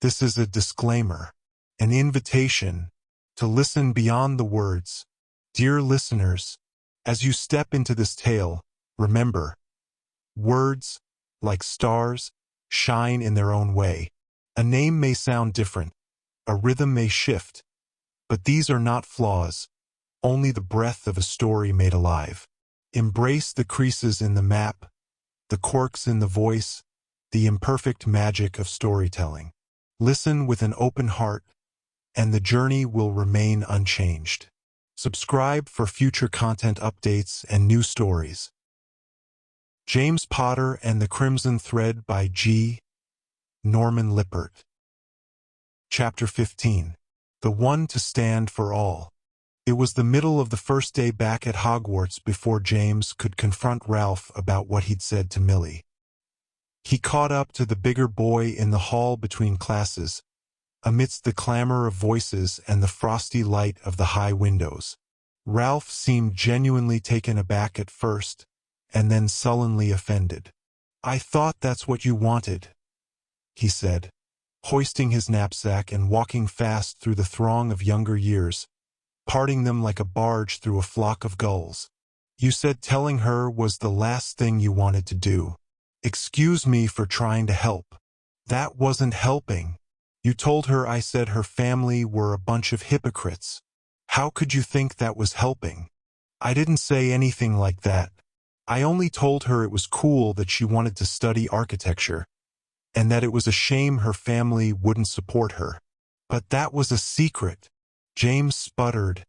This is a disclaimer, an invitation to listen beyond the words. Dear listeners, as you step into this tale, remember, words, like stars, shine in their own way. A name may sound different, a rhythm may shift, but these are not flaws, only the breath of a story made alive. Embrace the creases in the map, the quirks in the voice, the imperfect magic of storytelling. Listen with an open heart, and the journey will remain unchanged. Subscribe for future content updates and new stories. James Potter and the Crimson Thread by G. Norman Lippert. Chapter 15. The One to Stand for All. It was the middle of the first day back at Hogwarts before James could confront Ralph about what he'd said to Millie. He caught up to the bigger boy in the hall between classes, amidst the clamor of voices and the frosty light of the high windows. Ralph seemed genuinely taken aback at first, and then sullenly offended. "I thought that's what you wanted," he said, hoisting his knapsack and walking fast through the throng of younger years, parting them like a barge through a flock of gulls. "You said telling her was the last thing you wanted to do. Excuse me for trying to help." "That wasn't helping. You told her I said her family were a bunch of hypocrites. How could you think that was helping?" "I didn't say anything like that. I only told her it was cool that she wanted to study architecture, and that it was a shame her family wouldn't support her." "But that was a secret," James sputtered,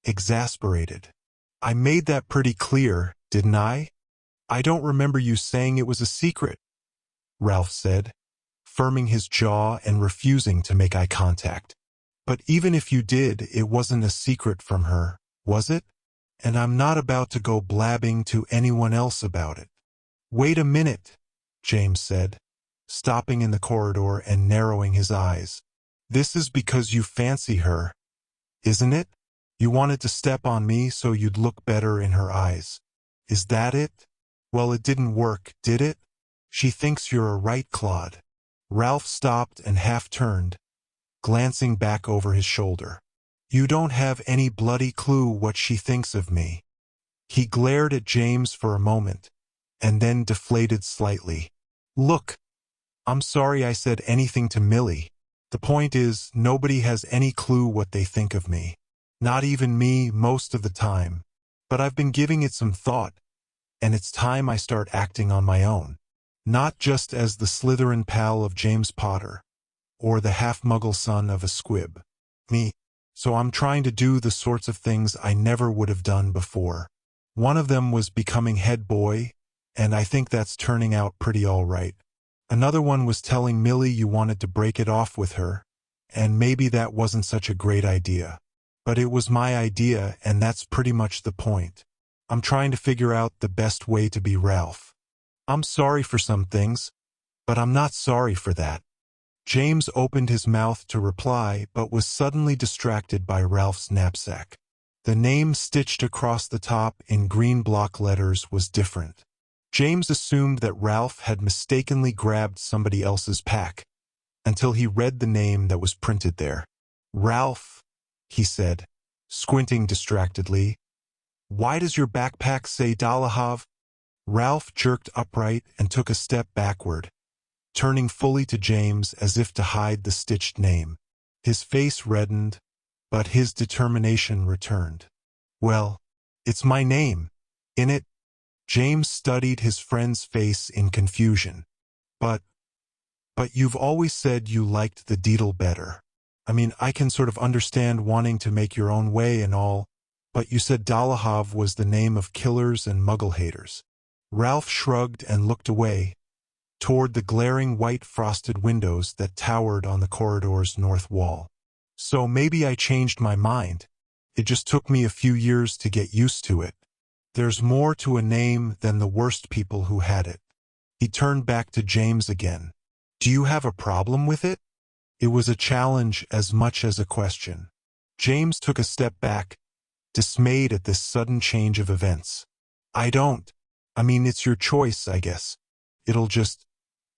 exasperated. "I made that pretty clear, didn't I?" "I don't remember you saying it was a secret," Ralph said, firming his jaw and refusing to make eye contact. "But even if you did, it wasn't a secret from her, was it? And I'm not about to go blabbing to anyone else about it." "Wait a minute," James said, stopping in the corridor and narrowing his eyes. "This is because you fancy her, isn't it? You wanted to step on me so you'd look better in her eyes. Is that it? Well, it didn't work, did it? She thinks you're a right clod." Ralph stopped and half-turned, glancing back over his shoulder. "You don't have any bloody clue what she thinks of me." He glared at James for a moment, and then deflated slightly. "Look, I'm sorry I said anything to Millie. The point is, nobody has any clue what they think of me. Not even me most of the time. But I've been giving it some thought, and it's time I start acting on my own. Not just as the Slytherin pal of James Potter, or the half-muggle son of a squib. Me. So I'm trying to do the sorts of things I never would have done before. One of them was becoming head boy, and I think that's turning out pretty all right. Another one was telling Millie you wanted to break it off with her, and maybe that wasn't such a great idea. But it was my idea, and that's pretty much the point. I'm trying to figure out the best way to be Ralph. I'm sorry for some things, but I'm not sorry for that." James opened his mouth to reply, but was suddenly distracted by Ralph's knapsack. The name stitched across the top in green block letters was different. James assumed that Ralph had mistakenly grabbed somebody else's pack, until he read the name that was printed there. "Ralph," he said, squinting distractedly. "Why does your backpack say Dolohov?" Ralph jerked upright and took a step backward, turning fully to James as if to hide the stitched name. His face reddened, but his determination returned. "Well, it's my name, innit?" James studied his friend's face in confusion. But you've always said you liked the Deedle better. I mean, I can sort of understand wanting to make your own way and all, but you said Dolohov was the name of killers and muggle haters." Ralph shrugged and looked away, toward the glaring white frosted windows that towered on the corridor's north wall. "So maybe I changed my mind. It just took me a few years to get used to it. There's more to a name than the worst people who had it." He turned back to James again. "Do you have a problem with it?" It was a challenge as much as a question. James took a step back, dismayed at this sudden change of events. "I don't. I mean, it's your choice, I guess. It'll just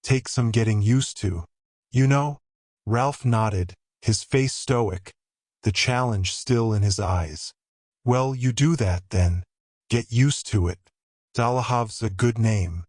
take some getting used to. You know?" Ralph nodded, his face stoic, the challenge still in his eyes. Well, you do that, then. Get used to it. Dolahov's a good name.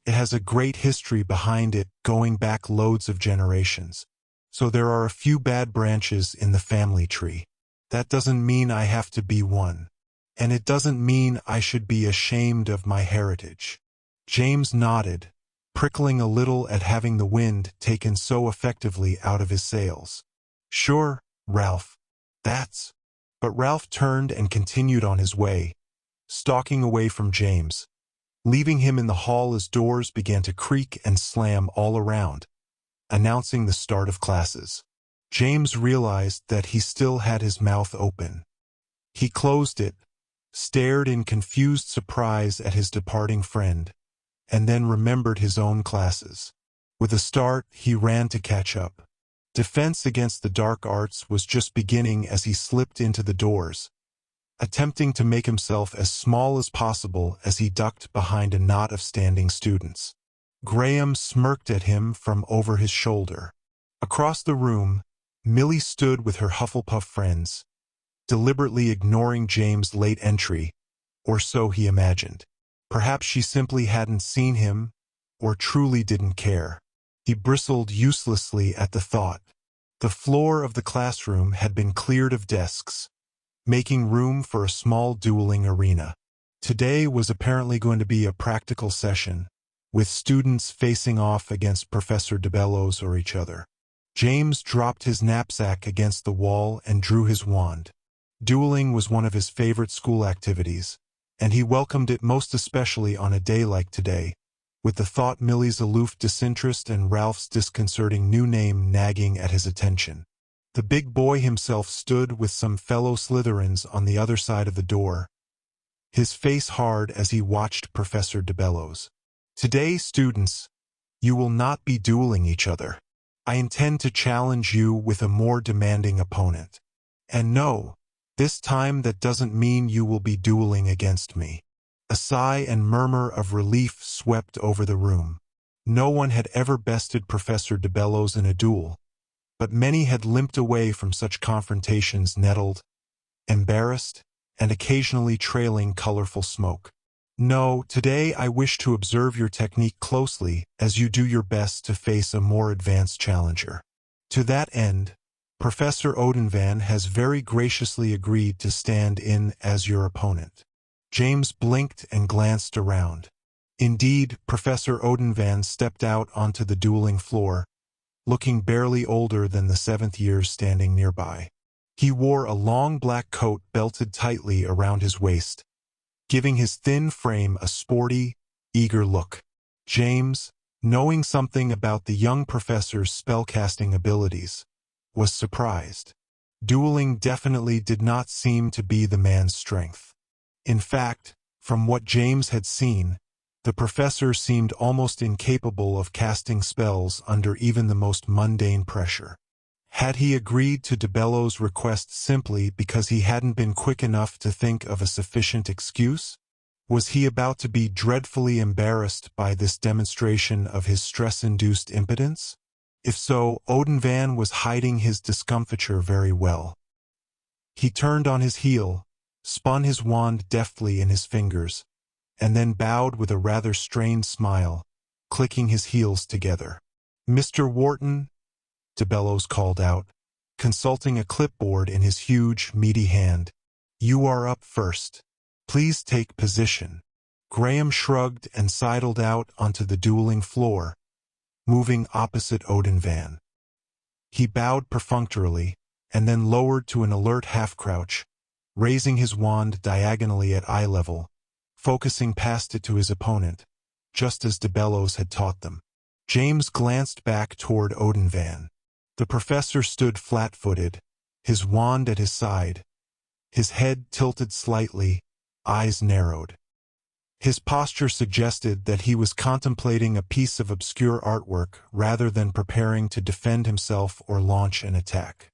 It has a great history behind it, going back loads of generations. So there are a few bad branches in the family tree. That doesn't mean I have to be one. And it doesn't mean I should be ashamed of my heritage. James nodded, prickling a little at having the wind taken so effectively out of his sails. Sure, Ralph. That's... But Ralph turned and continued on his way, stalking away from James, leaving him in the hall as doors began to creak and slam all around, announcing the start of classes. James realized that he still had his mouth open. He closed it, stared in confused surprise at his departing friend, and then remembered his own classes. With a start, he ran to catch up. Defense against the dark arts was just beginning as he slipped into the doors, attempting to make himself as small as possible as he ducked behind a knot of standing students. Graham smirked at him from over his shoulder. Across the room, Millie stood with her Hufflepuff friends, deliberately ignoring James' late entry, or so he imagined. Perhaps she simply hadn't seen him, or truly didn't care. He bristled uselessly at the thought. The floor of the classroom had been cleared of desks, making room for a small dueling arena. Today was apparently going to be a practical session, with students facing off against Professor DeBellows or each other. James dropped his knapsack against the wall and drew his wand. Dueling was one of his favorite school activities, and he welcomed it most especially on a day like today, with the thought Millie's aloof disinterest and Ralph's disconcerting new name nagging at his attention. The big boy himself stood with some fellow Slytherins on the other side of the door, his face hard as he watched Professor DeBellows. Today, students, you will not be dueling each other. I intend to challenge you with a more demanding opponent. And no, this time that doesn't mean you will be dueling against me. A sigh and murmur of relief swept over the room. No one had ever bested Professor DeBellows in a duel, but many had limped away from such confrontations nettled, embarrassed, and occasionally trailing colorful smoke. No, today I wish to observe your technique closely as you do your best to face a more advanced challenger. To that end, Professor Odenvan has very graciously agreed to stand in as your opponent. James blinked and glanced around. Indeed, Professor Odenvan stepped out onto the dueling floor, looking barely older than the seventh years standing nearby. He wore a long black coat belted tightly around his waist, giving his thin frame a sporty, eager look. James, knowing something about the young professor's spellcasting abilities, was surprised. Dueling definitely did not seem to be the man's strength. In fact, from what James had seen, the professor seemed almost incapable of casting spells under even the most mundane pressure. Had he agreed to DeBellows' request simply because he hadn't been quick enough to think of a sufficient excuse? Was he about to be dreadfully embarrassed by this demonstration of his stress-induced impotence? If so, Odenvan was hiding his discomfiture very well. He turned on his heel, spun his wand deftly in his fingers, and then bowed with a rather strained smile, clicking his heels together. "Mr. Wharton," DeBellows called out, consulting a clipboard in his huge, meaty hand, "you are up first. Please take position." Graham shrugged and sidled out onto the dueling floor, moving opposite Odenvan. He bowed perfunctorily, and then lowered to an alert half-crouch, raising his wand diagonally at eye level, focusing past it to his opponent, just as DeBellows had taught them. James glanced back toward Odenvan. The professor stood flat-footed, his wand at his side, his head tilted slightly, eyes narrowed. His posture suggested that he was contemplating a piece of obscure artwork rather than preparing to defend himself or launch an attack.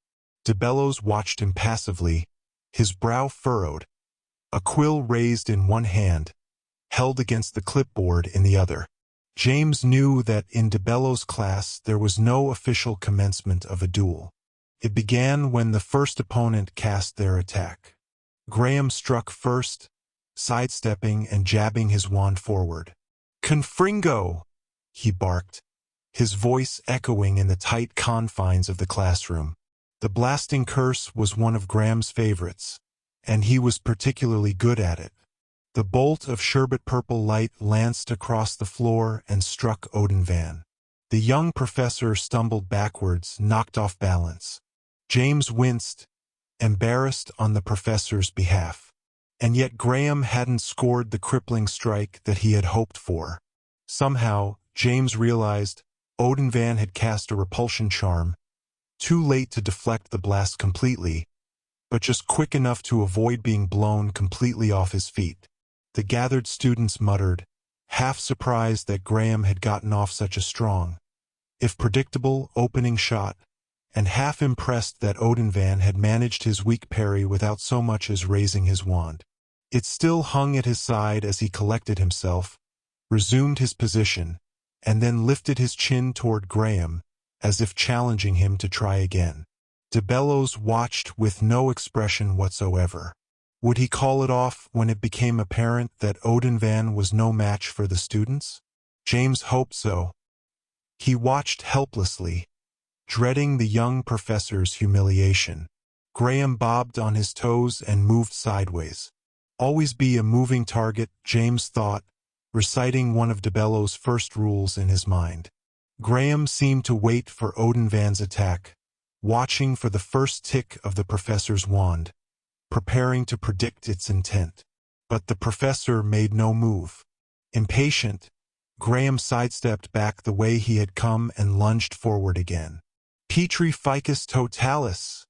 DeBellows watched him passively, his brow furrowed, a quill raised in one hand, held against the clipboard in the other. James knew that in DeBello's class there was no official commencement of a duel. It began when the first opponent cast their attack. Graham struck first, sidestepping and jabbing his wand forward. "Confringo!" he barked, his voice echoing in the tight confines of the classroom. The blasting curse was one of Graham's favorites, and he was particularly good at it. The bolt of sherbet-purple light lanced across the floor and struck Odin Van. The young professor stumbled backwards, knocked off balance. James winced, embarrassed on the professor's behalf. And yet Graham hadn't scored the crippling strike that he had hoped for. Somehow, James realized Odin Van had cast a repulsion charm, too late to deflect the blast completely, but just quick enough to avoid being blown completely off his feet. The gathered students muttered, half surprised that Graham had gotten off such a strong, if predictable, opening shot, and half impressed that Odin Van had managed his weak parry without so much as raising his wand. It still hung at his side as he collected himself, resumed his position, and then lifted his chin toward Graham, as if challenging him to try again. DeBellows watched with no expression whatsoever. Would he call it off when it became apparent that Odin Van was no match for the students? James hoped so. He watched helplessly, dreading the young professor's humiliation. Graham bobbed on his toes and moved sideways. Always be a moving target, James thought, reciting one of DeBellows' first rules in his mind. Graham seemed to wait for Odin Van's attack, watching for the first tick of the professor's wand, preparing to predict its intent. But the professor made no move. Impatient, Graham sidestepped back the way he had come and lunged forward again. "Petri ficus totalis!"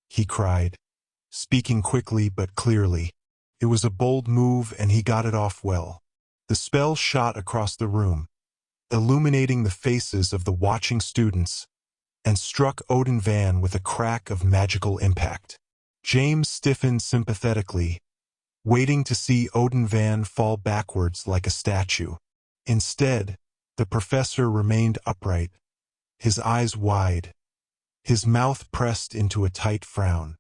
he cried, speaking quickly but clearly. It was a bold move and he got it off well. The spell shot across the room, illuminating the faces of the watching students, and struck Odin Van with a crack of magical impact. James stiffened sympathetically, waiting to see Odin Van fall backwards like a statue. Instead, the professor remained upright, his eyes wide, his mouth pressed into a tight frown.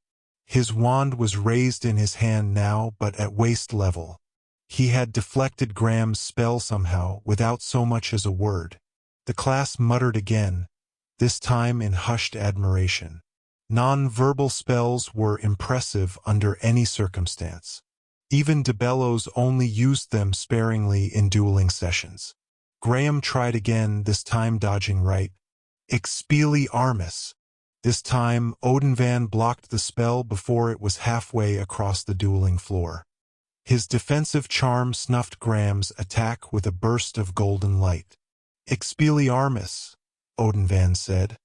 His wand was raised in his hand now, but at waist level. He had deflected Graham's spell somehow, without so much as a word. The class muttered again, this time in hushed admiration. Non-verbal spells were impressive under any circumstance. Even DeBellows only used them sparingly in dueling sessions. Graham tried again, this time dodging right. Expelliarmus. This time, Odin Van blocked the spell before it was halfway across the dueling floor. His defensive charm snuffed Graham's attack with a burst of golden light. Expelliarmus, Odin Van said,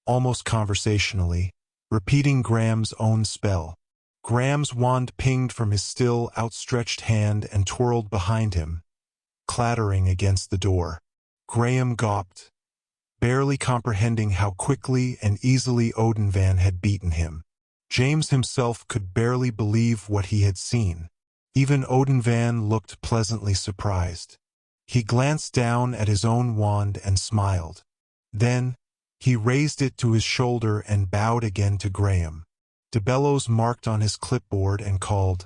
almost conversationally, repeating Graham's own spell. Graham's wand pinged from his still outstretched hand and twirled behind him, clattering against the door. Graham gawped, barely comprehending how quickly and easily Odin Van had beaten him. James himself could barely believe what he had seen. Even Odin Van looked pleasantly surprised. He glanced down at his own wand and smiled. Then, he raised it to his shoulder and bowed again to Graham. DeBellows marked on his clipboard and called,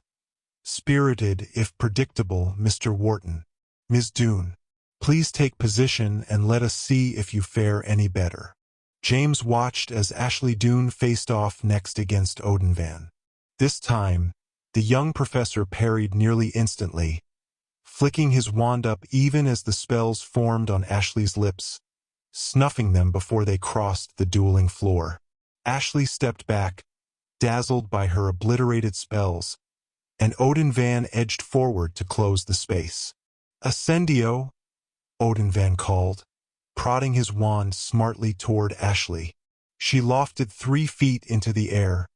"Spirited if predictable, Mr. Wharton. Ms. Doone, please take position and let us see if you fare any better." James watched as Ashley Doone faced off next against Odin Van. This time, the young professor parried nearly instantly, flicking his wand up even as the spells formed on Ashley's lips, snuffing them before they crossed the dueling floor. Ashley stepped back, dazzled by her obliterated spells, and Odin Van edged forward to close the space. "Ascendio," Odin Van called, prodding his wand smartly toward Ashley. She lofted 3 feet into the air,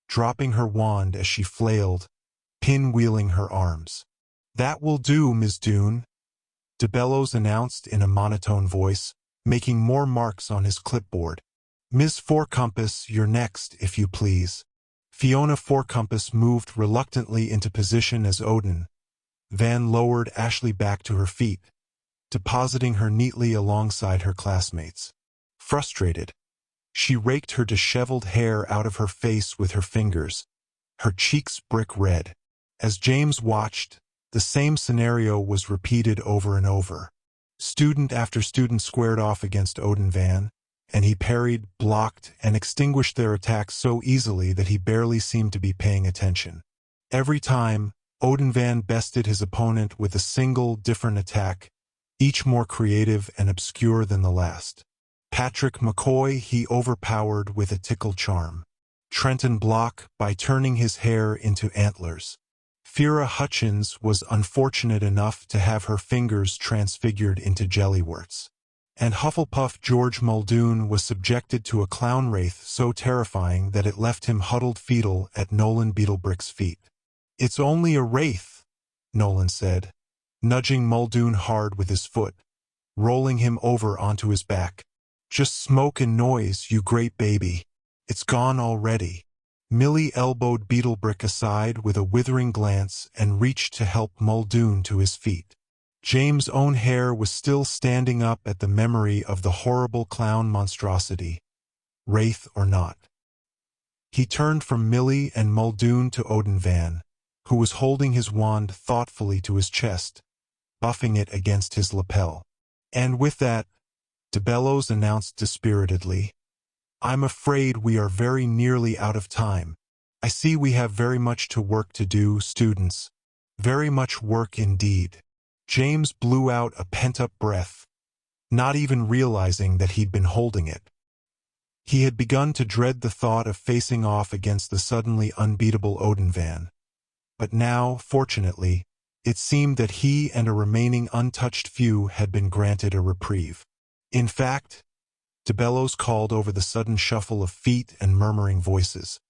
dropping her wand as she flailed, pinwheeling her arms. "That will do, Ms. Doone," DeBellows announced in a monotone voice, making more marks on his clipboard. "Ms. Fourcompass, you're next, if you please." Fiona Fourcompass moved reluctantly into position as Odin Van lowered Ashley back to her feet, depositing her neatly alongside her classmates. Frustrated, she raked her disheveled hair out of her face with her fingers, her cheeks brick red. As James watched, the same scenario was repeated over and over. Student after student squared off against Odin Van, and he parried, blocked, and extinguished their attacks so easily that he barely seemed to be paying attention. Every time, Odin Van bested his opponent with a single, different attack, each more creative and obscure than the last. Patrick McCoy he overpowered with a tickle charm. Trenton Block by turning his hair into antlers. Fira Hutchins was unfortunate enough to have her fingers transfigured into jellyworts. And Hufflepuff George Muldoon was subjected to a clown wraith so terrifying that it left him huddled fetal at Nolan Beetlebrick's feet. "It's only a wraith," Nolan said, nudging Muldoon hard with his foot, rolling him over onto his back. "Just smoke and noise, you great baby. It's gone already." Millie elbowed Beetlebrick aside with a withering glance and reached to help Muldoon to his feet. James' own hair was still standing up at the memory of the horrible clown monstrosity, wraith or not. He turned from Millie and Muldoon to Odin Van, who was holding his wand thoughtfully to his chest, buffing it against his lapel. "And with that," DeBellows announced dispiritedly, "I'm afraid we are very nearly out of time. I see we have very much work to do, students. Very much work indeed." James blew out a pent-up breath, not even realizing that he'd been holding it. He had begun to dread the thought of facing off against the suddenly unbeatable Odin Van. But now, fortunately, it seemed that he and a remaining untouched few had been granted a reprieve. In fact, DeBellows called over the sudden shuffle of feet and murmuring voices.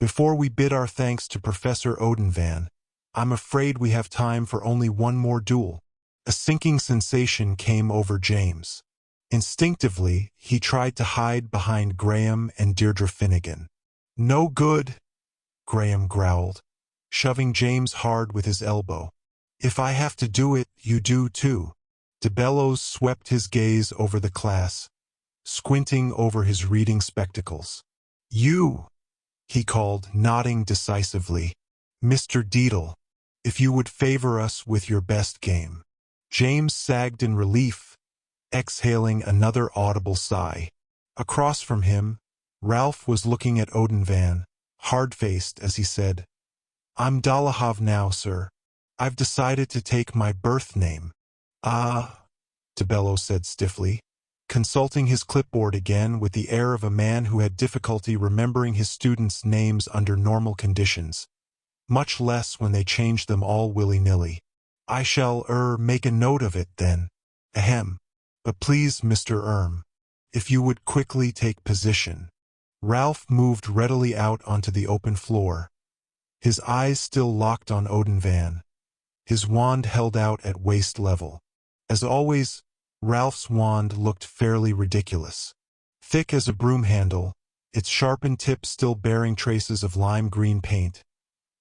"Before we bid our thanks to Professor Odin Van, I'm afraid we have time for only one more duel." A sinking sensation came over James. Instinctively, he tried to hide behind Graham and Deirdre Finnegan. "No good," Graham growled, shoving James hard with his elbow. "If I have to do it, you do too." DeBellows swept his gaze over the class, squinting over his reading spectacles. "You," he called, nodding decisively. "Mr. Deedle, if you would favor us with your best game." James sagged in relief, exhaling another audible sigh. Across from him, Ralph was looking at Odin Van, hard-faced as he said, "I'm Dolohov now, sir. I've decided to take my birth name." "Ah," DeBellows said stiffly, consulting his clipboard again with the air of a man who had difficulty remembering his students' names under normal conditions, much less when they changed them all willy-nilly. "I shall, make a note of it, then. Ahem. But please, Mr. If you would quickly take position." Ralph moved readily out onto the open floor, his eyes still locked on Odin Van, his wand held out at waist level. As always, Ralph's wand looked fairly ridiculous. Thick as a broom handle, its sharpened tip still bearing traces of lime green paint.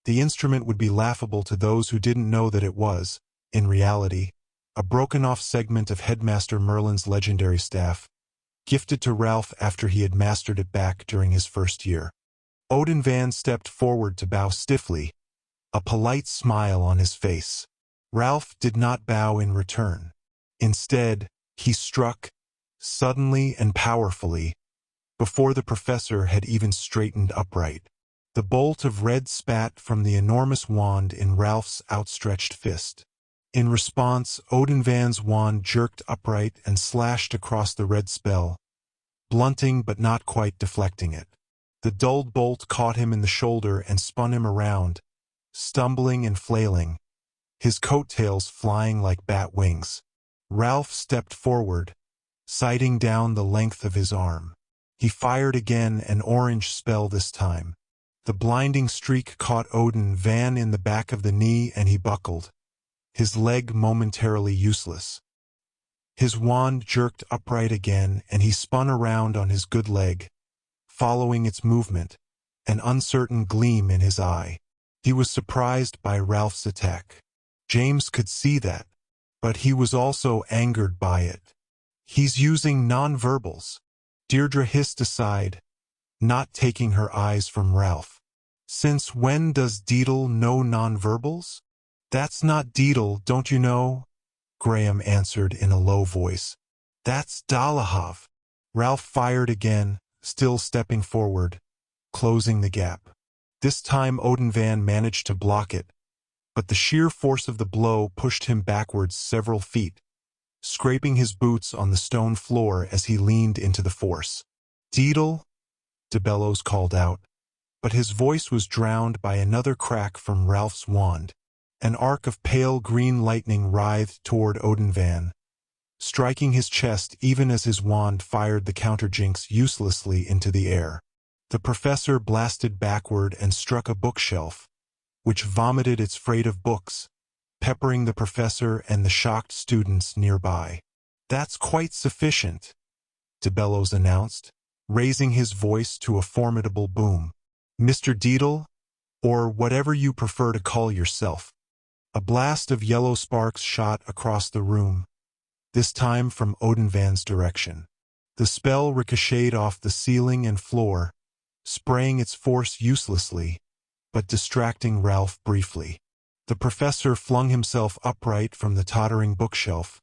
The instrument would be laughable to those who didn't know that it was, in reality, a broken-off segment of Headmaster Merlin's legendary staff, gifted to Ralph after he had mastered it back during his first year. Odin Van stepped forward to bow stiffly, a polite smile on his face. Ralph did not bow in return. Instead, he struck, suddenly and powerfully, before the professor had even straightened upright. The bolt of red spat from the enormous wand in Ralph's outstretched fist. In response, Odin Van's wand jerked upright and slashed across the red spell, blunting but not quite deflecting it. The dulled bolt caught him in the shoulder and spun him around, stumbling and flailing, his coattails flying like bat wings. Ralph stepped forward, sighting down the length of his arm. He fired again, an orange spell this time. The blinding streak caught Odin Van in the back of the knee and he buckled, his leg momentarily useless. His wand jerked upright again and he spun around on his good leg, following its movement, an uncertain gleam in his eye. He was surprised by Ralph's attack. James could see that. but he was also angered by it. He's using nonverbals. Deirdre hissed aside, not taking her eyes from Ralph. Since when does Deedle know nonverbals? That's not Deedle, don't you know? Graham answered in a low voice. That's Dolohov. Ralph fired again, still stepping forward, closing the gap. This time Odin Van managed to block it, but the sheer force of the blow pushed him backwards several feet, scraping his boots on the stone floor as he leaned into the force. Deedle? DeBellows called out, but his voice was drowned by another crack from Ralph's wand. An arc of pale green lightning writhed toward Odin Van, striking his chest even as his wand fired the counterjinx uselessly into the air. The professor blasted backward and struck a bookshelf, which vomited its freight of books, peppering the professor and the shocked students nearby. That's quite sufficient, DeBellows announced, raising his voice to a formidable boom. Mr. Deedle, or whatever you prefer to call yourself. A blast of yellow sparks shot across the room, this time from Odin Van's direction. The spell ricocheted off the ceiling and floor, spraying its force uselessly, but distracting Ralph briefly. The professor flung himself upright from the tottering bookshelf,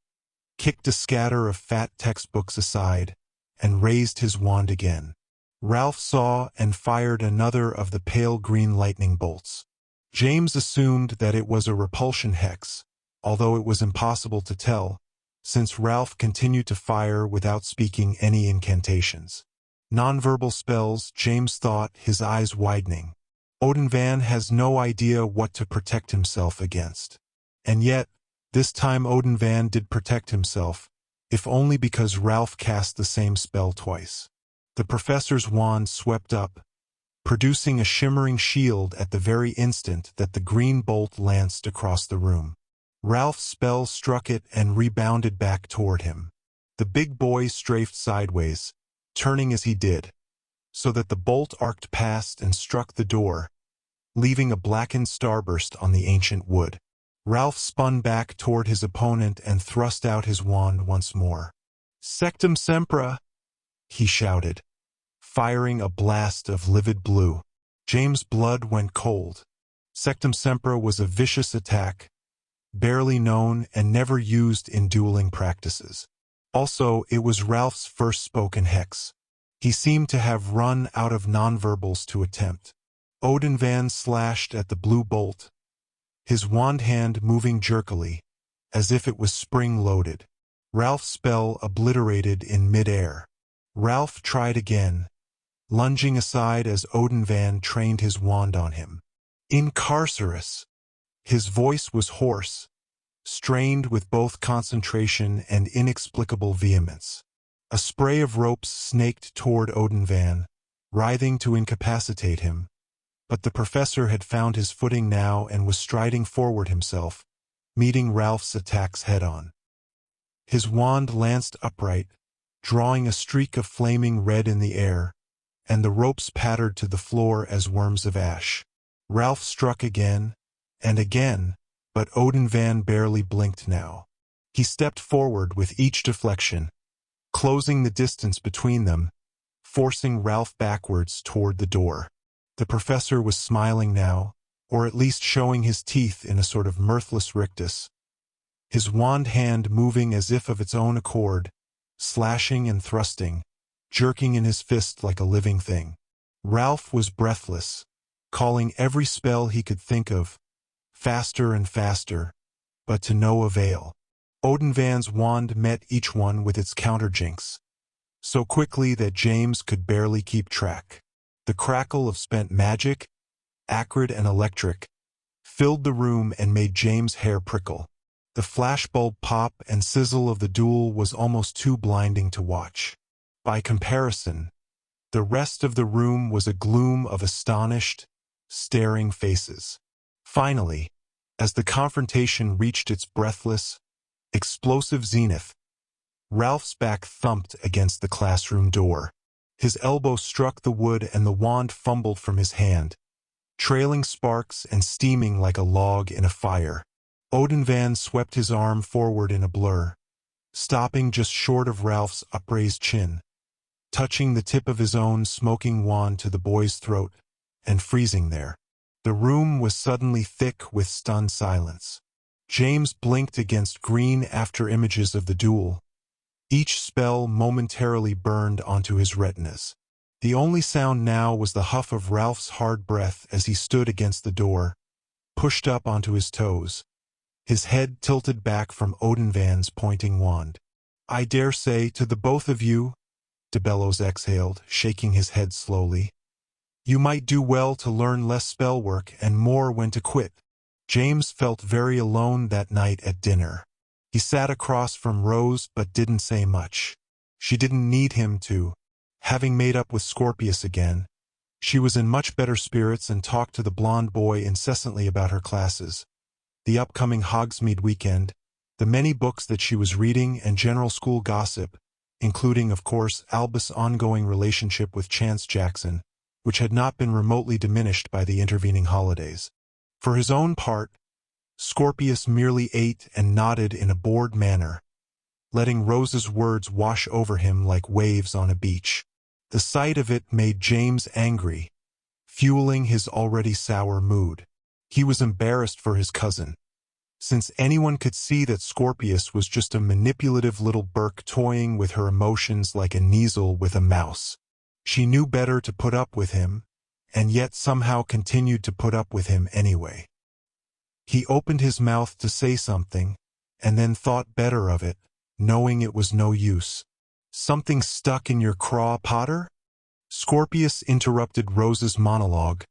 kicked a scatter of fat textbooks aside, and raised his wand again. Ralph saw and fired another of the pale green lightning bolts. James assumed that it was a repulsion hex, although it was impossible to tell, since Ralph continued to fire without speaking any incantations. Nonverbal spells, James thought, his eyes widening. Odin Van has no idea what to protect himself against. And yet, this time Odin Van did protect himself, if only because Ralph cast the same spell twice. The professor's wand swept up, producing a shimmering shield at the very instant that the green bolt lanced across the room. Ralph's spell struck it and rebounded back toward him. The big boy strafed sideways, turning as he did, so that the bolt arced past and struck the door, leaving a blackened starburst on the ancient wood. Ralph spun back toward his opponent and thrust out his wand once more. "Sectum Sempra!" he shouted, firing a blast of livid blue. James' blood went cold. Sectum Sempra was a vicious attack, barely known and never used in dueling practices. Also, it was Ralph's first spoken hex. He seemed to have run out of nonverbals to attempt. Odin Van slashed at the blue bolt, his wand hand moving jerkily, as if it was spring-loaded. Ralph's spell obliterated in mid-air. Ralph tried again, lunging aside as Odin Van trained his wand on him. "Incarcerus!" His voice was hoarse, strained with both concentration and inexplicable vehemence. A spray of ropes snaked toward Odin Van, writhing to incapacitate him, but the professor had found his footing now and was striding forward himself, meeting Ralph's attacks head-on. His wand lanced upright, drawing a streak of flaming red in the air, and the ropes pattered to the floor as worms of ash. Ralph struck again, and again, but Odin Van barely blinked now. He stepped forward with each deflection, closing the distance between them, forcing Ralph backwards toward the door. The professor was smiling now, or at least showing his teeth in a sort of mirthless rictus, his wand hand moving as if of its own accord, slashing and thrusting, jerking in his fist like a living thing. Ralph was breathless, calling every spell he could think of, faster and faster, but to no avail. Odin Van's wand met each one with its counterjinx, so quickly that James could barely keep track. The crackle of spent magic, acrid and electric, filled the room and made James' hair prickle. The flashbulb pop and sizzle of the duel was almost too blinding to watch. By comparison, the rest of the room was a gloom of astonished, staring faces. Finally, as the confrontation reached its breathless, explosive zenith, Ralph's back thumped against the classroom door. His elbow struck the wood and the wand fumbled from his hand, trailing sparks and steaming like a log in a fire. Odin Van swept his arm forward in a blur, stopping just short of Ralph's upraised chin, touching the tip of his own smoking wand to the boy's throat, and freezing there. The room was suddenly thick with stunned silence. James blinked against green after-images of the duel. Each spell momentarily burned onto his retinas. The only sound now was the huff of Ralph's hard breath as he stood against the door, pushed up onto his toes, his head tilted back from Odin Van's pointing wand. "I dare say to the both of you," de Bellows exhaled, shaking his head slowly, "you might do well to learn less spell work and more when to quit." James felt very alone that night at dinner. He sat across from Rose but didn't say much. She didn't need him to. Having made up with Scorpius again, she was in much better spirits and talked to the blonde boy incessantly about her classes, the upcoming Hogsmeade weekend, the many books that she was reading, and general school gossip, including, of course, Albus' ongoing relationship with Chance Jackson, which had not been remotely diminished by the intervening holidays. For his own part, Scorpius merely ate and nodded in a bored manner, letting Rose's words wash over him like waves on a beach. The sight of it made James angry, fueling his already sour mood. He was embarrassed for his cousin, since anyone could see that Scorpius was just a manipulative little Burke toying with her emotions like a Kneazle with a mouse. She knew better to put up with him, and yet somehow continued to put up with him anyway. He opened his mouth to say something, and then thought better of it, knowing it was no use. "Something stuck in your craw, Potter?" Scorpius interrupted Rose's monologue,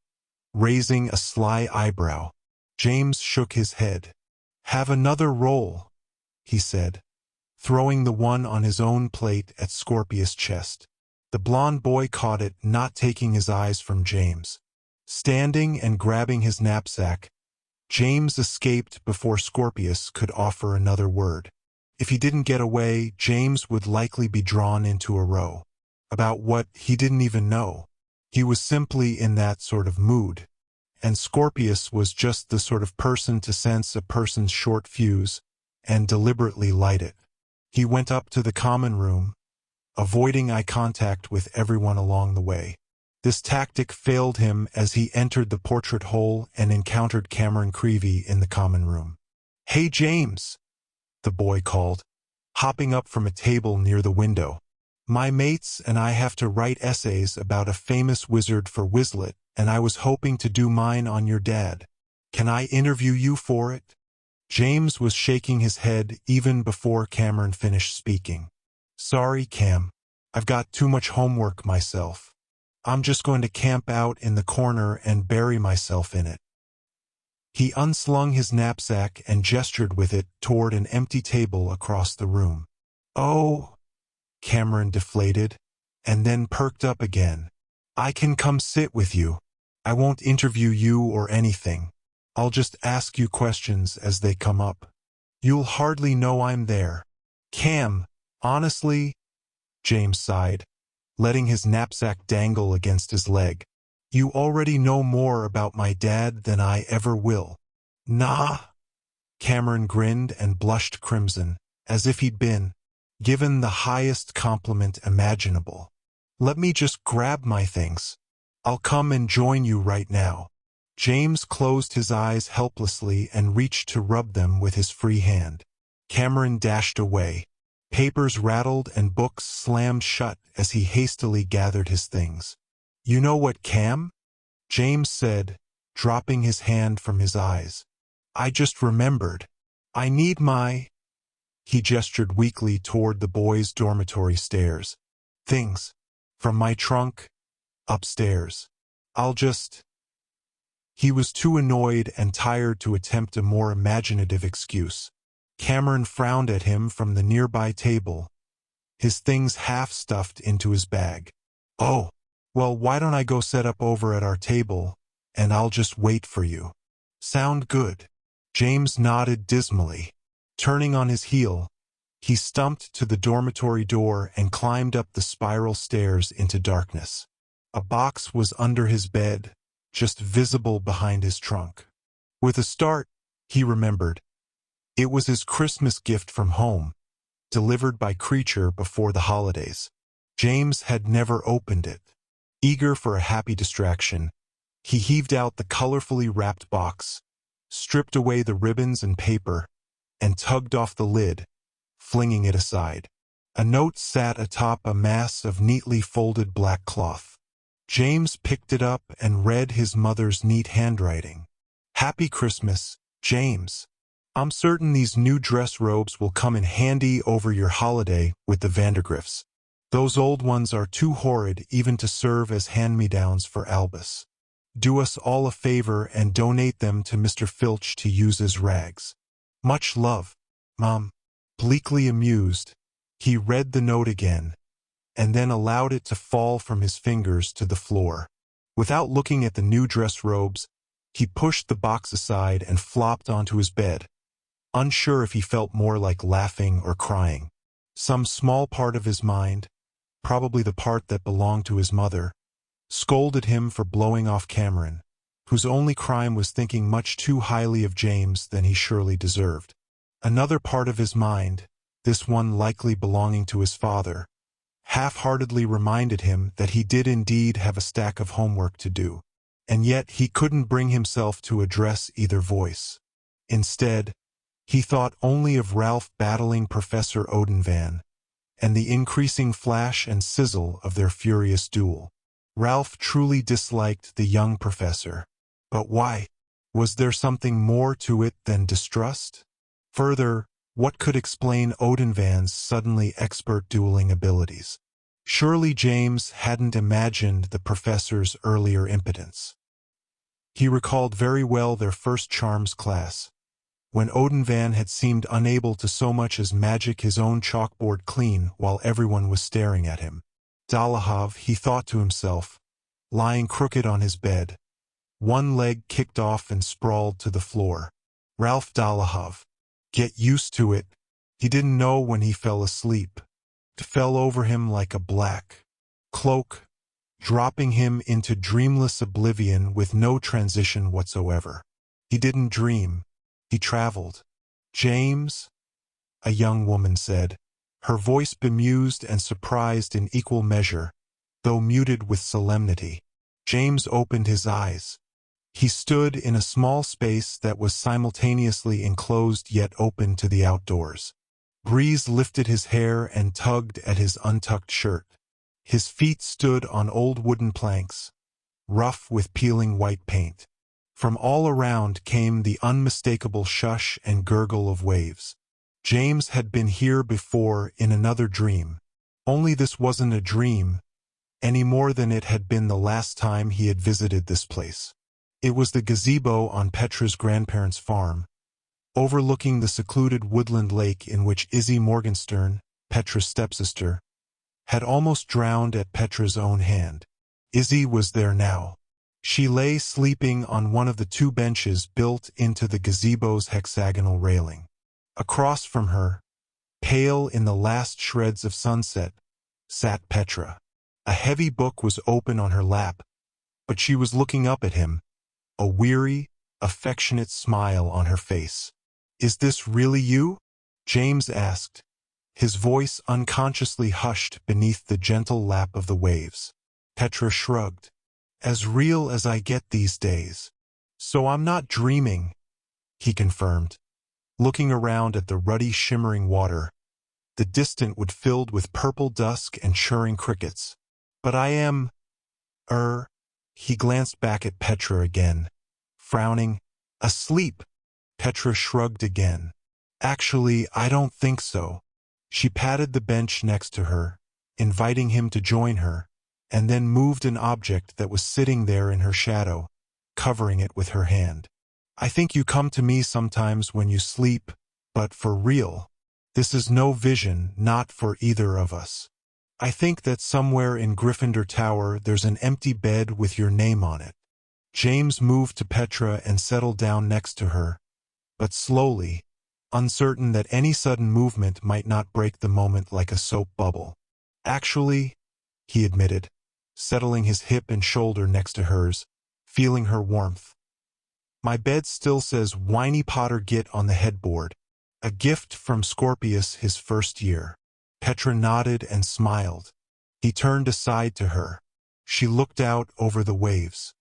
raising a sly eyebrow. James shook his head. "Have another roll," he said, throwing the one on his own plate at Scorpius' chest. The blond boy caught it, not taking his eyes from James. Standing and grabbing his knapsack, James escaped before Scorpius could offer another word. If he didn't get away, James would likely be drawn into a row. About what, he didn't even know. He was simply in that sort of mood, and Scorpius was just the sort of person to sense a person's short fuse and deliberately light it. He went up to the common room, avoiding eye contact with everyone along the way. This tactic failed him as he entered the portrait hole and encountered Cameron Creevy in the common room. "Hey, James," the boy called, hopping up from a table near the window. "My mates and I have to write essays about a famous wizard for Quizlet, and I was hoping to do mine on your dad. Can I interview you for it?" James was shaking his head even before Cameron finished speaking. "Sorry, Cam. I've got too much homework myself. I'm just going to camp out in the corner and bury myself in it." He unslung his knapsack and gestured with it toward an empty table across the room. "Oh," Cameron deflated, and then perked up again. "I can come sit with you. I won't interview you or anything. I'll just ask you questions as they come up. You'll hardly know I'm there." "Cam, honestly," James sighed, letting his knapsack dangle against his leg, "you already know more about my dad than I ever will." "Nah." Cameron grinned and blushed crimson, as if he'd been given the highest compliment imaginable. "Let me just grab my things. I'll come and join you right now." James closed his eyes helplessly and reached to rub them with his free hand. Cameron dashed away. Papers rattled and books slammed shut as he hastily gathered his things. "You know what, Cam?" James said, dropping his hand from his eyes. "I just remembered. I need my—" He gestured weakly toward the boys' dormitory stairs. "Things. From my trunk. Upstairs. I'll just—" He was too annoyed and tired to attempt a more imaginative excuse. Cameron frowned at him from the nearby table, his things half stuffed into his bag. "Oh, well, why don't I go set up over at our table, and I'll just wait for you." "Sound good?" James nodded dismally. Turning on his heel, he stumped to the dormitory door and climbed up the spiral stairs into darkness. A box was under his bed, just visible behind his trunk. With a start, he remembered, It was his Christmas gift from home, delivered by Creature before the holidays. James had never opened it. Eager for a happy distraction, he heaved out the colorfully wrapped box, stripped away the ribbons and paper, and tugged off the lid, flinging it aside. A note sat atop a mass of neatly folded black cloth. James picked it up and read his mother's neat handwriting. "Happy Christmas, James. I'm certain these new dress robes will come in handy over your holiday with the Vandergriffs. Those old ones are too horrid even to serve as hand-me-downs for Albus. Do us all a favor and donate them to Mr. Filch to use as rags. Much love, Mom." Bleakly amused, he read the note again, and then allowed it to fall from his fingers to the floor. Without looking at the new dress robes, he pushed the box aside and flopped onto his bed, unsure if he felt more like laughing or crying. Some small part of his mind, probably the part that belonged to his mother, scolded him for blowing off Cameron, whose only crime was thinking much too highly of James than he surely deserved. Another part of his mind, this one likely belonging to his father, half-heartedly reminded him that he did indeed have a stack of homework to do, and yet he couldn't bring himself to address either voice. Instead, he thought only of Ralph battling Professor Odenvan, and the increasing flash and sizzle of their furious duel. Ralph truly disliked the young professor. But why? Was there something more to it than distrust? Further, what could explain Odenvan's suddenly expert dueling abilities? Surely James hadn't imagined the professor's earlier impotence. He recalled very well their first charms class, when Odenvan had seemed unable to so much as magic his own chalkboard clean while everyone was staring at him. Dolohov, he thought to himself, lying crooked on his bed, one leg kicked off and sprawled to the floor. Ralph Dolohov. Get used to it. He didn't know when he fell asleep. It fell over him like a black cloak, dropping him into dreamless oblivion with no transition whatsoever. He didn't dream. He traveled. "James," a young woman said, her voice bemused and surprised in equal measure, though muted with solemnity. James opened his eyes. He stood in a small space that was simultaneously enclosed yet open to the outdoors. Breeze lifted his hair and tugged at his untucked shirt. His feet stood on old wooden planks, rough with peeling white paint. From all around came the unmistakable shush and gurgle of waves. James had been here before in another dream. Only this wasn't a dream, any more than it had been the last time he had visited this place. It was the gazebo on Petra's grandparents' farm, overlooking the secluded woodland lake in which Izzy Morgenstern, Petra's stepsister, had almost drowned at Petra's own hand. Izzy was there now. She lay sleeping on one of the two benches built into the gazebo's hexagonal railing. Across from her, pale in the last shreds of sunset, sat Petra. A heavy book was open on her lap, but she was looking up at him, a weary, affectionate smile on her face. "Is this really you?" James asked, his voice unconsciously hushed beneath the gentle lap of the waves. Petra shrugged. "As real as I get these days. So I'm not dreaming," he confirmed, looking around at the ruddy shimmering water, the distant wood filled with purple dusk and churring crickets. "But I am, he glanced back at Petra again, frowning. "Asleep." Petra shrugged again. "Actually, I don't think so." She patted the bench next to her, inviting him to join her, and then moved an object that was sitting there in her shadow, covering it with her hand. "I think you come to me sometimes when you sleep, but for real. This is no vision, not for either of us. I think that somewhere in Gryffindor Tower there's an empty bed with your name on it." James moved to Petra and settled down next to her, but slowly, uncertain that any sudden movement might not break the moment like a soap bubble. "Actually," he admitted, settling his hip and shoulder next to hers, feeling her warmth, "my bed still says Whiny Potter Git on the headboard. A gift from Scorpius his first year. Petra nodded and smiled. He turned aside to her. She looked out over the waves.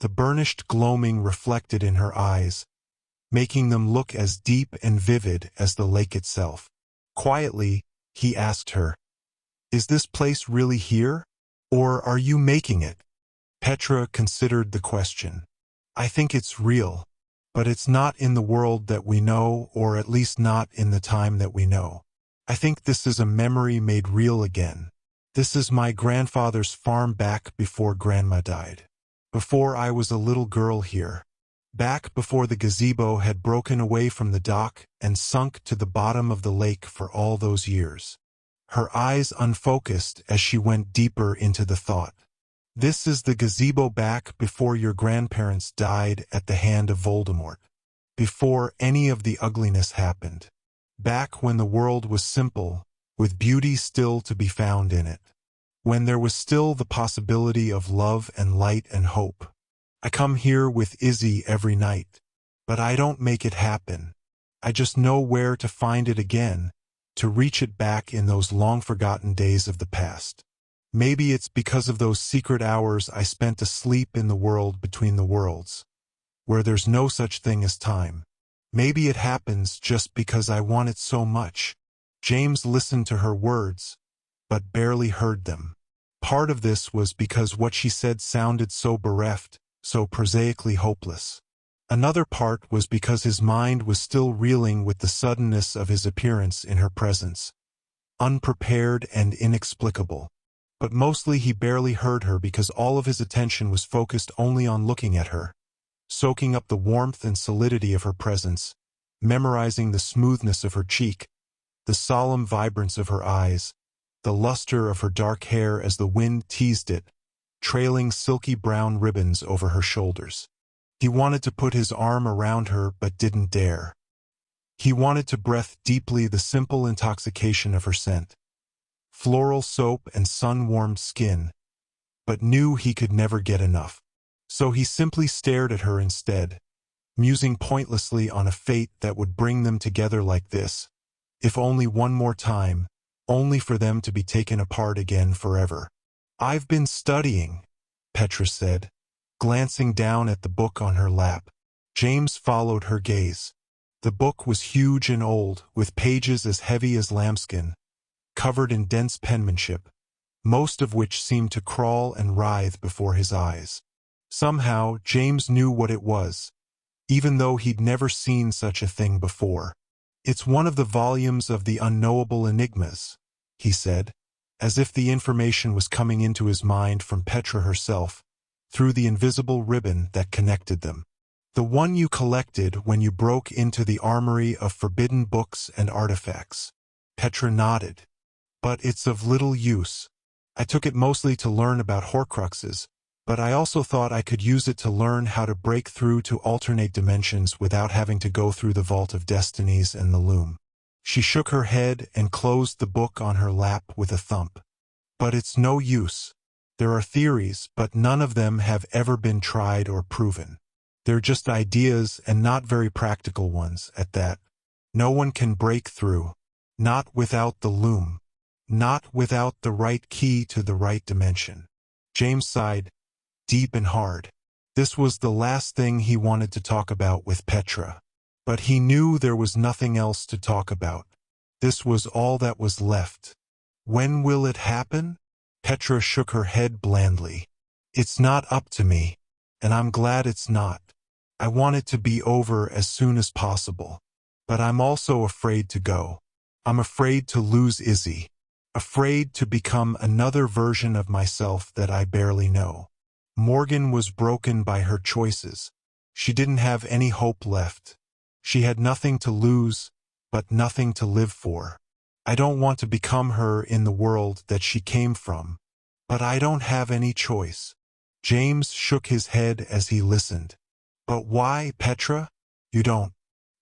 The burnished gloaming reflected in her eyes, making them look as deep and vivid as the lake itself. Quietly, he asked her, "Is this place really here? Or are you making it?" Petra considered the question. "I think it's real, but it's not in the world that we know, or at least not in the time that we know. I think this is a memory made real again. This is my grandfather's farm back before Grandma died. Before I was a little girl here. Back before the gazebo had broken away from the dock and sunk to the bottom of the lake for all those years." Her eyes unfocused as she went deeper into the thought. "This is the gazebo back before your grandparents died at the hand of Voldemort. Before any of the ugliness happened. Back when the world was simple, with beauty still to be found in it. When there was still the possibility of love and light and hope. I come here with Izzy every night, but I don't make it happen. I just know where to find it again, to reach it back in those long-forgotten days of the past. Maybe it's because of those secret hours I spent asleep in the world between the worlds, where there's no such thing as time. Maybe it happens just because I want it so much." James listened to her words, but barely heard them. Part of this was because what she said sounded so bereft, so prosaically hopeless. Another part was because his mind was still reeling with the suddenness of his appearance in her presence, unprepared and inexplicable. But mostly he barely heard her because all of his attention was focused only on looking at her, soaking up the warmth and solidity of her presence, memorizing the smoothness of her cheek, the solemn vibrance of her eyes, the luster of her dark hair as the wind teased it, trailing silky brown ribbons over her shoulders. He wanted to put his arm around her but didn't dare. He wanted to breathe deeply the simple intoxication of her scent, floral soap and sun-warmed skin, but knew he could never get enough. So he simply stared at her instead, musing pointlessly on a fate that would bring them together like this, if only one more time, only for them to be taken apart again forever. "I've been studying," Petra said, glancing down at the book on her lap. James followed her gaze. The book was huge and old, with pages as heavy as lambskin, covered in dense penmanship, most of which seemed to crawl and writhe before his eyes. Somehow, James knew what it was, even though he'd never seen such a thing before. "It's one of the volumes of the unknowable enigmas," he said, as if the information was coming into his mind from Petra herself, through the invisible ribbon that connected them. "The one you collected when you broke into the armory of forbidden books and artifacts." Petra nodded. "But it's of little use. I took it mostly to learn about Horcruxes, but I also thought I could use it to learn how to break through to alternate dimensions without having to go through the Vault of Destinies and the Loom." She shook her head and closed the book on her lap with a thump. "But it's no use. There are theories, but none of them have ever been tried or proven. They're just ideas and not very practical ones at that. No one can break through. Not without the Loom. Not without the right key to the right dimension." James sighed, deep and hard. This was the last thing he wanted to talk about with Petra. But he knew there was nothing else to talk about. This was all that was left. "When will it happen?" Petra shook her head blandly. "It's not up to me, and I'm glad it's not. I want it to be over as soon as possible. But I'm also afraid to go. I'm afraid to lose Izzy. Afraid to become another version of myself that I barely know." Morgan was broken by her choices. She didn't have any hope left. She had nothing to lose, but nothing to live for. "I don't want to become her in the world that she came from, but I don't have any choice." James shook his head as he listened. "But why, Petra? You don't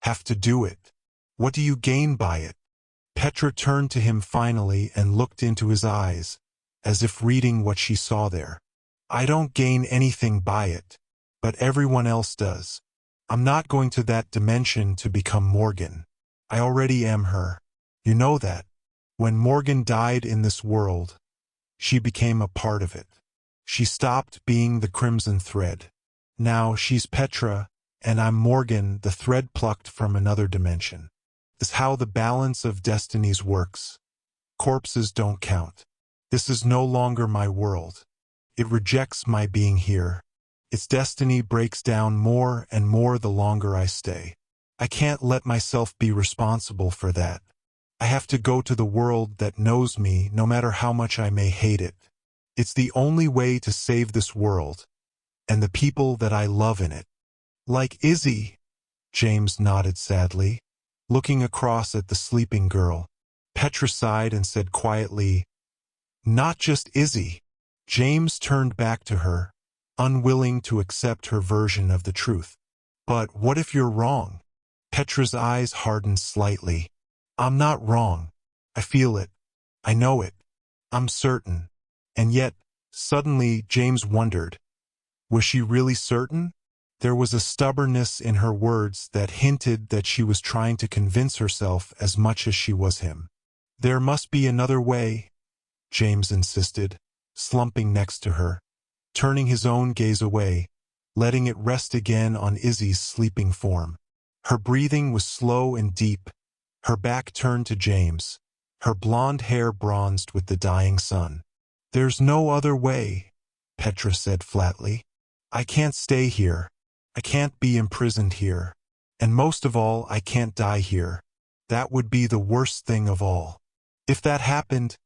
have to do it. What do you gain by it?" Petra turned to him finally and looked into his eyes, as if reading what she saw there. "I don't gain anything by it, but everyone else does. I'm not going to that dimension to become Morgan. I already am her. You know that. When Morgan died in this world, she became a part of it. She stopped being the crimson thread. Now she's Petra, and I'm Morgan, the thread plucked from another dimension. This is how the balance of destinies works. Corpses don't count. This is no longer my world. It rejects my being here. Its destiny breaks down more and more the longer I stay. I can't let myself be responsible for that. I have to go to the world that knows me no matter how much I may hate it. It's the only way to save this world, and the people that I love in it. Like Izzy, James nodded sadly, looking across at the sleeping girl. Petra sighed and said quietly, "Not just Izzy." James turned back to her, unwilling to accept her version of the truth. "But what if you're wrong?" Petra's eyes hardened slightly. "I'm not wrong. I feel it. I know it. I'm certain." And yet, suddenly James wondered, was she really certain? There was a stubbornness in her words that hinted that she was trying to convince herself as much as she was him. "There must be another way," James insisted, slumping next to her, turning his own gaze away, letting it rest again on Izzy's sleeping form. Her breathing was slow and deep, her back turned to James, her blonde hair bronzed with the dying sun. "There's no other way," Petra said flatly. "I can't stay here. I can't be imprisoned here. And most of all, I can't die here. That would be the worst thing of all. If that happened—"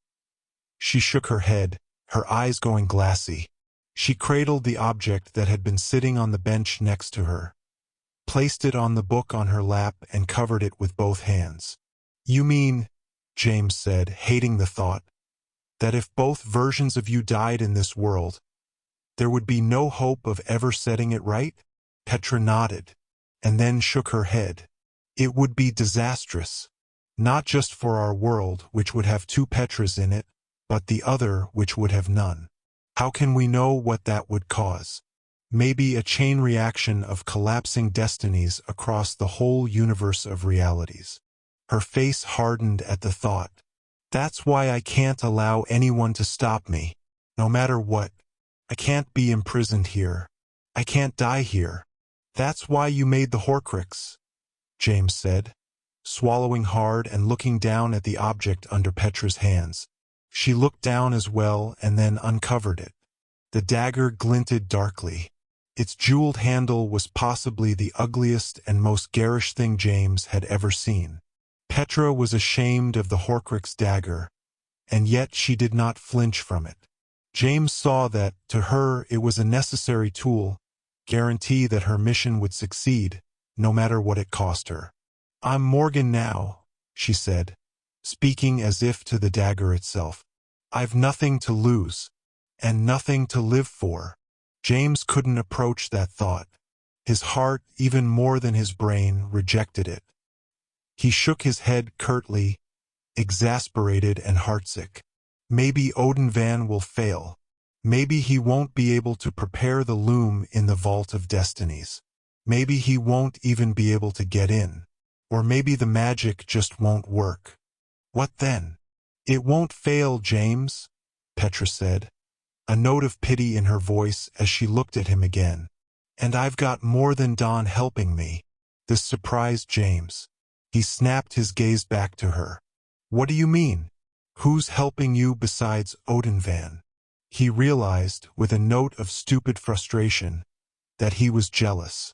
She shook her head, her eyes going glassy. She cradled the object that had been sitting on the bench next to her, placed it on the book on her lap, and covered it with both hands. "You mean," James said, hating the thought, "that if both versions of you died in this world, there would be no hope of ever setting it right?" Petra nodded, and then shook her head. "It would be disastrous, not just for our world, which would have two Petras in it, but the other, which would have none. How can we know what that would cause? Maybe a chain reaction of collapsing destinies across the whole universe of realities." Her face hardened at the thought. "That's why I can't allow anyone to stop me, no matter what. I can't be imprisoned here. I can't die here. That's why you made the Horcrux," James said, swallowing hard and looking down at the object under Petra's hands. She looked down as well and then uncovered it. The dagger glinted darkly. Its jeweled handle was possibly the ugliest and most garish thing James had ever seen. Petra was ashamed of the Horcrux dagger, and yet she did not flinch from it. James saw that, to her, it was a necessary tool, guarantee that her mission would succeed, no matter what it cost her. "I'm Morgan now," she said, speaking as if to the dagger itself. "I've nothing to lose, and nothing to live for." James couldn't approach that thought. His heart, even more than his brain, rejected it. He shook his head curtly, exasperated and heartsick. Maybe Odin Van will fail. Maybe he won't be able to prepare the loom in the Vault of Destinies. Maybe he won't even be able to get in. Or maybe the magic just won't work. What then? "It won't fail, James," Petra said, a note of pity in her voice as she looked at him again. "And I've got more than Dawn helping me." This surprised James. He snapped his gaze back to her. "What do you mean? Who's helping you besides Odin Van?" He realized, with a note of stupid frustration, that he was jealous.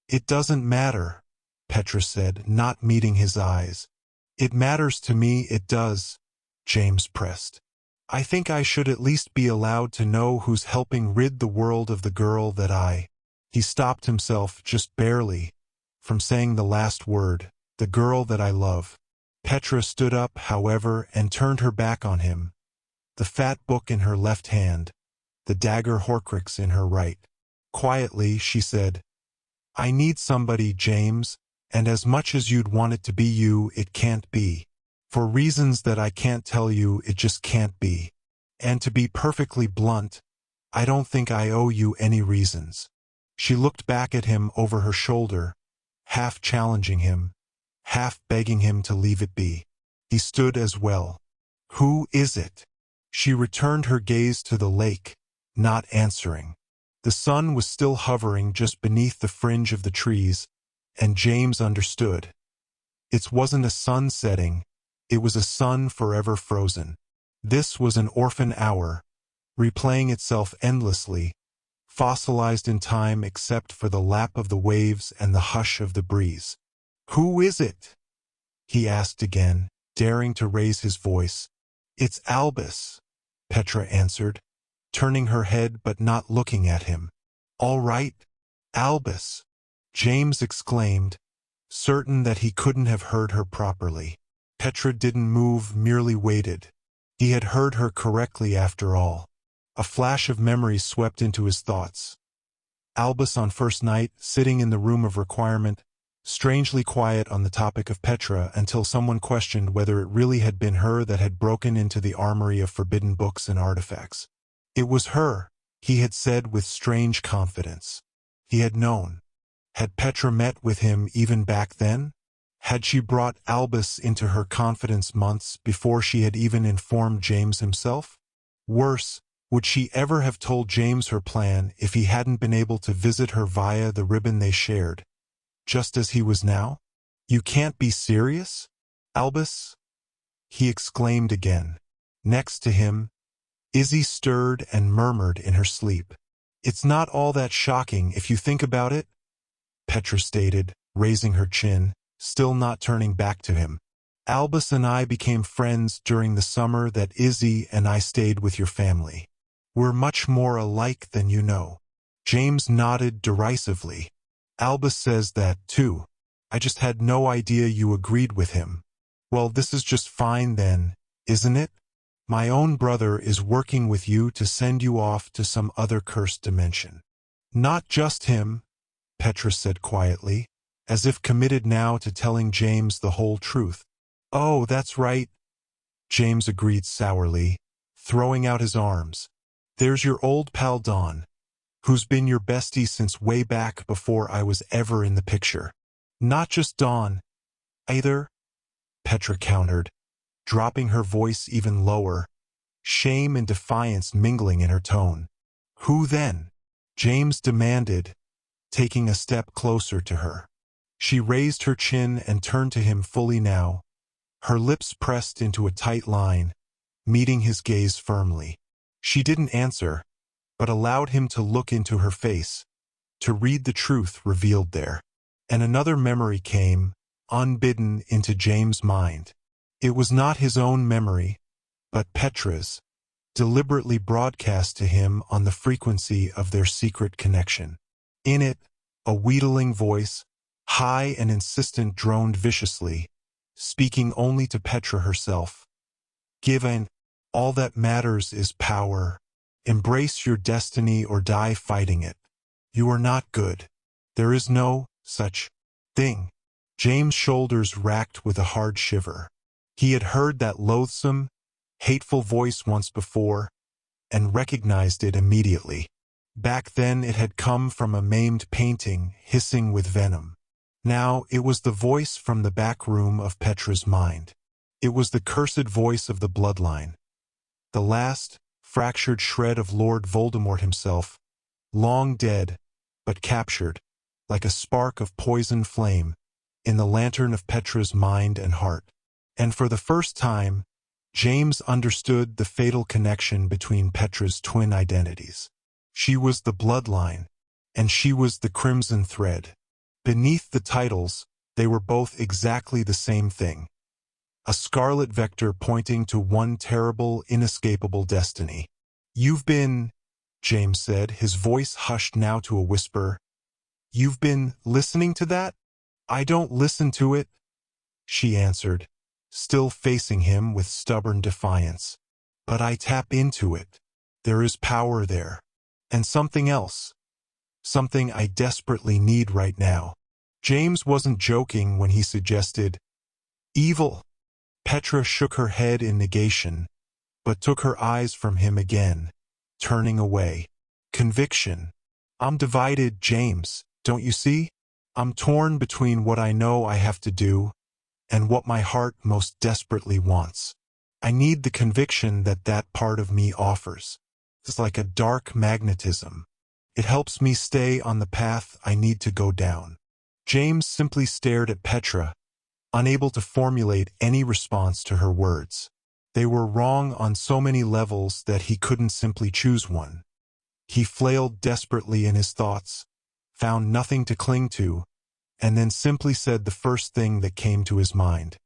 "It doesn't matter," Petra said, not meeting his eyes. "It matters to me, it does," James pressed. "I think I should at least be allowed to know who's helping rid the world of the girl that I—" He stopped himself, just barely, from saying the last word, "the girl that I love." Petra stood up, however, and turned her back on him, the fat book in her left hand, the dagger Horcrux in her right. Quietly, she said, "I need somebody, James, and as much as you'd want it to be you, it can't be. For reasons that I can't tell you, it just can't be. And to be perfectly blunt, I don't think I owe you any reasons." She looked back at him over her shoulder, half challenging him, half begging him to leave it be. He stood as well. "Who is it?" She returned her gaze to the lake, not answering. The sun was still hovering just beneath the fringe of the trees, and James understood. It wasn't a sun setting, it was a sun forever frozen. This was an orphan hour, replaying itself endlessly, fossilized in time except for the lap of the waves and the hush of the breeze. "Who is it?" he asked again, daring to raise his voice. "It's Albus," Petra answered, turning her head but not looking at him. "All right, Albus," James exclaimed, certain that he couldn't have heard her properly. Petra didn't move, merely waited. He had heard her correctly after all. A flash of memory swept into his thoughts. Albus on first night, sitting in the room of requirement, strangely quiet on the topic of Petra until someone questioned whether it really had been her that had broken into the armory of forbidden books and artifacts. It was her, he had said with strange confidence. He had known. Had Petra met with him even back then? Had she brought Albus into her confidence months before she had even informed James himself? Worse, would she ever have told James her plan if he hadn't been able to visit her via the ribbon they shared, just as he was now? "You can't be serious, Albus?" he exclaimed again. Next to him, Izzy stirred and murmured in her sleep. "It's not all that shocking if you think about it," Petra stated, raising her chin, still not turning back to him. "Albus and I became friends during the summer that Izzy and I stayed with your family. We're much more alike than you know." James nodded derisively. "Albus says that, too. I just had no idea you agreed with him." "Well, this is just fine then, isn't it? My own brother is working with you to send you off to some other cursed dimension." "Not just him," Petra said quietly, as if committed now to telling James the whole truth. "Oh, that's right," James agreed sourly, throwing out his arms. "There's your old pal Dawn, who's been your bestie since way back before I was ever in the picture." "Not just Dawn, either," Petra countered, dropping her voice even lower, shame and defiance mingling in her tone. "Who then?" James demanded, taking a step closer to her. She raised her chin and turned to him fully now, her lips pressed into a tight line, meeting his gaze firmly. She didn't answer, but allowed him to look into her face, to read the truth revealed there. And another memory came, unbidden, into James' mind. It was not his own memory, but Petra's, deliberately broadcast to him on the frequency of their secret connection. In it, a wheedling voice, high and insistent, droned viciously, speaking only to Petra herself. "Given, all that matters is power. Embrace your destiny or die fighting it. You are not good. There is no such thing." James' shoulders racked with a hard shiver. He had heard that loathsome, hateful voice once before, and recognized it immediately. Back then it had come from a maimed painting hissing with venom. Now it was the voice from the back room of Petra's mind. It was the cursed voice of the bloodline. The last, fractured shred of Lord Voldemort himself, long dead, but captured, like a spark of poison flame, in the lantern of Petra's mind and heart. And for the first time, James understood the fatal connection between Petra's twin identities. She was the bloodline, and she was the crimson thread. Beneath the titles, they were both exactly the same thing. A scarlet vector pointing to one terrible, inescapable destiny. "You've been," James said, his voice hushed now to a whisper, "you've been listening to that?" "I don't listen to it," she answered, still facing him with stubborn defiance. "But I tap into it. There is power there. And something else. Something I desperately need right now." James wasn't joking when he suggested, "Evil." Petra shook her head in negation, but took her eyes from him again, turning away. "Conviction. I'm divided, James, don't you see? I'm torn between what I know I have to do and what my heart most desperately wants. I need the conviction that that part of me offers. It's like a dark magnetism. It helps me stay on the path I need to go down. James simply stared at Petra, unable to formulate any response to her words. They were wrong on so many levels that he couldn't simply choose one. He flailed desperately in his thoughts, found nothing to cling to, and then simply said the first thing that came to his mind.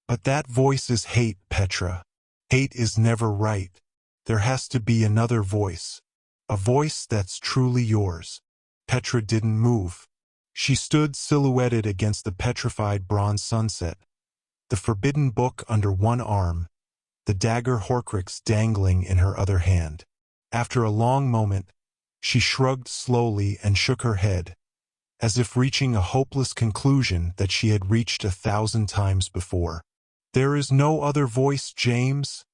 But that voice is hate, Petra. Hate is never right. There has to be another voice. A voice that's truly yours. Petra didn't move. She stood silhouetted against the petrified bronze sunset, the forbidden book under one arm, the dagger Horcrux dangling in her other hand. After a long moment, she shrugged slowly and shook her head, as if reaching a hopeless conclusion that she had reached 1,000 times before. "There is no other voice, James,"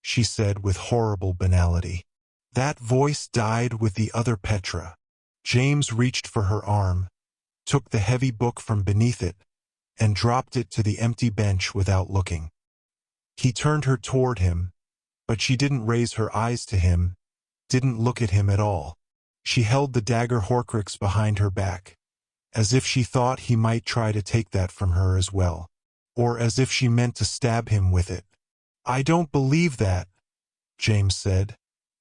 she said with horrible banality. "That voice died with the other Petra." James reached for her arm, took the heavy book from beneath it, and dropped it to the empty bench without looking. He turned her toward him, but she didn't raise her eyes to him, didn't look at him at all. She held the dagger Horcrux behind her back, as if she thought he might try to take that from her as well, or as if she meant to stab him with it. "I don't believe that," James said,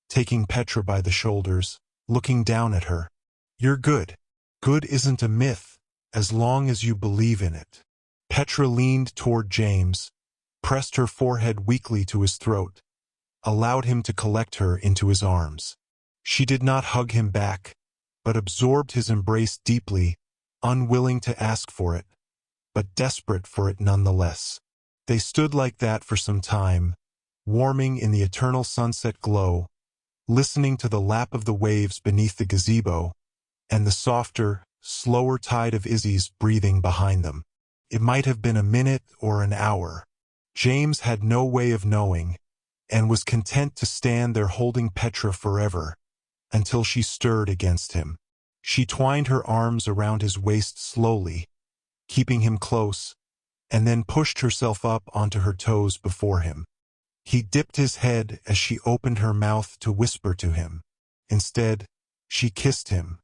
taking Petra by the shoulders, looking down at her. "You're good. Good isn't a myth, as long as you believe in it." Petra leaned toward James, pressed her forehead weakly to his throat, allowed him to collect her into his arms. She did not hug him back, but absorbed his embrace deeply, unwilling to ask for it, but desperate for it nonetheless. They stood like that for some time, warming in the eternal sunset glow, listening to the lap of the waves beneath the gazebo, and the softer, slower tide of Izzy's breathing behind them. It might have been a minute or an hour. James had no way of knowing, and was content to stand there holding Petra forever, until she stirred against him. She twined her arms around his waist slowly, keeping him close, and then pushed herself up onto her toes before him. He dipped his head as she opened her mouth to whisper to him. Instead, she kissed him.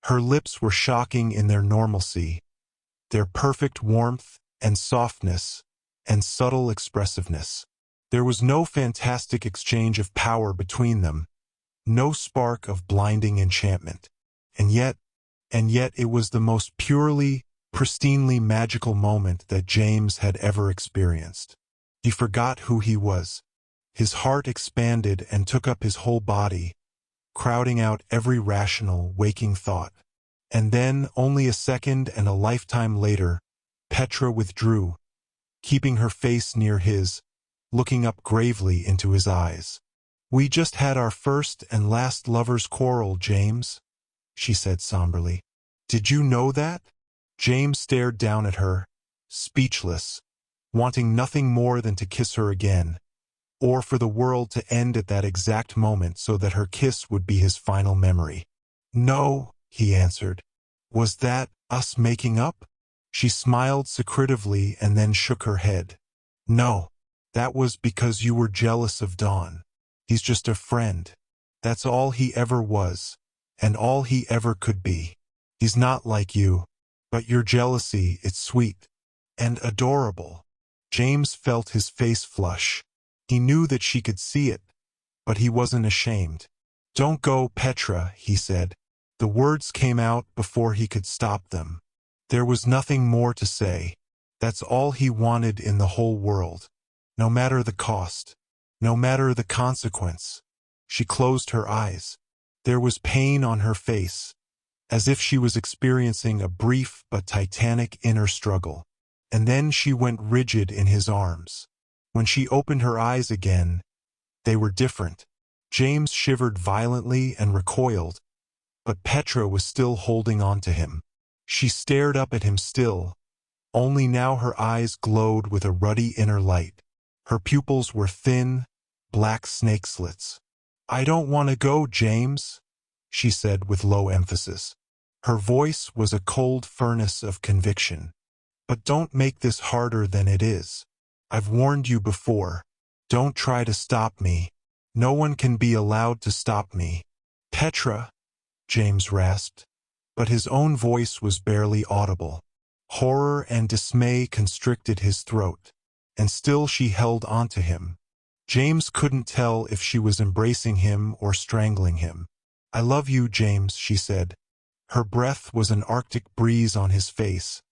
Her lips were shocking in their normalcy, their perfect warmth and softness and subtle expressiveness. There was no fantastic exchange of power between them, no spark of blinding enchantment. And yet it was the most purely, pristinely magical moment that James had ever experienced. He forgot who he was. His heart expanded and took up his whole body, crowding out every rational, waking thought. And then, only a second and a lifetime later, Petra withdrew, keeping her face near his, looking up gravely into his eyes. "We just had our first and last lover's quarrel, James," she said somberly. "Did you know that?" James stared down at her, speechless, wanting nothing more than to kiss her again, or for the world to end at that exact moment so that her kiss would be his final memory. "No," he answered. "Was that us making up?" She smiled secretively and then shook her head. "No, that was because you were jealous of Dawn. He's just a friend. That's all he ever was, and all he ever could be. He's not like you, but your jealousy, it's sweet and adorable." James felt his face flush. He knew that she could see it, but he wasn't ashamed. "Don't go, Petra," he said. The words came out before he could stop them. There was nothing more to say. That's all he wanted in the whole world. No matter the cost, no matter the consequence. She closed her eyes. There was pain on her face, as if she was experiencing a brief but titanic inner struggle. And then she went rigid in his arms. When she opened her eyes again, they were different. James shivered violently and recoiled, but Petra was still holding on to him. She stared up at him still, only now her eyes glowed with a ruddy inner light. Her pupils were thin, black snake slits. "I don't want to go, James," she said with low emphasis. Her voice was a cold furnace of conviction. But don't make this harder than it is. I've warned you before. Don't try to stop me. No one can be allowed to stop me. Petra, James rasped, but his own voice was barely audible. Horror and dismay constricted his throat, and still she held onto him. James couldn't tell if she was embracing him or strangling him. I love you, James, she said. Her breath was an Arctic breeze on his face,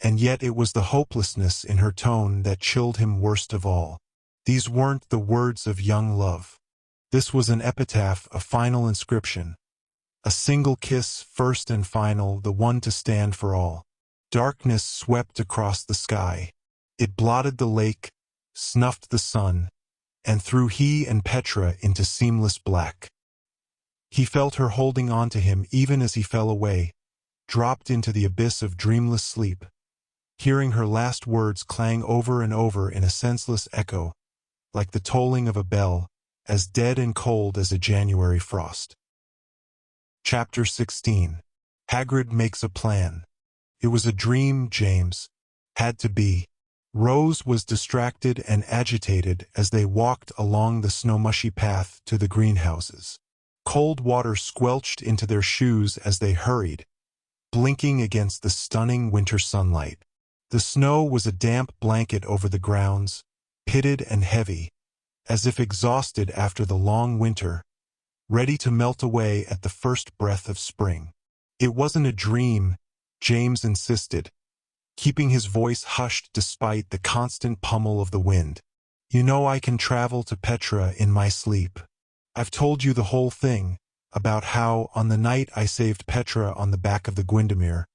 and yet it was the hopelessness in her tone that chilled him worst of all. These weren't the words of young love. This was an epitaph, a final inscription. A single kiss, first and final, the one to stand for all. Darkness swept across the sky. It blotted the lake, snuffed the sun, and threw he and Petra into seamless black. He felt her holding on to him even as he fell away, dropped into the abyss of dreamless sleep, hearing her last words clang over and over in a senseless echo, like the tolling of a bell, as dead and cold as a January frost. Chapter 16. Hagrid makes a plan. It was a dream, James. Had to be. Rose was distracted and agitated as they walked along the snow-mushy path to the greenhouses. Cold water squelched into their shoes as they hurried, blinking against the stunning winter sunlight. The snow was a damp blanket over the grounds, pitted and heavy, as if exhausted after the long winter, ready to melt away at the first breath of spring. It wasn't a dream, James insisted, keeping his voice hushed despite the constant pummel of the wind. You know I can travel to Petra in my sleep. I've told you the whole thing, about how, on the night I saved Petra on the back of the Gwyndomere,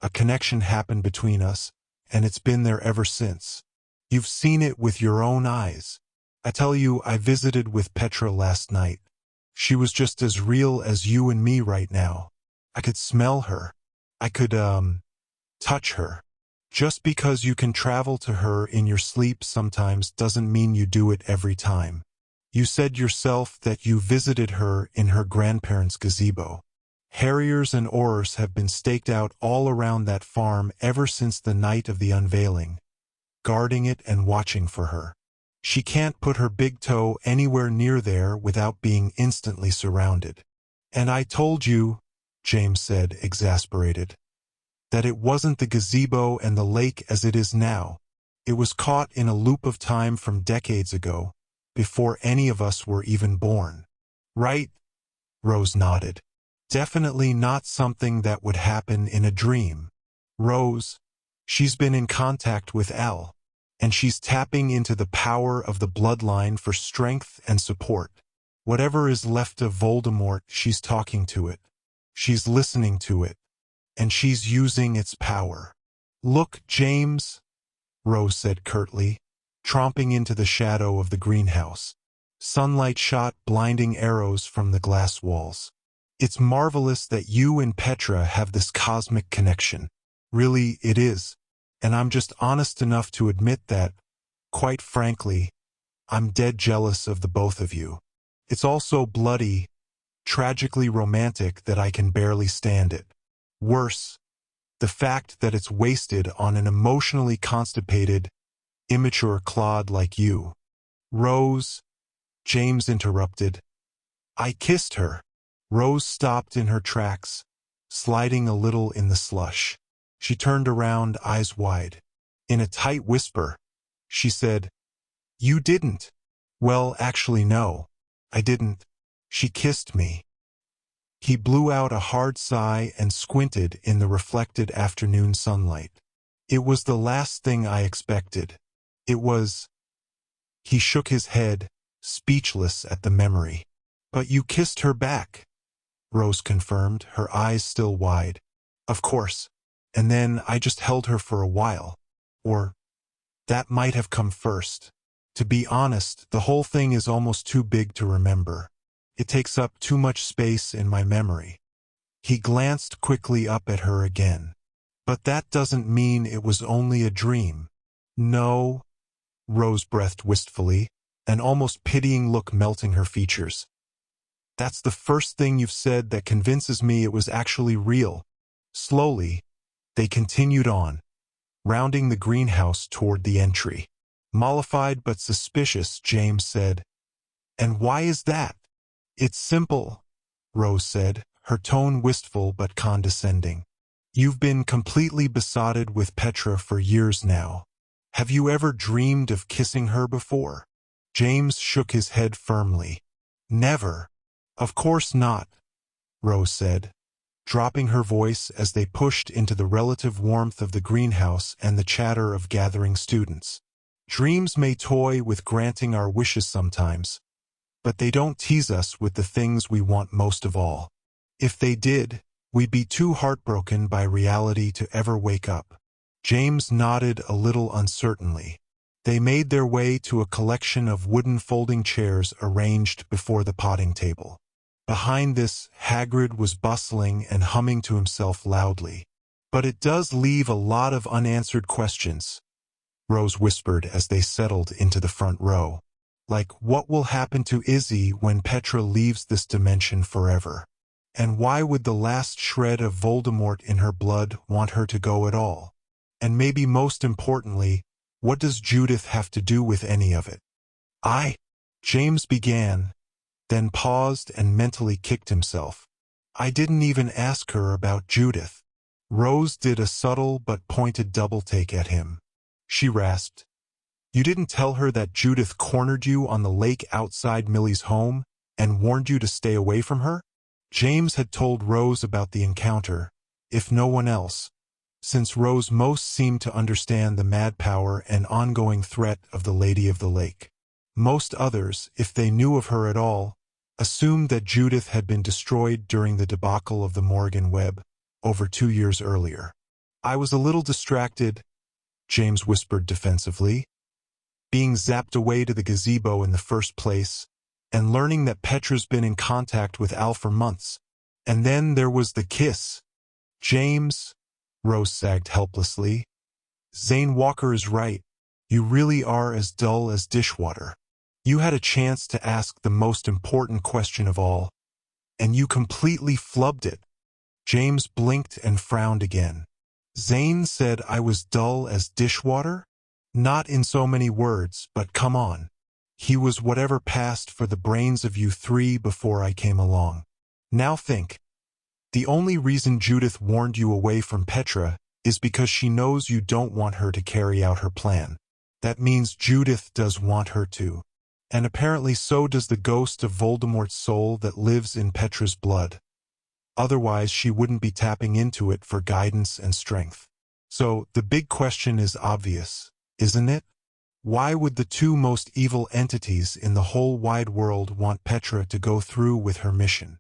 a connection happened between us, and it's been there ever since. You've seen it with your own eyes. I tell you, I visited with Petra last night. She was just as real as you and me right now. I could smell her. I could, touch her. Just because you can travel to her in your sleep sometimes doesn't mean you do it every time. You said yourself that you visited her in her grandparents' gazebo. Harriers and oars have been staked out all around that farm ever since the night of the unveiling, guarding it and watching for her. She can't put her big toe anywhere near there without being instantly surrounded. And I told you, James said, exasperated, that it wasn't the gazebo and the lake as it is now. It was caught in a loop of time from decades ago, before any of us were even born. Right? Rose nodded. Definitely not something that would happen in a dream. Rose, she's been in contact with Elle, and she's tapping into the power of the bloodline for strength and support. Whatever is left of Voldemort, she's talking to it. She's listening to it. And she's using its power. Look, James, Rose said curtly, tromping into the shadow of the greenhouse. Sunlight shot blinding arrows from the glass walls. It's marvelous that you and Petra have this cosmic connection. Really, it is. And I'm just honest enough to admit that, quite frankly, I'm dead jealous of the both of you. It's all so bloody, tragically romantic that I can barely stand it. Worse, the fact that it's wasted on an emotionally constipated, immature clod like you. Rose, James interrupted. I kissed her. Rose stopped in her tracks, sliding a little in the slush. She turned around, eyes wide. In a tight whisper, she said, You didn't. Well, actually, no, I didn't. She kissed me. He blew out a hard sigh and squinted in the reflected afternoon sunlight. It was the last thing I expected. It was... He shook his head, speechless at the memory. But you kissed her back, Rose confirmed, her eyes still wide. Of course. And then I just held her for a while. Or, that might have come first. To be honest, the whole thing is almost too big to remember. It takes up too much space in my memory. He glanced quickly up at her again. But that doesn't mean it was only a dream. No, Rose breathed wistfully, an almost pitying look melting her features. That's the first thing you've said that convinces me it was actually real. Slowly, they continued on, rounding the greenhouse toward the entry. Mollified but suspicious, James said, "And why is that?" "It's simple," Rose said, her tone wistful but condescending. "You've been completely besotted with Petra for years now. Have you ever dreamed of kissing her before?" James shook his head firmly. "Never." "Of course not," Rose said, dropping her voice as they pushed into the relative warmth of the greenhouse and the chatter of gathering students. "Dreams may toy with granting our wishes sometimes, but they don't tease us with the things we want most of all. If they did, we'd be too heartbroken by reality to ever wake up." James nodded a little uncertainly. They made their way to a collection of wooden folding chairs arranged before the potting table. Behind this, Hagrid was bustling and humming to himself loudly. "But it does leave a lot of unanswered questions," Rose whispered as they settled into the front row. "Like, what will happen to Izzy when Petra leaves this dimension forever? And why would the last shred of Voldemort in her blood want her to go at all? And maybe most importantly, what does Judith have to do with any of it?" James began, then paused and mentally kicked himself. "I didn't even ask her about Judith." Rose did a subtle but pointed double-take at him. She rasped, "You didn't tell her that Judith cornered you on the lake outside Millie's home and warned you to stay away from her?" James had told Rose about the encounter, if no one else, since Rose most seemed to understand the mad power and ongoing threat of the Lady of the Lake. Most others, if they knew of her at all, assumed that Judith had been destroyed during the debacle of the Morgan Web, over 2 years earlier. "I was a little distracted," James whispered defensively, "being zapped away to the gazebo in the first place, and learning that Petra's been in contact with Al for months. And then there was the kiss." "James," Rose sagged helplessly, "Zane Walker is right. You really are as dull as dishwater. You had a chance to ask the most important question of all, and you completely flubbed it." James blinked and frowned again. "Zane said I was dull as dishwater? Not in so many words, but come on. He was whatever passed for the brains of you three before I came along. Now think. The only reason Judith warned you away from Petra is because she knows you don't want her to carry out her plan. That means Judith does want her to. And apparently so does the ghost of Voldemort's soul that lives in Petra's blood. Otherwise she wouldn't be tapping into it for guidance and strength. So the big question is obvious, isn't it? Why would the two most evil entities in the whole wide world want Petra to go through with her mission?"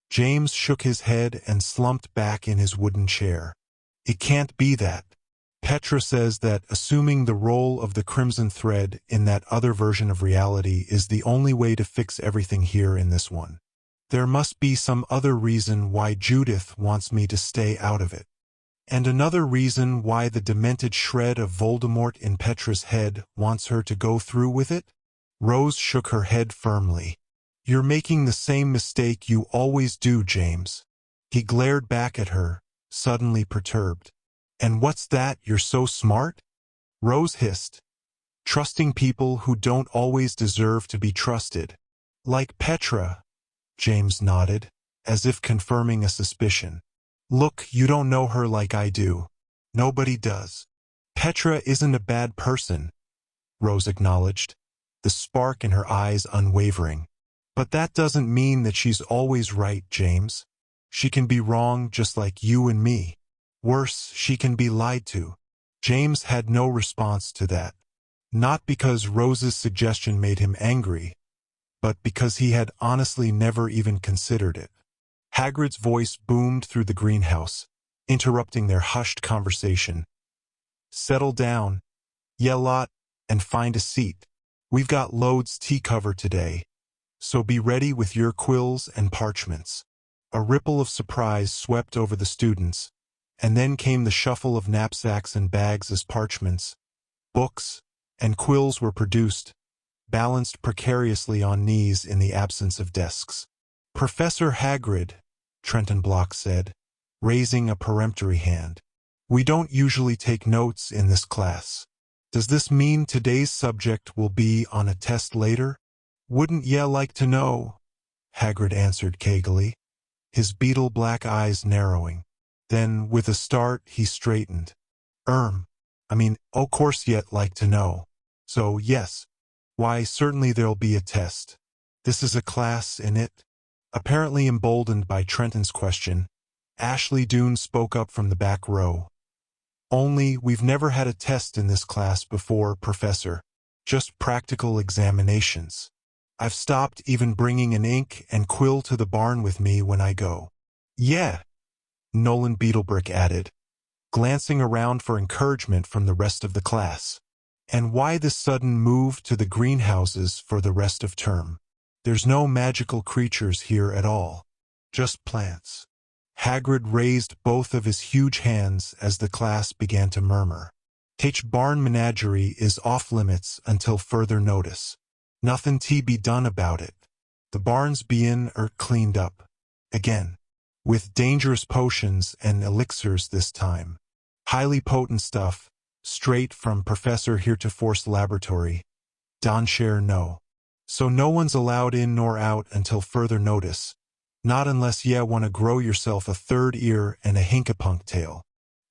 James shook his head and slumped back in his wooden chair. "It can't be that. Petra says that assuming the role of the Crimson Thread in that other version of reality is the only way to fix everything here in this one. There must be some other reason why Judith wants me to stay out of it. And another reason why the demented shred of Voldemort in Petra's head wants her to go through with it?" Rose shook her head firmly. "You're making the same mistake you always do, James." He glared back at her, suddenly perturbed. "And what's that, you're so smart?" Rose hissed. "Trusting people who don't always deserve to be trusted." "Like Petra," James nodded, as if confirming a suspicion. "Look, you don't know her like I do. Nobody does." "Petra isn't a bad person," Rose acknowledged, the spark in her eyes unwavering. "But that doesn't mean that she's always right, James. She can be wrong just like you and me. Worse, she can be lied to." James had no response to that. Not because Rose's suggestion made him angry, but because he had honestly never even considered it. Hagrid's voice boomed through the greenhouse, interrupting their hushed conversation. "Settle down, yell lot, and find a seat. We've got loads to cover today, so be ready with your quills and parchments." A ripple of surprise swept over the students, and then came the shuffle of knapsacks and bags as parchments, books, and quills were produced, balanced precariously on knees in the absence of desks. "Professor Hagrid," Trenton Block said, raising a peremptory hand. We don't usually take notes in this class. Does this mean today's subject will be on a test later? Wouldn't ya like to know? Hagrid answered cagily, his beetle-black eyes narrowing. Then, with a start, he straightened. O' course yet like to know. So, yes. Why, certainly there'll be a test. This is a class, in it? Apparently emboldened by Trenton's question, Ashley Doone spoke up from the back row. Only, we've never had a test in this class before, Professor. Just practical examinations. I've stopped even bringing an ink and quill to the barn with me when I go. Yeah, Nolan Beetlebrick added, glancing around for encouragement from the rest of the class. And why this sudden move to the greenhouses for the rest of term? There's no magical creatures here at all. Just plants. Hagrid raised both of his huge hands as the class began to murmur. H barn menagerie is off limits until further notice. Nothing to be done about it. The barns bein' cleaned up. Again. With dangerous potions and elixirs this time. Highly potent stuff, straight from Professor Heretofores laboratory. Donshare no. So no one's allowed in nor out until further notice. Not unless ye want to grow yourself a third ear and a hinkapunk tail.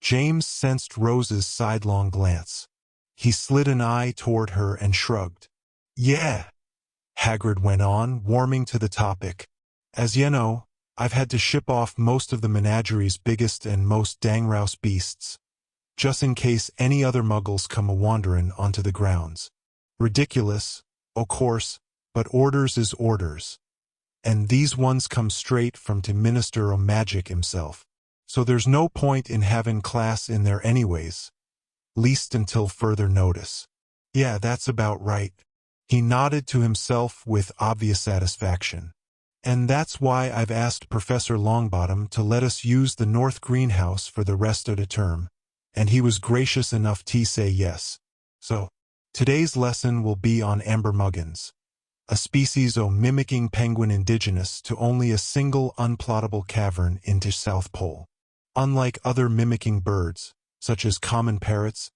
James sensed Rose's sidelong glance. He slid an eye toward her and shrugged. Yeah, Hagrid went on, warming to the topic. As ye know, I've had to ship off most of the menagerie's biggest and most dangrouse beasts, just in case any other muggles come a-wanderin' onto the grounds. Ridiculous, o' course, but orders is orders. And these ones come straight from to Minister o' Magic himself. So there's no point in having class in there anyways, least until further notice. Yeah, that's about right. He nodded to himself with obvious satisfaction. And that's why I've asked Professor Longbottom to let us use the North Greenhouse for the rest of the term, and he was gracious enough to say yes. So, today's lesson will be on ambermuggins, a species o' mimicking penguin indigenous to only a single unplottable cavern into South Pole. Unlike other mimicking birds, such as common parrots,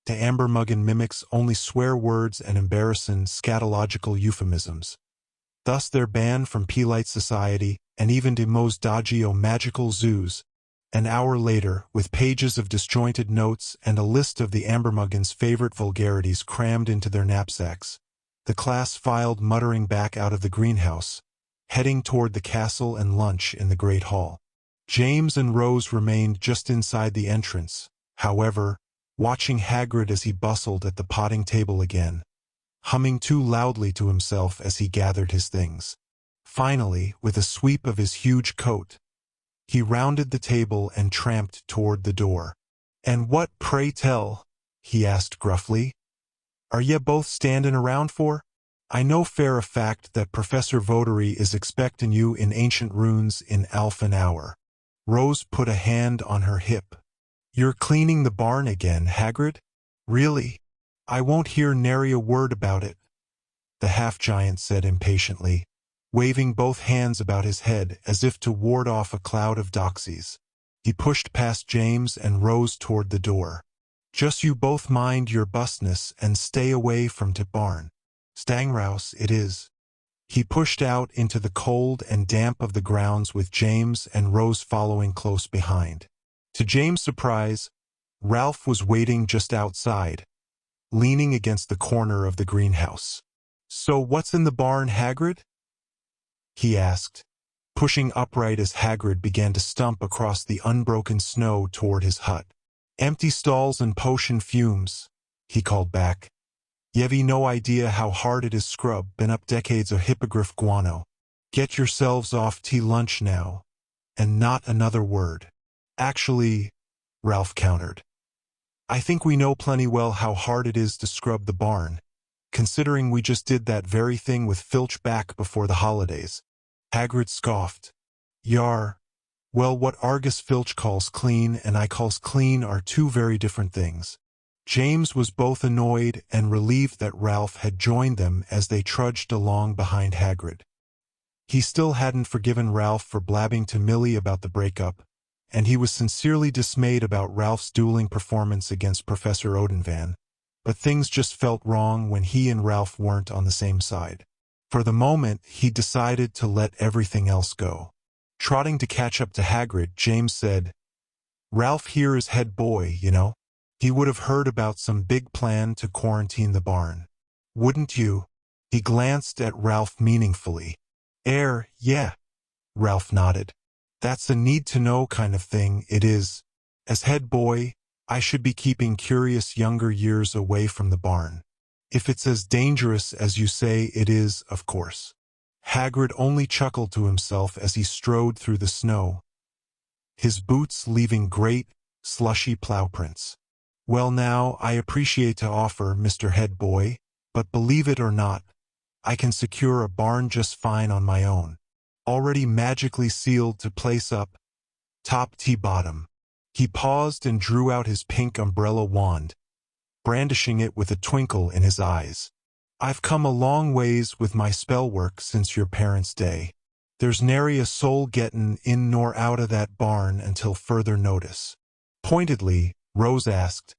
the ambermuggin mimics only swear words and embarrassing scatological euphemisms. Thus they're banned from Pelite society and even to most dodgy o' magical zoos. An hour later, with pages of disjointed notes and a list of the ambermuggin's favorite vulgarities crammed into their knapsacks, the class filed muttering back out of the greenhouse, heading toward the castle and lunch in the Great Hall. James and Rose remained just inside the entrance, however, watching Hagrid as he bustled at the potting table again, humming too loudly to himself as he gathered his things. Finally, with a sweep of his huge coat, he rounded the table and tramped toward the door. "And what, pray tell," he asked gruffly, "are ye both standin' around for? I know fair a fact that Professor Votary is expectin' you in ancient runes in half an hour." Rose put a hand on her hip. "You're cleaning the barn again, Hagrid? Really? I won't hear nary a word about it," the half-giant said impatiently, waving both hands about his head as if to ward off a cloud of doxies. He pushed past James and Rose toward the door. "Just you both mind your busness and stay away from t' barn. Stangrouse it is." He pushed out into the cold and damp of the grounds with James and Rose following close behind. To James' surprise, Ralph was waiting just outside, leaning against the corner of the greenhouse. "So what's in the barn, Hagrid?" he asked, pushing upright as Hagrid began to stump across the unbroken snow toward his hut. "Empty stalls and potion fumes," he called back. "Ye've no idea how hard it is scrub, been up decades of hippogriff guano. Get yourselves off tea lunch now, and not another word." "Actually," Ralph countered, "I think we know plenty well how hard it is to scrub the barn, considering we just did that very thing with Filch back before the holidays." Hagrid scoffed. "Yar, well, what Argus Filch calls clean and I calls clean are two very different things." James was both annoyed and relieved that Ralph had joined them as they trudged along behind Hagrid. He still hadn't forgiven Ralph for blabbing to Millie about the breakup, and he was sincerely dismayed about Ralph's dueling performance against Professor Odenvan. But things just felt wrong when he and Ralph weren't on the same side. For the moment, he decided to let everything else go. Trotting to catch up to Hagrid, James said, "Ralph here is head boy, you know. He would have heard about some big plan to quarantine the barn. Wouldn't you?" He glanced at Ralph meaningfully. Yeah," Ralph nodded. "That's a need-to-know kind of thing, it is. As head boy, I should be keeping curious younger years away from the barn. If it's as dangerous as you say it is, of course." Hagrid only chuckled to himself as he strode through the snow, his boots leaving great, slushy plowprints. "Well now, I appreciate to offer, Mr. Head Boy, but believe it or not, I can secure a barn just fine on my own. Already magically sealed to place up, top to bottom." He paused and drew out his pink umbrella wand, brandishing it with a twinkle in his eyes. "I've come a long ways with my spell work since your parents' day. There's nary a soul gettin' in nor out of that barn until further notice." Pointedly, Rose asked,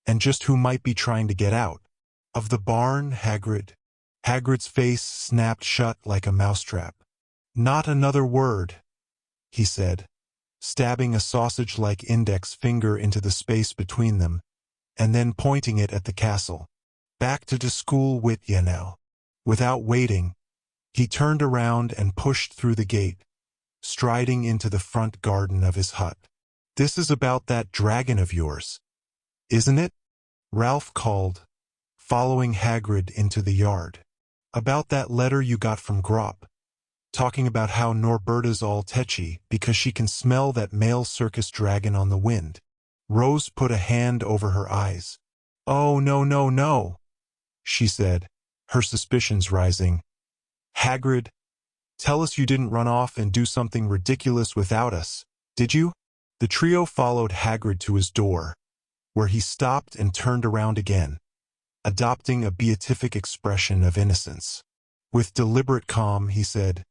"And just who might be trying to get out?" "Of the barn, Hagrid?" Hagrid's face snapped shut like a mousetrap. "Not another word," he said, stabbing a sausage-like index finger into the space between them, and then pointing it at the castle. "Back to school wit ye now." Without waiting, he turned around and pushed through the gate, striding into the front garden of his hut. "This is about that dragon of yours, isn't it?" Ralph called, following Hagrid into the yard. "About that letter you got from Grop, talking about how Norberta's all tetchy because she can smell that male circus dragon on the wind." Rose put a hand over her eyes. "Oh, no," she said, her suspicions rising. "Hagrid, tell us you didn't run off and do something ridiculous without us, did you?" The trio followed Hagrid to his door, where he stopped and turned around again, adopting a beatific expression of innocence. With deliberate calm, he said,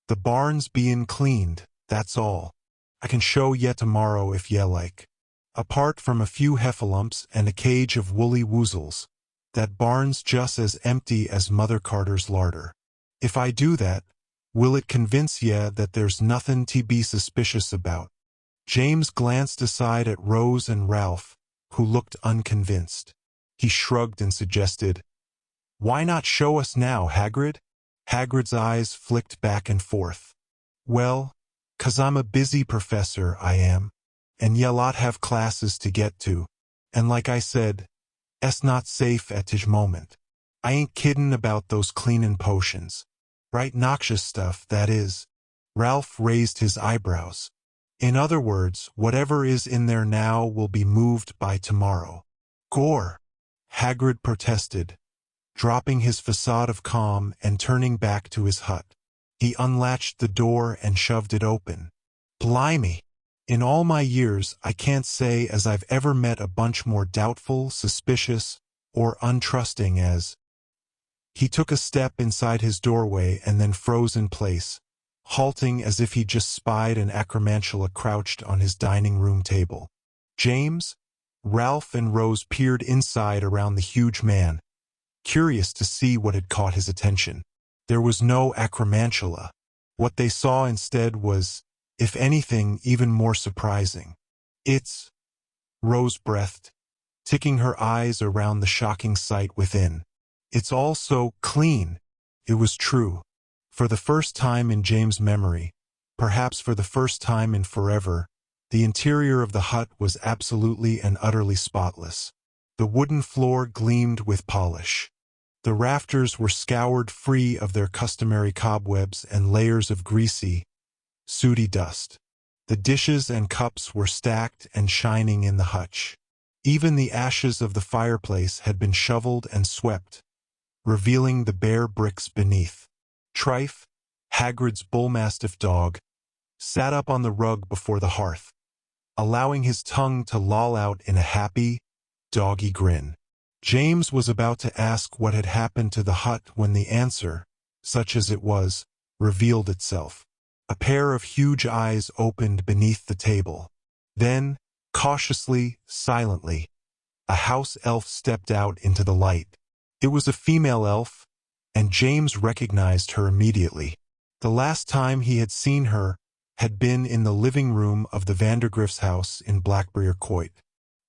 "The barn's bein' cleaned, that's all. I can show ye tomorrow if ye like. Apart from a few heffalumps and a cage of woolly woozles, that barn's just as empty as Mother Carter's larder. If I do that, will it convince ye that there's nothin' to be suspicious about?" James glanced aside at Rose and Ralph, who looked unconvinced. He shrugged and suggested, "Why not show us now, Hagrid?" Hagrid's eyes flicked back and forth. "Well, 'cause I'm a busy professor, I am, and ye lot have classes to get to, and like I said, it's not safe at this moment. I ain't kiddin' about those cleanin' potions. Right noxious stuff, that is." Ralph raised his eyebrows. "In other words, whatever is in there now will be moved by tomorrow." "Gore!" Hagrid protested, dropping his facade of calm and turning back to his hut. He unlatched the door and shoved it open. "Blimey! In all my years, I can't say as I've ever met a bunch more doubtful, suspicious, or untrusting as—" He took a step inside his doorway and then froze in place, halting as if he'd just spied an acromantula crouched on his dining room table. James, Ralph, and Rose peered inside around the huge man, curious to see what had caught his attention. There was no acromantula. What they saw instead was, if anything, even more surprising. "It's—" Rose breathed, ticking her eyes around the shocking sight within. "It's all so clean." It was true. For the first time in James' memory, perhaps for the first time in forever, the interior of the hut was absolutely and utterly spotless. The wooden floor gleamed with polish. The rafters were scoured free of their customary cobwebs and layers of greasy, sooty dust. The dishes and cups were stacked and shining in the hutch. Even the ashes of the fireplace had been shoveled and swept, revealing the bare bricks beneath. Trife, Hagrid's bullmastiff dog, sat up on the rug before the hearth, allowing his tongue to loll out in a happy, doggy grin. James was about to ask what had happened to the hut when the answer, such as it was, revealed itself. A pair of huge eyes opened beneath the table. Then, cautiously, silently, a house elf stepped out into the light. It was a female elf, and James recognized her immediately. The last time he had seen her had been in the living room of the Vandergrift's house in Blackbriar Court.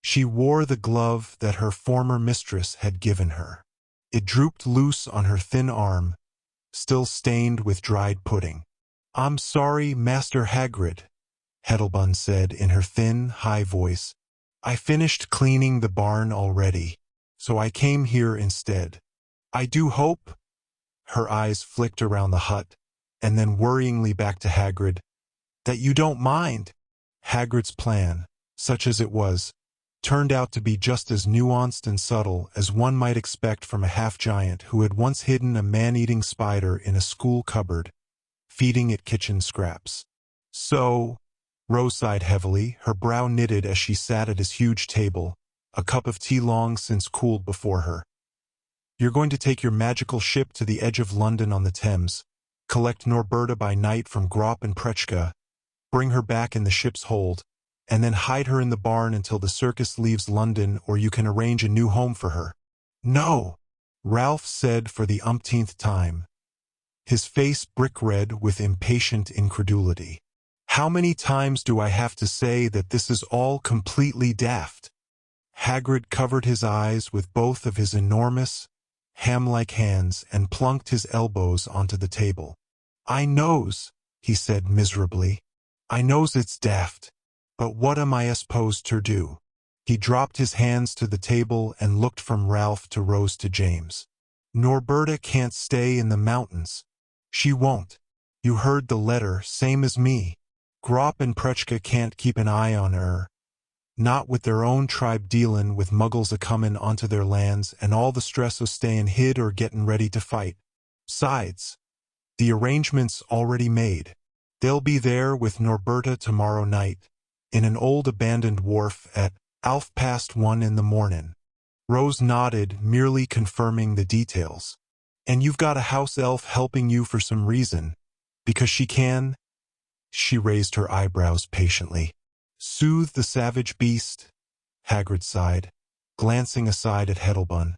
She wore the glove that her former mistress had given her. It drooped loose on her thin arm, still stained with dried pudding. "I'm sorry, Master Hagrid," Heddelbun said in her thin, high voice. "I finished cleaning the barn already, so I came here instead. I do hope—" Her eyes flicked around the hut, and then worryingly back to Hagrid, "that you don't mind." Hagrid's plan, such as it was, turned out to be just as nuanced and subtle as one might expect from a half-giant who had once hidden a man-eating spider in a school cupboard, feeding it kitchen scraps. "So," Rose sighed heavily, her brow knitted as she sat at his huge table, a cup of tea long since cooled before her. "You're going to take your magical ship to the edge of London on the Thames, collect Norberta by night from Grop and Prechka, bring her back in the ship's hold, and then hide her in the barn until the circus leaves London, or you can arrange a new home for her." "No," Ralph said for the umpteenth time, his face brick-red with impatient incredulity. "How many times do I have to say that this is all completely daft?" Hagrid covered his eyes with both of his enormous, ham-like hands and plunked his elbows onto the table. "I knows," he said miserably. "I knows it's daft. But what am I supposed to do?" He dropped his hands to the table and looked from Ralph to Rose to James. "Norberta can't stay in the mountains. She won't. You heard the letter, same as me. Grop and Prechka can't keep an eye on her. Not with their own tribe dealin' with muggles a-comin' onto their lands and all the stress o' stayin' hid or gettin' ready to fight. Besides, the arrangement's already made. They'll be there with Norberta tomorrow night, in an old abandoned wharf at 1:30 in the mornin'." Rose nodded, merely confirming the details. "And you've got a house elf helping you for some reason, because she can—" She raised her eyebrows patiently. "Soothe the savage beast," Hagrid sighed, glancing aside at Heddelbun,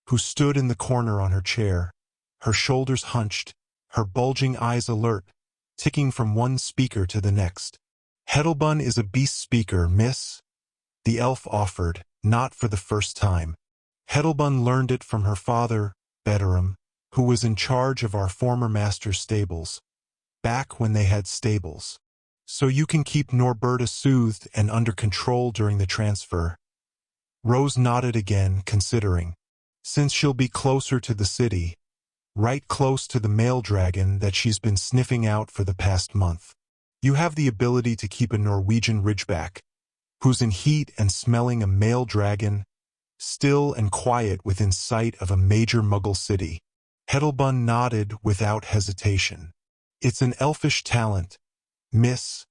who stood in the corner on her chair, her shoulders hunched, her bulging eyes alert, ticking from one speaker to the next. "Heddelbun is a beast speaker, miss," the elf offered, not for the first time. "Heddelbun learned it from her father, Betteram, who was in charge of our former master's stables, back when they had stables. So you can keep Norberta soothed and under control during the transfer." Rose nodded again, considering. "Since she'll be closer to the city, right close to the male dragon that she's been sniffing out for the past month. You have the ability to keep a Norwegian ridgeback, who's in heat and smelling a male dragon, still and quiet within sight of a major muggle city." Heddelbun nodded without hesitation. "It's an elfish talent, miss,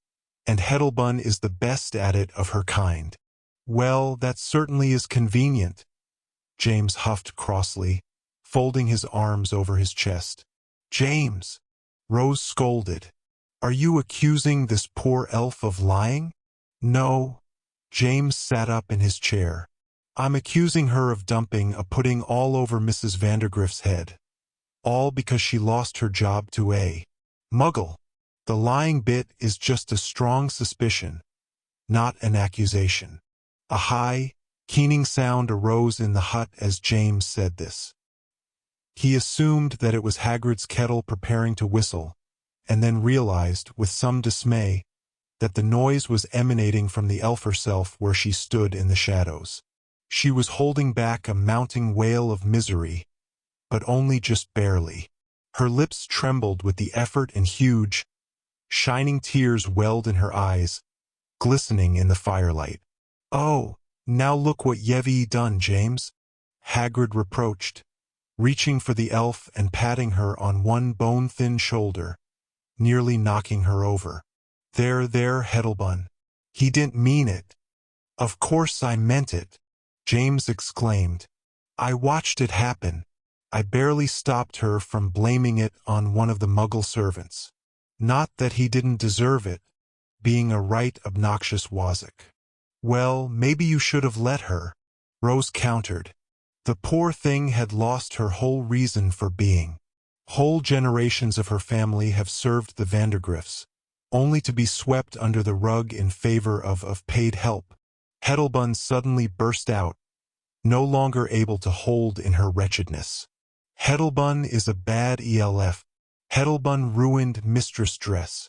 and Heddelbun is the best at it of her kind." "Well, that certainly is convenient," James huffed crossly, folding his arms over his chest. "James," Rose scolded, "are you accusing this poor elf of lying?" "No." James sat up in his chair. "I'm accusing her of dumping a pudding all over Mrs. Vandergrift's head. All because she lost her job to a muggle. The lying bit is just a strong suspicion, not an accusation." A high, keening sound arose in the hut as James said this. He assumed that it was Hagrid's kettle preparing to whistle, and then realized, with some dismay, that the noise was emanating from the elf herself where she stood in the shadows. She was holding back a mounting wail of misery, but only just barely. Her lips trembled with the effort and huge, shining tears welled in her eyes, glistening in the firelight. "Oh, now look what you've done, James," Hagrid reproached, reaching for the elf and patting her on one bone-thin shoulder, nearly knocking her over. There, Heddelbun. He didn't mean it." "Of course I meant it," James exclaimed. "I watched it happen. I barely stopped her from blaming it on one of the muggle servants." Not that he didn't deserve it, being a right obnoxious wazik. Well, maybe you should have let her, Rose countered. The poor thing had lost her whole reason for being. Whole generations of her family have served the Vandergriffs, only to be swept under the rug in favor of paid help. Heddelbun suddenly burst out, no longer able to hold in her wretchedness. Heddelbun is a bad ELF. Heddelbun ruined Mistress Dress.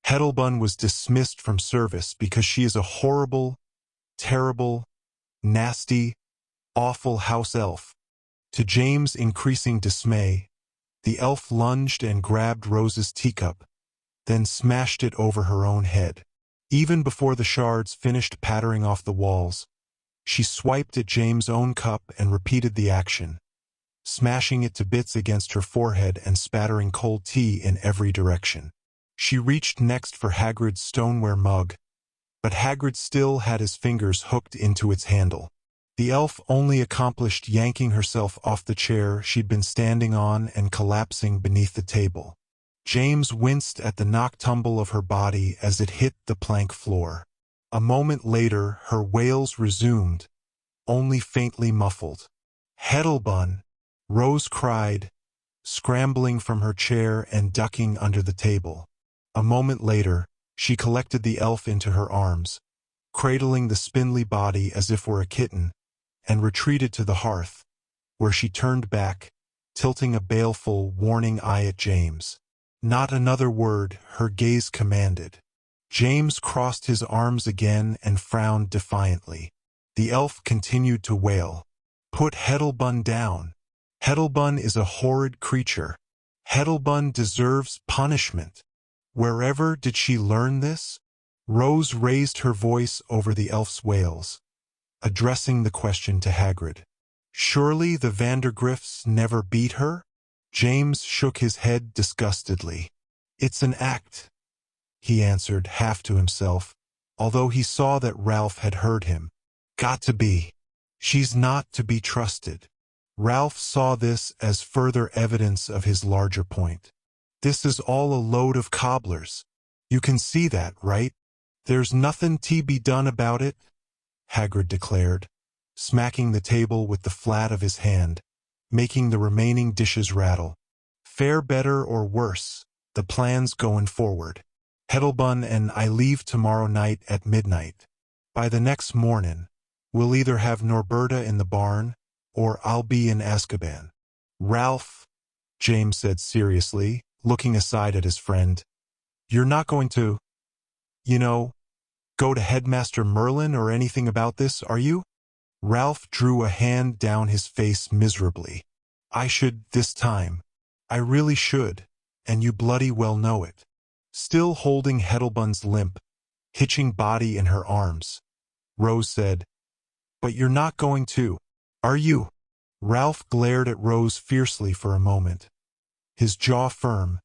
Heddelbun was dismissed from service because she is a horrible, terrible, nasty, awful house elf. To James' increasing dismay, the elf lunged and grabbed Rose's teacup, then smashed it over her own head. Even before the shards finished pattering off the walls, she swiped at James' own cup and repeated the action, smashing it to bits against her forehead and spattering cold tea in every direction. She reached next for Hagrid's stoneware mug, but Hagrid still had his fingers hooked into its handle. The elf only accomplished yanking herself off the chair she'd been standing on and collapsing beneath the table. James winced at the knock-tumble of her body as it hit the plank floor. A moment later, her wails resumed, only faintly muffled. "Heddelbun!" Rose cried, scrambling from her chair and ducking under the table. A moment later, she collected the elf into her arms, cradling the spindly body as if were a kitten, and retreated to the hearth, where she turned back, tilting a baleful, warning eye at James. Not another word, her gaze commanded. James crossed his arms again and frowned defiantly. The elf continued to wail. "Put Heddelbun down. Heddelbun is a horrid creature. Heddelbun deserves punishment." Wherever did she learn this? Rose raised her voice over the elf's wails, addressing the question to Hagrid. "Surely the Vandergriffs never beat her?" James shook his head disgustedly. "It's an act," he answered, half to himself, although he saw that Ralph had heard him. "Got to be. She's not to be trusted." Ralph saw this as further evidence of his larger point. "This is all a load of cobblers. You can see that, right? There's nothing to be done about it," Hagrid declared, smacking the table with the flat of his hand, making the remaining dishes rattle. "Fare better or worse, the plan's going forward. Heddelbun and I leave tomorrow night at midnight. By the next morning, we'll either have Norberta in the barn, or I'll be in Azkaban." "Ralph," James said seriously, looking aside at his friend, "you're not going to, go to Headmaster Merlin or anything about this, are you?" Ralph drew a hand down his face miserably. "I should this time. I really should, and you bloody well know it." Still holding Heddelbun's limp, hitching body in her arms, Rose said, "But you're not going to, are you?" Ralph glared at Rose fiercely for a moment, his jaw firm,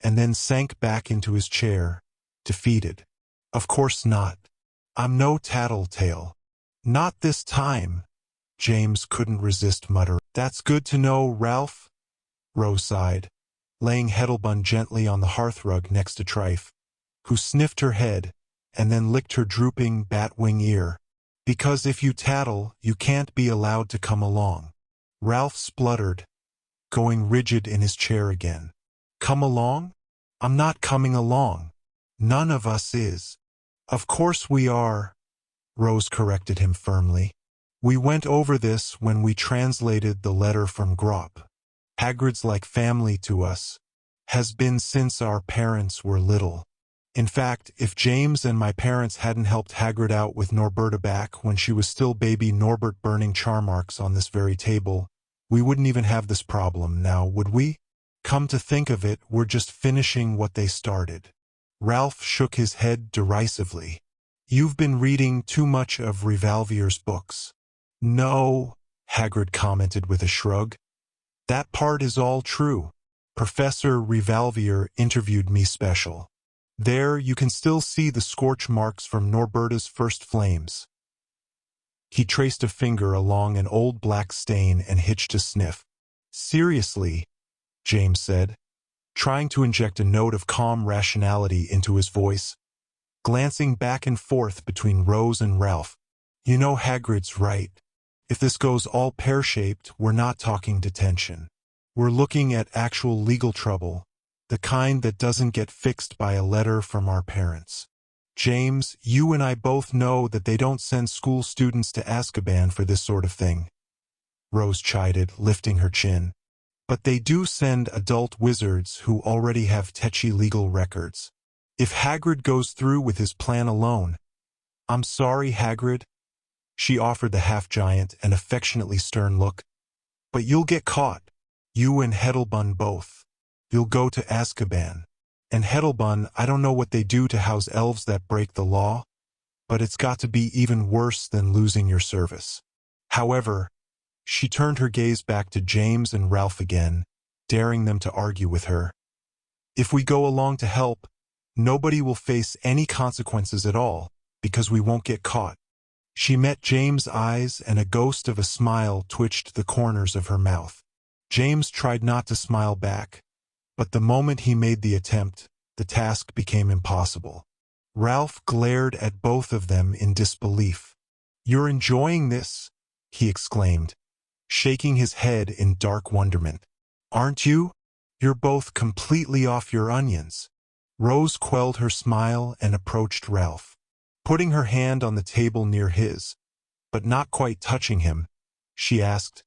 and then sank back into his chair, defeated. "Of course not. I'm no tattletale. Not this time," James couldn't resist muttering. "That's good to know, Ralph," Rose sighed, laying Heddelbun gently on the hearthrug next to Trife, who sniffed her head and then licked her drooping bat-wing ear. "Because if you tattle, you can't be allowed to come along." Ralph spluttered, going rigid in his chair again. "Come along? I'm not coming along. None of us is." "Of course we are," Rose corrected him firmly. "We went over this when we translated the letter from Grop. Hagrid's like family to us, has been since our parents were little. In fact, if James and my parents hadn't helped Hagrid out with Norberta back when she was still baby Norbert burning charm marks on this very table, we wouldn't even have this problem now, would we? Come to think of it, we're just finishing what they started." Ralph shook his head derisively. "You've been reading too much of Revalvier's books." "No," Hagrid commented with a shrug. "That part is all true. Professor Revalvier interviewed me special. There you can still see the scorch marks from Norberta's first flames." He traced a finger along an old black stain and hitched a sniff. "Seriously," James said, trying to inject a note of calm rationality into his voice, glancing back and forth between Rose and Ralph. You know Hagrid's right. If this goes all pear-shaped, we're not talking detention. We're looking at actual legal trouble, the kind that doesn't get fixed by a letter from our parents. James, you and I both know that they don't send school students to Azkaban for this sort of thing, Rose chided, lifting her chin. But they do send adult wizards who already have tetchy legal records. If Hagrid goes through with his plan alone— I'm sorry, Hagrid. She offered the half-giant an affectionately stern look. But you'll get caught. You and Heddelbun both. You'll go to Azkaban. And Heddelbun, I don't know what they do to house elves that break the law, but it's got to be even worse than losing your service. However, she turned her gaze back to James and Ralph again, daring them to argue with her. If we go along to help, nobody will face any consequences at all, because we won't get caught. She met James' eyes, and a ghost of a smile twitched the corners of her mouth. James tried not to smile back, but the moment he made the attempt, the task became impossible. Ralph glared at both of them in disbelief. "You're enjoying this?" he exclaimed, shaking his head in dark wonderment. "Aren't you? You're both completely off your onions." Rose quelled her smile and approached Ralph. Putting her hand on the table near his, but not quite touching him, she asked,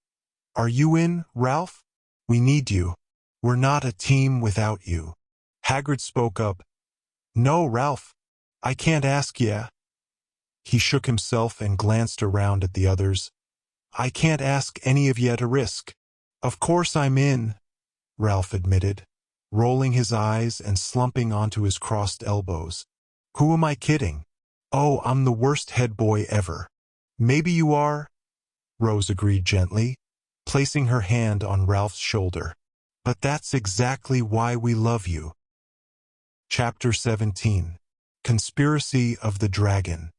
"Are you in, Ralph? We need you. We're not a team without you." Hagrid spoke up. "No, Ralph. I can't ask ya." He shook himself and glanced around at the others. "I can't ask any of ye to risk." "Of course I'm in," Ralph admitted, rolling his eyes and slumping onto his crossed elbows. "Who am I kidding? Oh, I'm the worst head boy ever." "Maybe you are," Rose agreed gently, placing her hand on Ralph's shoulder. "But that's exactly why we love you." Chapter 17. Conspiracy of the Dragon.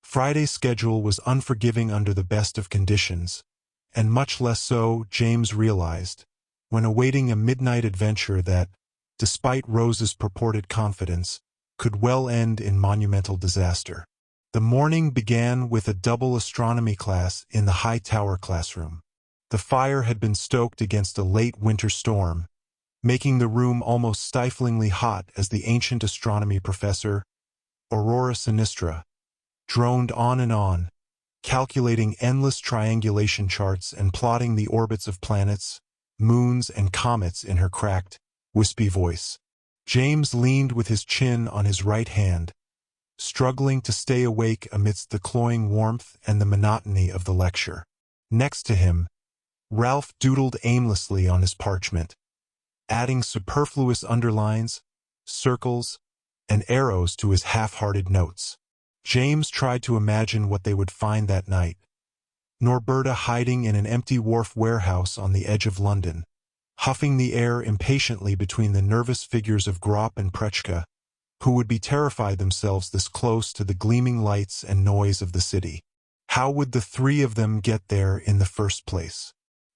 Friday's schedule was unforgiving under the best of conditions, and much less so, James realized, when awaiting a midnight adventure that, despite Rose's purported confidence, could well end in monumental disaster. The morning began with a double astronomy class in the high tower classroom. The fire had been stoked against a late winter storm, making the room almost stiflingly hot as the ancient astronomy professor, Aurora Sinistra, droned on, calculating endless triangulation charts and plotting the orbits of planets, moons, and comets in her cracked, wispy voice. James leaned with his chin on his right hand, struggling to stay awake amidst the cloying warmth and the monotony of the lecture. Next to him, Ralph doodled aimlessly on his parchment, adding superfluous underlines, circles, and arrows to his half-hearted notes. James tried to imagine what they would find that night. Norberta hiding in an empty wharf warehouse on the edge of London, huffing the air impatiently between the nervous figures of Grop and Prechka, who would be terrified themselves this close to the gleaming lights and noise of the city. How would the three of them get there in the first place?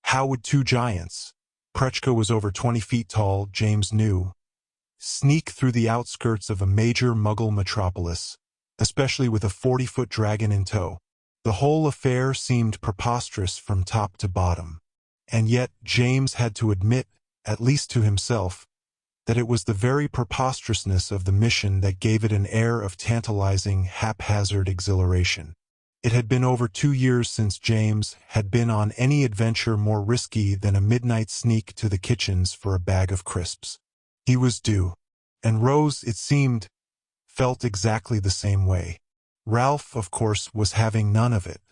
How would two giants— Prechka was over 20 feet tall, James knew— sneak through the outskirts of a major Muggle metropolis, especially with a 40-foot dragon in tow? The whole affair seemed preposterous from top to bottom. And yet James had to admit, at least to himself, that it was the very preposterousness of the mission that gave it an air of tantalizing, haphazard exhilaration. It had been over 2 years since James had been on any adventure more risky than a midnight sneak to the kitchens for a bag of crisps. He was due, and Rose, it seemed, felt exactly the same way. Ralph, of course, was having none of it.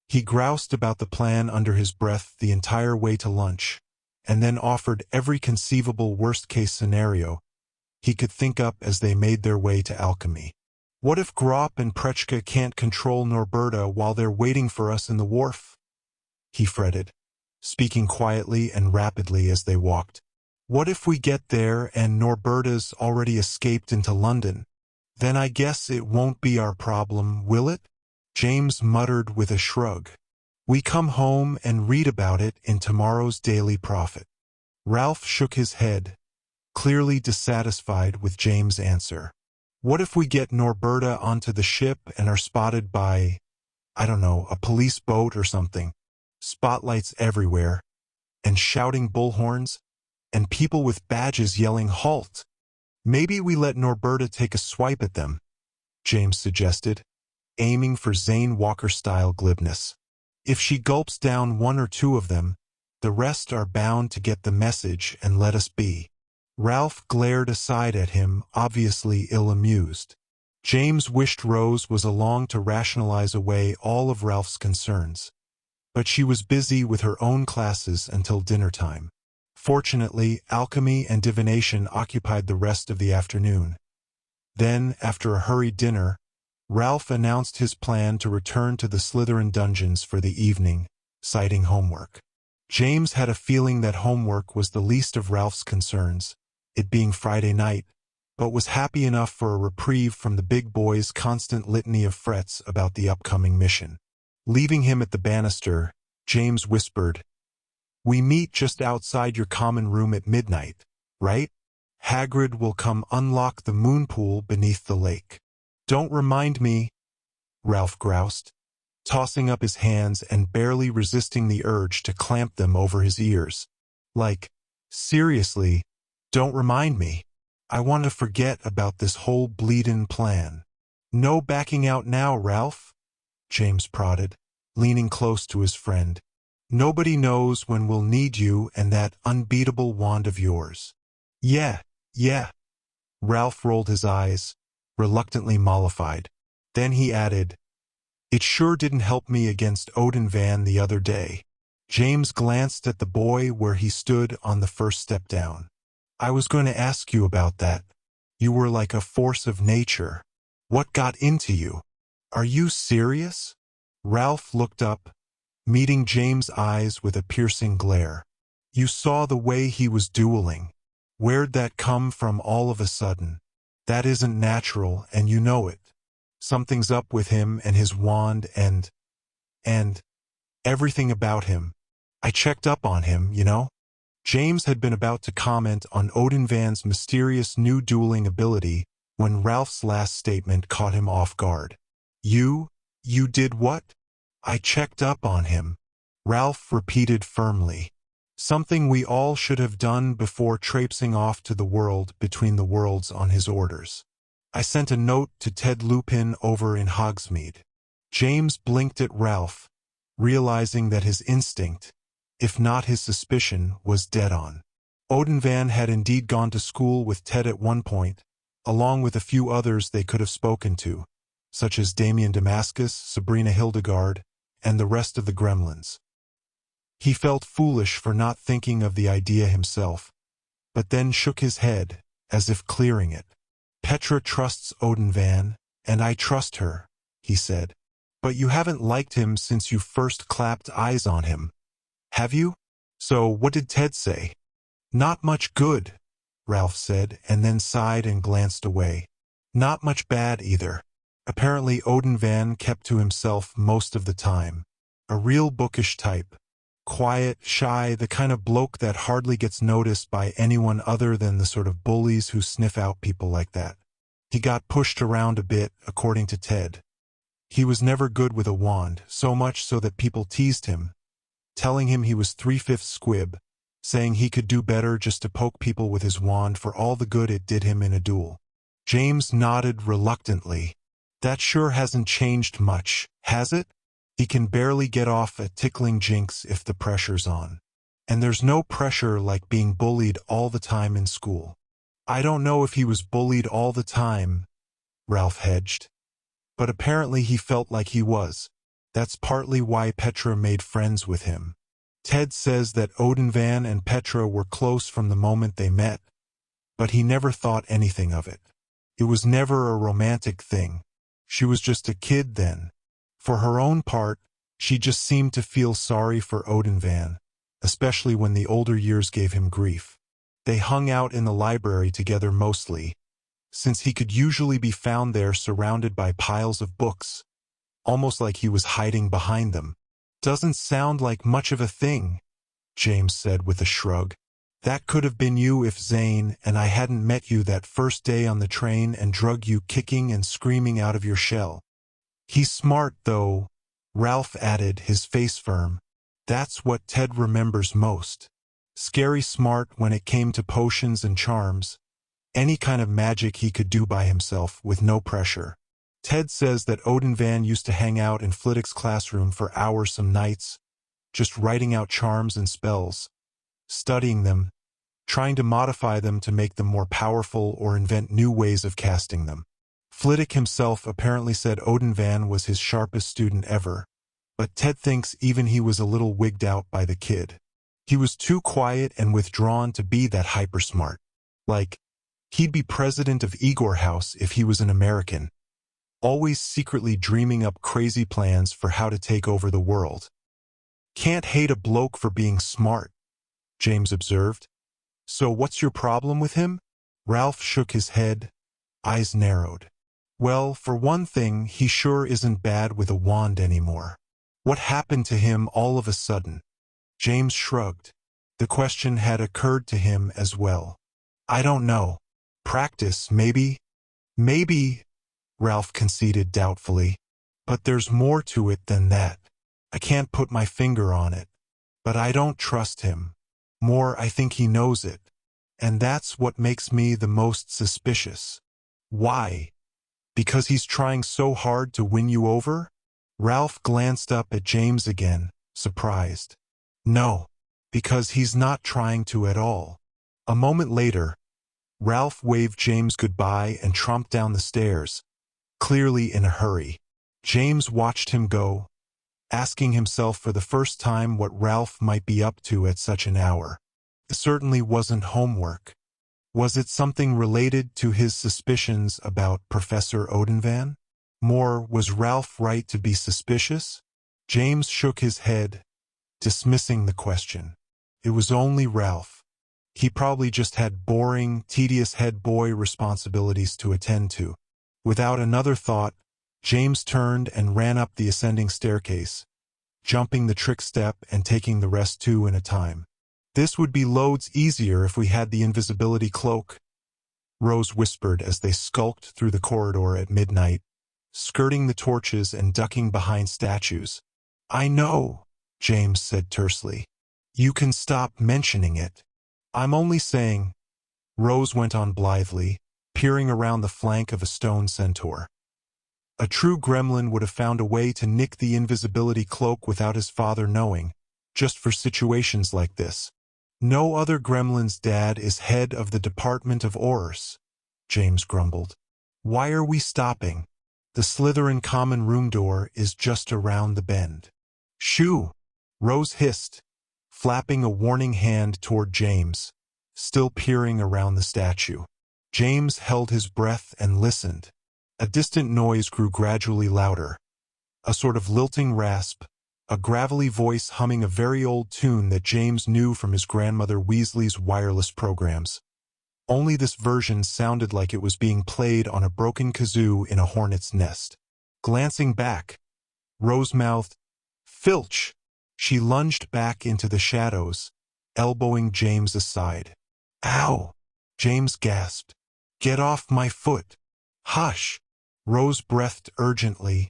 He groused about the plan under his breath the entire way to lunch, and then offered every conceivable worst-case scenario he could think up as they made their way to alchemy. "What if Grop and Prechka can't control Norberta while they're waiting for us in the wharf?" he fretted, speaking quietly and rapidly as they walked. "What if we get there and Norberta's already escaped into London? Then I guess it won't be our problem, will it?" James muttered with a shrug. "We come home and read about it in tomorrow's Daily Prophet." Ralph shook his head, clearly dissatisfied with James' answer. What if we get Norberta onto the ship and are spotted by, I don't know, a police boat or something? Spotlights everywhere, and shouting bullhorns, and people with badges yelling halt. Maybe we let Norberta take a swipe at them, James suggested, aiming for Zane Walker-style glibness. If she gulps down one or two of them, the rest are bound to get the message and let us be. Ralph glared aside at him, obviously ill-amused. James wished Rose was along to rationalize away all of Ralph's concerns, but she was busy with her own classes until dinner time. Fortunately, alchemy and divination occupied the rest of the afternoon. Then, after a hurried dinner, Ralph announced his plan to return to the Slytherin dungeons for the evening, citing homework. James had a feeling that homework was the least of Ralph's concerns, it being Friday night, but was happy enough for a reprieve from the big boy's constant litany of frets about the upcoming mission. Leaving him at the banister, James whispered, "We meet just outside your common room at midnight, right? Hagrid will come unlock the moon pool beneath the lake." "Don't remind me," Ralph groused, tossing up his hands and barely resisting the urge to clamp them over his ears. Like, seriously, don't remind me. I want to forget about this whole bleedin' plan. "No backing out now, Ralph," James prodded, leaning close to his friend. "Nobody knows when we'll need you and that unbeatable wand of yours." Yeah. Ralph rolled his eyes, reluctantly mollified. Then he added, "It sure didn't help me against Odin Van the other day." James glanced at the boy where he stood on the first step down. "I was going to ask you about that. You were like a force of nature. What got into you? Are you serious?" Ralph looked up, meeting James' eyes with a piercing glare. "You saw the way he was dueling. Where'd that come from all of a sudden? That isn't natural, and you know it. Something's up with him and his wand and everything about him. I checked up on him, you know." James had been about to comment on Odin Van's mysterious new dueling ability when Ralph's last statement caught him off guard. You did what?" "I checked up on him," Ralph repeated firmly. "Something we all should have done before traipsing off to the world between the worlds on his orders. I sent a note to Ted Lupin over in Hogsmeade." James blinked at Ralph, realizing that his instinct, if not his suspicion, was dead on. Odin Van had indeed gone to school with Ted at one point, along with a few others they could have spoken to, such as Damien Damascus, Sabrina Hildegard, and the rest of the gremlins. He felt foolish for not thinking of the idea himself, but then shook his head, as if clearing it. "Petra trusts Odin Van, and I trust her," he said. "But you haven't liked him since you first clapped eyes on him, have you? So what did Ted say?" "Not much good," Ralph said, and then sighed and glanced away. "Not much bad either. Apparently Odin Van kept to himself most of the time. A real bookish type. Quiet, shy, the kind of bloke that hardly gets noticed by anyone other than the sort of bullies who sniff out people like that. He got pushed around a bit, according to Ted. He was never good with a wand, so much so that people teased him, telling him he was 3/5 squib, saying he could do better just to poke people with his wand for all the good it did him in a duel. James nodded reluctantly. "That sure hasn't changed much, has it? He can barely get off at tickling Jinx if the pressure's on. And there's no pressure like being bullied all the time in school." "I don't know if he was bullied all the time," Ralph hedged. "But apparently he felt like he was. That's partly why Petra made friends with him. Ted says that Odin Van and Petra were close from the moment they met, but he never thought anything of it. It was never a romantic thing. She was just a kid then. For her own part, she just seemed to feel sorry for Odin Van, especially when the older years gave him grief. They hung out in the library together mostly, since he could usually be found there surrounded by piles of books, almost like he was hiding behind them. "Doesn't sound like much of a thing," James said with a shrug. That could have been you if Zane and I hadn't met you that first day on the train and drug you kicking and screaming out of your shell. He's smart, though, Ralph added, his face firm. That's what Ted remembers most. Scary smart when it came to potions and charms. Any kind of magic he could do by himself with no pressure. Ted says that Odin Van used to hang out in Flitwick's classroom for hours some nights, just writing out charms and spells, studying them, trying to modify them to make them more powerful or invent new ways of casting them. Flitwick himself apparently said Odin Van was his sharpest student ever, but Ted thinks even he was a little wigged out by the kid. He was too quiet and withdrawn to be that hyper-smart. Like, he'd be president of Igor House if he was an American, always secretly dreaming up crazy plans for how to take over the world. Can't hate a bloke for being smart, James observed. So what's your problem with him? Ralph shook his head, eyes narrowed. Well, for one thing, he sure isn't bad with a wand anymore. What happened to him all of a sudden? James shrugged. The question had occurred to him as well. I don't know. Practice, maybe? Maybe, Ralph conceded doubtfully. But there's more to it than that. I can't put my finger on it. But I don't trust him. More, I think he knows it. And that's what makes me the most suspicious. Why? Because he's trying so hard to win you over? Ralph glanced up at James again, surprised. No, because he's not trying to at all. A moment later, Ralph waved James goodbye and tromped down the stairs, clearly in a hurry. James watched him go, asking himself for the first time what Ralph might be up to at such an hour. It certainly wasn't homework. Was it something related to his suspicions about Professor Odenvan? More, was Ralph right to be suspicious? James shook his head, dismissing the question. It was only Ralph. He probably just had boring, tedious head boy responsibilities to attend to. Without another thought, James turned and ran up the ascending staircase, jumping the trick step and taking the rest two in a time. This would be loads easier if we had the invisibility cloak, Rose whispered as they skulked through the corridor at midnight, skirting the torches and ducking behind statues. I know, James said tersely. You can stop mentioning it. I'm only saying, Rose went on blithely, peering around the flank of a stone centaur. A true gremlin would have found a way to nick the invisibility cloak without his father knowing, just for situations like this. No other gremlin's dad is head of the Department of Ors, James grumbled. Why are we stopping? The Slytherin common room door is just around the bend. Shoo! Rose hissed, flapping a warning hand toward James, still peering around the statue. James held his breath and listened. A distant noise grew gradually louder. A sort of lilting rasp, a gravelly voice humming a very old tune that James knew from his grandmother Weasley's wireless programs. Only this version sounded like it was being played on a broken kazoo in a hornet's nest. Glancing back, Rose mouthed, Filch! She lunged back into the shadows, elbowing James aside. Ow! James gasped. Get off my foot! Hush! Rose breathed urgently,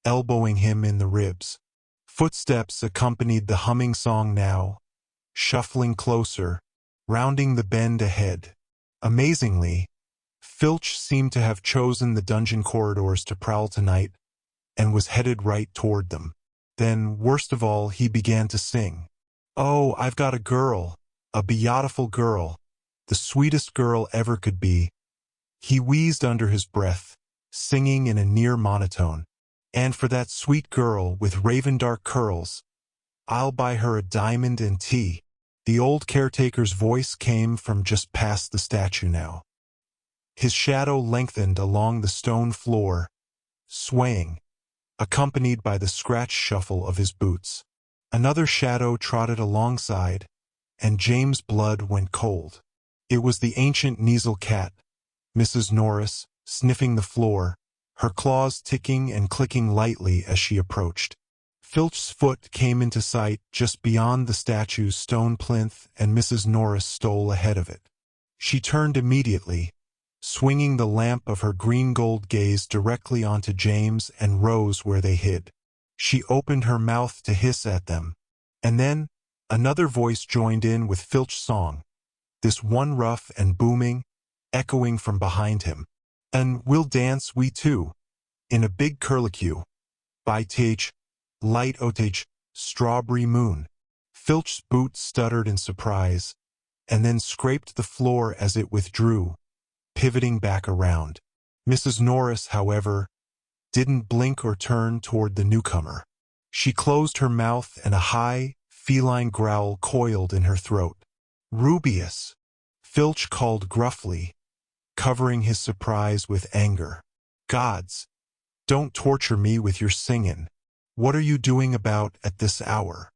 elbowing him in the ribs. Footsteps accompanied the humming song now, shuffling closer, rounding the bend ahead. Amazingly, Filch seemed to have chosen the dungeon corridors to prowl tonight and was headed right toward them. Then, worst of all, he began to sing. Oh, I've got a girl, a beautiful girl, the sweetest girl ever could be. He wheezed under his breath, singing in a near monotone. And for that sweet girl with raven dark curls, I'll buy her a diamond and tea. The old caretaker's voice came from just past the statue now. His shadow lengthened along the stone floor, swaying, accompanied by the scratch shuffle of his boots. Another shadow trotted alongside, and James' blood went cold. It was the ancient Kneazle cat, Mrs. Norris, sniffing the floor, her claws ticking and clicking lightly as she approached. Filch's foot came into sight just beyond the statue's stone plinth, and Mrs. Norris stole ahead of it. She turned immediately, swinging the lamp of her green-gold gaze directly onto James and Rose where they hid. She opened her mouth to hiss at them, and then another voice joined in with Filch's song, this one rough and booming, echoing from behind him. "And we'll dance, we too, in a big curlicue, by th, light otage, strawberry moon." Filch's boot stuttered in surprise, and then scraped the floor as it withdrew, pivoting back around. Mrs. Norris, however, didn't blink or turn toward the newcomer. She closed her mouth and a high, feline growl coiled in her throat. "Rubius," Filch called gruffly, covering his surprise with anger. "Gods, don't torture me with your singing. What are you doing about at this hour?"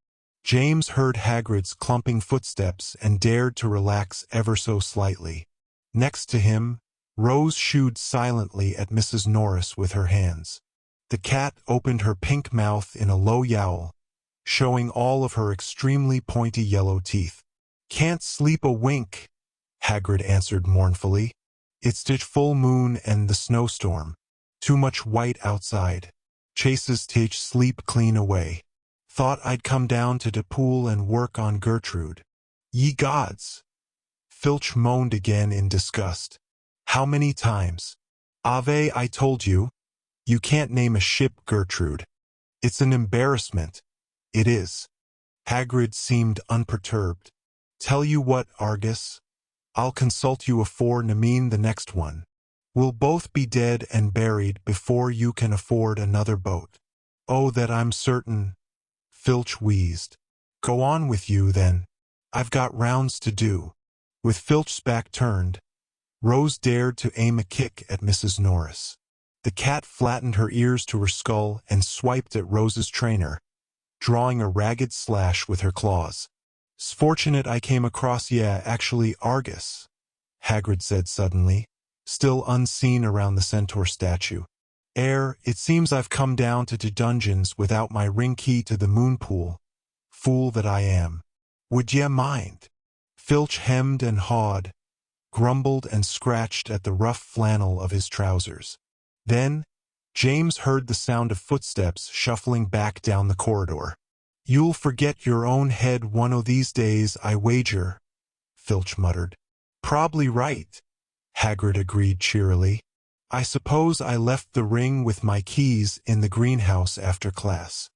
James heard Hagrid's clumping footsteps and dared to relax ever so slightly. Next to him, Rose shooed silently at Mrs. Norris with her hands. The cat opened her pink mouth in a low yowl, showing all of her extremely pointy yellow teeth. "Can't sleep a wink," Hagrid answered mournfully. "It's the full moon and the snowstorm. Too much white outside. Chases take sleep clean away. Thought I'd come down to the pool and work on Gertrude." "Ye gods!" Filch moaned again in disgust. "How many times? Ave, I told you. You can't name a ship Gertrude. It's an embarrassment. It is." Hagrid seemed unperturbed. "Tell you what, Argus. I'll consult you afore Nameen the next one. We'll both be dead and buried before you can afford another boat." "Oh, that I'm certain," Filch wheezed. "Go on with you, then. I've got rounds to do." With Filch's back turned, Rose dared to aim a kick at Mrs. Norris. The cat flattened her ears to her skull and swiped at Rose's trainer, drawing a ragged slash with her claws. "'Sfortunate I came across actually Argus," Hagrid said suddenly, still unseen around the centaur statue. It seems I've come down to the dungeons without my ring key to the moon pool. Fool that I am. Would ye mind?" Filch hemmed and hawed, grumbled and scratched at the rough flannel of his trousers. Then, James heard the sound of footsteps shuffling back down the corridor. "You'll forget your own head one o' these days, I wager," Filch muttered. "Probably right," Hagrid agreed cheerily. "I suppose I left the ring with my keys in the greenhouse after class."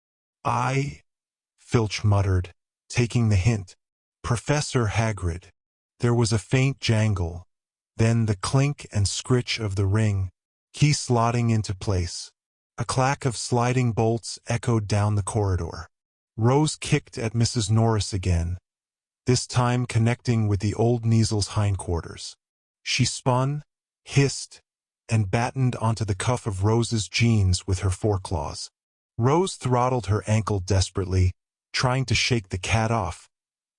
Filch muttered, taking the hint. "Professor Hagrid." There was a faint jangle, then the clink and scritch of the ring, key slotting into place. A clack of sliding bolts echoed down the corridor. Rose kicked at Mrs. Norris again, this time connecting with the old Kneasel's hindquarters. She spun, hissed, and battened onto the cuff of Rose's jeans with her foreclaws. Rose throttled her ankle desperately, trying to shake the cat off,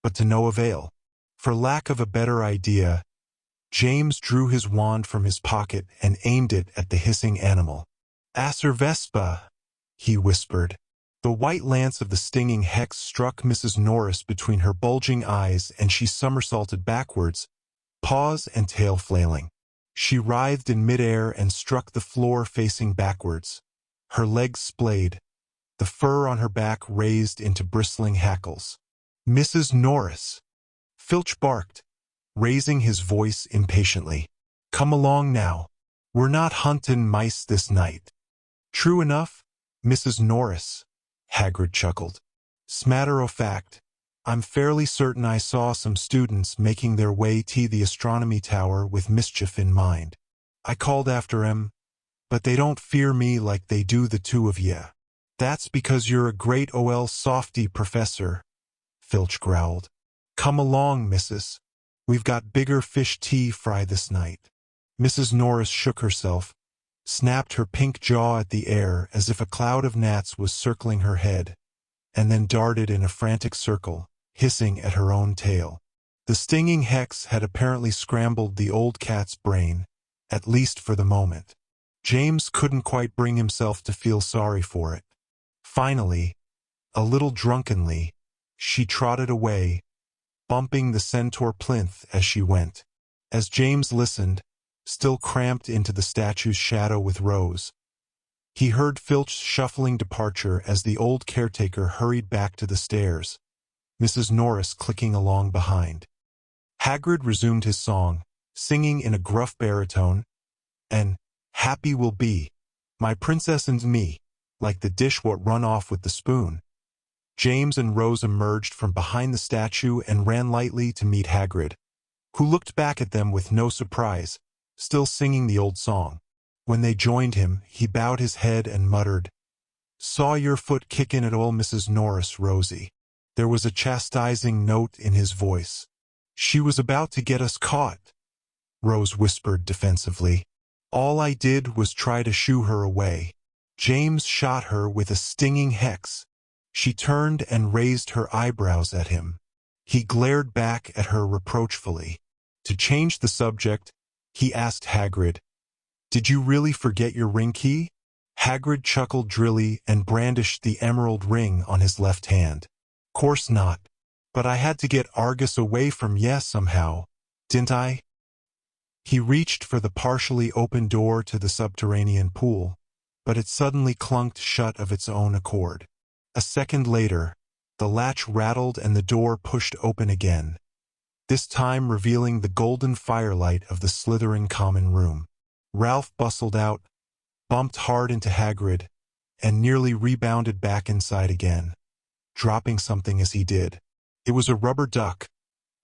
but to no avail. For lack of a better idea, James drew his wand from his pocket and aimed it at the hissing animal. "Acer Vespa," he whispered. The white lance of the stinging hex struck Mrs. Norris between her bulging eyes, and she somersaulted backwards, paws and tail flailing. She writhed in midair and struck the floor facing backwards. Her legs splayed, the fur on her back raised into bristling hackles. "Mrs. Norris!" Filch barked, raising his voice impatiently. "Come along now. We're not huntin' mice this night." "True enough, Mrs. Norris," Hagrid chuckled. "Smatter o' fact, I'm fairly certain I saw some students making their way to the astronomy tower with mischief in mind. I called after 'em, but they don't fear me like they do the two of ye." "That's because you're a great ol' softy, Professor," Filch growled. "Come along, missus. We've got bigger fish tea fry this night." Mrs. Norris shook herself, snapped her pink jaw at the air as if a cloud of gnats was circling her head, and then darted in a frantic circle, hissing at her own tail. The stinging hex had apparently scrambled the old cat's brain, at least for the moment. James couldn't quite bring himself to feel sorry for it. Finally, A little drunkenly, she trotted away, bumping the centaur plinth as she went. As James listened, still cramped into the statue's shadow with Rose, he heard Filch's shuffling departure as the old caretaker hurried back to the stairs, Mrs. Norris clicking along behind. Hagrid resumed his song, singing in a gruff baritone, and "Happy will be, my princess and me, like the dish what run off with the spoon." James and Rose emerged from behind the statue and ran lightly to meet Hagrid, who looked back at them with no surprise, still singing the old song. When they joined him, he bowed his head and muttered, "Saw your foot kickin' at ol' Mrs. Norris, Rosie." There was a chastising note in his voice. "She was about to get us caught," Rose whispered defensively. "All I did was try to shoo her away. James shot her with a stinging hex." She turned and raised her eyebrows at him. He glared back at her reproachfully. To change the subject, he asked Hagrid, "Did you really forget your ring key?" Hagrid chuckled drily and brandished the emerald ring on his left hand. "Course not. But I had to get Argus away from ye somehow, didn't I?" He reached for the partially open door to the subterranean pool, but it suddenly clunked shut of its own accord. A second later, the latch rattled and the door pushed open again, this time revealing the golden firelight of the Slytherin common room. Ralph bustled out, bumped hard into Hagrid, and nearly rebounded back inside again, dropping something as he did. It was a rubber duck,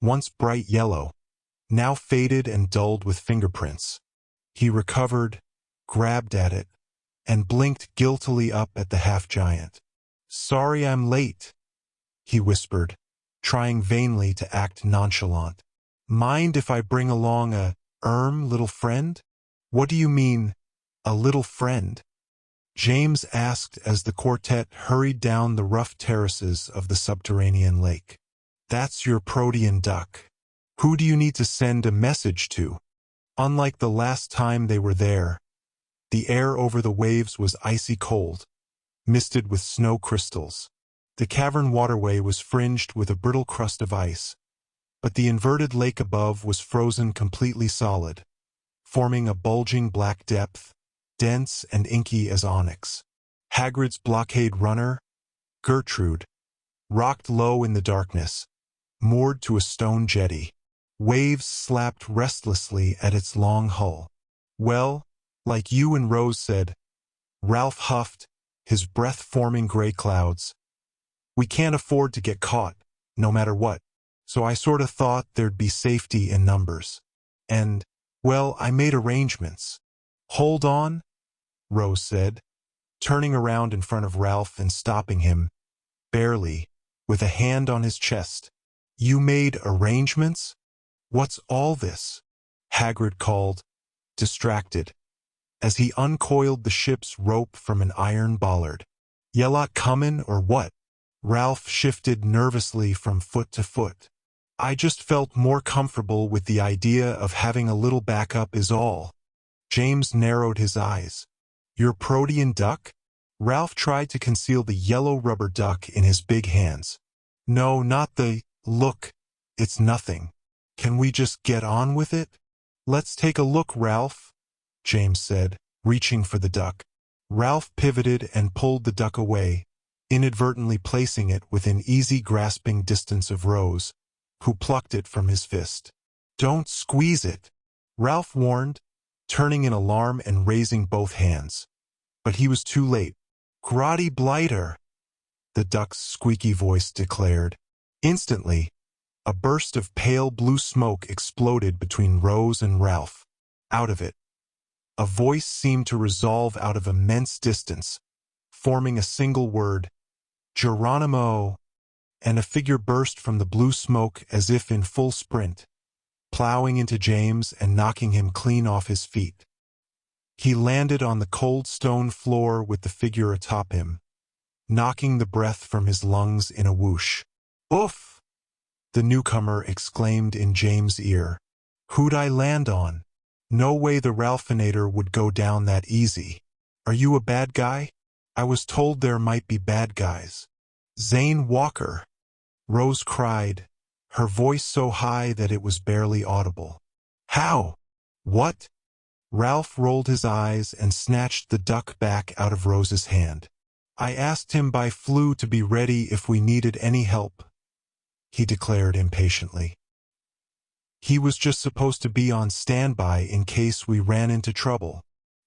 once bright yellow, now faded and dulled with fingerprints. He recovered, grabbed at it, and blinked guiltily up at the half-giant. "Sorry I'm late," he whispered, trying vainly to act nonchalant. "Mind if I bring along a, little friend?" "What do you mean, a little friend?" James asked as the quartet hurried down the rough terraces of the subterranean lake. "That's your protean duck. Who do you need to send a message to?" Unlike the last time they were there, the air over the waves was icy cold, misted with snow crystals. The cavern waterway was fringed with a brittle crust of ice, but the inverted lake above was frozen completely solid, forming a bulging black depth, dense and inky as onyx. Hagrid's blockade runner, Gertrude, rocked low in the darkness, moored to a stone jetty. Waves slapped restlessly at its long hull. "Well, like you and Rose said," Ralph huffed, his breath forming gray clouds, "we can't afford to get caught, no matter what, so I sort of thought there'd be safety in numbers. And, well, I made arrangements." "Hold on," Rose said, turning around in front of Ralph and stopping him, barely, with a hand on his chest. "You made arrangements? What's all this?" Hagrid called, distracted, as he uncoiled the ship's rope from an iron bollard. "Ye lot comin' or what?" Ralph shifted nervously from foot to foot. "I just felt more comfortable with the idea of having a little backup is all." James narrowed his eyes. "Your protean duck?" Ralph tried to conceal the yellow rubber duck in his big hands. "No, not the, look, it's nothing. Can we just get on with it?" "Let's take a look, Ralph," James said, reaching for the duck. Ralph pivoted and pulled the duck away, inadvertently placing it within easy grasping distance of Rose, who plucked it from his fist. "Don't squeeze it," Ralph warned, turning in alarm and raising both hands. But he was too late. "Grotty blighter," the duck's squeaky voice declared. Instantly, a burst of pale blue smoke exploded between Rose and Ralph. Out of it, a voice seemed to resolve out of immense distance, forming a single word, "Geronimo," and a figure burst from the blue smoke as if in full sprint, plowing into James and knocking him clean off his feet. He landed on the cold stone floor with the figure atop him, knocking the breath from his lungs in a whoosh. "Oof!" the newcomer exclaimed in James' ear. "Who'd I land on? No way the Ralphinator would go down that easy. Are you a bad guy? I was told there might be bad guys." Zane Walker, Rose cried, her voice so high that it was barely audible. How? What? Ralph rolled his eyes and snatched the duck back out of Rose's hand. I asked him by flu to be ready if we needed any help, he declared impatiently. He was just supposed to be on standby in case we ran into trouble.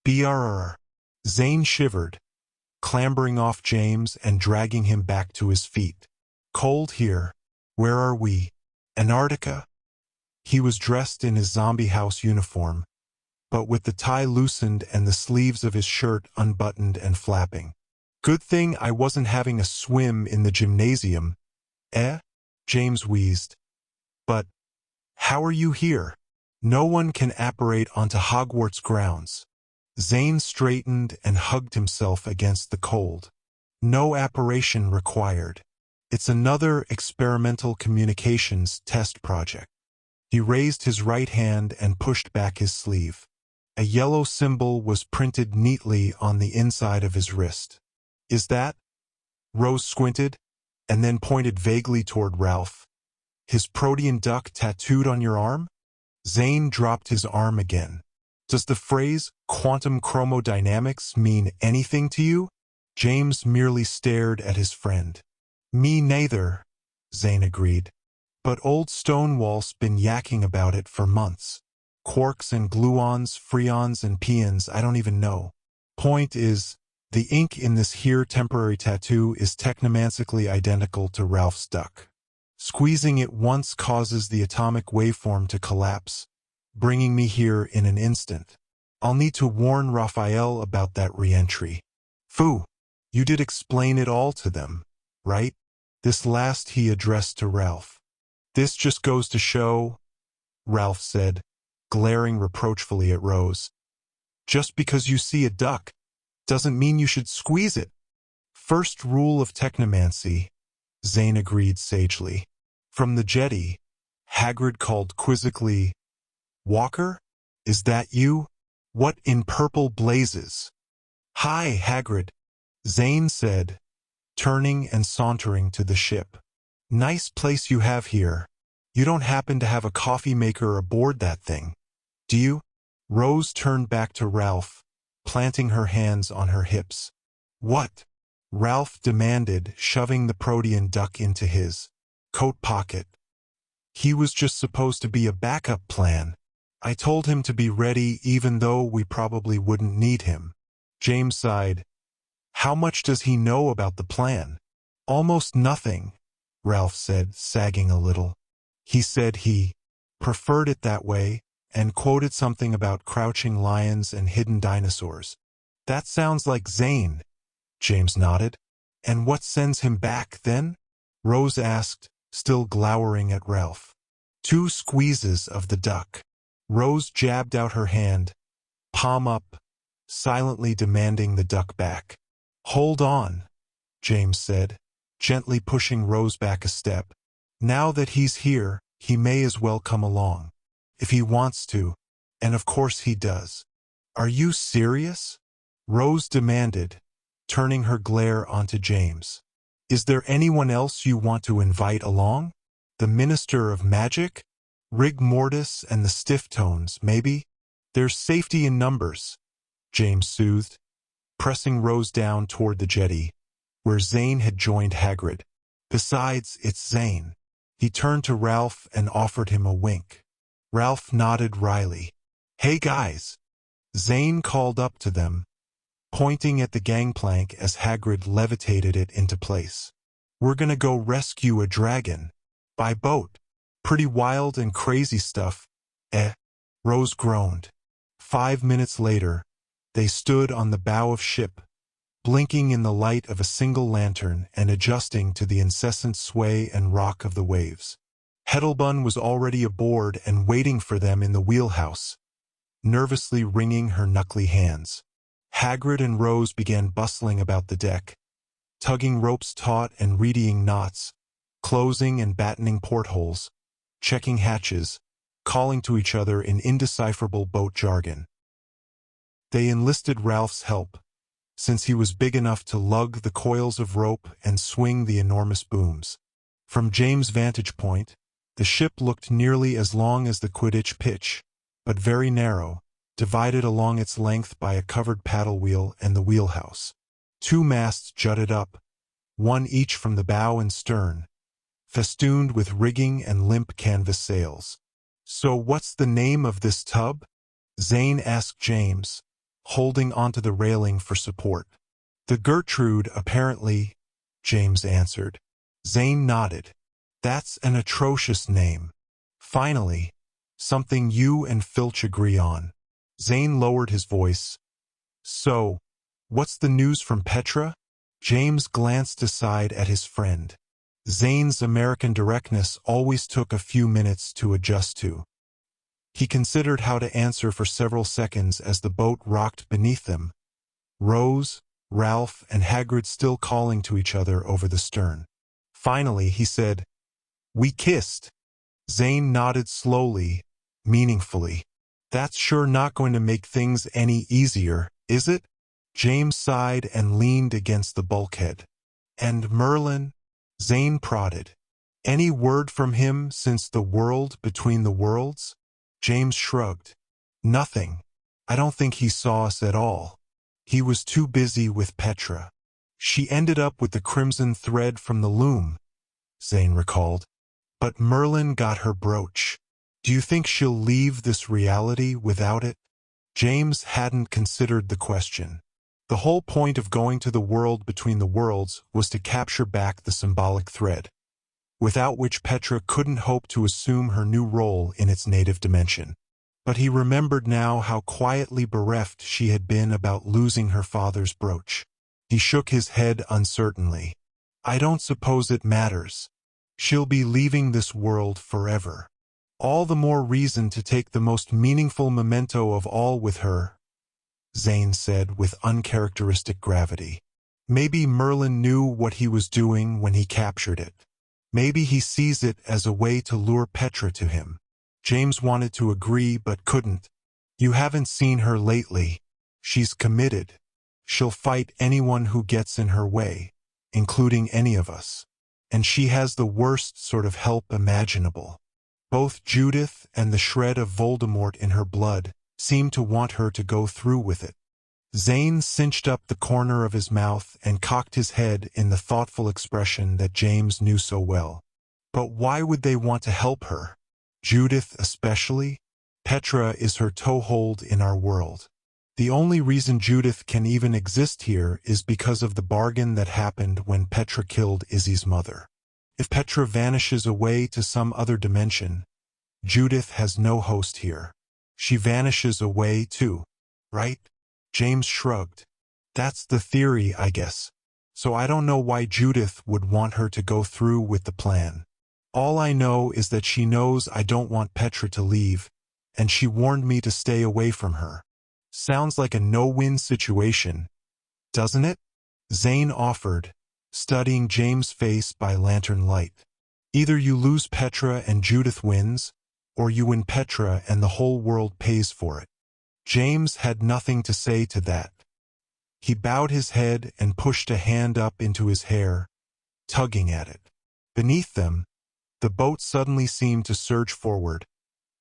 Brrr. Zane shivered, clambering off James and dragging him back to his feet. Cold here. Where are we? Antarctica? He was dressed in his zombie house uniform, but with the tie loosened and the sleeves of his shirt unbuttoned and flapping. Good thing I wasn't having a swim in the gymnasium, eh? James wheezed. But how are you here? No one can apparate onto Hogwarts grounds. Zane straightened and hugged himself against the cold. No apparition required. It's another experimental communications test project. He raised his right hand and pushed back his sleeve. A yellow symbol was printed neatly on the inside of his wrist. Is that? Rose squinted, and then pointed vaguely toward Ralph. His protean duck tattooed on your arm? Zane dropped his arm again. Does the phrase quantum chromodynamics mean anything to you? James merely stared at his friend. Me neither, Zane agreed. But old Stonewall's been yakking about it for months. Quarks and gluons, freons and peons, I don't even know. Point is, the ink in this here temporary tattoo is technomancically identical to Ralph's duck. Squeezing it once causes the atomic waveform to collapse, bringing me here in an instant. I'll need to warn Raphael about that re-entry. Phew, you did explain it all to them, right? This last he addressed to Ralph. This just goes to show, Ralph said, glaring reproachfully at Rose. Just because you see a duck doesn't mean you should squeeze it. First rule of technomancy, Zane agreed sagely. From the jetty, Hagrid called quizzically, Walker? Is that you? What in purple blazes? Hi, Hagrid, Zane said, turning and sauntering to the ship. Nice place you have here. You don't happen to have a coffee maker aboard that thing, do you? Rose turned back to Ralph, planting her hands on her hips. What? Ralph demanded, shoving the protean duck into his coat pocket. He was just supposed to be a backup plan. I told him to be ready even though we probably wouldn't need him. James sighed. How much does he know about the plan? Almost nothing, Ralph said, sagging a little. He said he preferred it that way and quoted something about crouching lions and hidden dinosaurs. That sounds like Zane, James nodded. And what sends him back then? Rose asked, still glowering at Ralph. 2 squeezes of the duck. Rose jabbed out her hand, palm up, silently demanding the duck back. Hold on, James said, gently pushing Rose back a step. Now that he's here, he may as well come along. If he wants to, and of course he does. Are you serious? Rose demanded, turning her glare onto James. Is there anyone else you want to invite along? The Minister of Magic? Rig Mortis and the Stiff-Tones, maybe? There's safety in numbers, James soothed, pressing Rose down toward the jetty, where Zane had joined Hagrid. Besides, it's Zane. He turned to Ralph and offered him a wink. Ralph nodded wryly. Hey guys! Zane called up to them, pointing at the gangplank as Hagrid levitated it into place. We're gonna go rescue a dragon. By boat. Pretty wild and crazy stuff, eh? Rose groaned. 5 minutes later, they stood on the bow of ship, blinking in the light of a single lantern and adjusting to the incessant sway and rock of the waves. Heddelbun was already aboard and waiting for them in the wheelhouse, nervously wringing her knuckly hands. Hagrid and Rose began bustling about the deck, tugging ropes taut and reedying knots, closing and battening portholes, checking hatches, calling to each other in indecipherable boat jargon. They enlisted Ralph's help, since he was big enough to lug the coils of rope and swing the enormous booms. From James' vantage point, the ship looked nearly as long as the Quidditch pitch, but very narrow, divided along its length by a covered paddle wheel and the wheelhouse. 2 masts jutted up, one each from the bow and stern, festooned with rigging and limp canvas sails. "So what's the name of this tub?" Zane asked James, holding onto the railing for support. "The Gertrude, apparently," James answered. Zane nodded. "That's an atrocious name." "Finally, something you and Filch agree on." Zane lowered his voice. "So, what's the news from Petra?" James glanced aside at his friend. Zane's American directness always took a few minutes to adjust to. He considered how to answer for several seconds as the boat rocked beneath them, Rose, Ralph, and Hagrid still calling to each other over the stern. Finally, he said, "We kissed." Zane nodded slowly, meaningfully. "That's sure not going to make things any easier, is it?" James sighed and leaned against the bulkhead. "And Merlin?" Zane prodded. "Any word from him since the world between the worlds?" James shrugged. "Nothing. I don't think he saw us at all. He was too busy with Petra." "She ended up with the crimson thread from the loom," Zane recalled. "But Merlin got her brooch. Do you think she'll leave this reality without it?" James hadn't considered the question. The whole point of going to the world between the worlds was to capture back the symbolic thread, without which Petra couldn't hope to assume her new role in its native dimension. But he remembered now how quietly bereft she had been about losing her father's brooch. He shook his head uncertainly. "I don't suppose it matters. She'll be leaving this world forever. All the more reason to take the most meaningful memento of all with her," Zane said with uncharacteristic gravity. "Maybe Merlin knew what he was doing when he captured it. Maybe he sees it as a way to lure Petra to him." James wanted to agree but couldn't. "You haven't seen her lately. She's committed. She'll fight anyone who gets in her way, including any of us. And she has the worst sort of help imaginable. Both Judith and the shred of Voldemort in her blood seem to want her to go through with it." Zane cinched up the corner of his mouth and cocked his head in the thoughtful expression that James knew so well. "But why would they want to help her? Judith especially? Petra is her toehold in our world. The only reason Judith can even exist here is because of the bargain that happened when Petra killed Izzy's mother. If Petra vanishes away to some other dimension, Judith has no host here. She vanishes away too, right?" James shrugged. "That's the theory, I guess. So I don't know why Judith would want her to go through with the plan. All I know is that she knows I don't want Petra to leave, and she warned me to stay away from her. Sounds like a no-win situation, doesn't it?" Zane offered, studying James' face by lantern light. "Either you lose Petra and Judith wins, or you win Petra and the whole world pays for it." James had nothing to say to that. He bowed his head and pushed a hand up into his hair, tugging at it. Beneath them, the boat suddenly seemed to surge forward,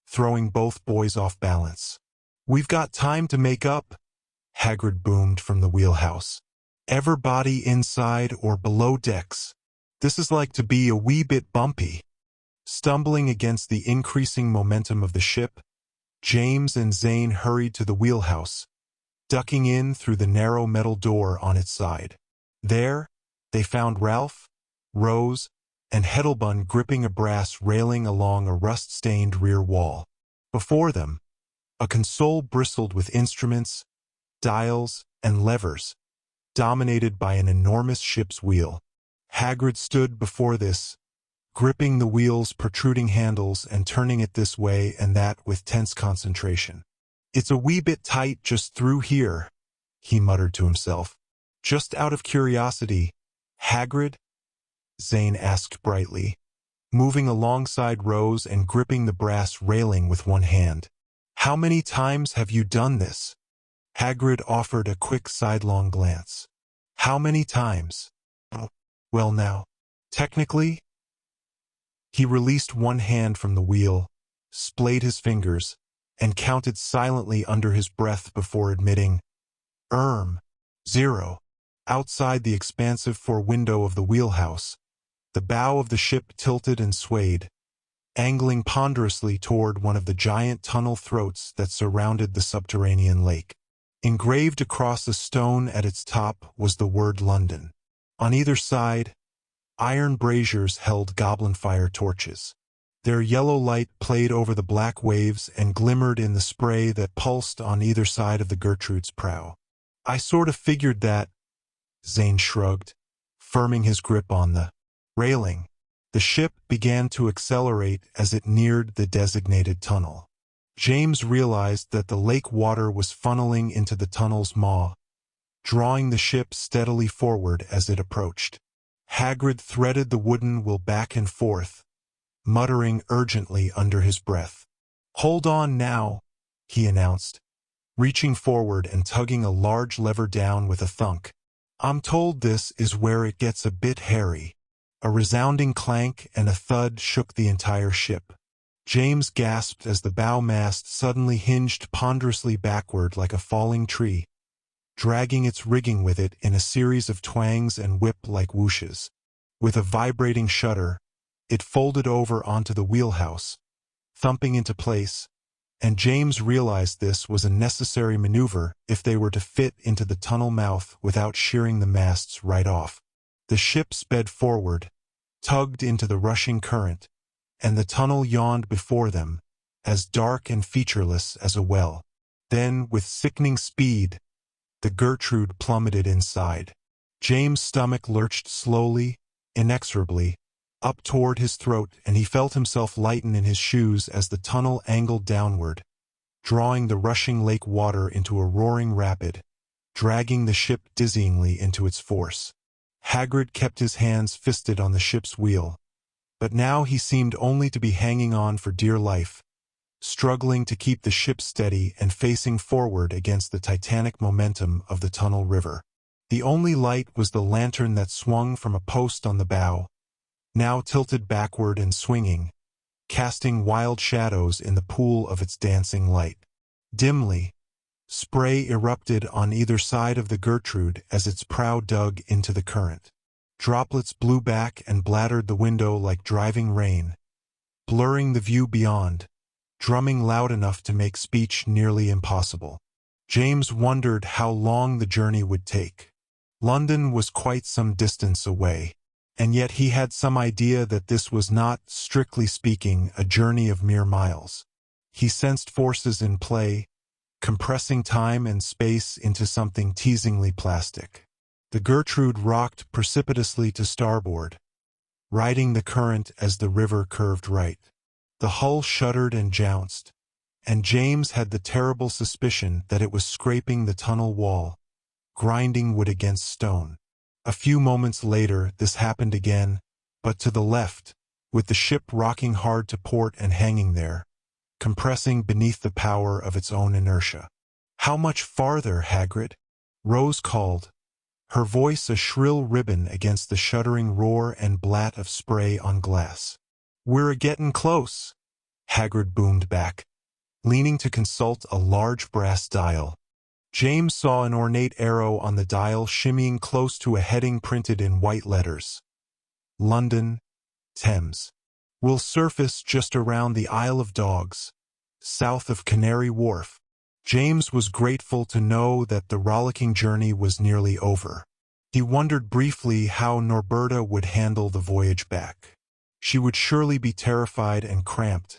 throwing both boys off balance. "We've got time to make up," Hagrid boomed from the wheelhouse. "Everybody inside or below decks. This is like to be a wee bit bumpy." Stumbling against the increasing momentum of the ship, James and Zane hurried to the wheelhouse, ducking in through the narrow metal door on its side. There, they found Ralph, Rose, and Heddelbun gripping a brass railing along a rust-stained rear wall. Before them, a console bristled with instruments, dials, and levers, dominated by an enormous ship's wheel. Hagrid stood before this, gripping the wheel's protruding handles and turning it this way and that with tense concentration. "It's a wee bit tight just through here," he muttered to himself. "Just out of curiosity, Hagrid?" Zane asked brightly, moving alongside Rose and gripping the brass railing with one hand. "How many times have you done this?" Hagrid offered a quick sidelong glance. How many times? Well now, technically, he released one hand from the wheel, splayed his fingers, and counted silently under his breath before admitting, 0. Outside the expansive fore-window of the wheelhouse, the bow of the ship tilted and swayed, angling ponderously toward one of the giant tunnel throats that surrounded the subterranean lake. Engraved across a stone at its top was the word London. On either side, iron braziers held goblin fire torches. Their yellow light played over the black waves and glimmered in the spray that pulsed on either side of the Gertrude's prow. I sort of figured that, Zane shrugged, firming his grip on the railing. The ship began to accelerate as it neared the designated tunnel. James realized that the lake water was funneling into the tunnel's maw, drawing the ship steadily forward as it approached. Hagrid threaded the wooden wheel back and forth, muttering urgently under his breath. "Hold on now," he announced, reaching forward and tugging a large lever down with a thunk. "I'm told this is where it gets a bit hairy." A resounding clank and a thud shook the entire ship. James gasped as the bow mast suddenly hinged ponderously backward like a falling tree, dragging its rigging with it in a series of twangs and whip-like whooshes. With a vibrating shudder, it folded over onto the wheelhouse, thumping into place, and James realized this was a necessary maneuver if they were to fit into the tunnel mouth without shearing the masts right off. The ship sped forward, tugged into the rushing current, and the tunnel yawned before them, as dark and featureless as a well. Then, with sickening speed, the Gertrude plummeted inside. James' stomach lurched slowly, inexorably, up toward his throat, and he felt himself lighten in his shoes as the tunnel angled downward, drawing the rushing lake water into a roaring rapid, dragging the ship dizzyingly into its force. Hagrid kept his hands fisted on the ship's wheel, but now he seemed only to be hanging on for dear life, struggling to keep the ship steady and facing forward against the titanic momentum of the tunnel river. The only light was the lantern that swung from a post on the bow, now tilted backward and swinging, casting wild shadows in the pool of its dancing light. Dimly, spray erupted on either side of the Gertrude as its prow dug into the current. Droplets blew back and blattered the window like driving rain, blurring the view beyond, drumming loud enough to make speech nearly impossible. James wondered how long the journey would take. London was quite some distance away, and yet he had some idea that this was not, strictly speaking, a journey of mere miles. He sensed forces in play, compressing time and space into something teasingly plastic. The Gertrude rocked precipitously to starboard, riding the current as the river curved right. The hull shuddered and jounced, and James had the terrible suspicion that it was scraping the tunnel wall, grinding wood against stone. A few moments later this happened again, but to the left, with the ship rocking hard to port and hanging there, compressing beneath the power of its own inertia. "How much farther, Hagrid?" Rose called, her voice a shrill ribbon against the shuddering roar and blat of spray on glass. "We're a-gettin' close," Hagrid boomed back, leaning to consult a large brass dial. James saw an ornate arrow on the dial shimmying close to a heading printed in white letters. London, Thames. "We'll surface just around the Isle of Dogs, south of Canary Wharf." James was grateful to know that the rollicking journey was nearly over. He wondered briefly how Norberta would handle the voyage back. She would surely be terrified and cramped,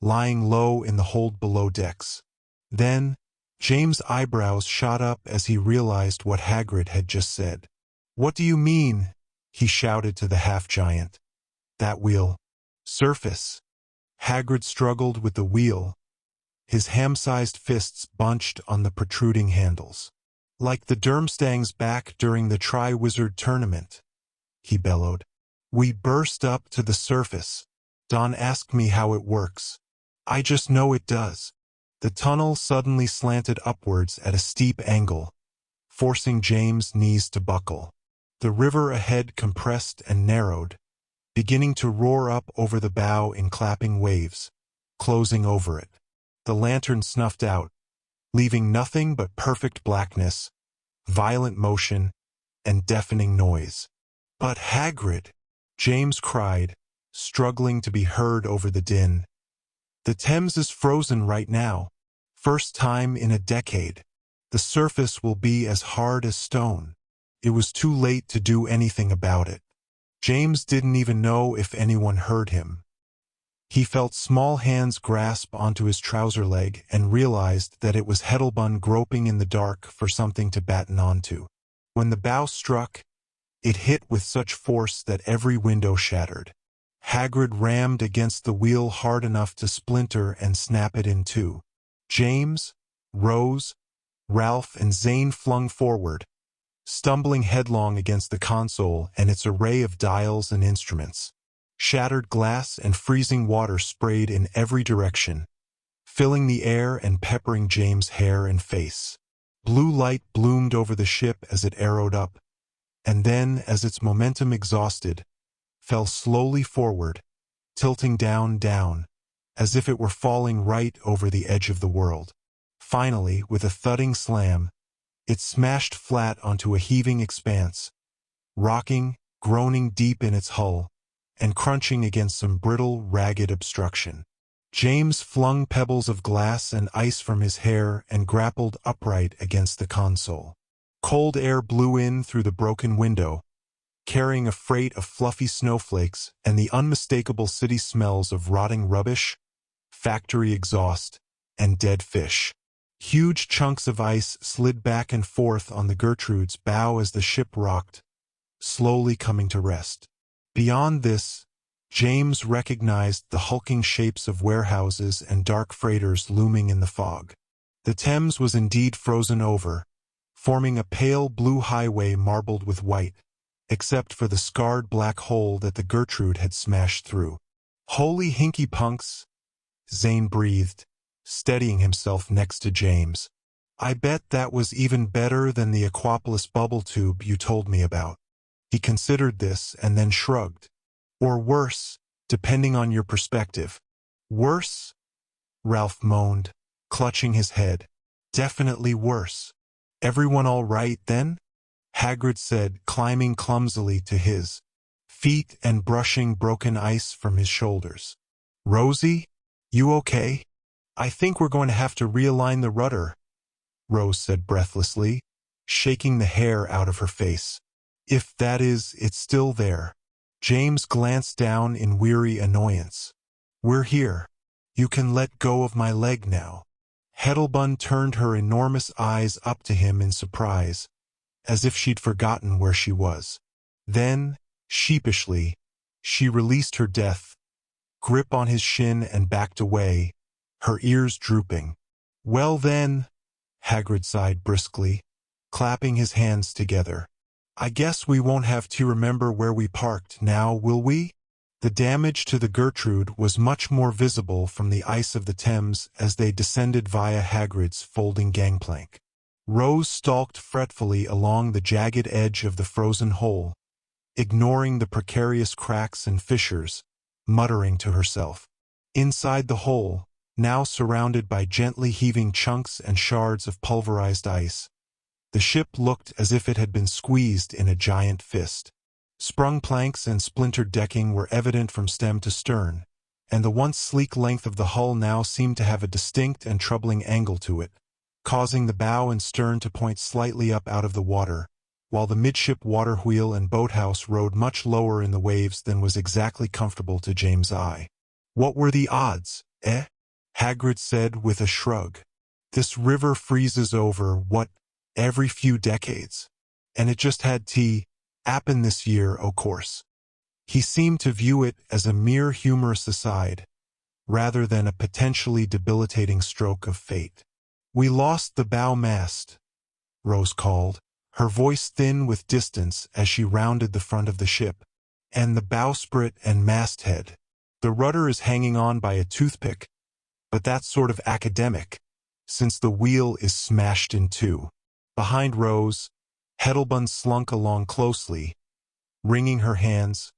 lying low in the hold below decks. Then, James' eyebrows shot up as he realized what Hagrid had just said. "What do you mean?" he shouted to the half-giant. "That wheel. Surface." Hagrid struggled with the wheel, his ham-sized fists bunched on the protruding handles. "Like the Durmstang's back during the Tri-Wizard tournament," he bellowed. "We burst up to the surface. Don't ask me how it works. I just know it does." The tunnel suddenly slanted upwards at a steep angle, forcing James' knees to buckle. The river ahead compressed and narrowed, beginning to roar up over the bow in clapping waves, closing over it. The lantern snuffed out, leaving nothing but perfect blackness, violent motion, and deafening noise. "But Hagrid!" James cried, struggling to be heard over the din. "The Thames is frozen right now. First time in a decade. The surface will be as hard as stone." It was too late to do anything about it. James didn't even know if anyone heard him. He felt small hands grasp onto his trouser leg and realized that it was Heddelbun groping in the dark for something to batten onto. When the bow struck, it hit with such force that every window shattered. Hagrid rammed against the wheel hard enough to splinter and snap it in two. James, Rose, Ralph, and Zane flung forward, stumbling headlong against the console and its array of dials and instruments. Shattered glass and freezing water sprayed in every direction, filling the air and peppering James' hair and face. Blue light bloomed over the ship as it arrowed up, and then, as its momentum exhausted, fell slowly forward, tilting down, as if it were falling right over the edge of the world. Finally, with a thudding slam, it smashed flat onto a heaving expanse, rocking, groaning deep in its hull, and crunching against some brittle, ragged obstruction. James flung pebbles of glass and ice from his hair and grappled upright against the console. Cold air blew in through the broken window, carrying a freight of fluffy snowflakes and the unmistakable city smells of rotting rubbish, factory exhaust, and dead fish. Huge chunks of ice slid back and forth on the Gertrude's bow as the ship rocked, slowly coming to rest. Beyond this, James recognized the hulking shapes of warehouses and dark freighters looming in the fog. The Thames was indeed frozen over, forming a pale blue highway marbled with white, except for the scarred black hole that the Gertrude had smashed through. "Holy hinky punks," Zane breathed, steadying himself next to James. "I bet that was even better than the Aquapolis bubble tube you told me about." He considered this and then shrugged. "Or worse, depending on your perspective." "Worse?" Ralph moaned, clutching his head. "Definitely worse." "Everyone all right, then?" Hagrid said, climbing clumsily to his feet and brushing broken ice from his shoulders. "Rosie, you okay?" "I think we're going to have to realign the rudder," Rose said breathlessly, shaking the hair out of her face. "If that is, it's still there." James glanced down in weary annoyance. "We're here. You can let go of my leg now." Heddelbun turned her enormous eyes up to him in surprise, as if she'd forgotten where she was. Then, sheepishly, she released her death grip on his shin and backed away, her ears drooping. "Well then," Hagrid sighed briskly, clapping his hands together. "I guess we won't have to remember where we parked now, will we?" The damage to the Gertrude was much more visible from the ice of the Thames as they descended via Hagrid's folding gangplank. Rose stalked fretfully along the jagged edge of the frozen hole, ignoring the precarious cracks and fissures, muttering to herself. Inside the hole, now surrounded by gently heaving chunks and shards of pulverized ice, the ship looked as if it had been squeezed in a giant fist. Sprung planks and splintered decking were evident from stem to stern, and the once sleek length of the hull now seemed to have a distinct and troubling angle to it, causing the bow and stern to point slightly up out of the water, while the midship water wheel and boathouse rode much lower in the waves than was exactly comfortable to James' eye. "What were the odds, eh?" Hagrid said with a shrug. "This river freezes over, every few decades. And it just had to happen this year, o' course." He seemed to view it as a mere humorous aside, rather than a potentially debilitating stroke of fate. "We lost the bow mast," Rose called, her voice thin with distance as she rounded the front of the ship, "and the bowsprit and masthead. The rudder is hanging on by a toothpick, but that's sort of academic." since the wheel is smashed in two. Behind Rose, Heddelbund slunk along closely, wringing her hands,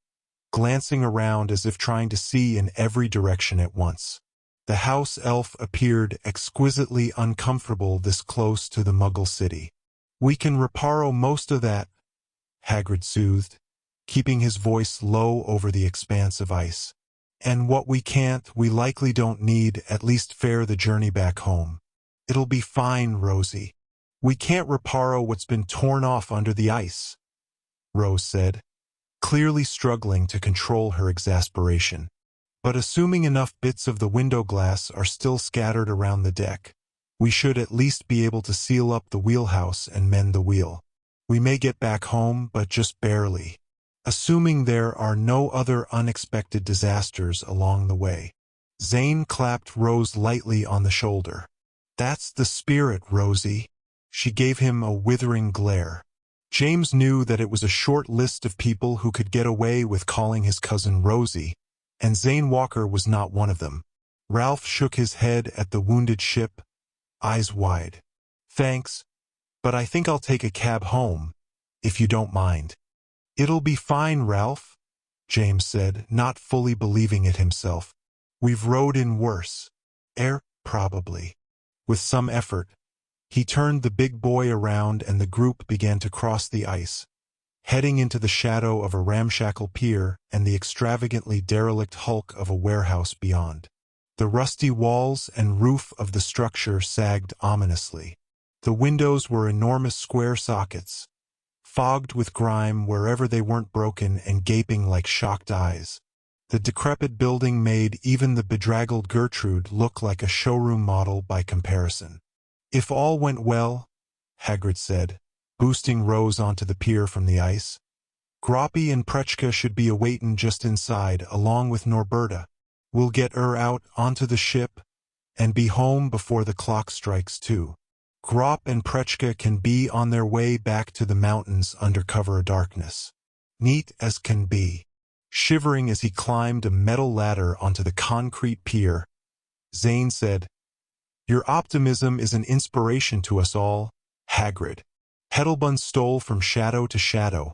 glancing around as if trying to see in every direction at once. The house elf appeared exquisitely uncomfortable this close to the Muggle city. "We can reparo most of that," Hagrid soothed, keeping his voice low over the expanse of ice. "And what we can't, we likely don't need, at least fare the journey back home. It'll be fine, Rosie." "We can't reparo what's been torn off under the ice," Rose said, clearly struggling to control her exasperation. "But assuming enough bits of the window glass are still scattered around the deck, we should at least be able to seal up the wheelhouse and mend the wheel. We may get back home, but just barely. Assuming there are no other unexpected disasters along the way." Zane clapped Rose lightly on the shoulder. "That's the spirit, Rosie." She gave him a withering glare. James knew that it was a short list of people who could get away with calling his cousin Rosie, and Zane Walker was not one of them. Ralph shook his head at the wounded ship, eyes wide. "Thanks, but I think I'll take a cab home, if you don't mind." "It'll be fine, Ralph," James said, not fully believing it himself. "We've rode in worse. Probably." With some effort, he turned the big boy around and the group began to cross the ice, heading into the shadow of a ramshackle pier and the extravagantly derelict hulk of a warehouse beyond. The rusty walls and roof of the structure sagged ominously. The windows were enormous square sockets, fogged with grime wherever they weren't broken and gaping like shocked eyes. The decrepit building made even the bedraggled Gertrude look like a showroom model by comparison. "If all went well," Hagrid said, boosting Rose onto the pier from the ice, "Groppy and Prechka should be awaitin' just inside, along with Norberta. We'll get her out onto the ship and be home before the clock strikes 2. Grop and Prechka can be on their way back to the mountains under cover of darkness." "Neat as can be." Shivering as he climbed a metal ladder onto the concrete pier, Zane said, "Your optimism is an inspiration to us all, Hagrid." Heddelbund stole from shadow to shadow,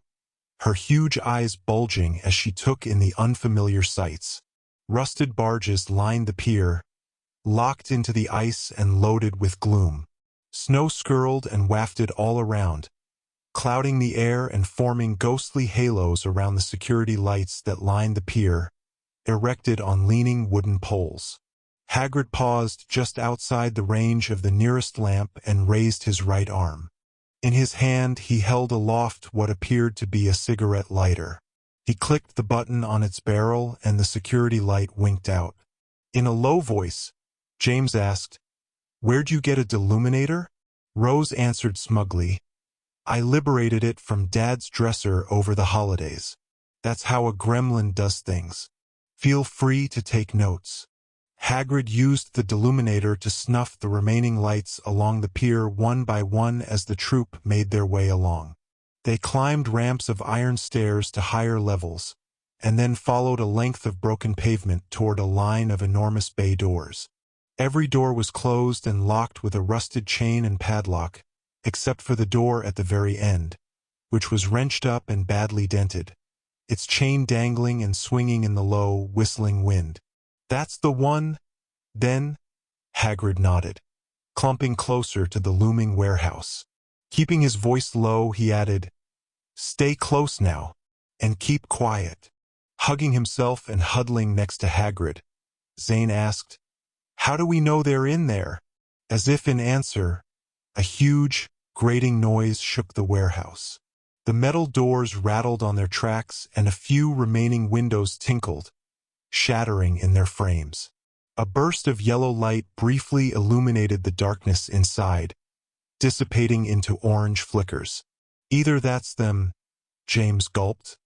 her huge eyes bulging as she took in the unfamiliar sights. Rusted barges lined the pier, locked into the ice and loaded with gloom. Snow skirled and wafted all around, clouding the air and forming ghostly halos around the security lights that lined the pier, erected on leaning wooden poles. Hagrid paused just outside the range of the nearest lamp and raised his right arm. In his hand he held aloft what appeared to be a cigarette lighter. He clicked the button on its barrel and the security light winked out. In a low voice, James asked, "Where'd you get a deluminator?" Rose answered smugly, "I liberated it from Dad's dresser over the holidays. That's how a gremlin does things. Feel free to take notes." Hagrid used the deluminator to snuff the remaining lights along the pier one by one as the troop made their way along. They climbed ramps of iron stairs to higher levels, and then followed a length of broken pavement toward a line of enormous bay doors. Every door was closed and locked with a rusted chain and padlock, except for the door at the very end, which was wrenched up and badly dented, its chain dangling and swinging in the low, whistling wind. "That's the one, then?" Hagrid nodded, clumping closer to the looming warehouse. Keeping his voice low, he added, "Stay close now, and keep quiet." Hugging himself and huddling next to Hagrid, Zane asked, "How do we know they're in there?" As if in answer, a huge, grating noise shook the warehouse. The metal doors rattled on their tracks and a few remaining windows tinkled, shattering in their frames. A burst of yellow light briefly illuminated the darkness inside, dissipating into orange flickers. "Either that's them," James gulped,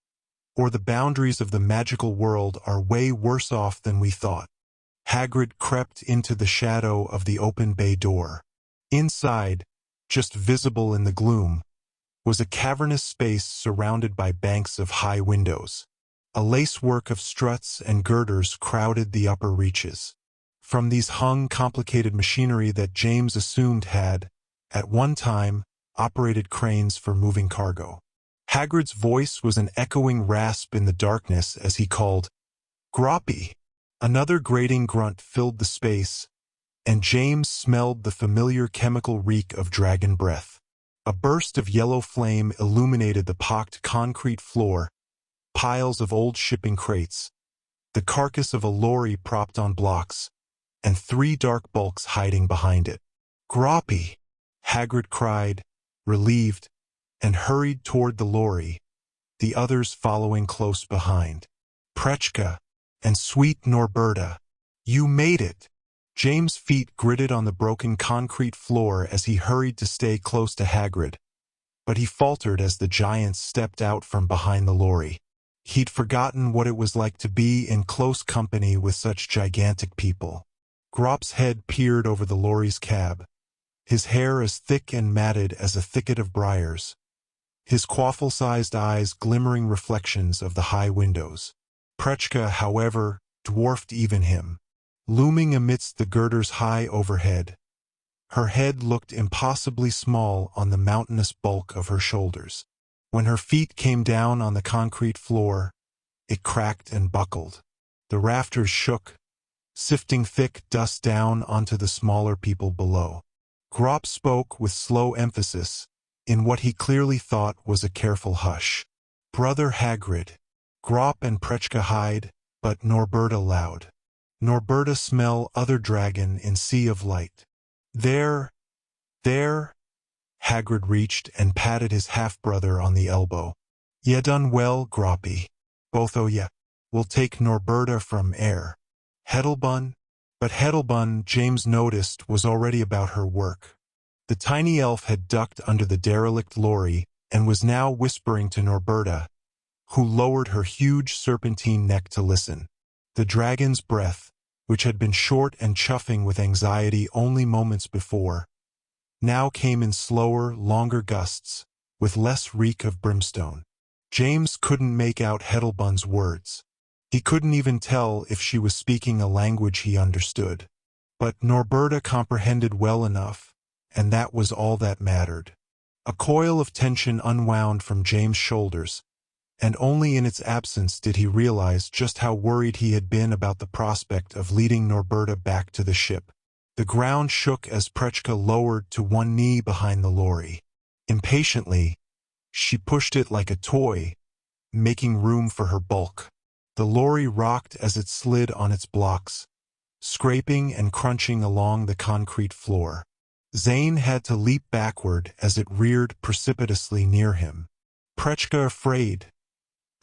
"or the boundaries of the magical world are way worse off than we thought." Hagrid crept into the shadow of the open bay door. Inside, just visible in the gloom, was a cavernous space surrounded by banks of high windows. A lacework of struts and girders crowded the upper reaches. From these hung complicated machinery that James assumed had, at one time, operated cranes for moving cargo. Hagrid's voice was an echoing rasp in the darkness as he called, "Groppy!" Another grating grunt filled the space, and James smelled the familiar chemical reek of dragon breath. A burst of yellow flame illuminated the pocked concrete floor, piles of old shipping crates, the carcass of a lorry propped on blocks, and 3 dark bulks hiding behind it. "Groppy!" Hagrid cried, relieved, and hurried toward the lorry, the others following close behind. "Prechka and sweet Norberta, you made it!" James' feet gritted on the broken concrete floor as he hurried to stay close to Hagrid, but he faltered as the giants stepped out from behind the lorry. He'd forgotten what it was like to be in close company with such gigantic people. Grop's head peered over the lorry's cab, his hair as thick and matted as a thicket of briars, his quaffle-sized eyes glimmering reflections of the high windows. Prechka, however, dwarfed even him. Looming amidst the girders high overhead, her head looked impossibly small on the mountainous bulk of her shoulders. When her feet came down on the concrete floor, it cracked and buckled. The rafters shook, sifting thick dust down onto the smaller people below. Grop spoke with slow emphasis, in what he clearly thought was a careful hush. "Brother Hagrid, Grop and Prechka hide, but Norberta loud. Norberta smell other dragon in sea of light. There, there." Hagrid reached and patted his half-brother on the elbow. "Ye done well, Groppy. Both o' ye. We'll take Norberta from air. Heddelbun?" But Heddelbun, James noticed, was already about her work. The tiny elf had ducked under the derelict lorry and was now whispering to Norberta, who lowered her huge serpentine neck to listen. The dragon's breath, which had been short and chuffing with anxiety only moments before, now came in slower, longer gusts, with less reek of brimstone. James couldn't make out Heddelbun's words. He couldn't even tell if she was speaking a language he understood. But Norberta comprehended well enough, and that was all that mattered. A coil of tension unwound from James' shoulders, and only in its absence did he realize just how worried he had been about the prospect of leading Norberta back to the ship. The ground shook as Prechka lowered to one knee behind the lorry. Impatiently, she pushed it like a toy, making room for her bulk. The lorry rocked as it slid on its blocks, scraping and crunching along the concrete floor. Zane had to leap backward as it reared precipitously near him. "Prechka afraid,"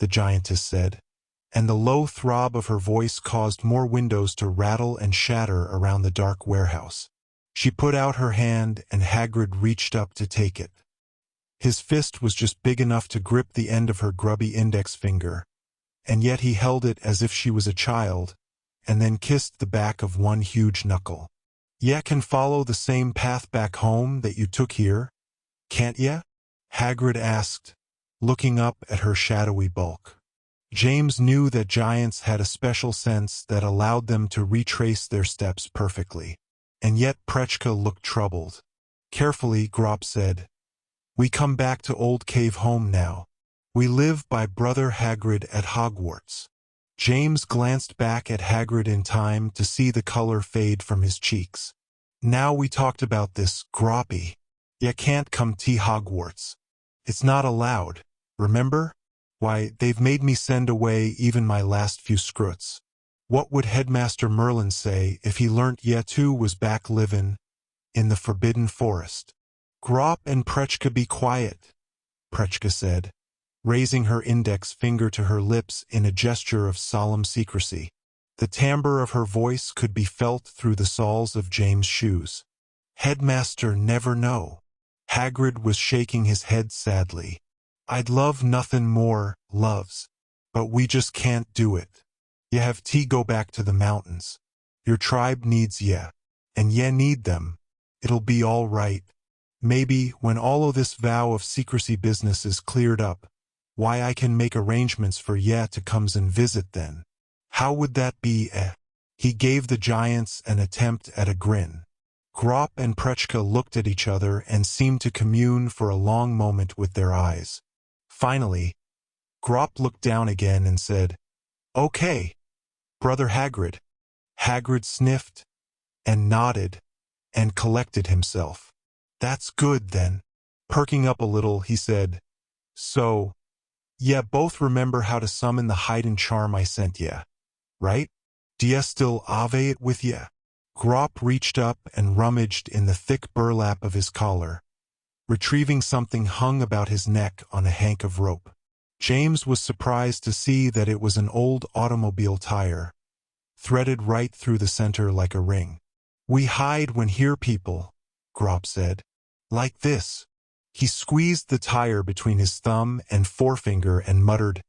the giantess said, and the low throb of her voice caused more windows to rattle and shatter around the dark warehouse. She put out her hand and Hagrid reached up to take it. His fist was just big enough to grip the end of her grubby index finger, and yet he held it as if she was a child, and then kissed the back of one huge knuckle. "Ye can follow the same path back home that you took here, can't ye?" Hagrid asked, looking up at her shadowy bulk. James knew that giants had a special sense that allowed them to retrace their steps perfectly. And yet Prechka looked troubled. Carefully, Grop said, "We come back to Old Cave Home now. We live by Brother Hagrid at Hogwarts." James glanced back at Hagrid in time to see the color fade from his cheeks. "Now we talked about this, Groppy. Ye can't come to Hogwarts. It's not allowed, remember? Why, they've made me send away even my last few scruts. What would Headmaster Merlin say if he learnt ye too was back livin' in the Forbidden Forest?" "Grop and Prechka, be quiet," Prechka said, raising her index finger to her lips in a gesture of solemn secrecy. The timbre of her voice could be felt through the soles of James' shoes. "Headmaster never know." Hagrid was shaking his head sadly. "I'd love nothing more, loves. But we just can't do it. Ye have to go back to the mountains. Your tribe needs ye, and ye need them. It'll be all right. Maybe, when all of this vow of secrecy business is cleared up, why I can make arrangements for ye to comes and visit then. How would that be, eh?" He gave the giants an attempt at a grin. Grop and Prechka looked at each other and seemed to commune for a long moment with their eyes. Finally, Grop looked down again and said, "Okay, Brother Hagrid." Hagrid sniffed and nodded and collected himself. "That's good, then." Perking up a little, he said, "So, yeah, both remember how to summon the hidden charm I sent ya, right? D'ya still have it with ya?" Grop reached up and rummaged in the thick burlap of his collar, retrieving something hung about his neck on a hank of rope. James was surprised to see that it was an old automobile tire, threaded right through the center like a ring. "We hide when hear people," Grop said. "Like this." He squeezed the tire between his thumb and forefinger and muttered,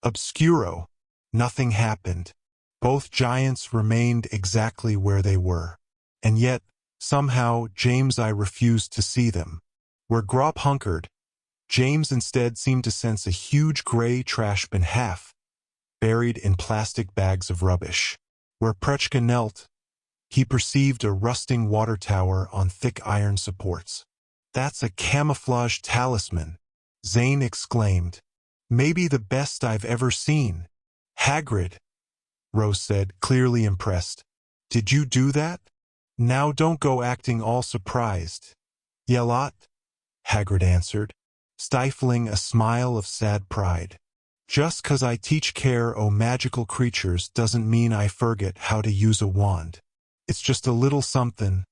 "Obscuro." Nothing happened. Both giants remained exactly where they were. And yet, somehow, I refused to see them. Where Grop hunkered, James instead seemed to sense a huge gray trash bin half, buried in plastic bags of rubbish. Where Prechka knelt, he perceived a rusting water tower on thick iron supports. "That's a camouflage talisman," Zane exclaimed. "Maybe the best I've ever seen." "Hagrid," Rose said, clearly impressed. "Did you do that? Now don't go acting all surprised." "Yelot," Hagrid answered, stifling a smile of sad pride. "Just 'cause I teach care o' magical creatures doesn't mean I forget how to use a wand. It's just a little something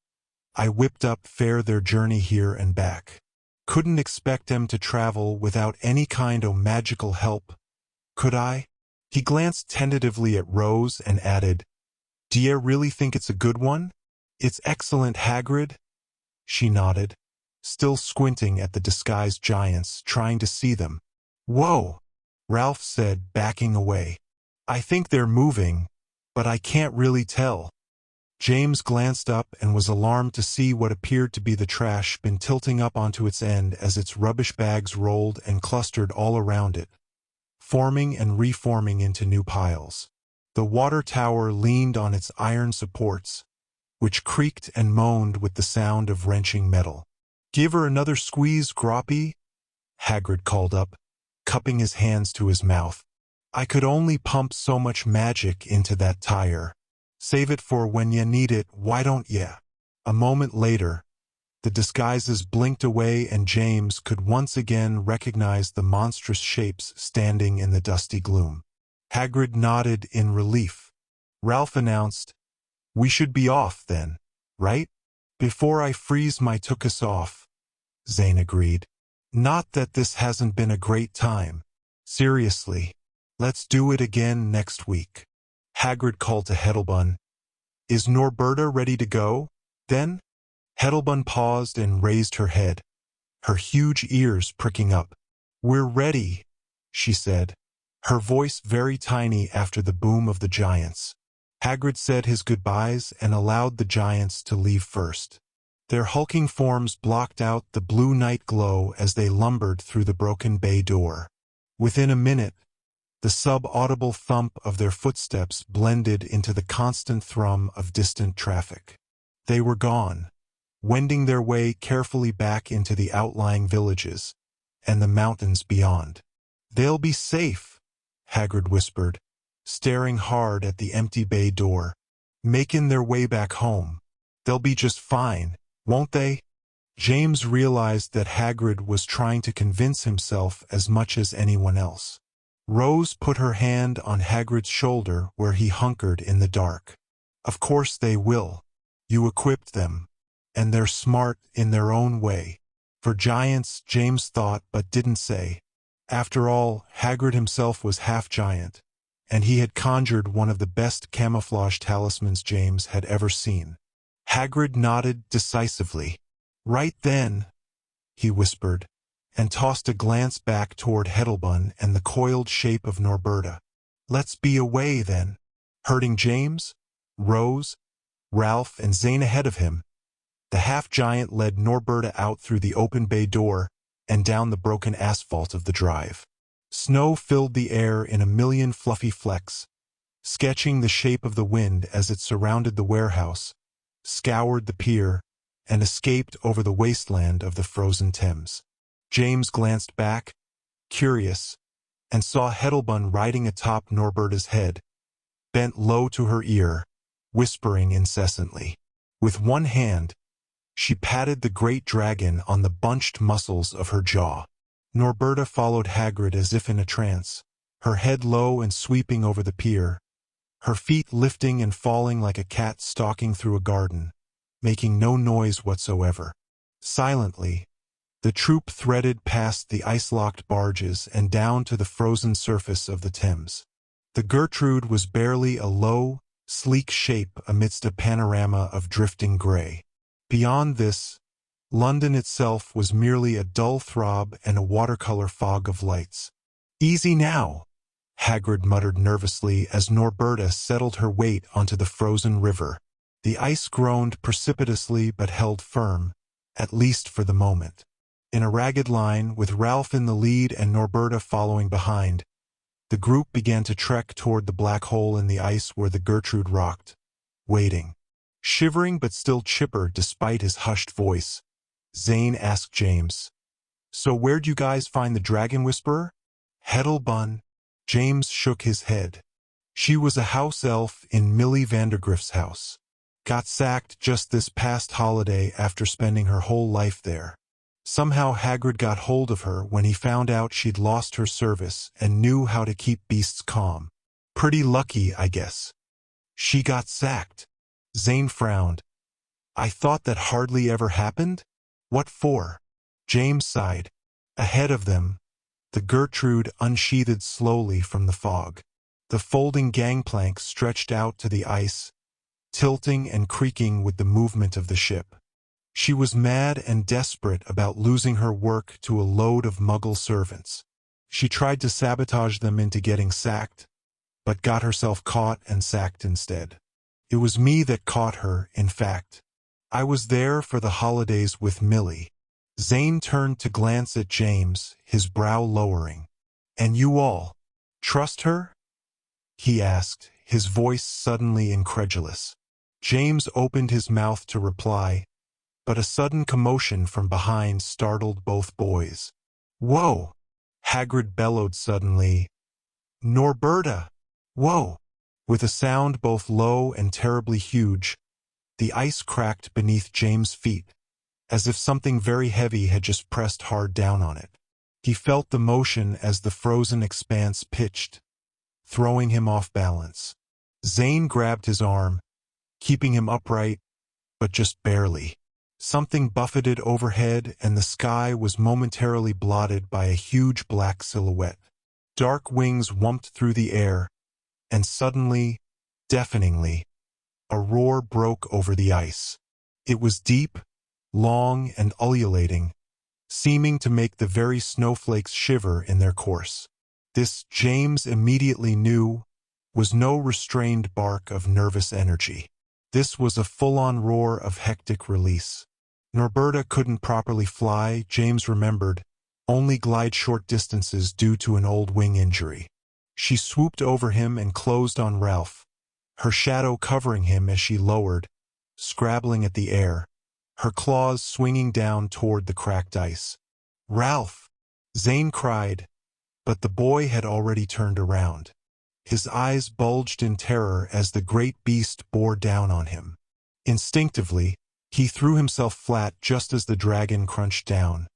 I whipped up fair their journey here and back. Couldn't expect them to travel without any kind o' magical help, could I?" He glanced tentatively at Rose and added, "D'ye really think it's a good one?" "It's excellent, Hagrid." She nodded, still squinting at the disguised giants, trying to see them. "Whoa," Ralph said, backing away. "I think they're moving, but I can't really tell." James glanced up and was alarmed to see what appeared to be the trash bin tilting up onto its end as its rubbish bags rolled and clustered all around it, forming and reforming into new piles. The water tower leaned on its iron supports, which creaked and moaned with the sound of wrenching metal. "Give her another squeeze, Groppy," Hagrid called up, cupping his hands to his mouth. "I could only pump so much magic into that tire. Save it for when ya need it, why don't ya?" A moment later, the disguises blinked away and James could once again recognize the monstrous shapes standing in the dusty gloom. Hagrid nodded in relief. Ralph announced, "We should be off then, right?" "Before I freeze my took us off," Zane agreed. "Not that this hasn't been a great time. Seriously, let's do it again next week." Hagrid called to Heddelbun, "Is Norberta ready to go, then?" Heddelbun paused and raised her head, her huge ears pricking up. "We're ready," she said, her voice very tiny after the boom of the giants. Hagrid said his goodbyes and allowed the giants to leave first. Their hulking forms blocked out the blue night glow as they lumbered through the broken bay door. Within a minute, the sub-audible thump of their footsteps blended into the constant thrum of distant traffic. They were gone, wending their way carefully back into the outlying villages and the mountains beyond. "They'll be safe," Hagrid whispered, staring hard at the empty bay door. "Making their way back home. They'll be just fine, won't they?" James realized that Hagrid was trying to convince himself as much as anyone else. Rose put her hand on Hagrid's shoulder where he hunkered in the dark. "Of course they will. You equipped them, and they're smart in their own way." For giants, James thought but didn't say. After all, Hagrid himself was half-giant, and he had conjured one of the best camouflage talismans James had ever seen. Hagrid nodded decisively. "Right then," he whispered, and tossed a glance back toward Heddelbun and the coiled shape of Norberta. "Let's be away, then." Herding James, Rose, Ralph, and Zane ahead of him, the half-giant led Norberta out through the open bay door and down the broken asphalt of the drive. Snow filled the air in a million fluffy flecks, sketching the shape of the wind as it surrounded the warehouse, scoured the pier, and escaped over the wasteland of the frozen Thames. James glanced back, curious, and saw Heddelbun riding atop Norberta's head, bent low to her ear, whispering incessantly. With one hand, she patted the great dragon on the bunched muscles of her jaw. Norberta followed Hagrid as if in a trance, her head low and sweeping over the pier, her feet lifting and falling like a cat stalking through a garden, making no noise whatsoever. Silently, the troop threaded past the ice-locked barges and down to the frozen surface of the Thames. The Gertrude was barely a low, sleek shape amidst a panorama of drifting gray. Beyond this, London itself was merely a dull throb and a watercolor fog of lights. "Easy now," Hagrid muttered nervously as Norberta settled her weight onto the frozen river. The ice groaned precipitously but held firm, at least for the moment. In a ragged line, with Ralph in the lead and Norberta following behind, the group began to trek toward the black hole in the ice where the Gertrude rocked, waiting. Shivering but still chipper despite his hushed voice, Zane asked James, "So where'd you guys find the Dragon Whisperer?" "Heddelbun." James shook his head. "She was a house elf in Millie Vandergrift's house. Got sacked just this past holiday after spending her whole life there. Somehow Hagrid got hold of her when he found out she'd lost her service and knew how to keep beasts calm. Pretty lucky, I guess." "She got sacked." Zane frowned. "I thought that hardly ever happened? What for?" James sighed. Ahead of them, the Gertrude unsheathed slowly from the fog. The folding gangplank stretched out to the ice, tilting and creaking with the movement of the ship. She was mad and desperate about losing her work to a load of Muggle servants. She tried to sabotage them into getting sacked, but got herself caught and sacked instead. It was me that caught her, in fact. I was there for the holidays with Millie. Zane turned to glance at James, his brow lowering. "And you all trust her?" he asked, his voice suddenly incredulous. James opened his mouth to reply, but a sudden commotion from behind startled both boys. "Whoa!" Hagrid bellowed suddenly. "Norberta! Whoa!" With a sound both low and terribly huge, the ice cracked beneath James' feet, as if something very heavy had just pressed hard down on it. He felt the motion as the frozen expanse pitched, throwing him off balance. Zane grabbed his arm, keeping him upright, but just barely. Something buffeted overhead and the sky was momentarily blotted by a huge black silhouette. Dark wings whumped through the air, and suddenly, deafeningly, a roar broke over the ice. It was deep, long, and ululating, seeming to make the very snowflakes shiver in their course. This, James immediately knew, was no restrained bark of nervous energy. This was a full-on roar of hectic release. Norberta couldn't properly fly, James remembered, only glide short distances due to an old wing injury. She swooped over him and closed on Ralph, her shadow covering him as she lowered, scrabbling at the air, her claws swinging down toward the cracked ice. "Ralph!" Zane cried, but the boy had already turned around. His eyes bulged in terror as the great beast bore down on him. Instinctively, he threw himself flat just as the dragon crunched down,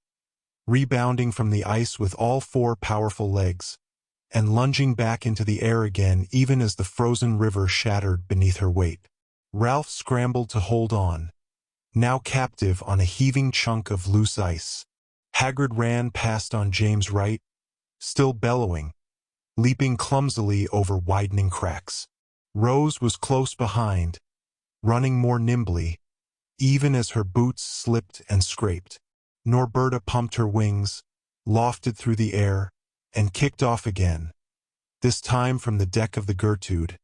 rebounding from the ice with all four powerful legs, and lunging back into the air again even as the frozen river shattered beneath her weight. Ralph scrambled to hold on, now captive on a heaving chunk of loose ice. Hagrid ran past on James' right, still bellowing, leaping clumsily over widening cracks. Rose was close behind, running more nimbly, even as her boots slipped and scraped. Norberta pumped her wings, lofted through the air, and kicked off again, this time from the deck of the Gertrude,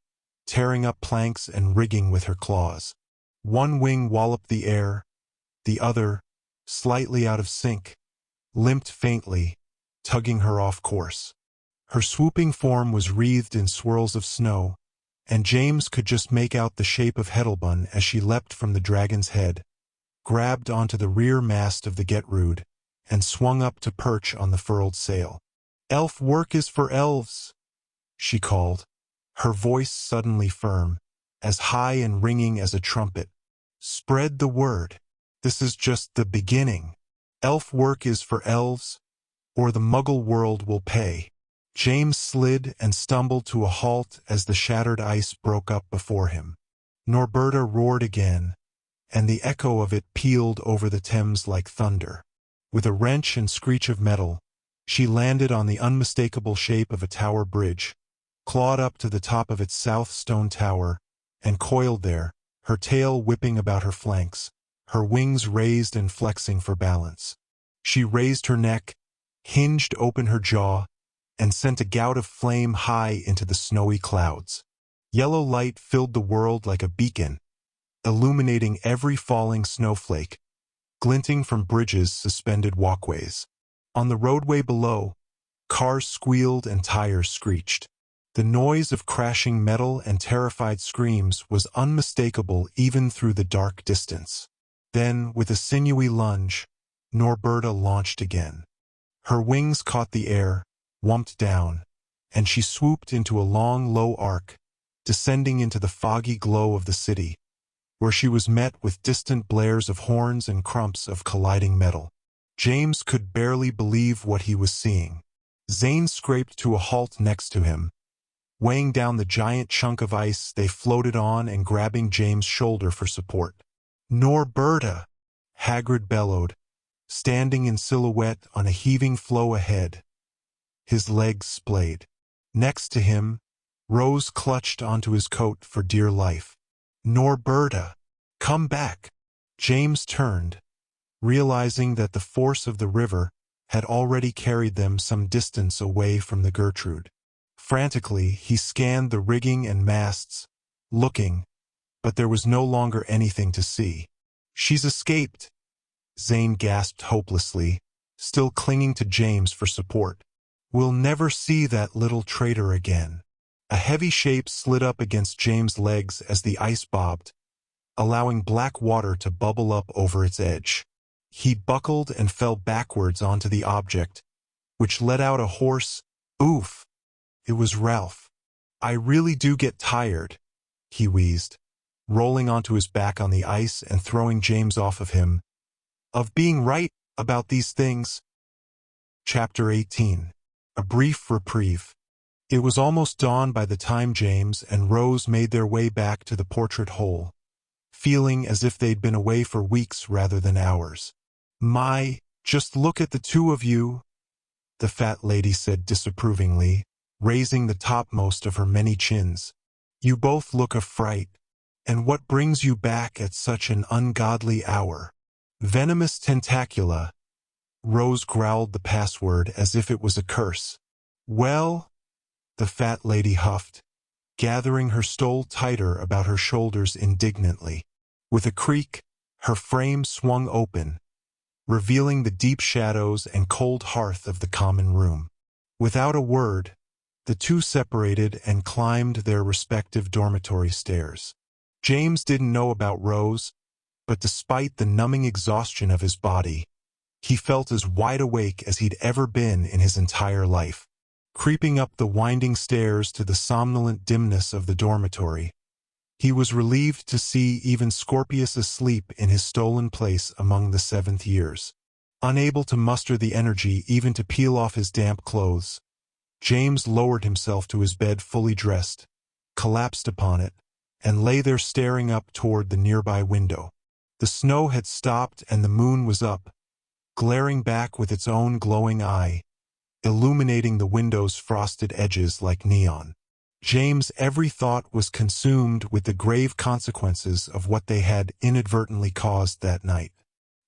tearing up planks and rigging with her claws. One wing walloped the air, the other, slightly out of sync, limped faintly, tugging her off course. Her swooping form was wreathed in swirls of snow, and James could just make out the shape of Heddelbun as she leapt from the dragon's head, grabbed onto the rear mast of the Gertrude, and swung up to perch on the furled sail. "Elf work is for elves," she called, her voice suddenly firm, as high and ringing as a trumpet. "Spread the word. This is just the beginning. Elf work is for elves, or the Muggle world will pay." James slid and stumbled to a halt as the shattered ice broke up before him. Norberta roared again, and the echo of it pealed over the Thames like thunder. With a wrench and screech of metal, she landed on the unmistakable shape of a tower bridge, clawed up to the top of its south stone tower, and coiled there, her tail whipping about her flanks, her wings raised and flexing for balance. She raised her neck, hinged open her jaw, and sent a gout of flame high into the snowy clouds. Yellow light filled the world like a beacon, illuminating every falling snowflake, glinting from bridges' suspended walkways. On the roadway below, cars squealed and tires screeched. The noise of crashing metal and terrified screams was unmistakable even through the dark distance. Then, with a sinewy lunge, Norberta launched again. Her wings caught the air, whumped down, and she swooped into a long, low arc, descending into the foggy glow of the city, where she was met with distant blares of horns and crumps of colliding metal. James could barely believe what he was seeing. Zane scraped to a halt next to him. Weighing down the giant chunk of ice, they floated on and grabbing James' shoulder for support. "Norberta!" Hagrid bellowed, standing in silhouette on a heaving floe ahead. His legs splayed. Next to him, Rose clutched onto his coat for dear life. "Norberta, come back!" James turned, realizing that the force of the river had already carried them some distance away from the Gertrude. Frantically, he scanned the rigging and masts, looking, but there was no longer anything to see. "She's escaped," Zane gasped hopelessly, still clinging to James for support. "We'll never see that little traitor again." A heavy shape slid up against James' legs as the ice bobbed, allowing black water to bubble up over its edge. He buckled and fell backwards onto the object, which let out a hoarse oof. It was Ralph. "I really do get tired," he wheezed, rolling onto his back on the ice and throwing James off of him, "of being right about these things." Chapter 18. A brief reprieve. It was almost dawn by the time James and Rose made their way back to the portrait hole, feeling as if they'd been away for weeks rather than hours. "My, just look at the two of you," the fat lady said disapprovingly, raising the topmost of her many chins. "You both look a fright. And what brings you back at such an ungodly hour?" "Venomous tentacula." Rose growled the password as if it was a curse. "Well," the fat lady huffed, gathering her stole tighter about her shoulders indignantly. With a creak, her frame swung open, revealing the deep shadows and cold hearth of the common room. Without a word, the two separated and climbed their respective dormitory stairs. James didn't know about Rose, but despite the numbing exhaustion of his body, he felt as wide awake as he'd ever been in his entire life. Creeping up the winding stairs to the somnolent dimness of the dormitory, he was relieved to see even Scorpius asleep in his stolen place among the seventh years. Unable to muster the energy even to peel off his damp clothes, James lowered himself to his bed fully dressed, collapsed upon it, and lay there staring up toward the nearby window. The snow had stopped and the moon was up, glaring back with its own glowing eye, illuminating the window's frosted edges like neon. James' every thought was consumed with the grave consequences of what they had inadvertently caused that night.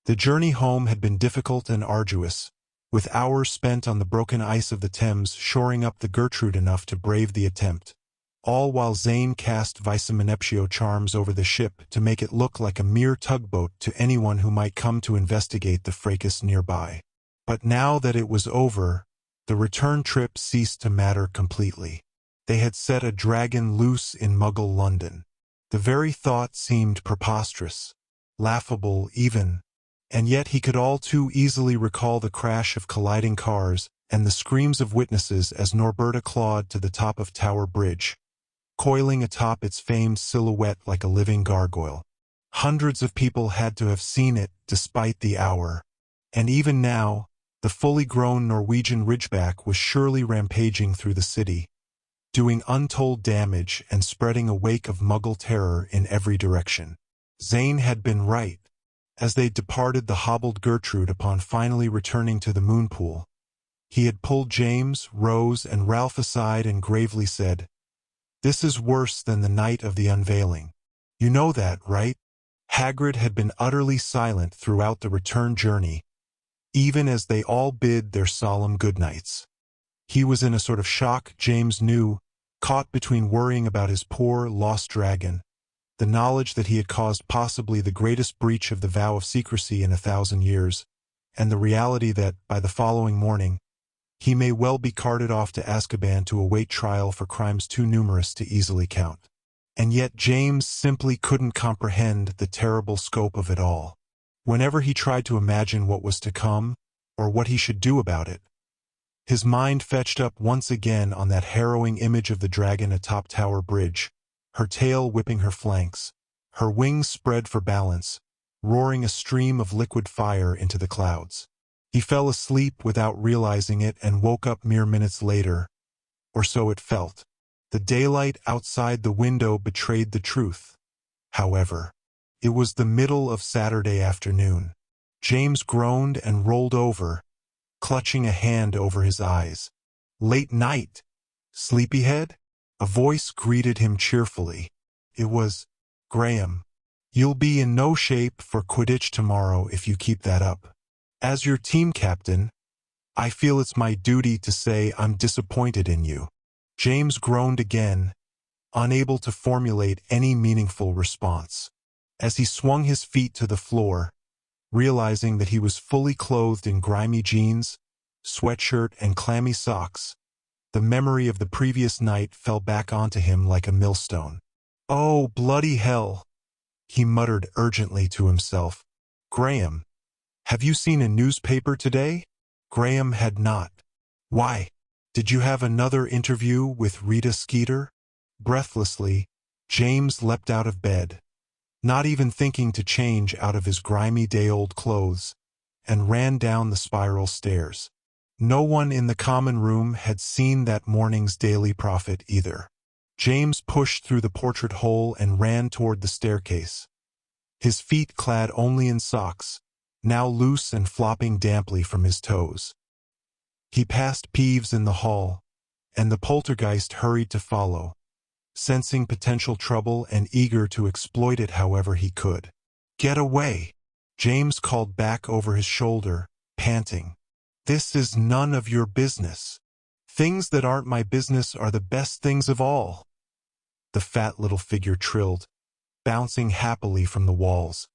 The journey home had been difficult and arduous, with hours spent on the broken ice of the Thames shoring up the Gertrude enough to brave the attempt, all while Zane cast Vicemeneptio charms over the ship to make it look like a mere tugboat to anyone who might come to investigate the fracas nearby. But now that it was over, the return trip ceased to matter completely. They had set a dragon loose in Muggle London. The very thought seemed preposterous, laughable even, and yet he could all too easily recall the crash of colliding cars and the screams of witnesses as Norberta clawed to the top of Tower Bridge, coiling atop its famed silhouette like a living gargoyle. Hundreds of people had to have seen it despite the hour, and even now, the fully grown Norwegian Ridgeback was surely rampaging through the city, doing untold damage and spreading a wake of Muggle terror in every direction. Zane had been right. As they departed the hobbled Gertrude upon finally returning to the moonpool, he had pulled James, Rose, and Ralph aside and gravely said, "This is worse than the night of the unveiling. You know that, right?" Hagrid had been utterly silent throughout the return journey, even as they all bid their solemn goodnights. He was in a sort of shock, James knew, caught between worrying about his poor, lost dragon, the knowledge that he had caused possibly the greatest breach of the vow of secrecy in 1,000 years, and the reality that, by the following morning, he may well be carted off to Azkaban to await trial for crimes too numerous to easily count. And yet James simply couldn't comprehend the terrible scope of it all. Whenever he tried to imagine what was to come, or what he should do about it, his mind fetched up once again on that harrowing image of the dragon atop Tower Bridge, her tail whipping her flanks, her wings spread for balance, roaring a stream of liquid fire into the clouds. He fell asleep without realizing it and woke up mere minutes later, or so it felt. The daylight outside the window betrayed the truth. However, it was the middle of Saturday afternoon. James groaned and rolled over, clutching a hand over his eyes. "Late night, sleepyhead?" A voice greeted him cheerfully. It was Graham. "You'll be in no shape for Quidditch tomorrow if you keep that up. As your team captain, I feel it's my duty to say I'm disappointed in you." James groaned again, unable to formulate any meaningful response. As he swung his feet to the floor, realizing that he was fully clothed in grimy jeans, sweatshirt, and clammy socks, the memory of the previous night fell back onto him like a millstone. "Oh, bloody hell," he muttered urgently to himself. "Graham, have you seen a newspaper today?" Graham had not. "Why? Did you have another interview with Rita Skeeter?" Breathlessly, James leapt out of bed, not even thinking to change out of his grimy day-old clothes, and ran down the spiral stairs. No one in the common room had seen that morning's Daily Prophet either. James pushed through the portrait hole and ran toward the staircase, his feet clad only in socks, now loose and flopping damply from his toes. He passed Peeves in the hall, and the poltergeist hurried to follow, sensing potential trouble and eager to exploit it however he could. "Get away!" James called back over his shoulder, panting. "This is none of your business. Things that aren't my business are the best things of all," the fat little figure trilled, bouncing happily from the walls.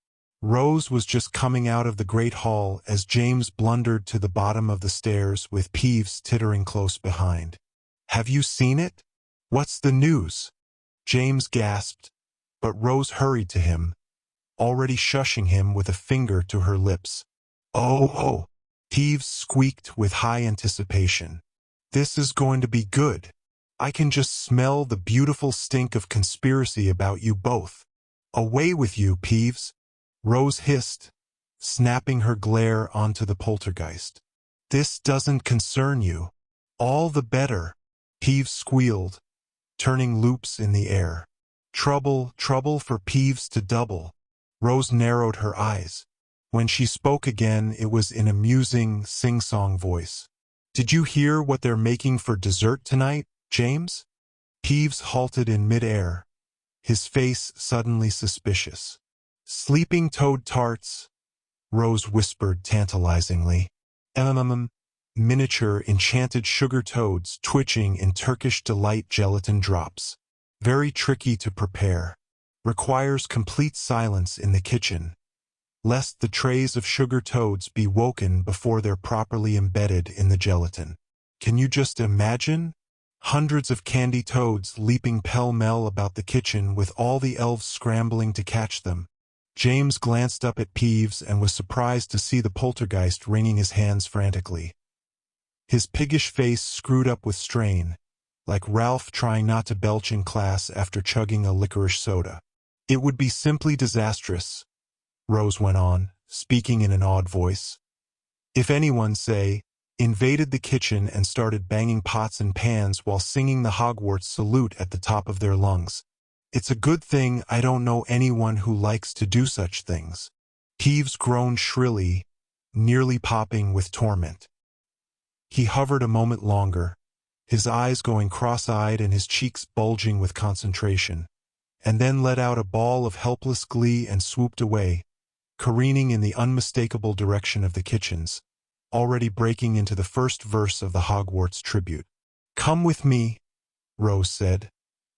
Rose was just coming out of the great hall as James blundered to the bottom of the stairs with Peeves tittering close behind. "Have you seen it? What's the news?" James gasped, but Rose hurried to him, already shushing him with a finger to her lips. Oh, Peeves squeaked with high anticipation. "This is going to be good. I can just smell the beautiful stink of conspiracy about you both." "Away with you, Peeves," Rose hissed, snapping her glare onto the poltergeist. "This doesn't concern you." "All the better," Peeves squealed, turning loops in the air. Trouble for Peeves to double." Rose narrowed her eyes. When she spoke again, it was in a musing, sing-song voice. "Did you hear what they're making for dessert tonight, James?" Peeves halted in mid-air, his face suddenly suspicious. "Sleeping toad tarts," Rose whispered tantalizingly. Miniature enchanted sugar toads twitching in Turkish delight gelatin drops. Very tricky to prepare. Requires complete silence in the kitchen, lest the trays of sugar toads be woken before they're properly embedded in the gelatin. Can you just imagine? hundreds of candy toads leaping pell-mell about the kitchen with all the elves scrambling to catch them. James glanced up at Peeves and was surprised to see the poltergeist wringing his hands frantically. His piggish face screwed up with strain, like Ralph trying not to belch in class after chugging a licorice soda. "It would be simply disastrous," Rose went on, speaking in an awed voice. "If anyone, say, invaded the kitchen and started banging pots and pans while singing the Hogwarts salute at the top of their lungs. It's a good thing I don't know anyone who likes to do such things." Peeves groaned shrilly, nearly popping with torment. He hovered a moment longer, his eyes going cross-eyed and his cheeks bulging with concentration, and then let out a bawl of helpless glee and swooped away, careening in the unmistakable direction of the kitchens, already breaking into the first verse of the Hogwarts tribute. "Come with me," Rose said,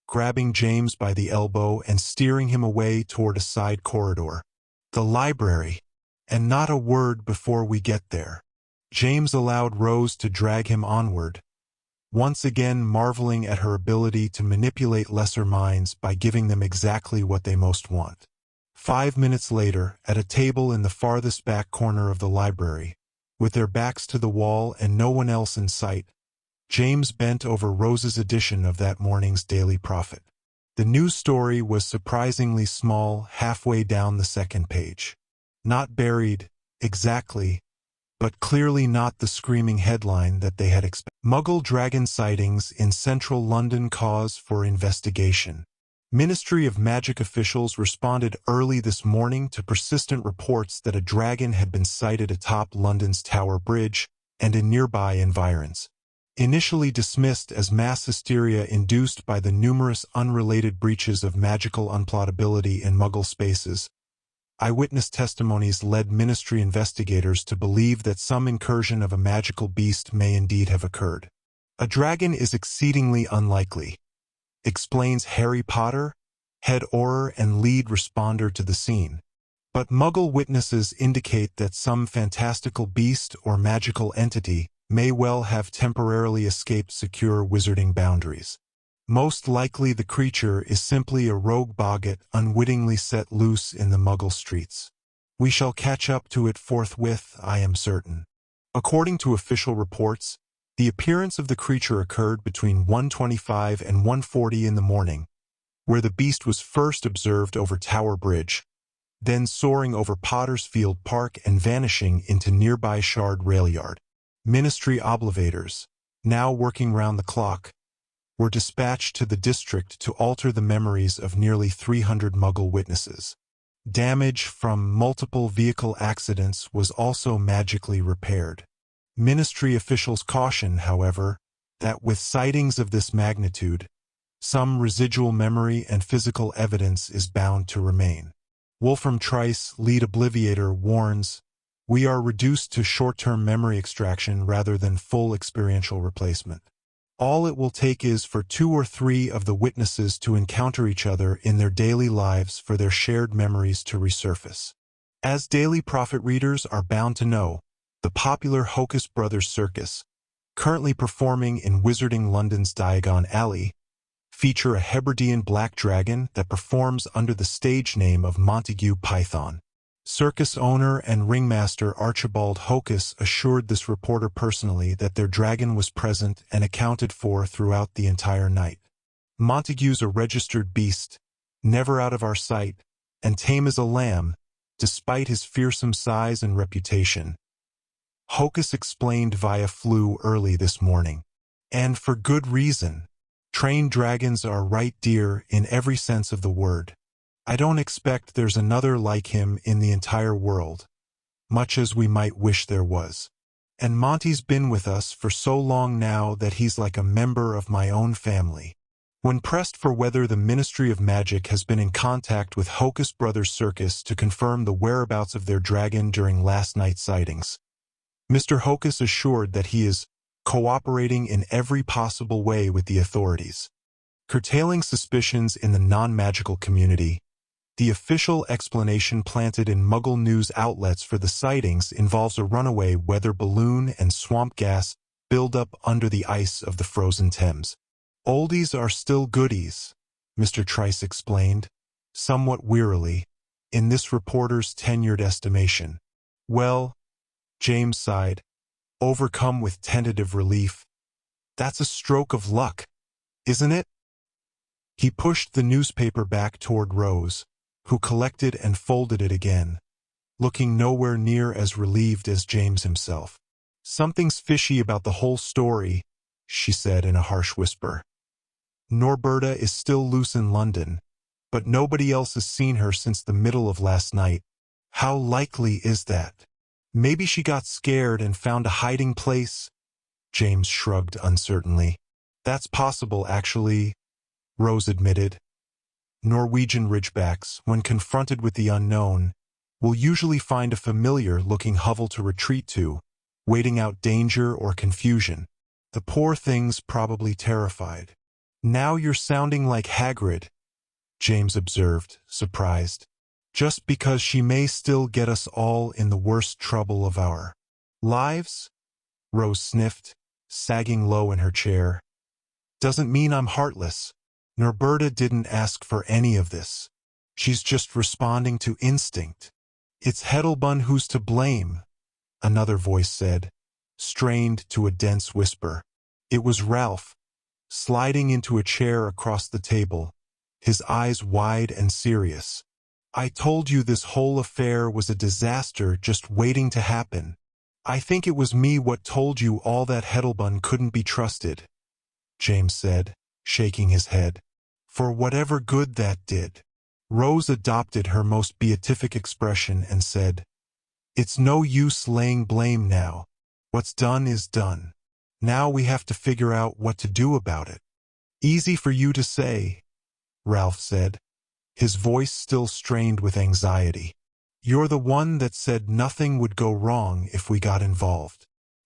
grabbing James by the elbow and steering him away toward a side corridor. "The library, and not a word before we get there." James allowed Rose to drag him onward, once again marveling at her ability to manipulate lesser minds by giving them exactly what they most want. 5 minutes later, at a table in the farthest back corner of the library, with their backs to the wall and no one else in sight, James bent over Rose's edition of that morning's Daily Prophet. The news story was surprisingly small halfway down the second page. Not buried, exactly, but clearly not the screaming headline that they had expected. "Muggle dragon sightings in central London cause for investigation." Ministry of Magic officials responded early this morning to persistent reports that a dragon had been sighted atop London's Tower Bridge and in nearby environs. Initially dismissed as mass hysteria induced by the numerous unrelated breaches of magical unplottability in Muggle spaces, eyewitness testimonies led Ministry investigators to believe that some incursion of a magical beast may indeed have occurred. "A dragon is exceedingly unlikely," explains Harry Potter, head Auror and lead responder to the scene. "But Muggle witnesses indicate that some fantastical beast or magical entity may well have temporarily escaped secure wizarding boundaries. Most likely the creature is simply a rogue boggart unwittingly set loose in the Muggle streets. We shall catch up to it forthwith, I am certain." According to official reports, the appearance of the creature occurred between 1:25 and 1:40 in the morning, where the beast was first observed over Tower Bridge, then soaring over Potter's Field Park and vanishing into nearby Shard Rail Yard. Ministry oblivators, now working round the clock, were dispatched to the district to alter the memories of nearly 300 Muggle witnesses. Damage from multiple vehicle accidents was also magically repaired. Ministry officials caution, however, that with sightings of this magnitude, some residual memory and physical evidence is bound to remain. Wolfram Trice, lead obliviator, warns, "We are reduced to short-term memory extraction rather than full experiential replacement. All it will take is for 2 or 3 of the witnesses to encounter each other in their daily lives for their shared memories to resurface." As Daily Prophet readers are bound to know, the popular Hocus Brothers Circus, currently performing in Wizarding London's Diagon Alley, feature a Hebridean black dragon that performs under the stage name of Montague Python. Circus owner and ringmaster Archibald Hocus assured this reporter personally that their dragon was present and accounted for throughout the entire night. "Montague's a registered beast, never out of our sight, and tame as a lamb, despite his fearsome size and reputation," Hocus explained via Flu early this morning. "And for good reason. Trained dragons are right dear in every sense of the word. I don't expect there's another like him in the entire world, much as we might wish there was. And Monty's been with us for so long now that he's like a member of my own family." When pressed for whether the Ministry of Magic has been in contact with Hocus Brothers Circus to confirm the whereabouts of their dragon during last night's sightings, Mr. Hocus assured that he is cooperating in every possible way with the authorities. Curtailing suspicions in the non-magical community, the official explanation planted in Muggle news outlets for the sightings involves a runaway weather balloon and swamp gas buildup under the ice of the frozen Thames. Oldies are still goodies, Mr. Trice explained, somewhat wearily, in this reporter's tenured estimation. Well, James sighed, overcome with tentative relief. That's a stroke of luck, isn't it? He pushed the newspaper back toward Rose, who collected and folded it again, looking nowhere near as relieved as James himself. Something's fishy about the whole story, she said in a harsh whisper. Norberta is still loose in London, but nobody else has seen her since the middle of last night. How likely is that? Maybe she got scared and found a hiding place? James shrugged uncertainly. That's possible, actually, Rose admitted. Norwegian ridgebacks, when confronted with the unknown, will usually find a familiar-looking hovel to retreat to, waiting out danger or confusion. The poor thing's probably terrified. Now you're sounding like Hagrid, James observed, surprised. Just because she may still get us all in the worst trouble of our lives? Rose sniffed, sagging low in her chair. Doesn't mean I'm heartless. Norberta didn't ask for any of this. She's just responding to instinct. It's Heddlebun who's to blame, another voice said, strained to a dense whisper. It was Ralph, sliding into a chair across the table, his eyes wide and serious. I told you this whole affair was a disaster just waiting to happen. I think it was me what told you all that Heddlebun couldn't be trusted, James said, shaking his head. For whatever good that did. Rose adopted her most beatific expression and said, It's no use laying blame now. What's done is done. Now we have to figure out what to do about it. Easy for you to say, Ralph said, his voice still strained with anxiety. You're the one that said nothing would go wrong if we got involved.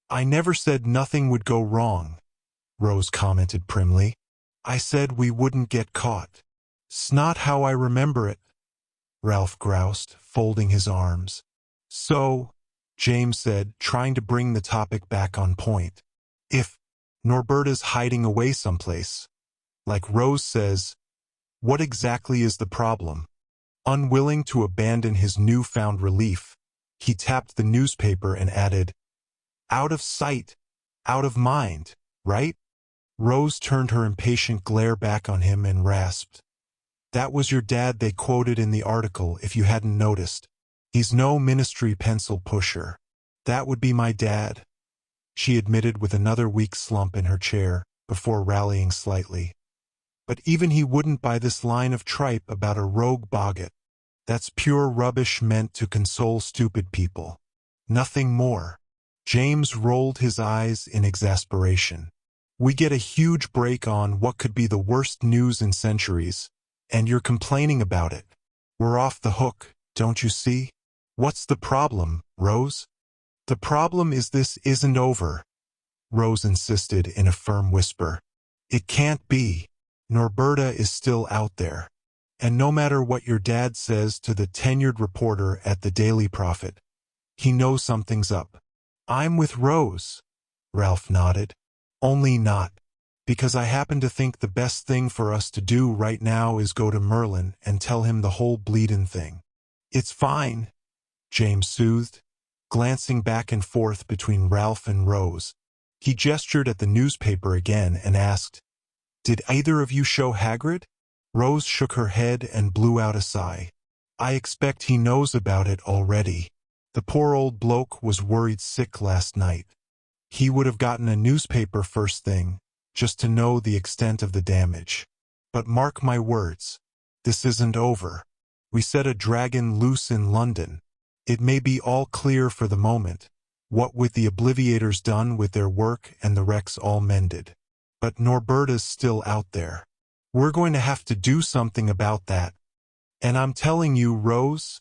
I never said nothing would go wrong, Rose commented primly. I said we wouldn't get caught. "'S not how I remember it, Ralph groused, folding his arms. So, James said, trying to bring the topic back on point. If Norberta's hiding away someplace, like Rose says, what exactly is the problem? Unwilling to abandon his newfound relief, he tapped the newspaper and added, Out of sight, out of mind, right? Rose turned her impatient glare back on him and rasped. That was your dad they quoted in the article, if you hadn't noticed. He's no ministry pencil pusher. That would be my dad, she admitted with another weak slump in her chair, before rallying slightly. But even he wouldn't buy this line of tripe about a rogue boggart. That's pure rubbish meant to console stupid people. Nothing more. James rolled his eyes in exasperation. We get a huge break on what could be the worst news in centuries, and you're complaining about it. We're off the hook, don't you see? What's the problem, Rose? The problem is this isn't over, Rose insisted in a firm whisper. It can't be. Norberta is still out there. And no matter what your dad says to the tenured reporter at the Daily Prophet, he knows something's up. I'm with Rose, Ralph nodded. Only not. Because I happen to think the best thing for us to do right now is go to Merlin and tell him the whole bleedin' thing. It's fine, James soothed, glancing back and forth between Ralph and Rose. He gestured at the newspaper again and asked, Did either of you show Hagrid? Rose shook her head and blew out a sigh. I expect he knows about it already. The poor old bloke was worried sick last night. He would have gotten a newspaper first thing, just to know the extent of the damage. But mark my words, this isn't over. We set a dragon loose in London. It may be all clear for the moment, what with the Obliviators done with their work and the wrecks all mended. But Norberta's still out there. We're going to have to do something about that. And I'm telling you, Rose,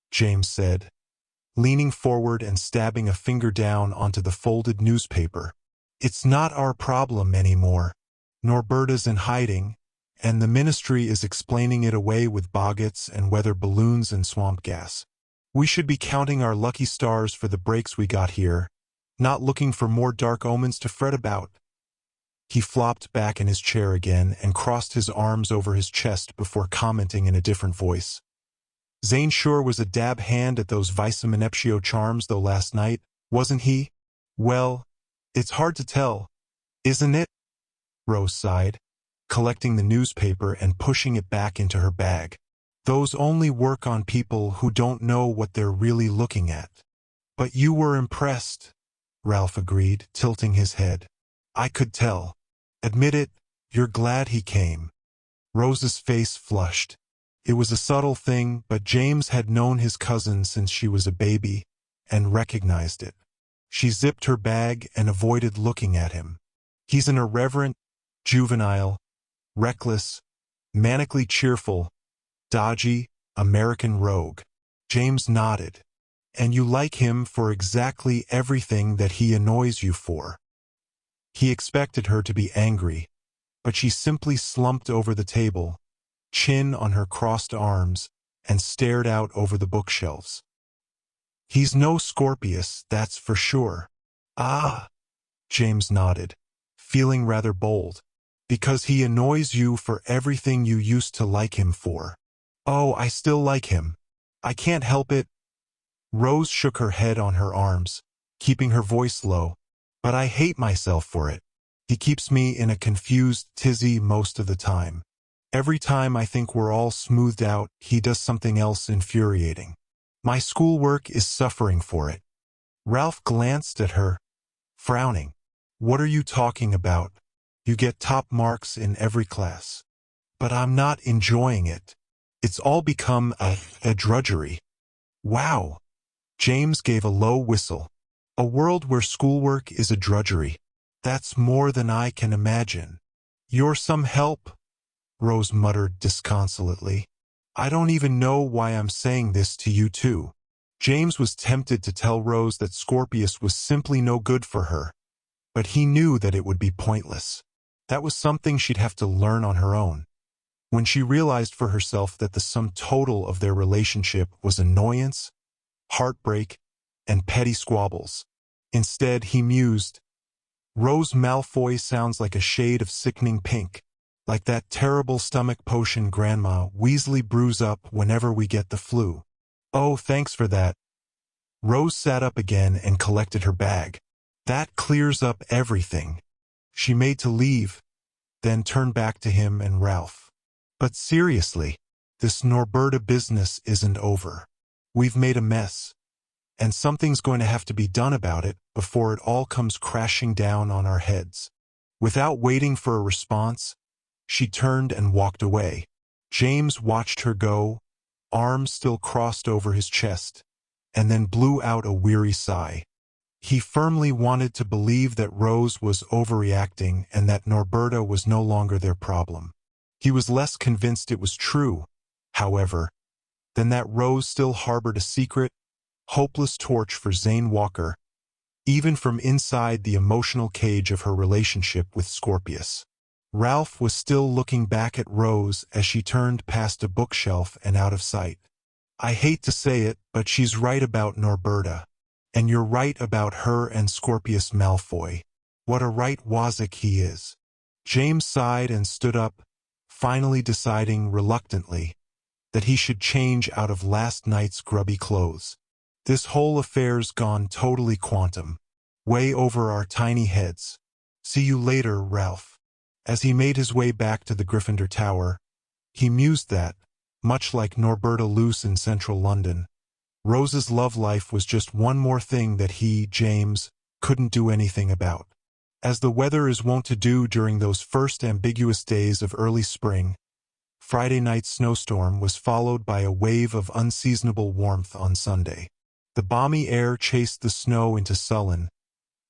James said, leaning forward and stabbing a finger down onto the folded newspaper. It's not our problem anymore. Norberta's in hiding, and the ministry is explaining it away with boggarts and weather balloons and swamp gas. We should be counting our lucky stars for the breaks we got here, not looking for more dark omens to fret about. He flopped back in his chair again and crossed his arms over his chest before commenting in a different voice. Zane sure was a dab hand at those Visa Meneptio charms though last night, wasn't he? Well, it's hard to tell, isn't it? Rose sighed, collecting the newspaper and pushing it back into her bag. Those only work on people who don't know what they're really looking at. But you were impressed, Ralph agreed, tilting his head. I could tell. Admit it, you're glad he came. Rose's face flushed. It was a subtle thing, but James had known his cousin since she was a baby, and recognized it. She zipped her bag and avoided looking at him. He's an irreverent, juvenile, reckless, manically cheerful, dodgy, American rogue. James nodded. And you like him for exactly everything that he annoys you for. He expected her to be angry, but she simply slumped over the table, chin on her crossed arms, and stared out over the bookshelves. He's no Scorpius, that's for sure. Ah, James nodded, feeling rather bold. Because he annoys you for everything you used to like him for. Oh, I still like him. I can't help it. Rose shook her head on her arms, keeping her voice low. But I hate myself for it. He keeps me in a confused tizzy most of the time. Every time I think we're all smoothed out, he does something else infuriating. My schoolwork is suffering for it. Ralph glanced at her, frowning. What are you talking about? You get top marks in every class. But I'm not enjoying it. It's all become a drudgery. Wow. James gave a low whistle. A world where schoolwork is a drudgery. That's more than I can imagine. You're some help, Rose muttered disconsolately. I don't even know why I'm saying this to you too. James was tempted to tell Rose that Scorpius was simply no good for her, but he knew that it would be pointless. That was something she'd have to learn on her own. When she realized for herself that the sum total of their relationship was annoyance, heartbreak, and petty squabbles. Instead, he mused, Rose Malfoy sounds like a shade of sickening pink, like that terrible stomach potion Grandma Weasley brews up whenever we get the flu. Oh, thanks for that. Rose sat up again and collected her bag. That clears up everything. She made to leave, then turned back to him and Ralph. But seriously, this Norberta business isn't over. We've made a mess, and something's going to have to be done about it before it all comes crashing down on our heads. Without waiting for a response, she turned and walked away. James watched her go, arms still crossed over his chest, and then blew out a weary sigh. He firmly wanted to believe that Rose was overreacting and that Norberta was no longer their problem. He was less convinced it was true, however, than that Rose still harbored a secret, hopeless torch for Zane Walker, even from inside the emotional cage of her relationship with Scorpius. Ralph was still looking back at Rose as she turned past a bookshelf and out of sight. I hate to say it, but she's right about Norberta. And you're right about her and Scorpius Malfoy. What a right wazzock he is. James sighed and stood up, finally deciding reluctantly that he should change out of last night's grubby clothes. This whole affair's gone totally quantum, way over our tiny heads. See you later, Ralph. As he made his way back to the Gryffindor Tower, he mused that, much like Norberta Luce in central London, Rose's love life was just one more thing that he, James, couldn't do anything about. As the weather is wont to do during those first ambiguous days of early spring, Friday night's snowstorm was followed by a wave of unseasonable warmth on Sunday. The balmy air chased the snow into sullen,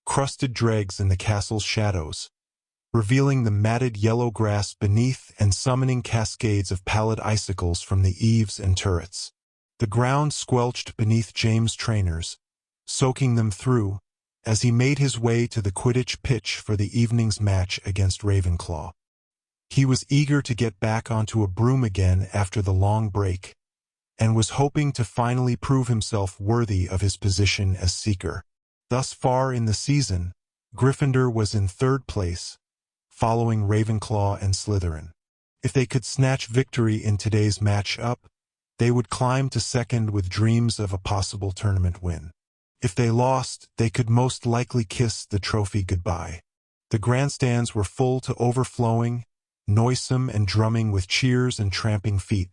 crusted dregs in the castle's shadows, revealing the matted yellow grass beneath and summoning cascades of pallid icicles from the eaves and turrets. The ground squelched beneath James' trainers, soaking them through, as he made his way to the Quidditch pitch for the evening's match against Ravenclaw. He was eager to get back onto a broom again after the long break, and was hoping to finally prove himself worthy of his position as Seeker. Thus far in the season, Gryffindor was in third place, following Ravenclaw and Slytherin. If they could snatch victory in today's match-up, they would climb to second with dreams of a possible tournament win. If they lost, they could most likely kiss the trophy goodbye. The grandstands were full to overflowing, noisome and drumming with cheers and tramping feet,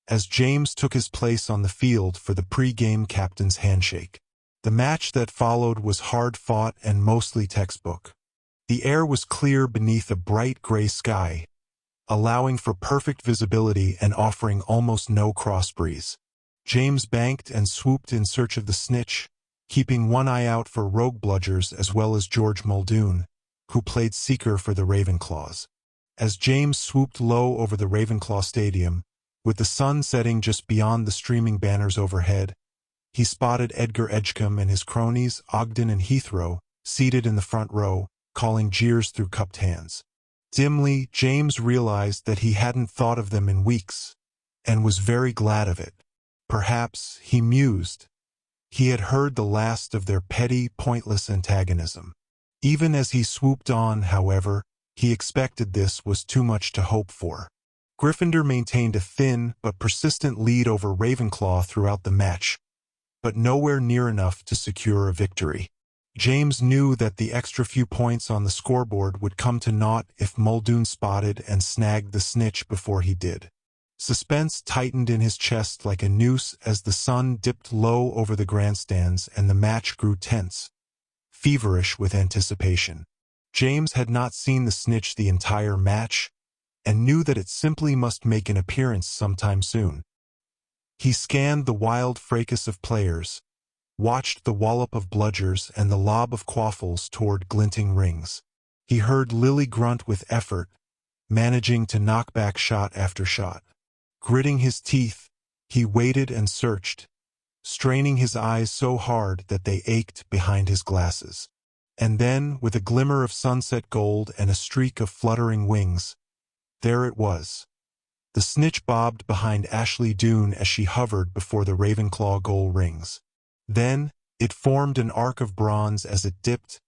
as James took his place on the field for the pre-game captain's handshake. The match that followed was hard-fought and mostly textbook. The air was clear beneath a bright gray sky, allowing for perfect visibility and offering almost no cross breeze. James banked and swooped in search of the snitch, keeping one eye out for rogue bludgers as well as George Muldoon, who played seeker for the Ravenclaws. As James swooped low over the Ravenclaw Stadium, with the sun setting just beyond the streaming banners overhead, he spotted Edgar Edgecombe and his cronies, Ogden and Heathrow, seated in the front row, calling jeers through cupped hands. Dimly, James realized that he hadn't thought of them in weeks, and was very glad of it. Perhaps, he mused, he had heard the last of their petty, pointless antagonism. Even as he swooped on, however, he expected this was too much to hope for. Gryffindor maintained a thin but persistent lead over Ravenclaw throughout the match, but nowhere near enough to secure a victory. James knew that the extra few points on the scoreboard would come to naught if Muldoon spotted and snagged the snitch before he did. Suspense tightened in his chest like a noose as the sun dipped low over the grandstands and the match grew tense, feverish with anticipation. James had not seen the snitch the entire match, and knew that it simply must make an appearance sometime soon. He scanned the wild fracas of players, watched the wallop of bludgers and the lob of quaffles toward glinting rings. He heard Lily grunt with effort, managing to knock back shot after shot. Gritting his teeth, he waited and searched, straining his eyes so hard that they ached behind his glasses. And then, with a glimmer of sunset gold and a streak of fluttering wings, there it was. The snitch bobbed behind Ashley Doone as she hovered before the Ravenclaw goal rings. Then, it formed an arc of bronze as it dipped,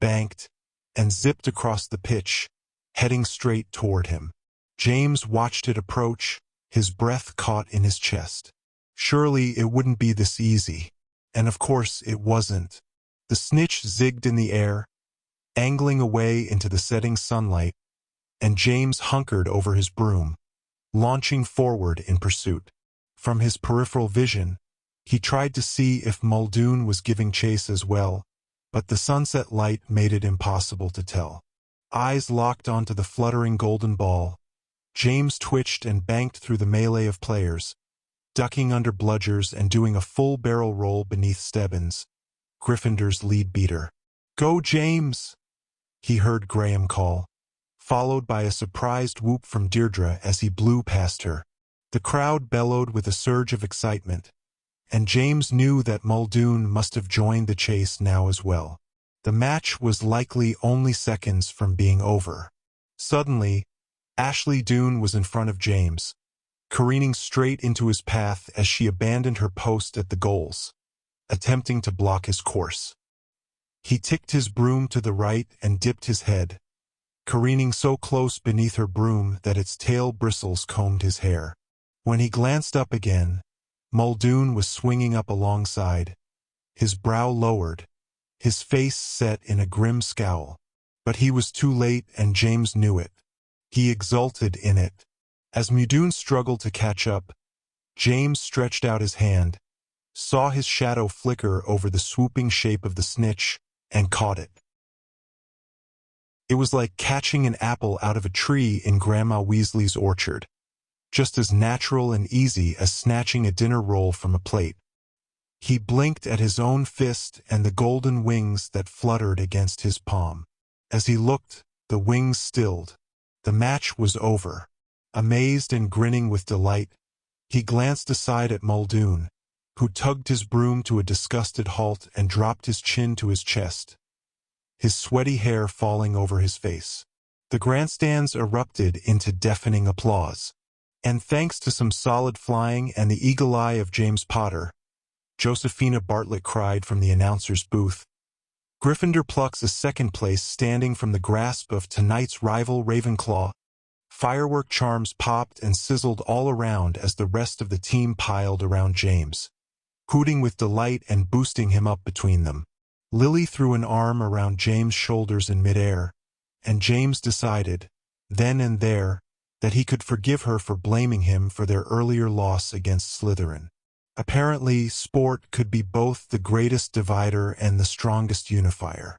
banked, and zipped across the pitch, heading straight toward him. James watched it approach, his breath caught in his chest. Surely it wouldn't be this easy. And of course it wasn't. The snitch zigged in the air, angling away into the setting sunlight, and James hunkered over his broom, launching forward in pursuit. From his peripheral vision, he tried to see if Muldoon was giving chase as well, but the sunset light made it impossible to tell. Eyes locked onto the fluttering golden ball, James twitched and banked through the melee of players, ducking under bludgers and doing a full barrel roll beneath Stebbins, Gryffindor's lead beater. "Go, James!" he heard Graham call, followed by a surprised whoop from Deirdre as he blew past her. The crowd bellowed with a surge of excitement, and James knew that Muldoon must have joined the chase now as well. The match was likely only seconds from being over. Suddenly, Ashley Doone was in front of James, careening straight into his path as she abandoned her post at the goals, attempting to block his course. He ticked his broom to the right and dipped his head, careening so close beneath her broom that its tail bristles combed his hair. When he glanced up again, Muldoon was swinging up alongside, his brow lowered, his face set in a grim scowl. But he was too late and James knew it. He exulted in it. As Muldoon struggled to catch up, James stretched out his hand, saw his shadow flicker over the swooping shape of the snitch, and caught it. It was like catching an apple out of a tree in Grandma Weasley's orchard, just as natural and easy as snatching a dinner roll from a plate. He blinked at his own fist and the golden wings that fluttered against his palm. As he looked, the wings stilled. The match was over. Amazed and grinning with delight, he glanced aside at Muldoon, who tugged his broom to a disgusted halt and dropped his chin to his chest, his sweaty hair falling over his face. The grandstands erupted into deafening applause. And thanks to some solid flying and the eagle eye of James Potter, Josephina Bartlett cried from the announcer's booth, Gryffindor plucks a second place standing from the grasp of tonight's rival Ravenclaw. Firework charms popped and sizzled all around as the rest of the team piled around James, hooting with delight and boosting him up between them. Lily threw an arm around James' shoulders in midair, and James decided, then and there, that he could forgive her for blaming him for their earlier loss against Slytherin. Apparently, sport could be both the greatest divider and the strongest unifier.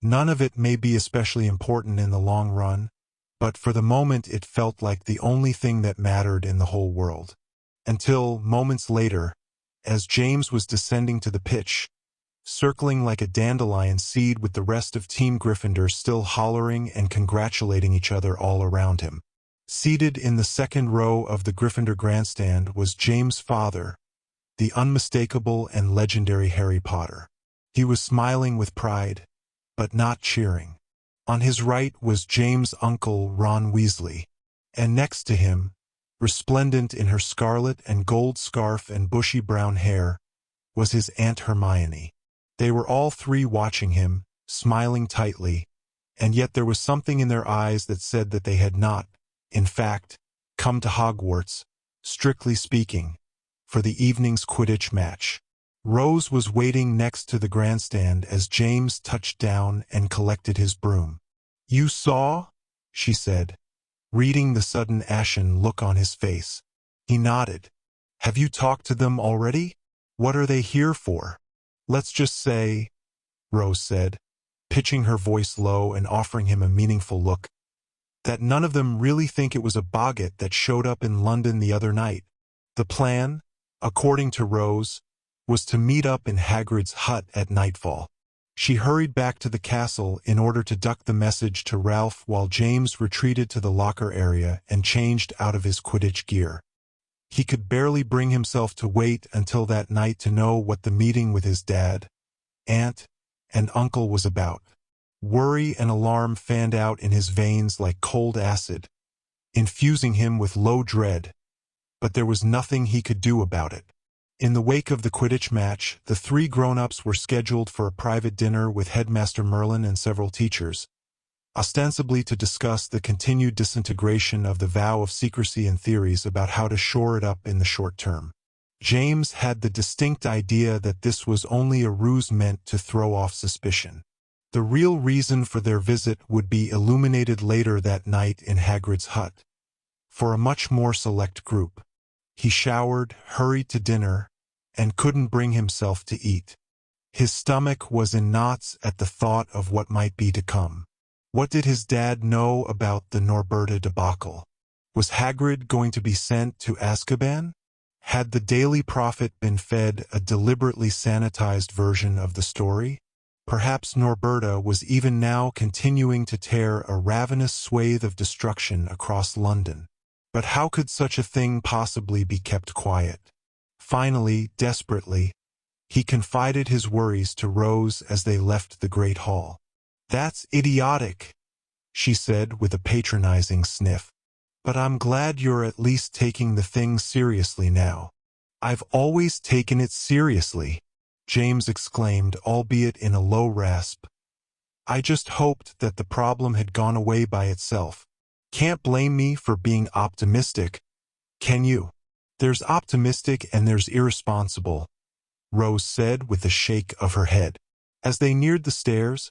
None of it may be especially important in the long run, but for the moment it felt like the only thing that mattered in the whole world. Until, moments later, as James was descending to the pitch, circling like a dandelion seed with the rest of Team Gryffindor still hollering and congratulating each other all around him. Seated in the second row of the Gryffindor grandstand was James' father, the unmistakable and legendary Harry Potter. He was smiling with pride, but not cheering. On his right was James' uncle Ron Weasley, and next to him, resplendent in her scarlet and gold scarf and bushy brown hair, was his Aunt Hermione. They were all three watching him, smiling tightly, and yet there was something in their eyes that said that they had not, in fact, come to Hogwarts, strictly speaking, for the evening's Quidditch match. Rose was waiting next to the grandstand as James touched down and collected his broom. "You saw?" she said, reading the sudden ashen look on his face. He nodded. "Have you talked to them already? What are they here for?" "Let's just say," Rose said, pitching her voice low and offering him a meaningful look, "that none of them really think it was a boggart that showed up in London the other night. The plan, according to Rose, was to meet up in Hagrid's hut at nightfall." She hurried back to the castle in order to duck the message to Ralph while James retreated to the locker area and changed out of his Quidditch gear. He could barely bring himself to wait until that night to know what the meeting with his dad, aunt, and uncle was about. Worry and alarm fanned out in his veins like cold acid, infusing him with low dread, but there was nothing he could do about it. In the wake of the Quidditch match, the three grown-ups were scheduled for a private dinner with Headmaster Merlin and several teachers, ostensibly to discuss the continued disintegration of the vow of secrecy and theories about how to shore it up in the short term. James had the distinct idea that this was only a ruse meant to throw off suspicion. The real reason for their visit would be illuminated later that night in Hagrid's hut, for a much more select group. He showered, hurried to dinner, and couldn't bring himself to eat. His stomach was in knots at the thought of what might be to come. What did his dad know about the Norberta debacle? Was Hagrid going to be sent to Azkaban? Had the Daily Prophet been fed a deliberately sanitized version of the story? Perhaps Norberta was even now continuing to tear a ravenous swathe of destruction across London. But how could such a thing possibly be kept quiet? Finally, desperately, he confided his worries to Rose as they left the Great Hall. "That's idiotic," she said with a patronizing sniff. "But I'm glad you're at least taking the thing seriously now." "I've always taken it seriously," James exclaimed, albeit in a low rasp. "I just hoped that the problem had gone away by itself. Can't blame me for being optimistic, can you?" "There's optimistic and there's irresponsible," Rose said with a shake of her head. As they neared the stairs,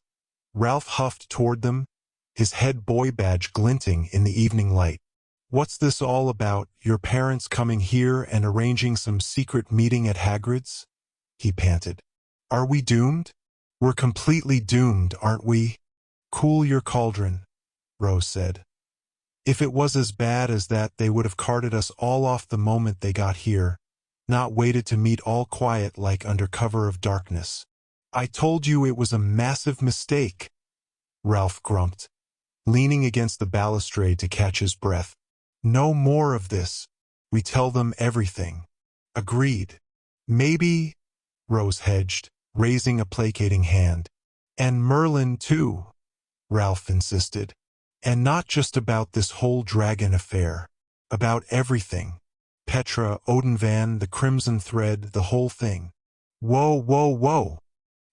Ralph huffed toward them, his head boy badge glinting in the evening light. "What's this all about, your parents coming here and arranging some secret meeting at Hagrid's?" he panted. "Are we doomed?" "We're completely doomed, aren't we?" "Cool your cauldron," Rose said. "If it was as bad as that, they would have carted us all off the moment they got here, not waited to meet all quiet like under cover of darkness." "I told you it was a massive mistake," Ralph grumped, leaning against the balustrade to catch his breath. "No more of this. We tell them everything." "Agreed." "Maybe," Rose hedged, raising a placating hand. "And Merlin, too," Ralph insisted. "And not just about this whole dragon affair. About everything. Petra, Odenvan, the Crimson Thread, the whole thing." "Whoa, whoa, whoa,"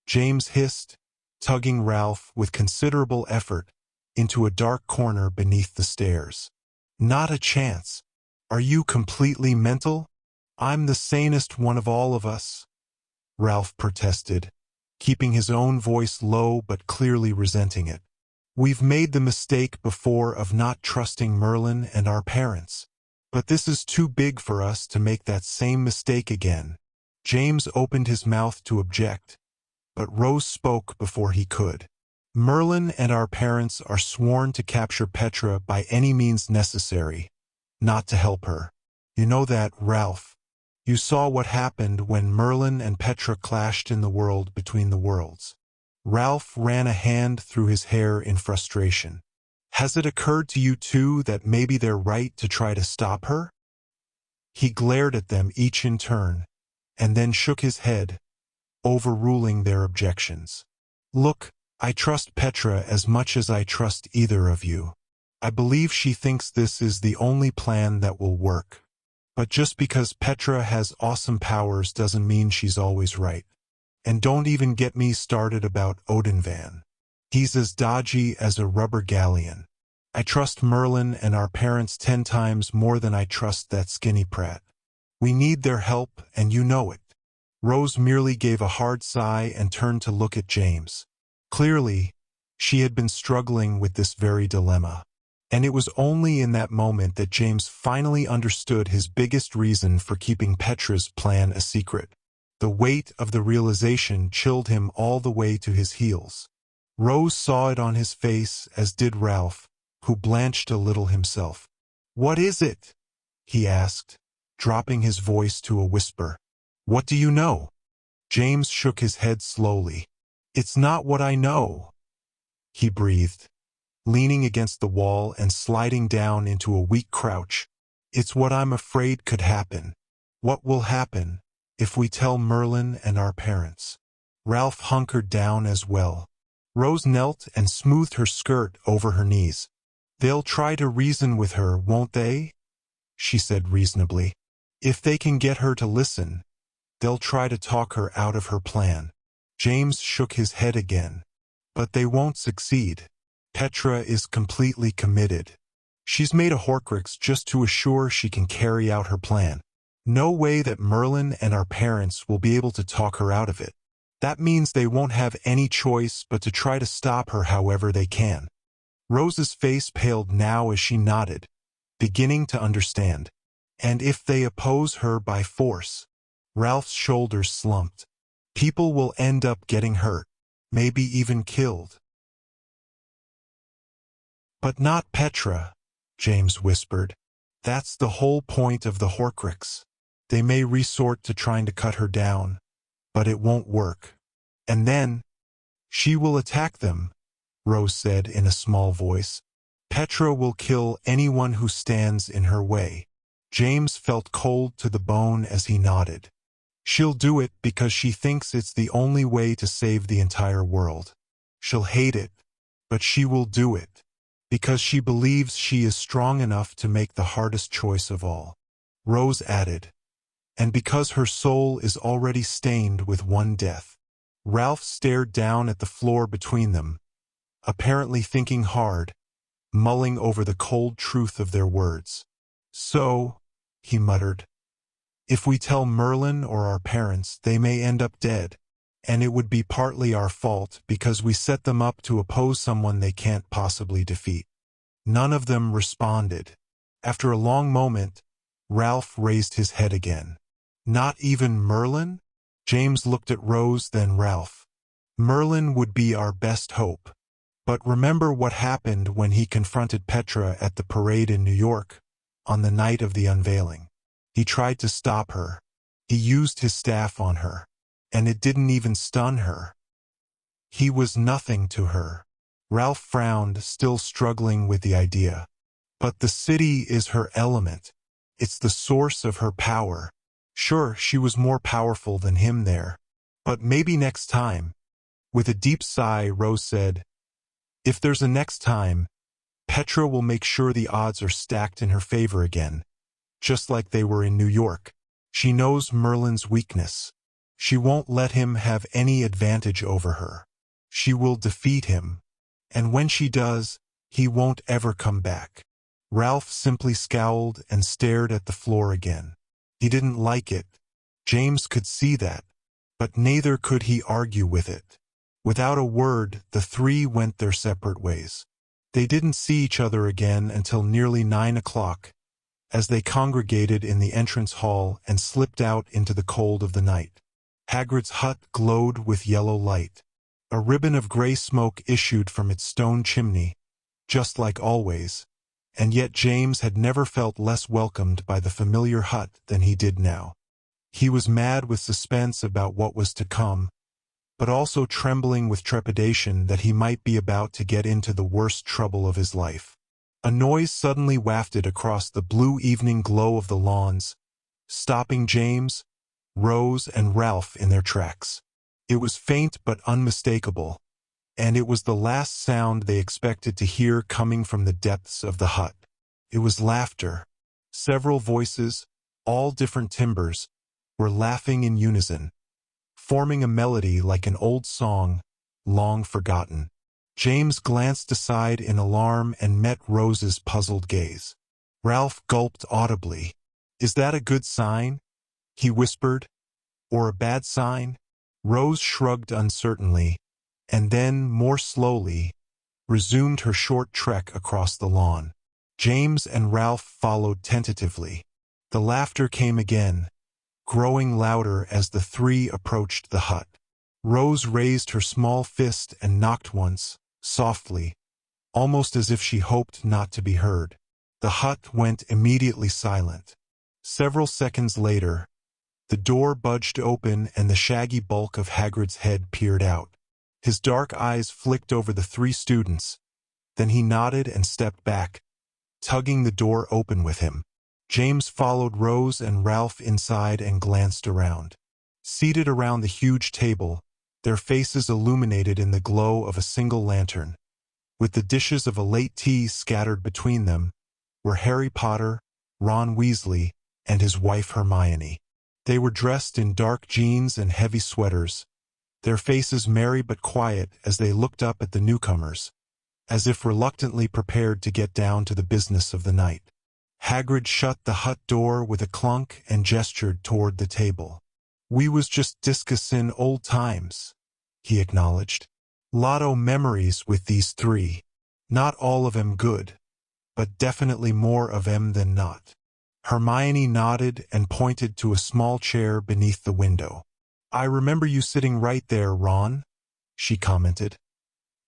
James hissed, tugging Ralph with considerable effort into a dark corner beneath the stairs. Not a chance. Are you completely mental? I'm the sanest one of all of us, Ralph protested, keeping his own voice low but clearly resenting it. We've made the mistake before of not trusting Merlin and our parents. But this is too big for us to make that same mistake again. James opened his mouth to object, but Rose spoke before he could. Merlin and our parents are sworn to capture Petra by any means necessary, not to help her. You know that, Ralph. You saw what happened when Merlin and Petra clashed in the world between the worlds. Ralph ran a hand through his hair in frustration. Has it occurred to you too that maybe they're right to try to stop her? He glared at them each in turn, and then shook his head, overruling their objections. Look, I trust Petra as much as I trust either of you. I believe she thinks this is the only plan that will work. But just because Petra has awesome powers doesn't mean she's always right. And don't even get me started about Odinvan. He's as dodgy as a rubber galleon. I trust Merlin and our parents 10 times more than I trust that skinny prat. We need their help, and you know it. Rose merely gave a hard sigh and turned to look at James. Clearly, she had been struggling with this very dilemma. And it was only in that moment that James finally understood his biggest reason for keeping Petra's plan a secret. The weight of the realization chilled him all the way to his heels. Rose saw it on his face, as did Ralph, who blanched a little himself. What is it? He asked, dropping his voice to a whisper. What do you know? James shook his head slowly. It's not what I know, he breathed, leaning against the wall and sliding down into a weak crouch. It's what I'm afraid could happen. What will happen if we tell Merlin and our parents? Ralph hunkered down as well. Rose knelt and smoothed her skirt over her knees. They'll try to reason with her, won't they? She said reasonably. If they can get her to listen, they'll try to talk her out of her plan. James shook his head again. But they won't succeed. Petra is completely committed. She's made a Horcrux just to assure she can carry out her plan. No way that Merlin and our parents will be able to talk her out of it. That means they won't have any choice but to try to stop her however they can. Rose's face paled now as she nodded, beginning to understand. And if they oppose her by force? Ralph's shoulders slumped. People will end up getting hurt, maybe even killed. But not Petra, James whispered. That's the whole point of the Horcrux. They may resort to trying to cut her down, but it won't work. And then, she will attack them, Rose said in a small voice. Petra will kill anyone who stands in her way. James felt cold to the bone as he nodded. She'll do it because she thinks it's the only way to save the entire world. She'll hate it, but she will do it, because she believes she is strong enough to make the hardest choice of all. Rose added, and because her soul is already stained with one death. Ralph stared down at the floor between them, apparently thinking hard, mulling over the cold truth of their words. So, he muttered, if we tell Merlin or our parents, they may end up dead, and it would be partly our fault because we set them up to oppose someone they can't possibly defeat. None of them responded. After a long moment, Ralph raised his head again. Not even Merlin? James looked at Rose, then Ralph. Merlin would be our best hope. But remember what happened when he confronted Petra at the parade in New York, on the night of the unveiling. He tried to stop her. He used his staff on her, and it didn't even stun her. He was nothing to her. Ralph frowned, still struggling with the idea. But the city is her element. It's the source of her power. Sure, she was more powerful than him there. But maybe next time. With a deep sigh, Rose said, if there's a next time, Petra will make sure the odds are stacked in her favor again, just like they were in New York. She knows Merlin's weakness. She won't let him have any advantage over her. She will defeat him. And when she does, he won't ever come back. Ralph simply scowled and stared at the floor again. He didn't like it. James could see that. But neither could he argue with it. Without a word, the three went their separate ways. They didn't see each other again until nearly 9 o'clock, as they congregated in the entrance hall and slipped out into the cold of the night. Hagrid's hut glowed with yellow light. A ribbon of gray smoke issued from its stone chimney, just like always, and yet James had never felt less welcomed by the familiar hut than he did now. He was mad with suspense about what was to come, but also trembling with trepidation that he might be about to get into the worst trouble of his life. A noise suddenly wafted across the blue evening glow of the lawns, stopping James, Rose, and Ralph in their tracks. It was faint but unmistakable, and it was the last sound they expected to hear coming from the depths of the hut. It was laughter. Several voices, all different timbres, were laughing in unison, forming a melody like an old song, long forgotten. James glanced aside in alarm and met Rose's puzzled gaze. Ralph gulped audibly. "Is that a good sign?" he whispered. "Or a bad sign?" Rose shrugged uncertainly, and then, more slowly, resumed her short trek across the lawn. James and Ralph followed tentatively. The laughter came again, growing louder as the three approached the hut. Rose raised her small fist and knocked once, softly, almost as if she hoped not to be heard. The hut went immediately silent. Several seconds later, the door budged open and the shaggy bulk of Hagrid's head peered out. His dark eyes flicked over the three students, then he nodded and stepped back, tugging the door open with him. James followed Rose and Ralph inside and glanced around. Seated around the huge table, their faces illuminated in the glow of a single lantern, with the dishes of a late tea scattered between them, were Harry Potter, Ron Weasley, and his wife Hermione. They were dressed in dark jeans and heavy sweaters, their faces merry but quiet as they looked up at the newcomers, as if reluctantly prepared to get down to the business of the night. Hagrid shut the hut door with a clunk and gestured toward the table. "We was just discussin' old times," he acknowledged. "Lot o' memories with these three. Not all of 'em good, but definitely more of 'em than not." Hermione nodded and pointed to a small chair beneath the window. "I remember you sitting right there, Ron," she commented.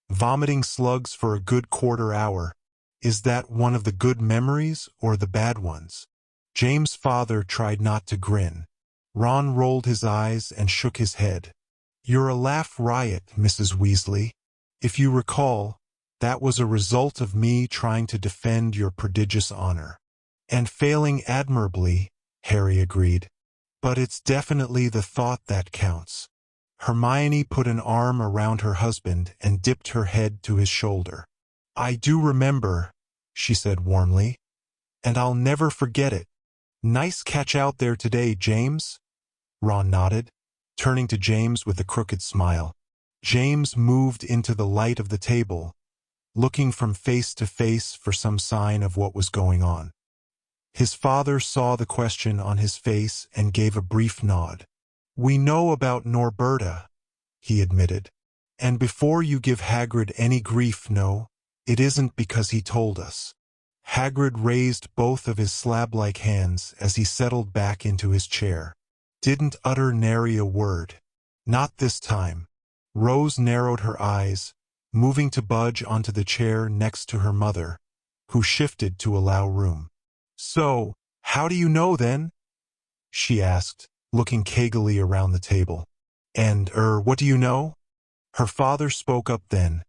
"Vomiting slugs for a good quarter hour. Is that one of the good memories or the bad ones?" James' father tried not to grin. Ron rolled his eyes and shook his head. "You're a laugh riot, Mrs. Weasley. If you recall, that was a result of me trying to defend your prodigious honor." "And failing admirably," Harry agreed. "But it's definitely the thought that counts." Hermione put an arm around her husband and dipped her head to his shoulder. "I do remember," she said warmly, "and I'll never forget it." "Nice catch out there today, James," Ron nodded, turning to James with a crooked smile. James moved into the light of the table, looking from face to face for some sign of what was going on. His father saw the question on his face and gave a brief nod. "We know about Norberta," he admitted. "And before you give Hagrid any grief, no, it isn't because he told us." Hagrid raised both of his slab-like hands as he settled back into his chair. "Didn't utter nary a word. Not this time." Rose narrowed her eyes, moving to budge onto the chair next to her mother, who shifted to allow room. "So, how do you know then?" she asked, looking cagily around the table. "And, what do you know?" Her father spoke up then,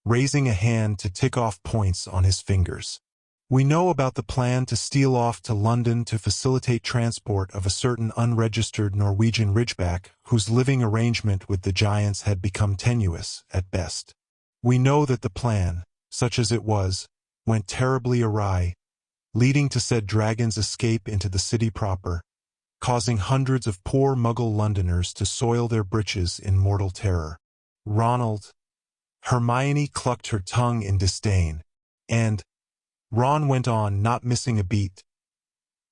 raising a hand to tick off points on his fingers. "We know about the plan to steal off to London to facilitate transport of a certain unregistered Norwegian ridgeback whose living arrangement with the giants had become tenuous, at best. We know that the plan, such as it was, went terribly awry, leading to said dragon's escape into the city proper, causing hundreds of poor Muggle Londoners to soil their breeches in mortal terror. Ronald, Hermione clucked her tongue in disdain. And Ron went on, not missing a beat.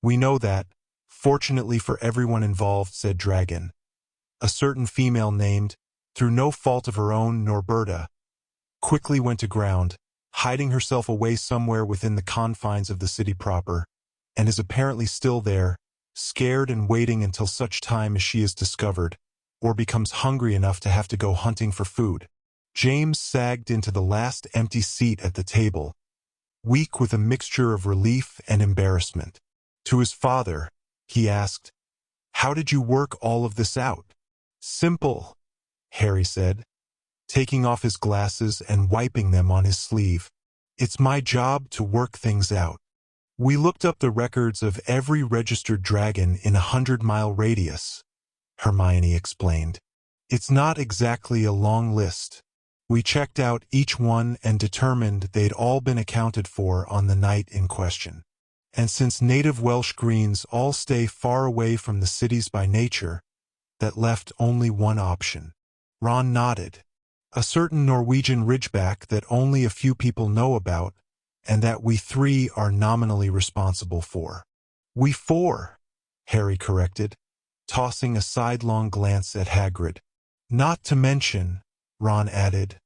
"We know that, fortunately for everyone involved," said Dragon. "A certain female named, through no fault of her own, Norberta, quickly went aground, hiding herself away somewhere within the confines of the city proper, and is apparently still there, scared and waiting until such time as she is discovered, or becomes hungry enough to have to go hunting for food." James sagged into the last empty seat at the table, weak with a mixture of relief and embarrassment. To his father, he asked, "How did you work all of this out?" "Simple," Harry said, taking off his glasses and wiping them on his sleeve. "It's my job to work things out. We looked up the records of every registered dragon in a 100-mile radius," Hermione explained. "It's not exactly a long list. We checked out each one and determined they'd all been accounted for on the night in question. And since native Welsh greens all stay far away from the cities by nature, that left only one option." Ron nodded. "A certain Norwegian ridgeback that only a few people know about, and that we three are nominally responsible for." "We four," Harry corrected, tossing a sidelong glance at Hagrid. "Not to mention," Ron added,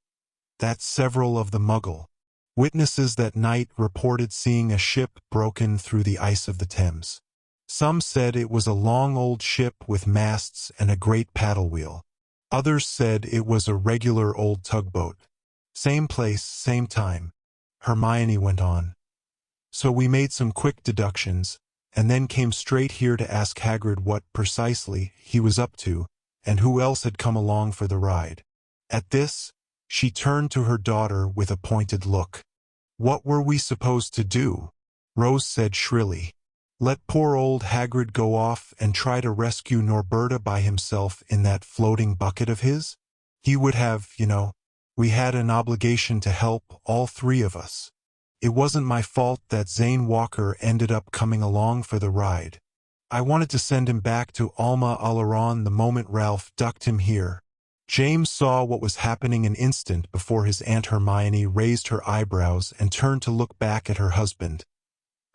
"that several of the Muggle witnesses that night reported seeing a ship broken through the ice of the Thames. Some said it was a long old ship with masts and a great paddle wheel. Others said it was a regular old tugboat. Same place, same time," Hermione went on. "So we made some quick deductions, and then came straight here to ask Hagrid what, precisely, he was up to, and who else had come along for the ride." At this, she turned to her daughter with a pointed look. "What were we supposed to do?" Rose said shrilly. "Let poor old Hagrid go off and try to rescue Norberta by himself in that floating bucket of his? He would have, you know. We had an obligation to help, all three of us. It wasn't my fault that Zane Walker ended up coming along for the ride. I wanted to send him back to Alma Alaron the moment Ralph ducked him here." James saw what was happening an instant before his Aunt Hermione raised her eyebrows and turned to look back at her husband,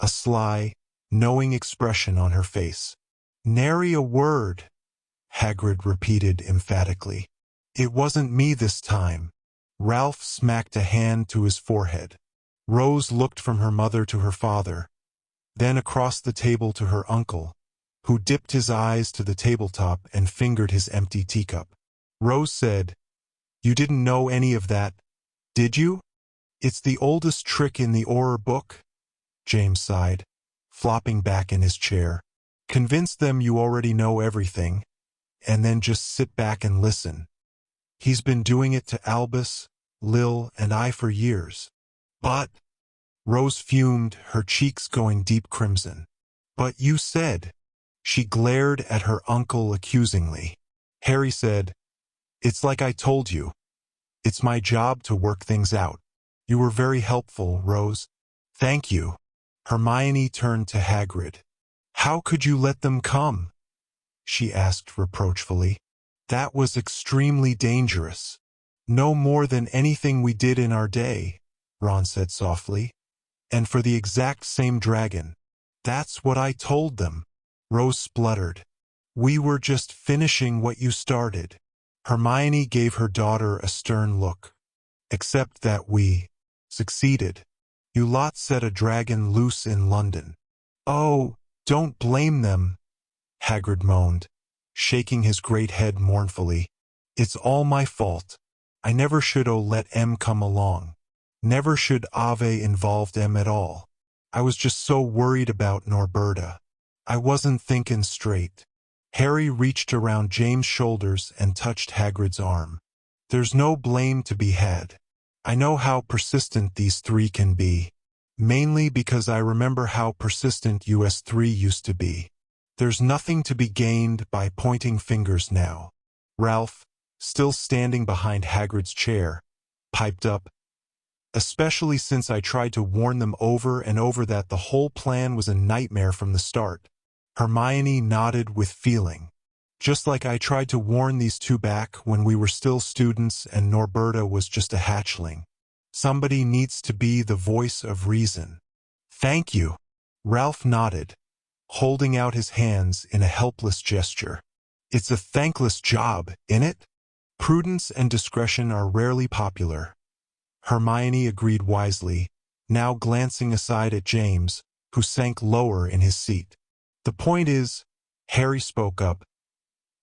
a sly, knowing expression on her face. "Nary a word," Hagrid repeated emphatically. "It wasn't me this time." Ralph smacked a hand to his forehead. Rose looked from her mother to her father, then across the table to her uncle, who dipped his eyes to the tabletop and fingered his empty teacup. Rose said, "You didn't know any of that, did you?" "It's the oldest trick in the Horror book," James sighed, flopping back in his chair. "Convince them you already know everything, and then just sit back and listen. He's been doing it to Albus, Lil, and I for years." "But," Rose fumed, her cheeks going deep crimson. "But you said." She glared at her uncle accusingly. Harry said, "It's like I told you. It's my job to work things out. You were very helpful, Rose." "Thank you." Hermione turned to Hagrid. "How could you let them come?" she asked reproachfully. "That was extremely dangerous." "No more than anything we did in our day," Ron said softly. "And for the exact same dragon." "That's what I told them," Rose spluttered. "We were just finishing what you started." Hermione gave her daughter a stern look. "Except that we succeeded. You lot set a dragon loose in London." "Oh, don't blame them," Hagrid moaned, shaking his great head mournfully. "It's all my fault. I never should let M come along. Never should Ave involved M at all. I was just so worried about Norberta. I wasn't thinking straight." Harry reached around James' shoulders and touched Hagrid's arm. "There's no blame to be had. I know how persistent these three can be. Mainly because I remember how persistent US3 used to be. There's nothing to be gained by pointing fingers now." Ralph, still standing behind Hagrid's chair, piped up, "Especially since I tried to warn them over and over that the whole plan was a nightmare from the start." Hermione nodded with feeling. Just like I tried to warn these two back when we were still students and Norberta was just a hatchling. Somebody needs to be the voice of reason. Thank you. Ralph nodded, holding out his hands in a helpless gesture. It's a thankless job, innit? Prudence and discretion are rarely popular. Hermione agreed wisely, now glancing aside at James, who sank lower in his seat. The point is, Harry spoke up,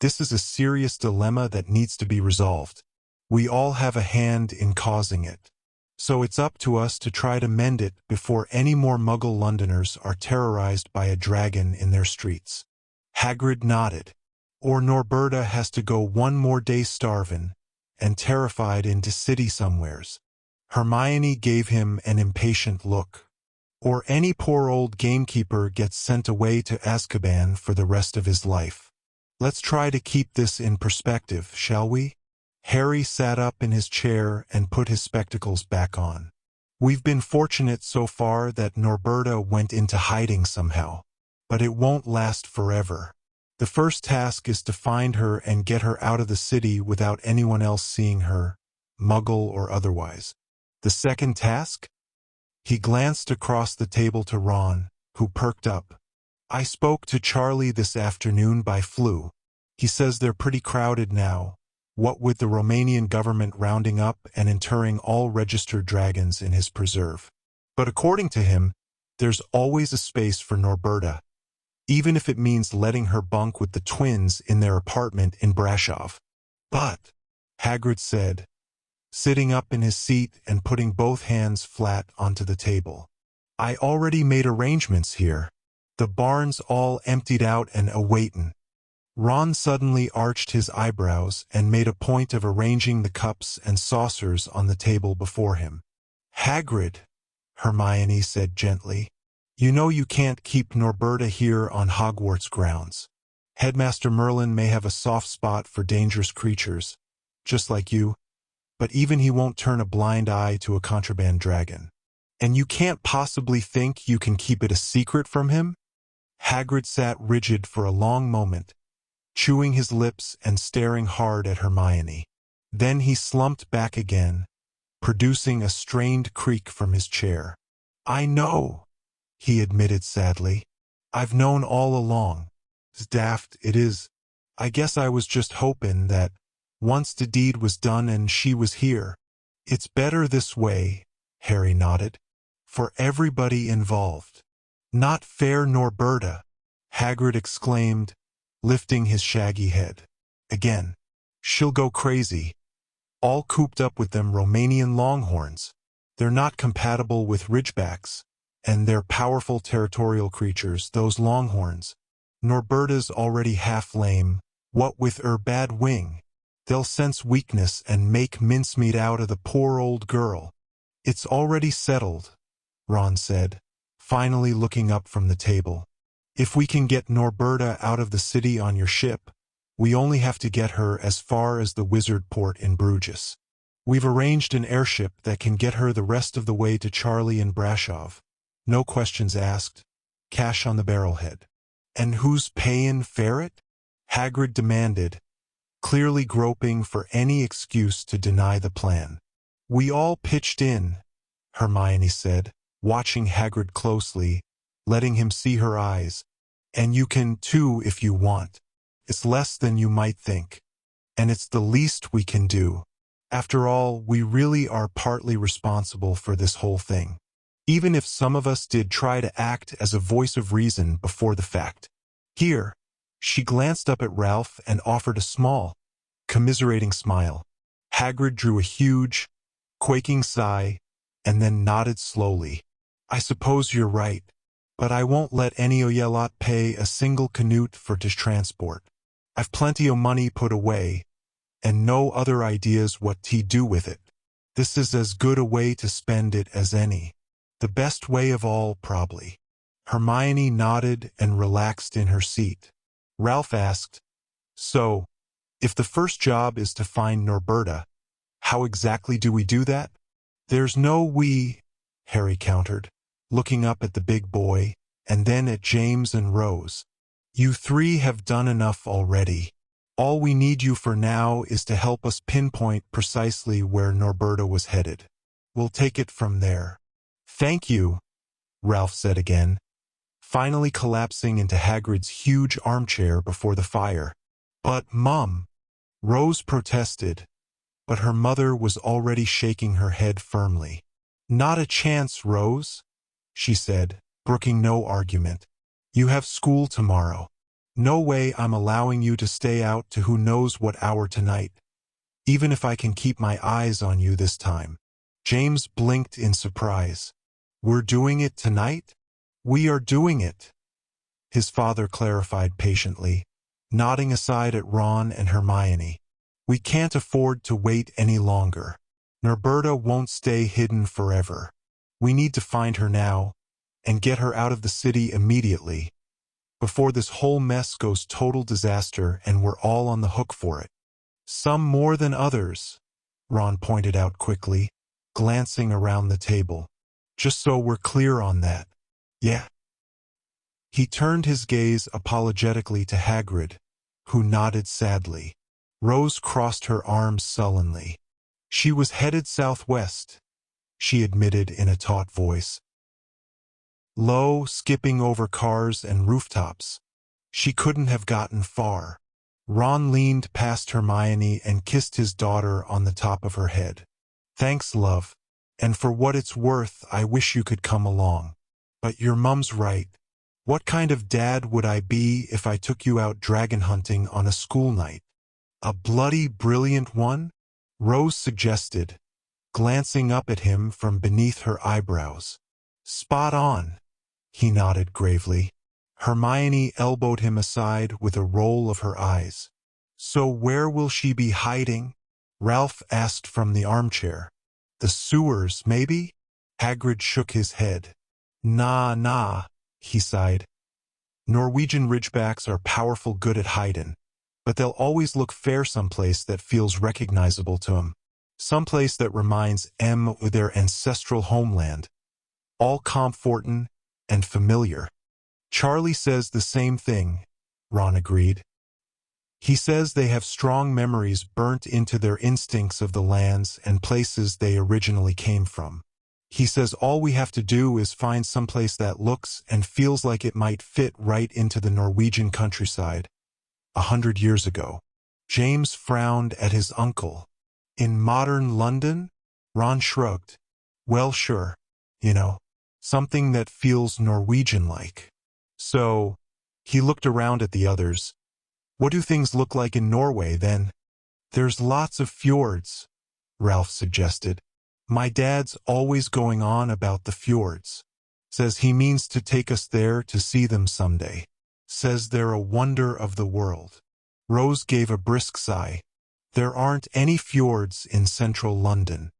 this is a serious dilemma that needs to be resolved. We all have a hand in causing it. So it's up to us to try to mend it before any more Muggle Londoners are terrorized by a dragon in their streets. Hagrid nodded. Or Norberta has to go one more day starvin' and terrified into city somewheres. Hermione gave him an impatient look. Or any poor old gamekeeper gets sent away to Azkaban for the rest of his life. Let's try to keep this in perspective, shall we? Harry sat up in his chair and put his spectacles back on. We've been fortunate so far that Norberta went into hiding somehow. But it won't last forever. The first task is to find her and get her out of the city without anyone else seeing her, Muggle or otherwise. The second task? He glanced across the table to Ron, who perked up. I spoke to Charlie this afternoon by Flu. He says they're pretty crowded now, what with the Romanian government rounding up and interring all registered dragons in his preserve. But according to him, there's always a space for Norberta, even if it means letting her bunk with the twins in their apartment in Brasov. But, Hagrid said, sitting up in his seat and putting both hands flat onto the table, I already made arrangements here. The barn's all emptied out and awaitin'. Ron suddenly arched his eyebrows and made a point of arranging the cups and saucers on the table before him. Hagrid, Hermione said gently, you know you can't keep Norberta here on Hogwarts grounds. Headmaster Merlin may have a soft spot for dangerous creatures, just like you, but even he won't turn a blind eye to a contraband dragon. And you can't possibly think you can keep it a secret from him? Hagrid sat rigid for a long moment, chewing his lips and staring hard at Hermione. Then he slumped back again, producing a strained creak from his chair. I know, he admitted sadly. I've known all along. It's daft, it is. I guess I was just hoping that, once the deed was done and she was here. It's better this way, Harry nodded. For everybody involved. Not fair, Norberta, Hagrid exclaimed, lifting his shaggy head. Again. She'll go crazy. All cooped up with them Romanian longhorns. They're not compatible with ridgebacks, and they're powerful territorial creatures, those longhorns. Norberta's already half lame, what with her bad wing. They'll sense weakness and make mincemeat out of the poor old girl. It's already settled, Ron said, finally looking up from the table. If we can get Norberta out of the city on your ship, we only have to get her as far as the wizard port in Bruges. We've arranged an airship that can get her the rest of the way to Charlie and Brasov. No questions asked. Cash on the barrelhead. And who's payin' for it? Hagrid demanded, clearly groping for any excuse to deny the plan. We all pitched in, Hermione said, watching Hagrid closely, letting him see her eyes. And you can too if you want. It's less than you might think. And it's the least we can do. After all, we really are partly responsible for this whole thing. Even if some of us did try to act as a voice of reason before the fact. Here, she glanced up at Ralph and offered a small, commiserating smile. Hagrid drew a huge, quaking sigh, and then nodded slowly. I suppose you're right, but I won't let any o' ye lot pay a single canute for to transport. I've plenty o' money put away, and no other ideas what to do with it. This is as good a way to spend it as any. The best way of all, probably. Hermione nodded and relaxed in her seat. Ralph asked, so, if the first job is to find Norberta, how exactly do we do that? There's no we, Harry countered, looking up at the big boy, and then at James and Rose. You three have done enough already. All we need you for now is to help us pinpoint precisely where Norberta was headed. We'll take it from there. Thank you, Ralph said again, finally collapsing into Hagrid's huge armchair before the fire. But, Mum, Rose protested, but her mother was already shaking her head firmly. Not a chance, Rose, she said, brooking no argument. You have school tomorrow. No way I'm allowing you to stay out to who knows what hour tonight, even if I can keep my eyes on you this time. James blinked in surprise. We're doing it tonight? We are doing it, his father clarified patiently, nodding aside at Ron and Hermione. We can't afford to wait any longer. Norberta won't stay hidden forever. We need to find her now and get her out of the city immediately, before this whole mess goes total disaster and we're all on the hook for it. Some more than others, Ron pointed out quickly, glancing around the table. Just so we're clear on that. Yeah. He turned his gaze apologetically to Hagrid, who nodded sadly. Rose crossed her arms sullenly. She was headed southwest, she admitted in a taut voice. Low, skipping over cars and rooftops. She couldn't have gotten far. Ron leaned past Hermione and kissed his daughter on the top of her head. Thanks, love. And for what it's worth, I wish you could come along. But your mum's right. What kind of dad would I be if I took you out dragon hunting on a school night? A bloody brilliant one? Rose suggested, glancing up at him from beneath her eyebrows. Spot on, he nodded gravely. Hermione elbowed him aside with a roll of her eyes. So where will she be hiding? Ralph asked from the armchair. The sewers, maybe? Hagrid shook his head. Nah, he sighed. Norwegian ridgebacks are powerful good at hidin', but they'll always look fair someplace that feels recognizable to 'em. Someplace that reminds 'em of their ancestral homeland. All comfortin' and familiar. Charlie says the same thing, Ron agreed. He says they have strong memories burnt into their instincts of the lands and places they originally came from. He says all we have to do is find someplace that looks and feels like it might fit right into the Norwegian countryside. 100 years ago. James frowned at his uncle. In modern London? Ron shrugged. Well, sure. Something that feels Norwegian-like. So, he looked around at the others. What do things look like in Norway, then? There's lots of fjords, Ralph suggested. My dad's always going on about the fjords. Says he means to take us there to see them someday. Says they're a wonder of the world. Rose gave a brisk sigh. There aren't any fjords in central London.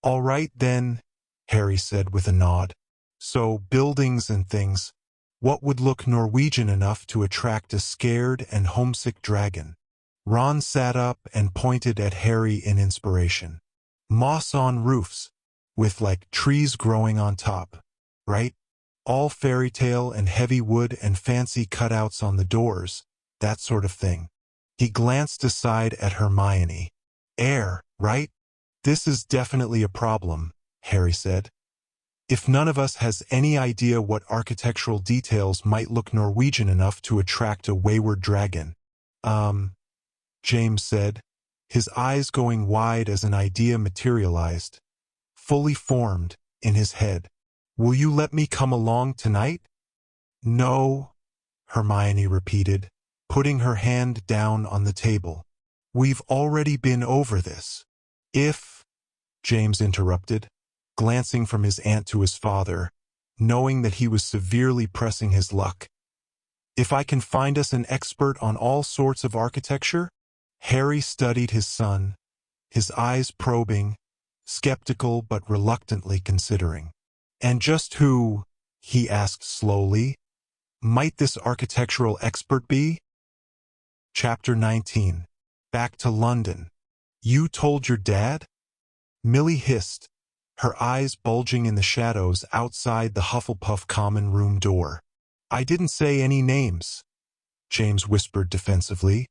All right, then, Harry said with a nod. So, buildings and things. What would look Norwegian enough to attract a scared and homesick dragon? Ron sat up and pointed at Harry in inspiration. Moss on roofs, with trees growing on top, right? All fairy tale and heavy wood and fancy cutouts on the doors, that sort of thing. He glanced aside at Hermione. Air, right? This is definitely a problem, Harry said. If none of us has any idea what architectural details might look Norwegian enough to attract a wayward dragon. James said, his eyes going wide as an idea materialized, fully formed, in his head. Will you let me come along tonight? No, Hermione repeated, putting her hand down on the table. We've already been over this. If, James interrupted, glancing from his aunt to his father, knowing that he was severely pressing his luck. If I can find us an expert on all sorts of architecture? Harry studied his son, his eyes probing, skeptical but reluctantly considering. And just who, he asked slowly, might this architectural expert be? Chapter 19. Back to London. You told your dad? Millie hissed, her eyes bulging in the shadows outside the Hufflepuff common room door. I didn't say any names, James whispered defensively.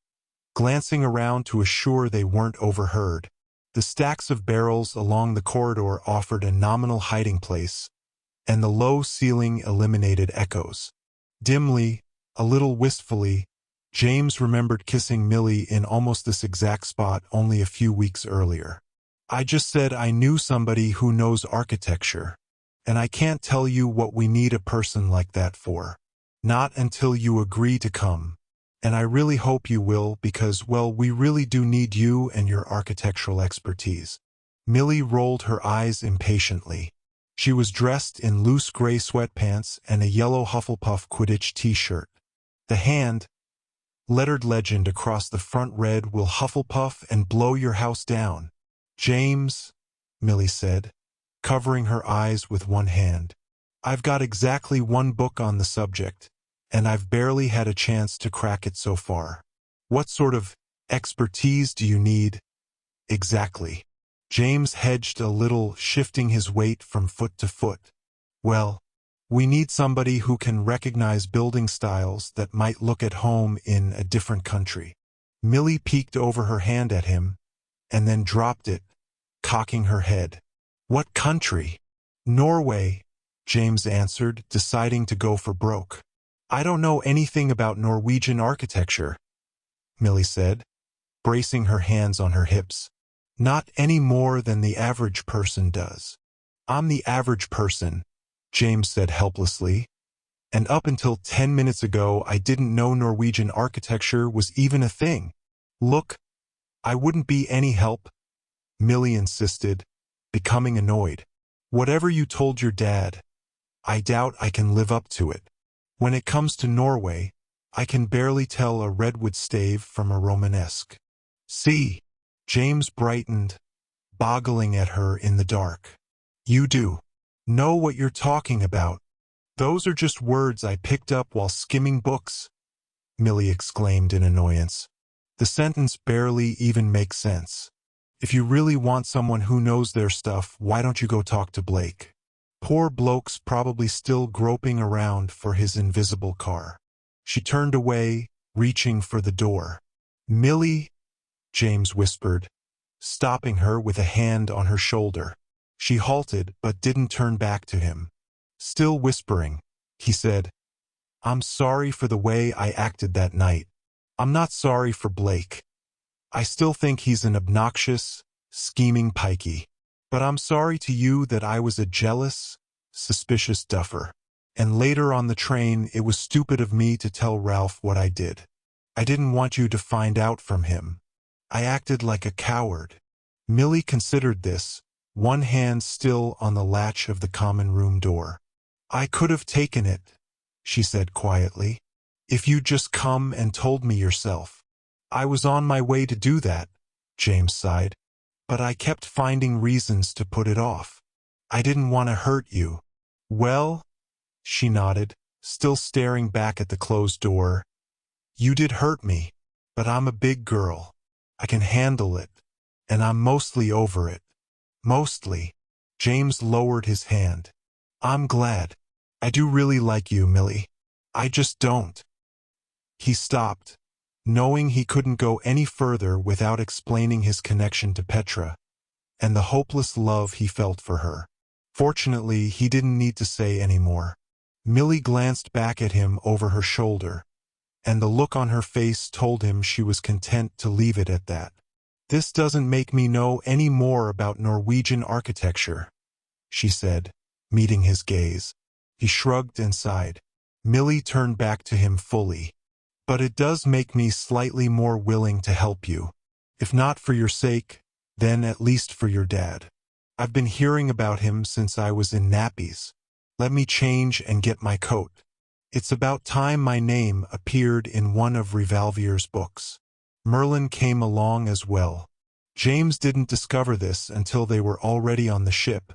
glancing around to assure they weren't overheard. The stacks of barrels along the corridor offered a nominal hiding place, and the low ceiling eliminated echoes. Dimly, a little wistfully, James remembered kissing Millie in almost this exact spot only a few weeks earlier. I just said I knew somebody who knows architecture, and I can't tell you what we need a person like that for. Not until you agree to come. And I really hope you will because, well, we really do need you and your architectural expertise. Millie rolled her eyes impatiently. She was dressed in loose gray sweatpants and a yellow Hufflepuff Quidditch t-shirt. The hand-lettered legend across the front read, "Will Hufflepuff and blow your house down." "James," Millie said, covering her eyes with one hand. "I've got exactly one book on the subject, and I've barely had a chance to crack it so far." "What sort of expertise do you need?" "Exactly." James hedged a little, shifting his weight from foot to foot. "Well, we need somebody who can recognize building styles that might look at home in a different country." Millie peeked over her hand at him, and then dropped it, cocking her head. "What country?" "Norway," James answered, deciding to go for broke. "I don't know anything about Norwegian architecture," Millie said, bracing her hands on her hips. "Not any more than the average person does." "I'm the average person," James said helplessly. "And up until 10 minutes ago I didn't know Norwegian architecture was even a thing." "Look, I wouldn't be any help," Millie insisted, becoming annoyed. "Whatever you told your dad, I doubt I can live up to it. When it comes to Norway, I can barely tell a redwood stave from a Romanesque." "See?" James brightened, boggling at her in the dark. "You do know what you're talking about." "Those are just words I picked up while skimming books," Millie exclaimed in annoyance. "The sentence barely even makes sense. If you really want someone who knows their stuff, why don't you go talk to Blake? Poor bloke's probably still groping around for his invisible car." She turned away, reaching for the door. "Millie," James whispered, stopping her with a hand on her shoulder. She halted but didn't turn back to him. Still whispering, he said, "I'm sorry for the way I acted that night. I'm not sorry for Blake. I still think he's an obnoxious, scheming pikey. But I'm sorry to you that I was a jealous, suspicious duffer. And later on the train, it was stupid of me to tell Ralph what I did. I didn't want you to find out from him. I acted like a coward." Millie considered this, one hand still on the latch of the common room door. "I could have taken it," she said quietly, "if you'd just come and told me yourself." "I was on my way to do that," James sighed. "But I kept finding reasons to put it off. I didn't want to hurt you." "Well," she nodded, still staring back at the closed door, "you did hurt me, but I'm a big girl. I can handle it, and I'm mostly over it." "Mostly." James lowered his hand. "I'm glad. I do really like you, Millie. I just don't." He stopped, knowing he couldn't go any further without explaining his connection to Petra, and the hopeless love he felt for her. Fortunately, he didn't need to say any more. Millie glanced back at him over her shoulder, and the look on her face told him she was content to leave it at that. "This doesn't make me know any more about Norwegian architecture," she said, meeting his gaze. He shrugged and sighed. Millie turned back to him fully. "But it does make me slightly more willing to help you. If not for your sake, then at least for your dad. I've been hearing about him since I was in nappies. Let me change and get my coat. It's about time my name appeared in one of Revalvier's books." Merlin came along as well. James didn't discover this until they were already on the ship,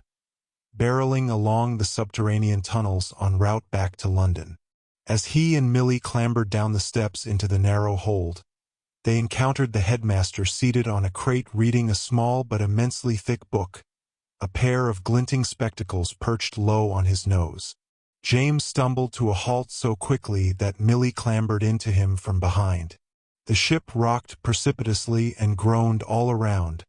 barreling along the subterranean tunnels en route back to London. As he and Millie clambered down the steps into the narrow hold, they encountered the headmaster seated on a crate reading a small but immensely thick book, a pair of glinting spectacles perched low on his nose. James stumbled to a halt so quickly that Millie clambered into him from behind. The ship rocked precipitously and groaned all around,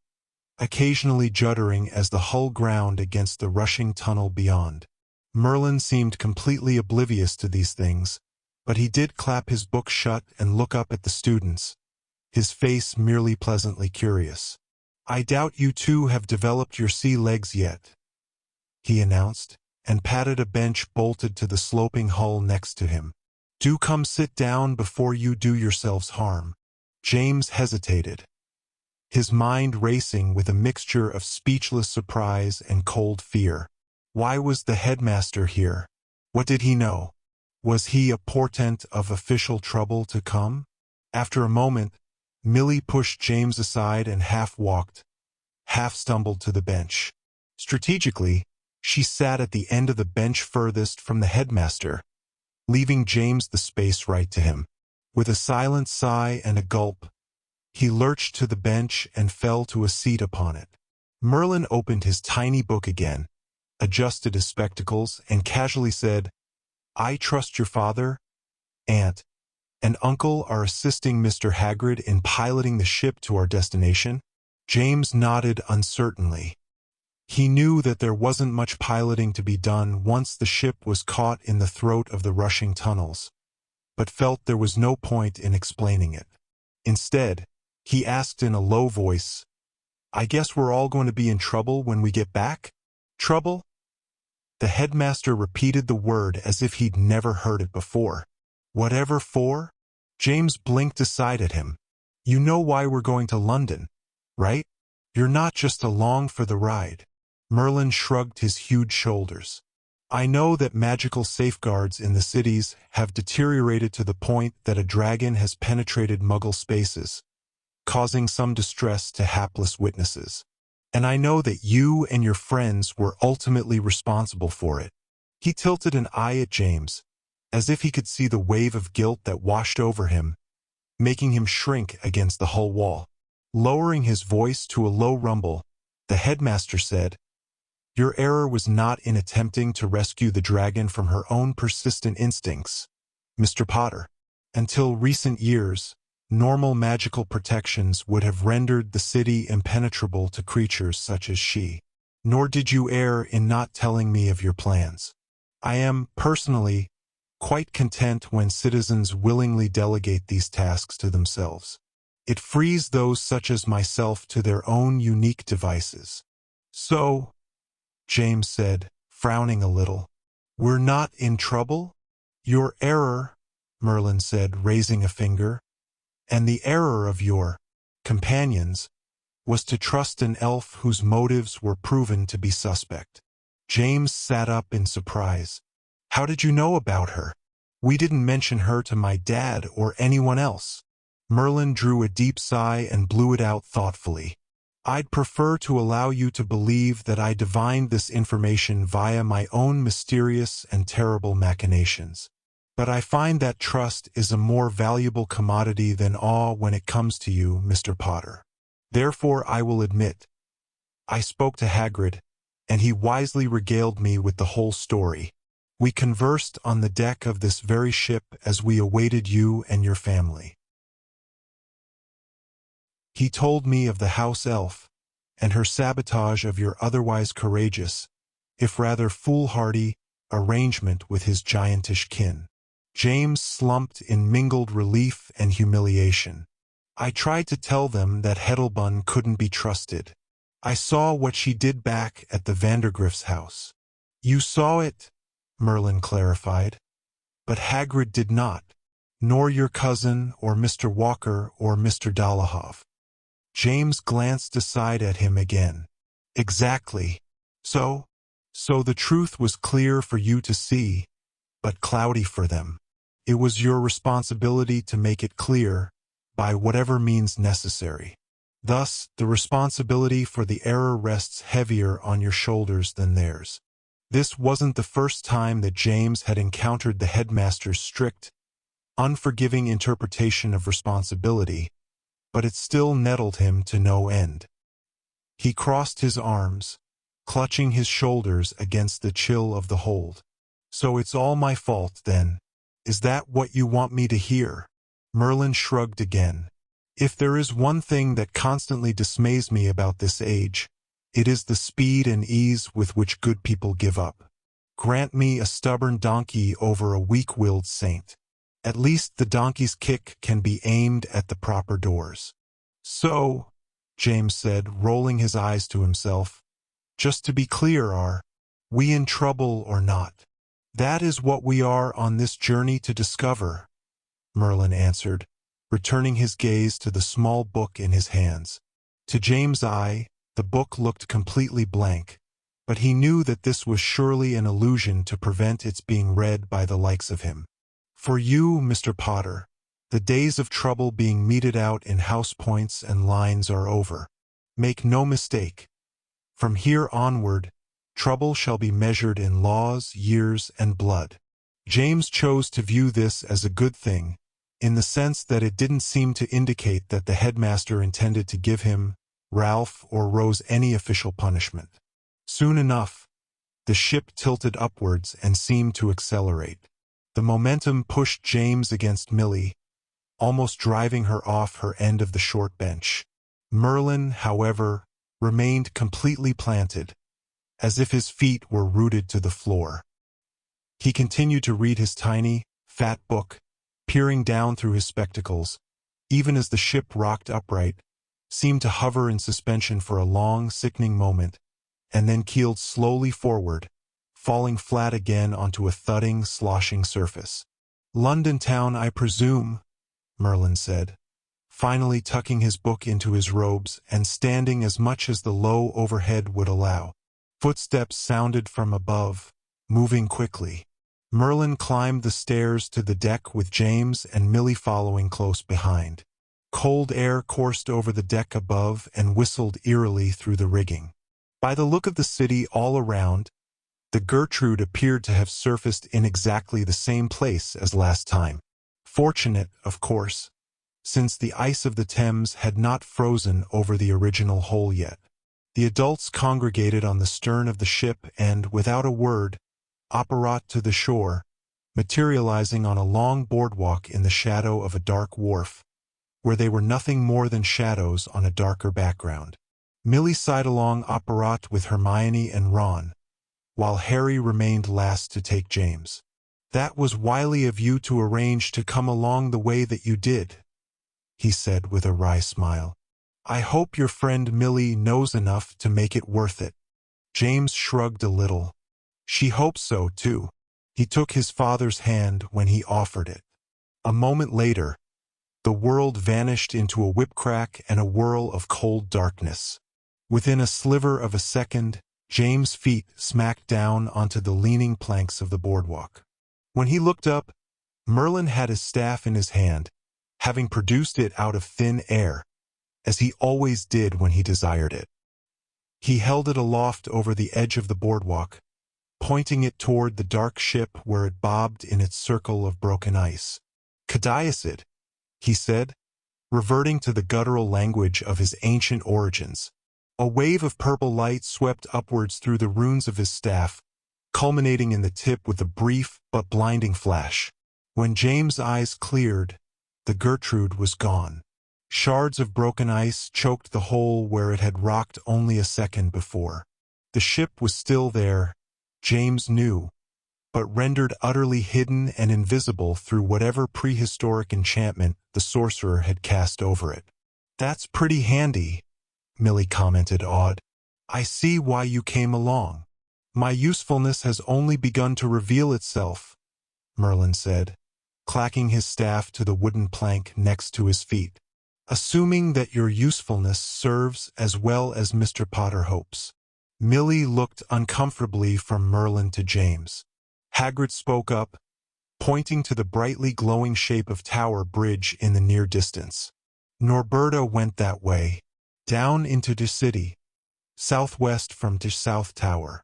occasionally juddering as the hull ground against the rushing tunnel beyond. Merlin seemed completely oblivious to these things, but he did clap his book shut and look up at the students, his face merely pleasantly curious. "I doubt you two have developed your sea legs yet," he announced, and patted a bench bolted to the sloping hull next to him. "Do come sit down before you do yourselves harm." James hesitated, his mind racing with a mixture of speechless surprise and cold fear. Why was the headmaster here? What did he know? Was he a portent of official trouble to come? After a moment, Millie pushed James aside and half-walked, half-stumbled to the bench. Strategically, she sat at the end of the bench furthest from the headmaster, leaving James the space right to him. With a silent sigh and a gulp, he lurched to the bench and fell to a seat upon it. Merlin opened his tiny book again, adjusted his spectacles, and casually said, "I trust your father, aunt, and uncle are assisting Mr. Hagrid in piloting the ship to our destination?" James nodded uncertainly. He knew that there wasn't much piloting to be done once the ship was caught in the throat of the rushing tunnels, but felt there was no point in explaining it. Instead, he asked in a low voice, "I guess we're all going to be in trouble when we get back?" "Trouble?" The headmaster repeated the word as if he'd never heard it before. "Whatever for?" James blinked aside at him. "You know why we're going to London, right? You're not just along for the ride." Merlin shrugged his huge shoulders. "I know that magical safeguards in the cities have deteriorated to the point that a dragon has penetrated Muggle spaces, causing some distress to hapless witnesses. And I know that you and your friends were ultimately responsible for it." He tilted an eye at James, as if he could see the wave of guilt that washed over him, making him shrink against the hull wall. Lowering his voice to a low rumble, the headmaster said, "Your error was not in attempting to rescue the dragon from her own persistent instincts, Mr. Potter. Until recent years, normal magical protections would have rendered the city impenetrable to creatures such as she. Nor did you err in not telling me of your plans. I am, personally, quite content when citizens willingly delegate these tasks to themselves. It frees those such as myself to their own unique devices." "So," James said, frowning a little, "we're not in trouble?" "Your error," Merlin said, raising a finger, "and the error of your companions, was to trust an elf whose motives were proven to be suspect." James sat up in surprise. "How did you know about her? We didn't mention her to my dad or anyone else." Merlin drew a deep sigh and blew it out thoughtfully. "I'd prefer to allow you to believe that I divined this information via my own mysterious and terrible machinations. But I find that trust is a more valuable commodity than awe when it comes to you, Mr. Potter. Therefore I will admit, I spoke to Hagrid, and he wisely regaled me with the whole story. We conversed on the deck of this very ship as we awaited you and your family. He told me of the house elf, and her sabotage of your otherwise courageous, if rather foolhardy, arrangement with his giantish kin." James slumped in mingled relief and humiliation. "I tried to tell them that Heddelbun couldn't be trusted. I saw what she did back at the Vandergrift's house." "You saw it," Merlin clarified, "but Hagrid did not, nor your cousin or Mr. Walker or Mr. Dolohov." James glanced aside at him again. "Exactly. So the truth was clear for you to see, but cloudy for them. It was your responsibility to make it clear, by whatever means necessary. Thus, the responsibility for the error rests heavier on your shoulders than theirs." This wasn't the first time that James had encountered the headmaster's strict, unforgiving interpretation of responsibility, but it still nettled him to no end. He crossed his arms, clutching his shoulders against the chill of the hold. "So it's all my fault, then? Is that what you want me to hear?" Merlin shrugged again. If there is one thing that constantly dismays me about this age, it is the speed and ease with which good people give up. Grant me a stubborn donkey over a weak-willed saint. At least the donkey's kick can be aimed at the proper doors. So, James said, rolling his eyes to himself, just to be clear, are we in trouble or not? That is what we are on this journey to discover, Merlin answered, returning his gaze to the small book in his hands. To James' eye, the book looked completely blank, but he knew that this was surely an illusion to prevent its being read by the likes of him. For you, Mr. Potter, the days of trouble being meted out in house points and lines are over. Make no mistake. From here onward, trouble shall be measured in laws, years, and blood. James chose to view this as a good thing, in the sense that it didn't seem to indicate that the headmaster intended to give him, Ralph or Rose, any official punishment. Soon enough, the ship tilted upwards and seemed to accelerate. The momentum pushed James against Millie, almost driving her off her end of the short bench. Merlin, however, remained completely planted, as if his feet were rooted to the floor. He continued to read his tiny, fat book, peering down through his spectacles, even as the ship rocked upright, seemed to hover in suspension for a long, sickening moment, and then keeled slowly forward, falling flat again onto a thudding, sloshing surface. London town, I presume, Merlin said, finally tucking his book into his robes and standing as much as the low overhead would allow. Footsteps sounded from above, moving quickly. Merlin climbed the stairs to the deck with James and Millie following close behind. Cold air coursed over the deck above and whistled eerily through the rigging. By the look of the city all around, the Gertrude appeared to have surfaced in exactly the same place as last time. Fortunate, of course, since the ice of the Thames had not frozen over the original hole yet. The adults congregated on the stern of the ship and, without a word, apparat to the shore, materializing on a long boardwalk in the shadow of a dark wharf, where they were nothing more than shadows on a darker background. Millie sighed along apparat with Hermione and Ron, while Harry remained last to take James. That was wily of you to arrange to come along the way that you did, he said with a wry smile. I hope your friend Millie knows enough to make it worth it. James shrugged a little. She hopes so, too. He took his father's hand when he offered it. A moment later, the world vanished into a whip-crack and a whirl of cold darkness. Within a sliver of a second, James' feet smacked down onto the leaning planks of the boardwalk. When he looked up, Merlin had his staff in his hand, having produced it out of thin air, as he always did when he desired it. He held it aloft over the edge of the boardwalk, pointing it toward the dark ship where it bobbed in its circle of broken ice. Cadiacid, he said, reverting to the guttural language of his ancient origins. A wave of purple light swept upwards through the runes of his staff, culminating in the tip with a brief but blinding flash. When James' eyes cleared, the Gertrude was gone. Shards of broken ice choked the hole where it had rocked only a second before. The ship was still there, James knew, but rendered utterly hidden and invisible through whatever prehistoric enchantment the sorcerer had cast over it. That's pretty handy, Millie commented, awed. I see why you came along. My usefulness has only begun to reveal itself, Merlin said, clacking his staff to the wooden plank next to his feet. Assuming that your usefulness serves as well as Mr. Potter hopes. Millie looked uncomfortably from Merlin to James. Hagrid spoke up, pointing to the brightly glowing shape of Tower Bridge in the near distance. Norberta went that way, down into the city, southwest from the South Tower.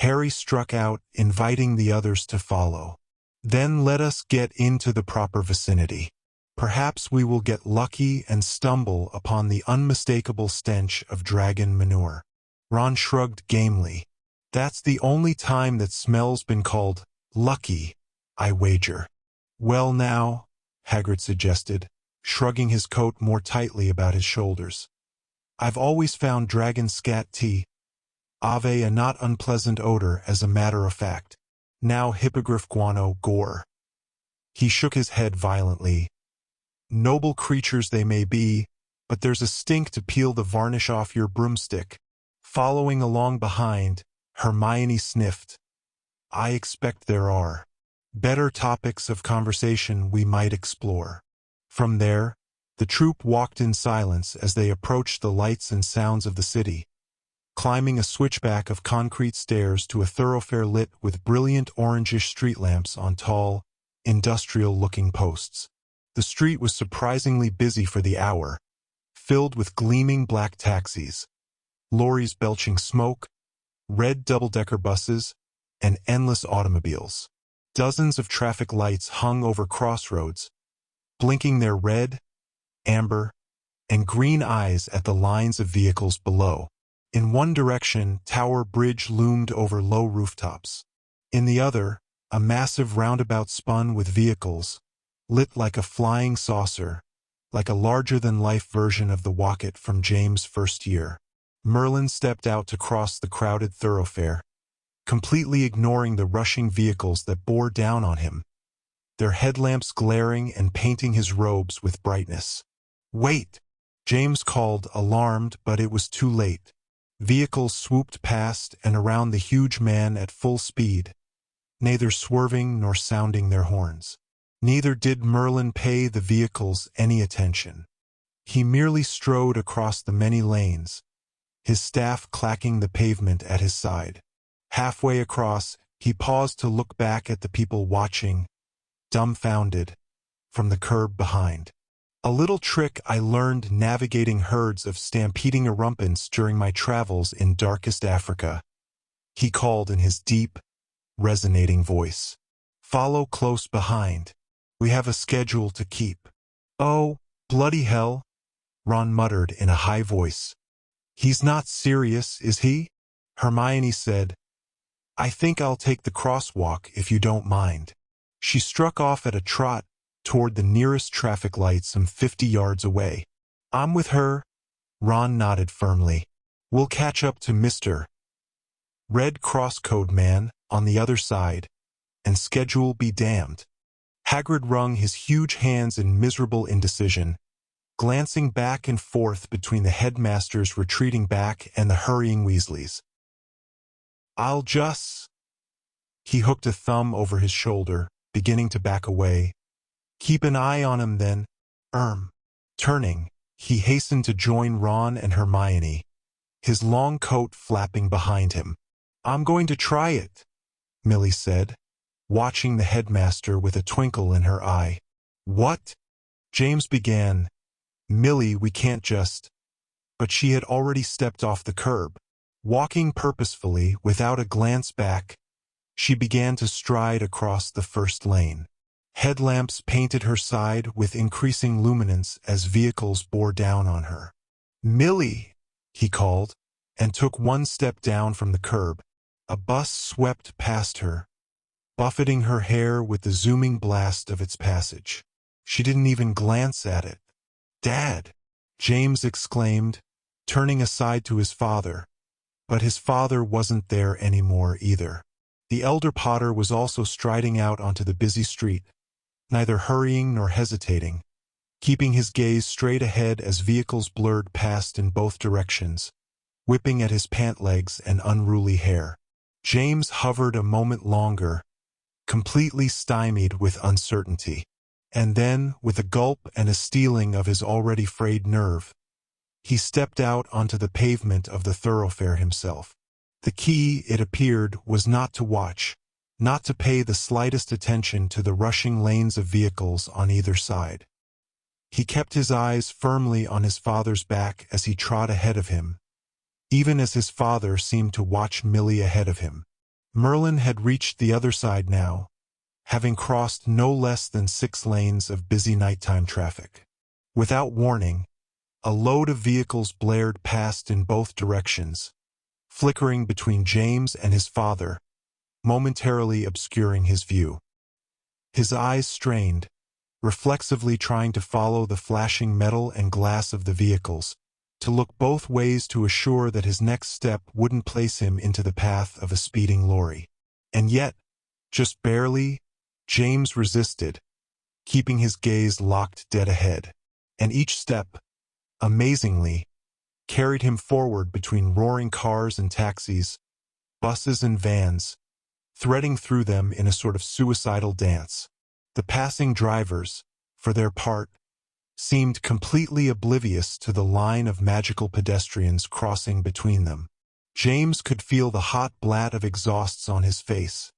Harry struck out, inviting the others to follow. Then let us get into the proper vicinity. Perhaps we will get lucky and stumble upon the unmistakable stench of dragon manure. Ron shrugged gamely. That's the only time that smell's been called lucky, I wager. Well now, Hagrid suggested, shrugging his coat more tightly about his shoulders. I've always found dragon scat tea, Ave a not unpleasant odor as a matter of fact. Now hippogriff guano gore. He shook his head violently. Noble creatures they may be, but there's a stink to peel the varnish off your broomstick. Following along behind, Hermione sniffed. I expect there are better topics of conversation we might explore. From there, the troop walked in silence as they approached the lights and sounds of the city, climbing a switchback of concrete stairs to a thoroughfare lit with brilliant orangish street lamps on tall, industrial-looking posts. The street was surprisingly busy for the hour, filled with gleaming black taxis, lorries belching smoke, red double-decker buses, and endless automobiles. Dozens of traffic lights hung over crossroads, blinking their red, amber, and green eyes at the lines of vehicles below. In one direction, Tower Bridge loomed over low rooftops. In the other, a massive roundabout spun with vehicles, lit like a flying saucer, like a larger-than-life version of the Wocket from James' first year. Merlin stepped out to cross the crowded thoroughfare, completely ignoring the rushing vehicles that bore down on him, their headlamps glaring and painting his robes with brightness. "Wait!" James called, alarmed, but it was too late. Vehicles swooped past and around the huge man at full speed, neither swerving nor sounding their horns. Neither did Merlin pay the vehicles any attention. He merely strode across the many lanes, his staff clacking the pavement at his side. Halfway across, he paused to look back at the people watching, dumbfounded, from the curb behind. "A little trick I learned navigating herds of stampeding erumpents during my travels in darkest Africa," he called in his deep, resonating voice. "Follow close behind. We have a schedule to keep." "Oh, bloody hell," Ron muttered in a high voice. "He's not serious, is he?" Hermione said, "I think I'll take the crosswalk if you don't mind." She struck off at a trot toward the nearest traffic light some 50 yards away. "I'm with her," Ron nodded firmly. "We'll catch up to Mr. Red Crosscode Man on the other side, and schedule be damned." Hagrid wrung his huge hands in miserable indecision, glancing back and forth between the headmaster's retreating back and the hurrying Weasleys. "I'll just—" He hooked a thumb over his shoulder, beginning to back away. "Keep an eye on him then, Turning, he hastened to join Ron and Hermione, his long coat flapping behind him. "I'm going to try it," Millie said, watching the headmaster with a twinkle in her eye. "What?" James began. "Millie, we can't just—" But she had already stepped off the curb. Walking purposefully, without a glance back, she began to stride across the first lane. Headlamps painted her side with increasing luminance as vehicles bore down on her. "Millie!" he called, and took one step down from the curb. A bus swept past her, buffeting her hair with the zooming blast of its passage. She didn't even glance at it. "Dad!" James exclaimed, turning aside to his father. But his father wasn't there anymore either. The elder Potter was also striding out onto the busy street, neither hurrying nor hesitating, keeping his gaze straight ahead as vehicles blurred past in both directions, whipping at his pant legs and unruly hair. James hovered a moment longer, completely stymied with uncertainty. And then, with a gulp and a steeling of his already frayed nerve, he stepped out onto the pavement of the thoroughfare himself. The key, it appeared, was not to watch, not to pay the slightest attention to the rushing lanes of vehicles on either side. He kept his eyes firmly on his father's back as he trod ahead of him, even as his father seemed to watch Millie ahead of him. Merlin had reached the other side now, having crossed no less than 6 lanes of busy nighttime traffic. Without warning, a load of vehicles blared past in both directions, flickering between James and his father, momentarily obscuring his view. His eyes strained, reflexively trying to follow the flashing metal and glass of the vehicles, to look both ways to assure that his next step wouldn't place him into the path of a speeding lorry. And yet, just barely, James resisted, keeping his gaze locked dead ahead. And each step, amazingly, carried him forward between roaring cars and taxis, buses and vans, threading through them in a sort of suicidal dance. The passing drivers, for their part, seemed completely oblivious to the line of magical pedestrians crossing between them. James could feel the hot blat of exhausts on his face,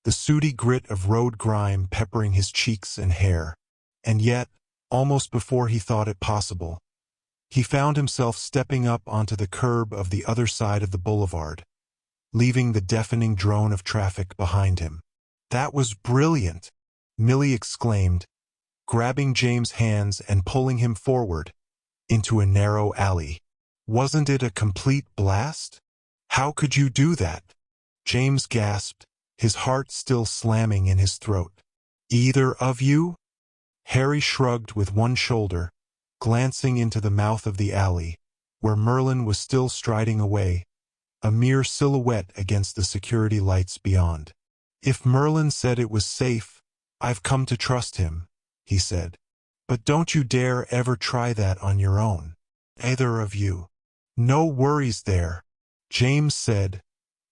the sooty grit of road grime peppering his cheeks and hair. And yet, almost before he thought it possible, he found himself stepping up onto the curb of the other side of the boulevard, leaving the deafening drone of traffic behind him. "That was brilliant," Millie exclaimed, grabbing James' hands and pulling him forward into a narrow alley. "Wasn't it a complete blast? How could you do that?" James gasped, his heart still slamming in his throat. "Either of you?" Harry shrugged with one shoulder, glancing into the mouth of the alley, where Merlin was still striding away, a mere silhouette against the security lights beyond. "If Merlin said it was safe, I've come to trust him," he said. "But don't you dare ever try that on your own. Either of you." "No worries there," James said,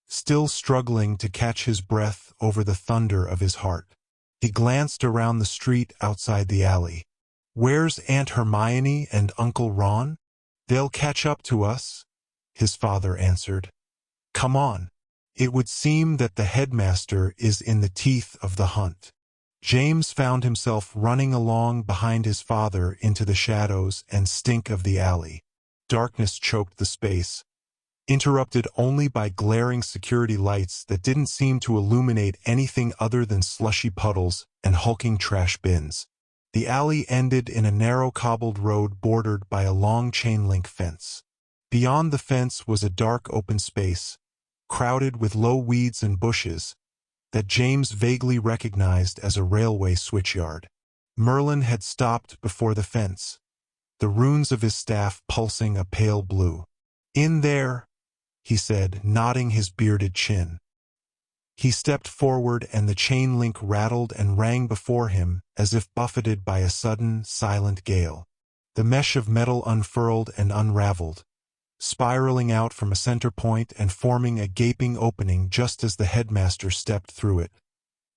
still struggling to catch his breath over the thunder of his heart. He glanced around the street outside the alley. "Where's Aunt Hermione and Uncle Ron?" "They'll catch up to us," his father answered. "Come on." It would seem that the headmaster is in the teeth of the hunt. James found himself running along behind his father into the shadows and stink of the alley. Darkness choked the space, interrupted only by glaring security lights that didn't seem to illuminate anything other than slushy puddles and hulking trash bins. The alley ended in a narrow cobbled road bordered by a long chain-link fence. Beyond the fence was a dark open space, crowded with low weeds and bushes, that James vaguely recognized as a railway switchyard. Merlin had stopped before the fence, the runes of his staff pulsing a pale blue. "In there," he said, nodding his bearded chin. He stepped forward and the chain link rattled and rang before him as if buffeted by a sudden, silent gale. The mesh of metal unfurled and unraveled, spiraling out from a center point and forming a gaping opening just as the headmaster stepped through it,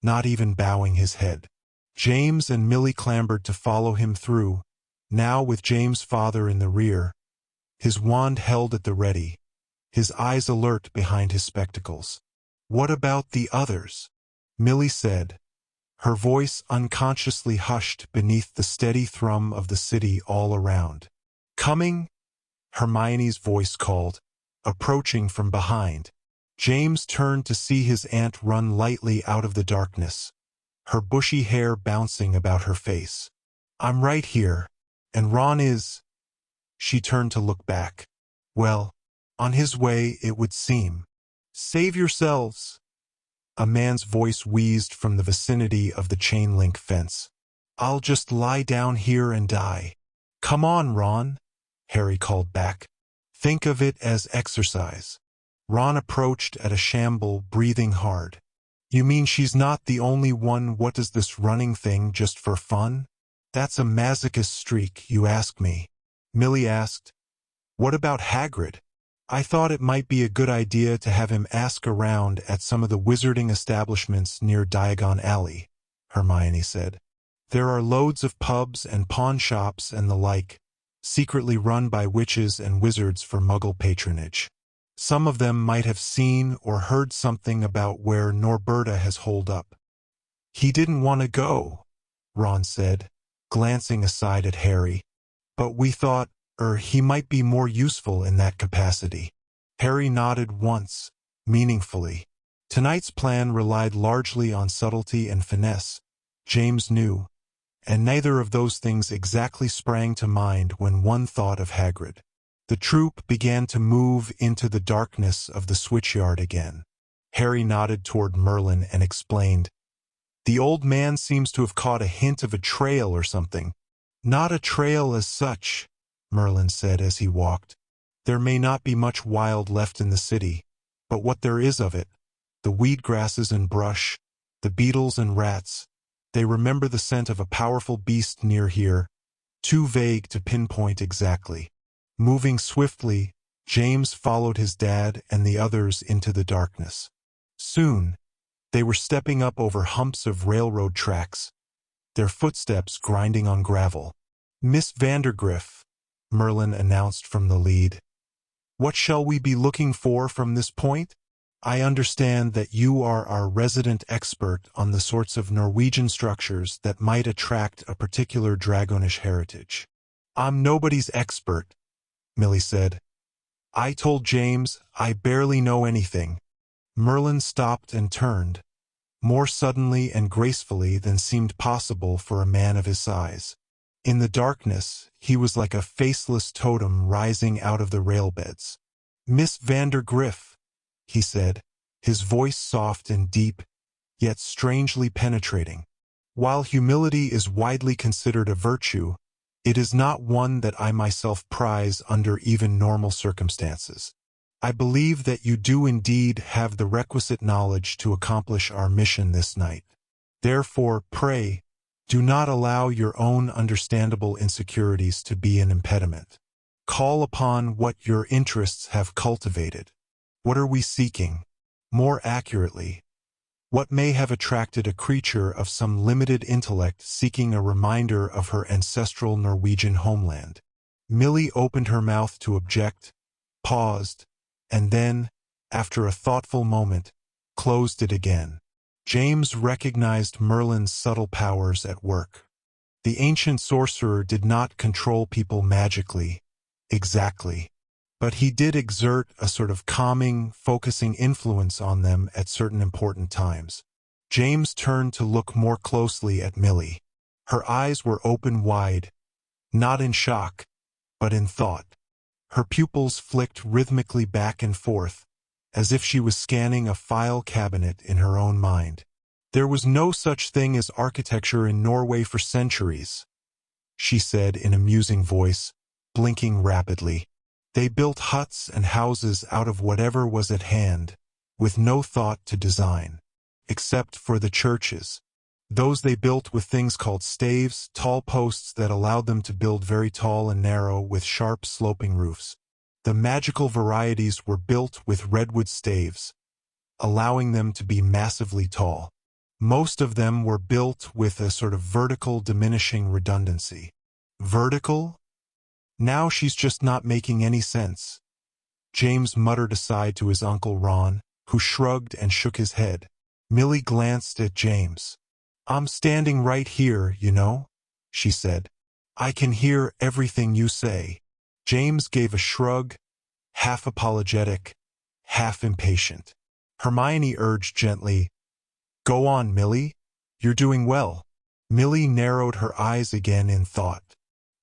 not even bowing his head. James and Millie clambered to follow him through, now with James' father in the rear, his wand held at the ready, his eyes alert behind his spectacles. "What about the others?" Millie said, her voice unconsciously hushed beneath the steady thrum of the city all around. "Coming?" Hermione's voice called, approaching from behind. James turned to see his aunt run lightly out of the darkness, her bushy hair bouncing about her face. "I'm right here, and Ron is—" She turned to look back. "Well, on his way, it would seem." "Save yourselves," a man's voice wheezed from the vicinity of the chain-link fence. "I'll just lie down here and die." "Come on, Ron," Harry called back. "Think of it as exercise." Ron approached at a shamble, breathing hard. "You mean she's not the only one? What is this running thing just for fun?" "That's a masochist streak, you ask me," Millie asked. "What about Hagrid?" "I thought it might be a good idea to have him ask around at some of the wizarding establishments near Diagon Alley," Hermione said. "There are loads of pubs and pawn shops and the like, secretly run by witches and wizards for Muggle patronage. Some of them might have seen or heard something about where Norberta has holed up." "He didn't want to go," Ron said, glancing aside at Harry. "But we thought, he might be more useful in that capacity." Harry nodded once, meaningfully. Tonight's plan relied largely on subtlety and finesse, James knew, and neither of those things exactly sprang to mind when one thought of Hagrid. The troop began to move into the darkness of the switchyard again. Harry nodded toward Merlin and explained, The old man seems to have caught a hint of a trail or something. Not a trail as such, Merlin said as he walked. There may not be much wild left in the city, but what there is of it, the weed grasses and brush, the beetles and rats, they remember the scent of a powerful beast near here, too vague to pinpoint exactly. Moving swiftly, James followed his dad and the others into the darkness. Soon, they were stepping up over humps of railroad tracks, their footsteps grinding on gravel. "Miss Vandergriff," Merlin announced from the lead. "What shall we be looking for from this point? I understand that you are our resident expert on the sorts of Norwegian structures that might attract a particular dragonish heritage." "I'm nobody's expert," Millie said. "I told James I barely know anything." Merlin stopped and turned, more suddenly and gracefully than seemed possible for a man of his size. In the darkness, he was like a faceless totem rising out of the railbeds. "Miss Vandergriff," he said, his voice soft and deep, yet strangely penetrating. "While humility is widely considered a virtue, it is not one that I myself prize under even normal circumstances. I believe that you do indeed have the requisite knowledge to accomplish our mission this night. Therefore, pray, do not allow your own understandable insecurities to be an impediment. Call upon what your interests have cultivated. What are we seeking? More accurately, what may have attracted a creature of some limited intellect seeking a reminder of her ancestral Norwegian homeland?" Millie opened her mouth to object, paused, and then, after a thoughtful moment, closed it again. James recognized Merlin's subtle powers at work. The ancient sorcerer did not control people magically, exactly, but he did exert a sort of calming, focusing influence on them at certain important times. James turned to look more closely at Millie. Her eyes were open wide, not in shock, but in thought. Her pupils flicked rhythmically back and forth, as if she was scanning a file cabinet in her own mind. "There was no such thing as architecture in Norway for centuries," she said in a musing voice, blinking rapidly. "They built huts and houses out of whatever was at hand, with no thought to design. Except for the churches. Those they built with things called staves, tall posts that allowed them to build very tall and narrow with sharp sloping roofs. The magical varieties were built with redwood staves, allowing them to be massively tall. Most of them were built with a sort of vertical diminishing redundancy." "Vertical? Now she's just not making any sense," James muttered aside to his Uncle Ron, who shrugged and shook his head. Millie glanced at James. "I'm standing right here, you know," she said. "I can hear everything you say." James gave a shrug, half apologetic, half impatient. Hermione urged gently, "Go on, Millie. You're doing well." Millie narrowed her eyes again in thought.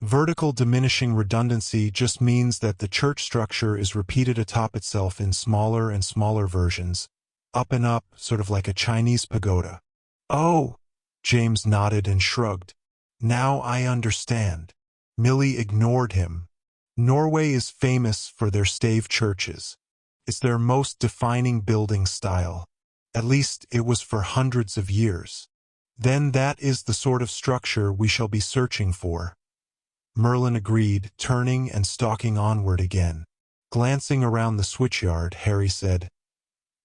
"Vertical diminishing redundancy just means that the church structure is repeated atop itself in smaller and smaller versions, up and up, sort of like a Chinese pagoda." "Oh," James nodded and shrugged. "Now I understand." Millie ignored him. "Norway is famous for their stave churches. It's their most defining building style. At least it was for hundreds of years. Then that is the sort of structure we shall be searching for." Merlin agreed, turning and stalking onward again. Glancing around the switchyard, Harry said,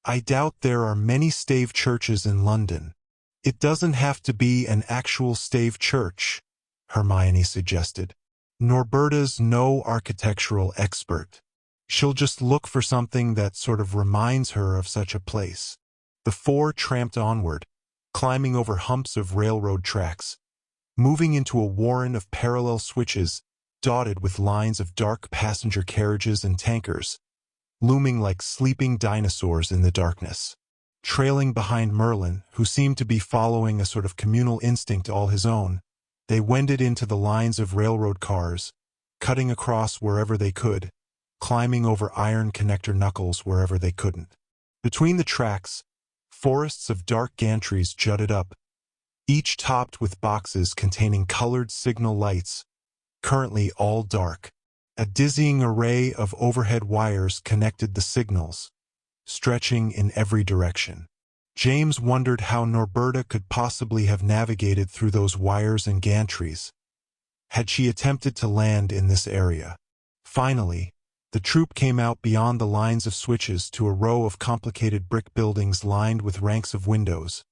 "I doubt there are many stave churches in London." "It doesn't have to be an actual stave church," Hermione suggested. "Norberta's no architectural expert. She'll just look for something that sort of reminds her of such a place." The four tramped onward, climbing over humps of railroad tracks, moving into a warren of parallel switches dotted with lines of dark passenger carriages and tankers, looming like sleeping dinosaurs in the darkness. Trailing behind Merlin, who seemed to be following a sort of communal instinct all his own, they wended into the lines of railroad cars, cutting across wherever they could, climbing over iron connector knuckles wherever they couldn't. Between the tracks, forests of dark gantries jutted up, each topped with boxes containing colored signal lights, currently all dark. A dizzying array of overhead wires connected the signals, stretching in every direction. James wondered how Norberta could possibly have navigated through those wires and gantries, had she attempted to land in this area. Finally, the troop came out beyond the lines of switches to a row of complicated brick buildings lined with ranks of windows,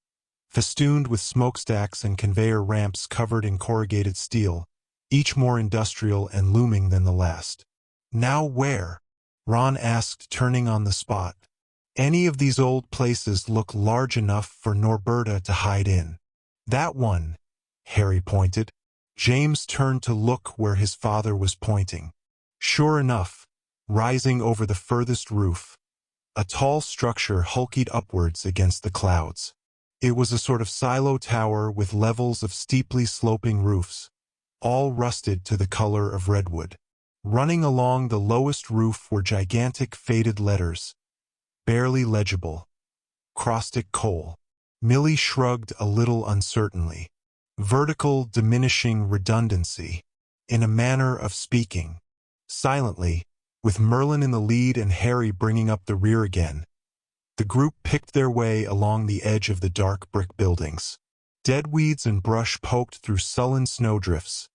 festooned with smokestacks and conveyor ramps covered in corrugated steel, each more industrial and looming than the last. "Now where?" Ron asked, turning on the spot. "Any of these old places look large enough for Norberta to hide in." "That one," Harry pointed. James turned to look where his father was pointing. Sure enough, rising over the furthest roof, a tall structure hulked upwards against the clouds. It was a sort of silo tower with levels of steeply sloping roofs, all rusted to the color of redwood. Running along the lowest roof were gigantic faded letters, barely legible. "Caustic coal." Millie shrugged a little uncertainly. "Vertical diminishing redundancy," in a manner of speaking. Silently, with Merlin in the lead and Harry bringing up the rear again, the group picked their way along the edge of the dark brick buildings. Dead weeds and brush poked through sullen snowdrifts,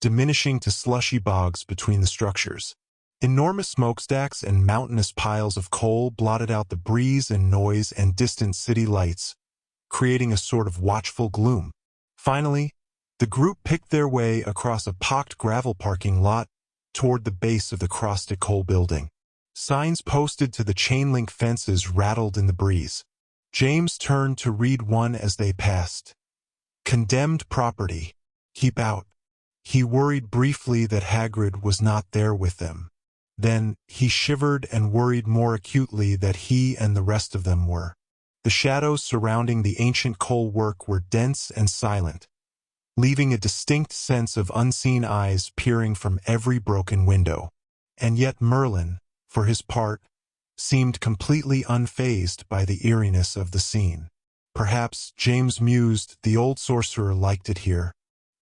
diminishing to slushy bogs between the structures. Enormous smokestacks and mountainous piles of coal blotted out the breeze and noise and distant city lights, creating a sort of watchful gloom. Finally, the group picked their way across a pocked gravel parking lot toward the base of the caustic coal building. Signs posted to the chain-link fences rattled in the breeze. James turned to read one as they passed. "Condemned property. Keep out." He worried briefly that Hagrid was not there with them. Then he shivered and worried more acutely that he and the rest of them were. The shadows surrounding the ancient coal work were dense and silent, leaving a distinct sense of unseen eyes peering from every broken window. And yet Merlin, for his part, seemed completely unfazed by the eeriness of the scene. Perhaps, James mused, the old sorcerer liked it here.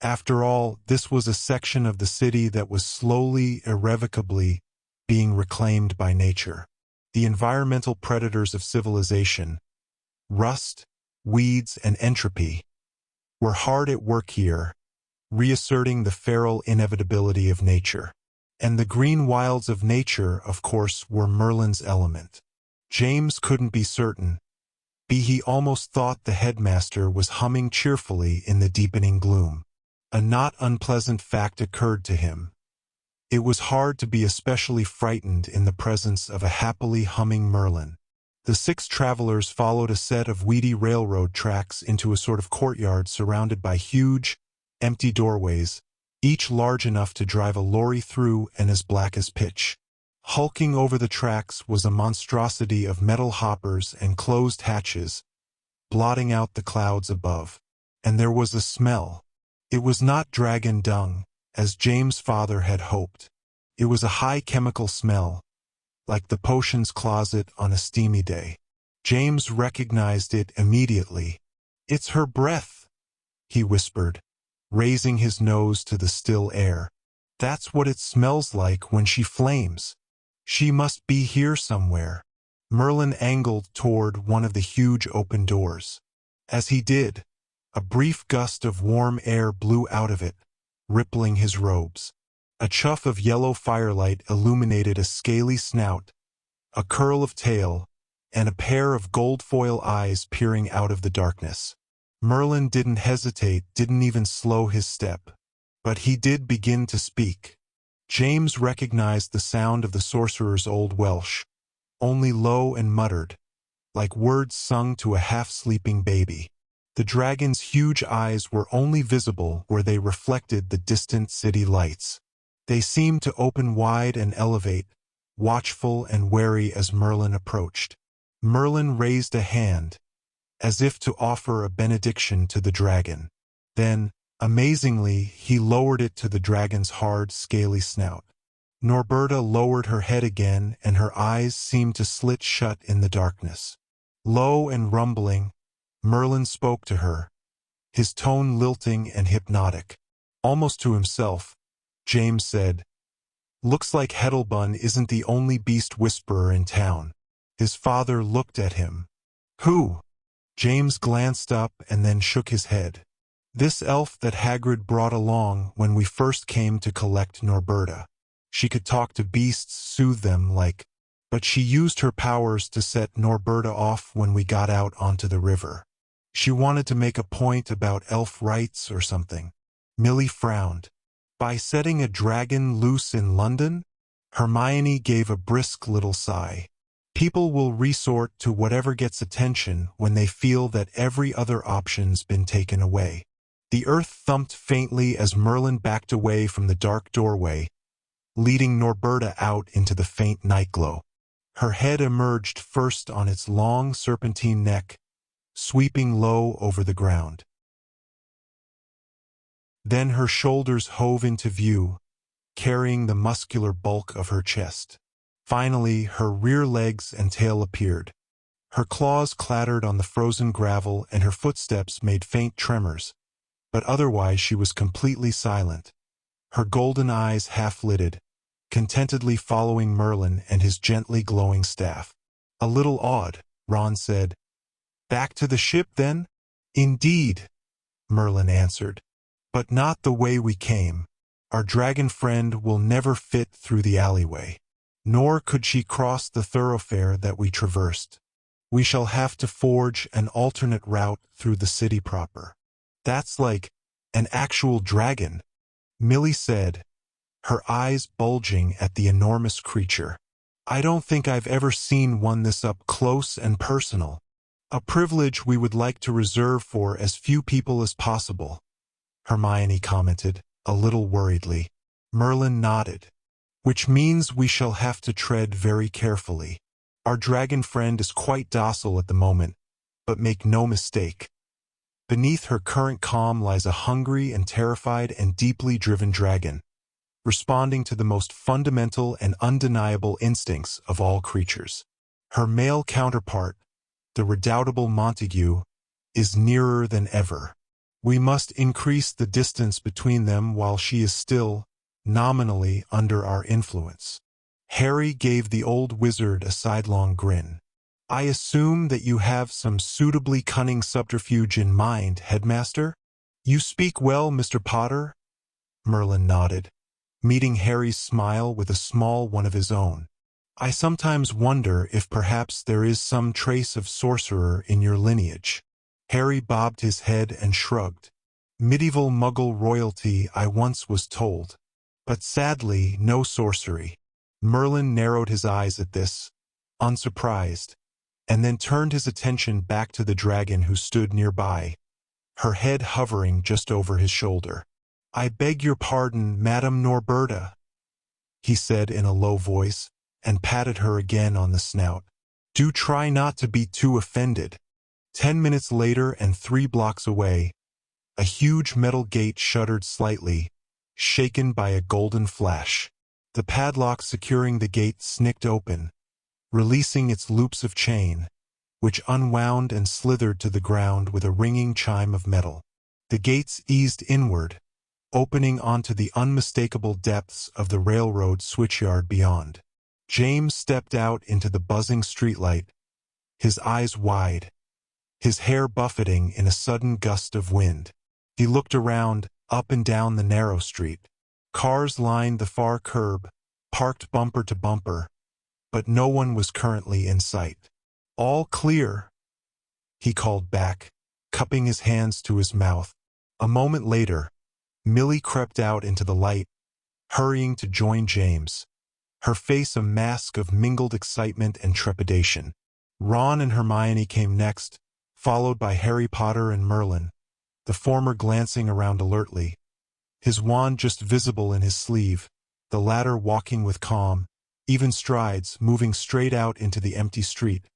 After all, this was a section of the city that was slowly, irrevocably, being reclaimed by nature. The environmental predators of civilization, rust, weeds, and entropy, were hard at work here, reasserting the feral inevitability of nature. And the green wilds of nature, of course, were Merlin's element. James couldn't be certain, but he almost thought the headmaster was humming cheerfully in the deepening gloom. A not unpleasant fact occurred to him. It was hard to be especially frightened in the presence of a happily humming Merlin. The 6 travelers followed a set of weedy railroad tracks into a sort of courtyard surrounded by huge, empty doorways, each large enough to drive a lorry through and as black as pitch. Hulking over the tracks was a monstrosity of metal hoppers and closed hatches, blotting out the clouds above. And there was a smell. It was not dragon dung, as James' father had hoped. It was a high chemical smell, like the potions closet on a steamy day. James recognized it immediately. "It's her breath," he whispered, raising his nose to the still air. "That's what it smells like when she flames. She must be here somewhere." Merlin angled toward one of the huge open doors. As he did, a brief gust of warm air blew out of it, rippling his robes. A chuff of yellow firelight illuminated a scaly snout, a curl of tail, and a pair of gold foil eyes peering out of the darkness. Merlin didn't hesitate, didn't even slow his step. But he did begin to speak. James recognized the sound of the sorcerer's old Welsh, only low and muttered, like words sung to a half-sleeping baby. The dragon's huge eyes were only visible where they reflected the distant city lights. They seemed to open wide and elevate, watchful and wary as Merlin approached. Merlin raised a hand, as if to offer a benediction to the dragon. Then, amazingly, he lowered it to the dragon's hard, scaly snout. Norberta lowered her head again, and her eyes seemed to slit shut in the darkness. Low and rumbling, Merlin spoke to her, his tone lilting and hypnotic. Almost to himself, James said, "Looks like Heddlebun isn't the only beast whisperer in town." His father looked at him. "Who?" James glanced up and then shook his head. "This elf that Hagrid brought along when we first came to collect Norberta. She could talk to beasts, soothe them but she used her powers to set Norberta off when we got out onto the river. She wanted to make a point about elf rights or something." Millie frowned. "By setting a dragon loose in London?" Hermione gave a brisk little sigh. "People will resort to whatever gets attention when they feel that every other option's been taken away." The earth thumped faintly as Merlin backed away from the dark doorway, leading Norberta out into the faint nightglow. Her head emerged first on its long serpentine neck, sweeping low over the ground. Then her shoulders hove into view, carrying the muscular bulk of her chest. Finally, her rear legs and tail appeared. Her claws clattered on the frozen gravel and her footsteps made faint tremors, but otherwise she was completely silent, her golden eyes half-lidded, contentedly following Merlin and his gently glowing staff. "A little odd," Ron said. "Back to the ship, then?" "Indeed," Merlin answered. "But not the way we came. Our dragon friend will never fit through the alleyway. Nor could she cross the thoroughfare that we traversed. We shall have to forge an alternate route through the city proper." "That's like an actual dragon," Millie said, her eyes bulging at the enormous creature. "I don't think I've ever seen one this up close and personal. A privilege we would like to reserve for as few people as possible," Hermione commented, a little worriedly. Merlin nodded. "Which means we shall have to tread very carefully. Our dragon friend is quite docile at the moment, but make no mistake. Beneath her current calm lies a hungry and terrified and deeply driven dragon, responding to the most fundamental and undeniable instincts of all creatures. Her male counterpart, the redoubtable Montague, is nearer than ever. We must increase the distance between them while she is still, nominally, under our influence." Harry gave the old wizard a sidelong grin. "I assume that you have some suitably cunning subterfuge in mind, Headmaster?" "You speak well, Mr. Potter," Merlin nodded, meeting Harry's smile with a small one of his own. "I sometimes wonder if perhaps there is some trace of sorcerer in your lineage." Harry bobbed his head and shrugged. "Medieval Muggle royalty, I once was told. But sadly, no sorcery." Merlin narrowed his eyes at this, unsurprised, and then turned his attention back to the dragon who stood nearby, her head hovering just over his shoulder. "I beg your pardon, Madame Norberta," he said in a low voice, and patted her again on the snout. "Do try not to be too offended." 10 minutes later and 3 blocks away, a huge metal gate shuddered slightly, shaken by a golden flash. The padlock securing the gate snicked open, releasing its loops of chain, which unwound and slithered to the ground with a ringing chime of metal. The gates eased inward, opening onto the unmistakable depths of the railroad switchyard beyond. James stepped out into the buzzing streetlight, his eyes wide, his hair buffeting in a sudden gust of wind. He looked around, up and down the narrow street. Cars lined the far curb, parked bumper to bumper, but no one was currently in sight. "All clear," he called back, cupping his hands to his mouth. A moment later, Millie crept out into the light, hurrying to join James, her face a mask of mingled excitement and trepidation. Ron and Hermione came next, followed by Harry Potter and Merlin, the former glancing around alertly, his wand just visible in his sleeve, the latter walking with calm, even strides, moving straight out into the empty street,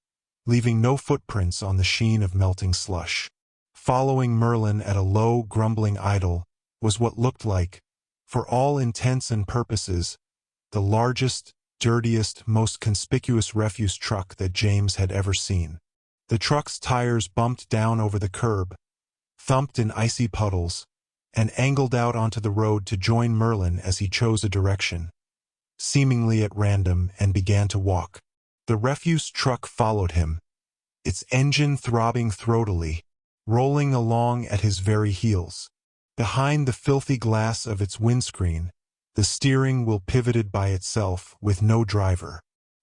leaving no footprints on the sheen of melting slush. Following Merlin at a low, grumbling idle was what looked like, for all intents and purposes, the largest, dirtiest, most conspicuous refuse truck that James had ever seen. The truck's tires bumped down over the curb, thumped in icy puddles, and angled out onto the road to join Merlin as he chose a direction, seemingly at random, and began to walk. The refuse truck followed him, its engine throbbing throatily, rolling along at his very heels. Behind the filthy glass of its windscreen, the steering wheel pivoted by itself with no driver.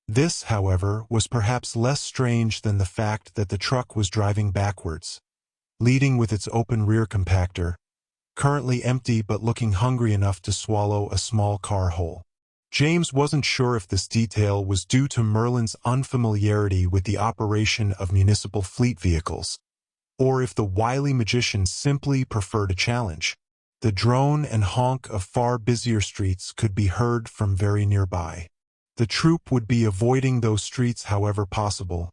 This, however, was perhaps less strange than the fact that the truck was driving backwards, leading with its open rear compactor, currently empty but looking hungry enough to swallow a small car whole. James wasn't sure if this detail was due to Merlin's unfamiliarity with the operation of municipal fleet vehicles, or if the wily magician simply preferred a challenge. The drone and honk of far busier streets could be heard from very nearby. The troupe would be avoiding those streets however possible,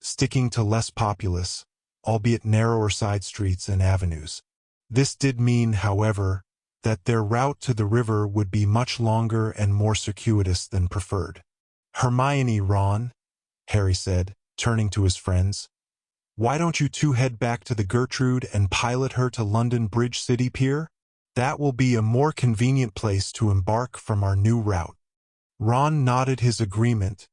sticking to less populous, albeit narrower side streets and avenues. This did mean, however, that their route to the river would be much longer and more circuitous than preferred. "Hermione, Ron," Harry said, turning to his friends, "why don't you two head back to the Gertrude and pilot her to London Bridge City Pier? That will be a more convenient place to embark from our new route." Ron nodded his agreement,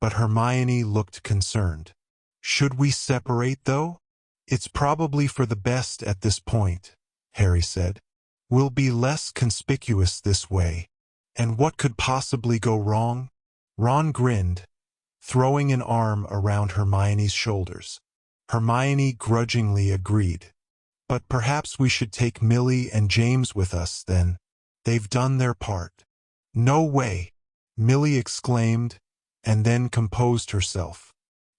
but Hermione looked concerned. "Should we separate, though?" "It's probably for the best at this point," Harry said. "We'll be less conspicuous this way. And what could possibly go wrong?" Ron grinned, throwing an arm around Hermione's shoulders. Hermione grudgingly agreed. "But perhaps we should take Millie and James with us, then. They've done their part." "No way!" Millie exclaimed, and then composed herself.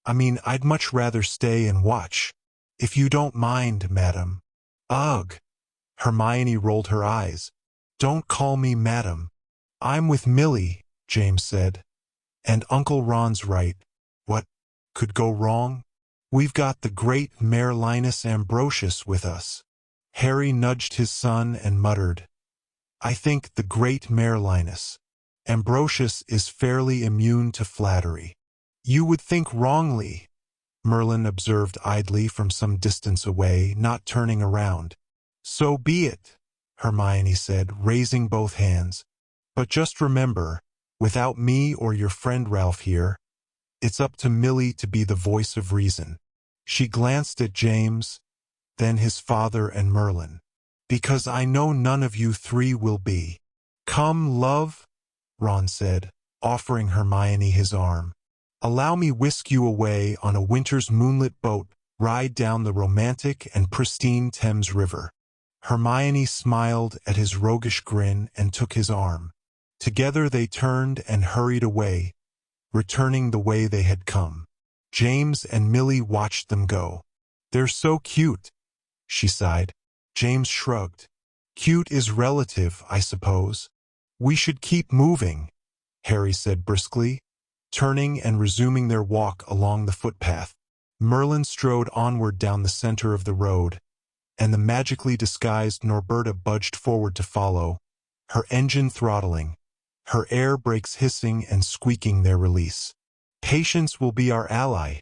I'd much rather stay and watch, if you don't mind, madam." "Ugh!" Hermione rolled her eyes. "Don't call me madam. I'm with Millie," James said. "And Uncle Ron's right. What could go wrong? We've got the great Mayor Linus Ambrosius with us." Harry nudged his son and muttered, "I think the great Mayor Linus Ambrosius is fairly immune to flattery." "You would think wrongly," Merlin observed idly from some distance away, not turning around. "So be it," Hermione said, raising both hands. "But just remember, without me or your friend Ralph here, it's up to Millie to be the voice of reason." She glanced at James, then his father and Merlin. "Because I know none of you three will be." "Come, love," Ron said, offering Hermione his arm. "Allow me whisk you away on a winter's moonlit boat ride down the romantic and pristine Thames River." Hermione smiled at his roguish grin and took his arm. Together they turned and hurried away, returning the way they had come. James and Millie watched them go. "They're so cute," she sighed. James shrugged. "Cute is relative, I suppose." "We should keep moving," Harry said briskly, turning and resuming their walk along the footpath. Merlin strode onward down the center of the road, and the magically disguised Norberta budged forward to follow, her engine throttling, her air brakes hissing and squeaking their release. "Patience will be our ally,"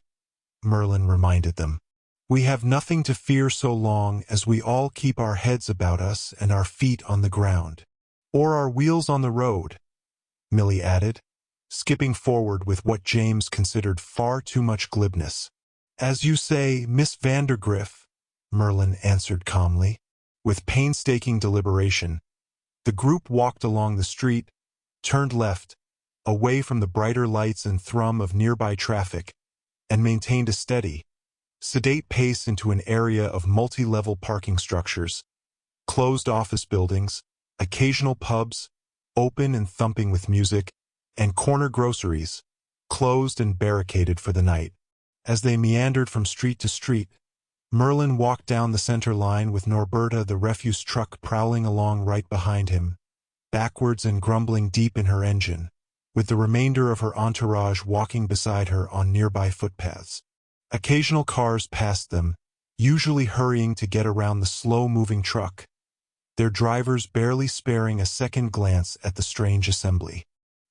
Merlin reminded them. "We have nothing to fear so long as we all keep our heads about us and our feet on the ground." "Or our wheels on the road," Millie added, skipping forward with what James considered far too much glibness. "As you say, Miss Vandergriff," Merlin answered calmly. With painstaking deliberation, the group walked along the street, turned left, away from the brighter lights and thrum of nearby traffic, and maintained a steady, sedate pace into an area of multi-level parking structures, closed office buildings, occasional pubs, open and thumping with music, and corner groceries, closed and barricaded for the night. As they meandered from street to street, Merlin walked down the center line with Norberta the refuse truck prowling along right behind him, backwards and grumbling deep in her engine, with the remainder of her entourage walking beside her on nearby footpaths. Occasional cars passed them, usually hurrying to get around the slow-moving truck, their drivers barely sparing a second glance at the strange assembly.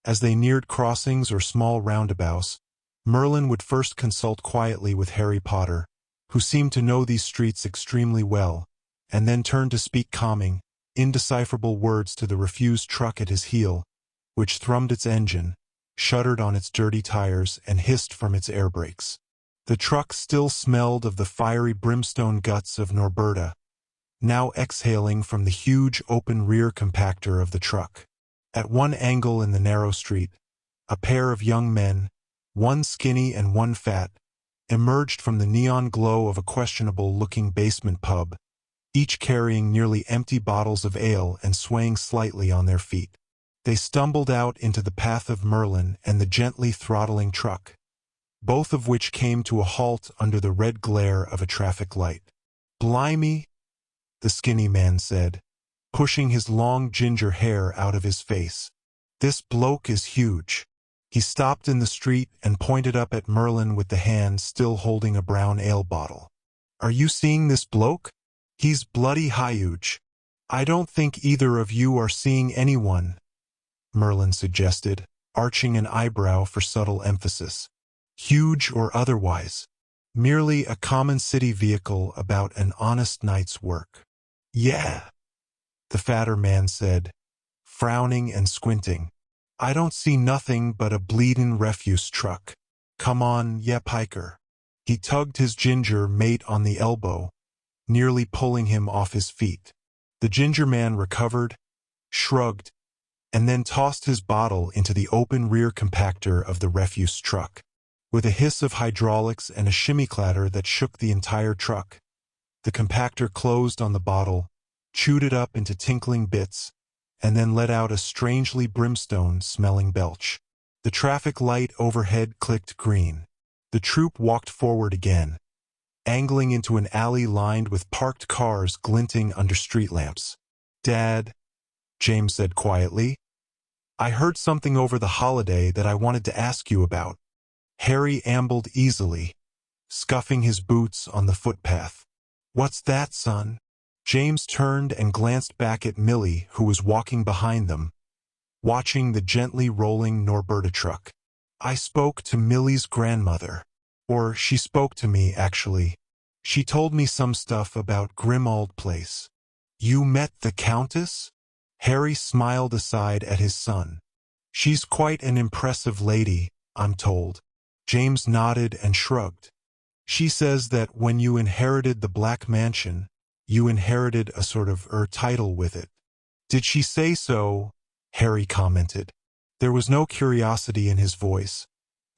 As they neared crossings or small roundabouts, Merlin would first consult quietly with Harry Potter, who seemed to know these streets extremely well, and then turned to speak calming, indecipherable words to the refused truck at his heel, which thrummed its engine, shuddered on its dirty tires, and hissed from its air brakes. The truck still smelled of the fiery brimstone guts of Norberta, now exhaling from the huge open rear compactor of the truck. At one angle in the narrow street, a pair of young men, one skinny and one fat, emerged from the neon glow of a questionable-looking basement pub, each carrying nearly empty bottles of ale and swaying slightly on their feet. They stumbled out into the path of Merlin and the gently throttling truck, both of which came to a halt under the red glare of a traffic light. "Blimey," the skinny man said, pushing his long ginger hair out of his face. "This bloke is huge." He stopped in the street and pointed up at Merlin with the hand still holding a brown ale bottle. "Are you seeing this bloke? He's bloody huge." "I don't think either of you are seeing anyone," Merlin suggested, arching an eyebrow for subtle emphasis. "Huge or otherwise. Merely a common city vehicle about an honest night's work." "Yeah," the fatter man said, frowning and squinting. "I don't see nothing but a bleedin' refuse truck. Come on, ya piker." He tugged his ginger mate on the elbow, nearly pulling him off his feet. The ginger man recovered, shrugged, and then tossed his bottle into the open rear compactor of the refuse truck. With a hiss of hydraulics and a shimmy clatter that shook the entire truck, the compactor closed on the bottle, chewed it up into tinkling bits, and then let out a strangely brimstone-smelling belch. The traffic light overhead clicked green. The troop walked forward again, angling into an alley lined with parked cars glinting under street lamps. "Dad," James said quietly, "I heard something over the holiday that I wanted to ask you about." Harry ambled easily, scuffing his boots on the footpath. "What's that, son?" James turned and glanced back at Millie, who was walking behind them, watching the gently rolling Norberta truck. "I spoke to Millie's grandmother. Or she spoke to me, actually. She told me some stuff about Grimald Place." "You met the Countess?" Harry smiled aside at his son. "She's quite an impressive lady, I'm told." James nodded and shrugged. "She says that when you inherited the Black Mansion, you inherited a sort of title with it." "Did she say so?" Harry commented. There was no curiosity in his voice,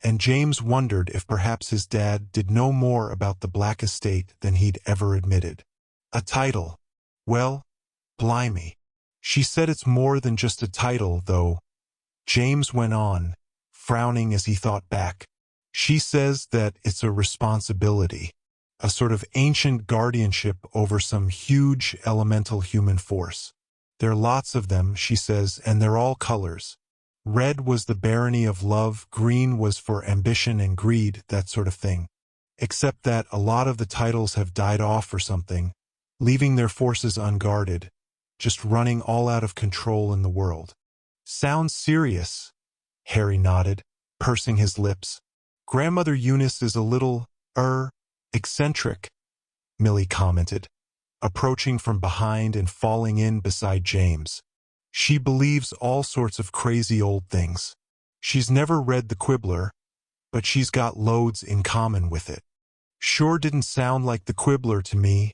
and James wondered if perhaps his dad did know more about the Black estate than he'd ever admitted. "A title? Well, blimey. She said it's more than just a title, though," James went on, frowning as he thought back. "She says that it's a responsibility, a sort of ancient guardianship over some huge elemental human force. There are lots of them, she says, and they're all colors. Red was the barony of love, green was for ambition and greed, that sort of thing. Except that a lot of the titles have died off or something, leaving their forces unguarded, just running all out of control in the world." "Sounds serious," Harry nodded, pursing his lips. "Grandmother Eunice is a little, eccentric," Millie commented, approaching from behind and falling in beside James. "She believes all sorts of crazy old things. She's never read the Quibbler, but she's got loads in common with it." "Sure didn't sound like the Quibbler to me,"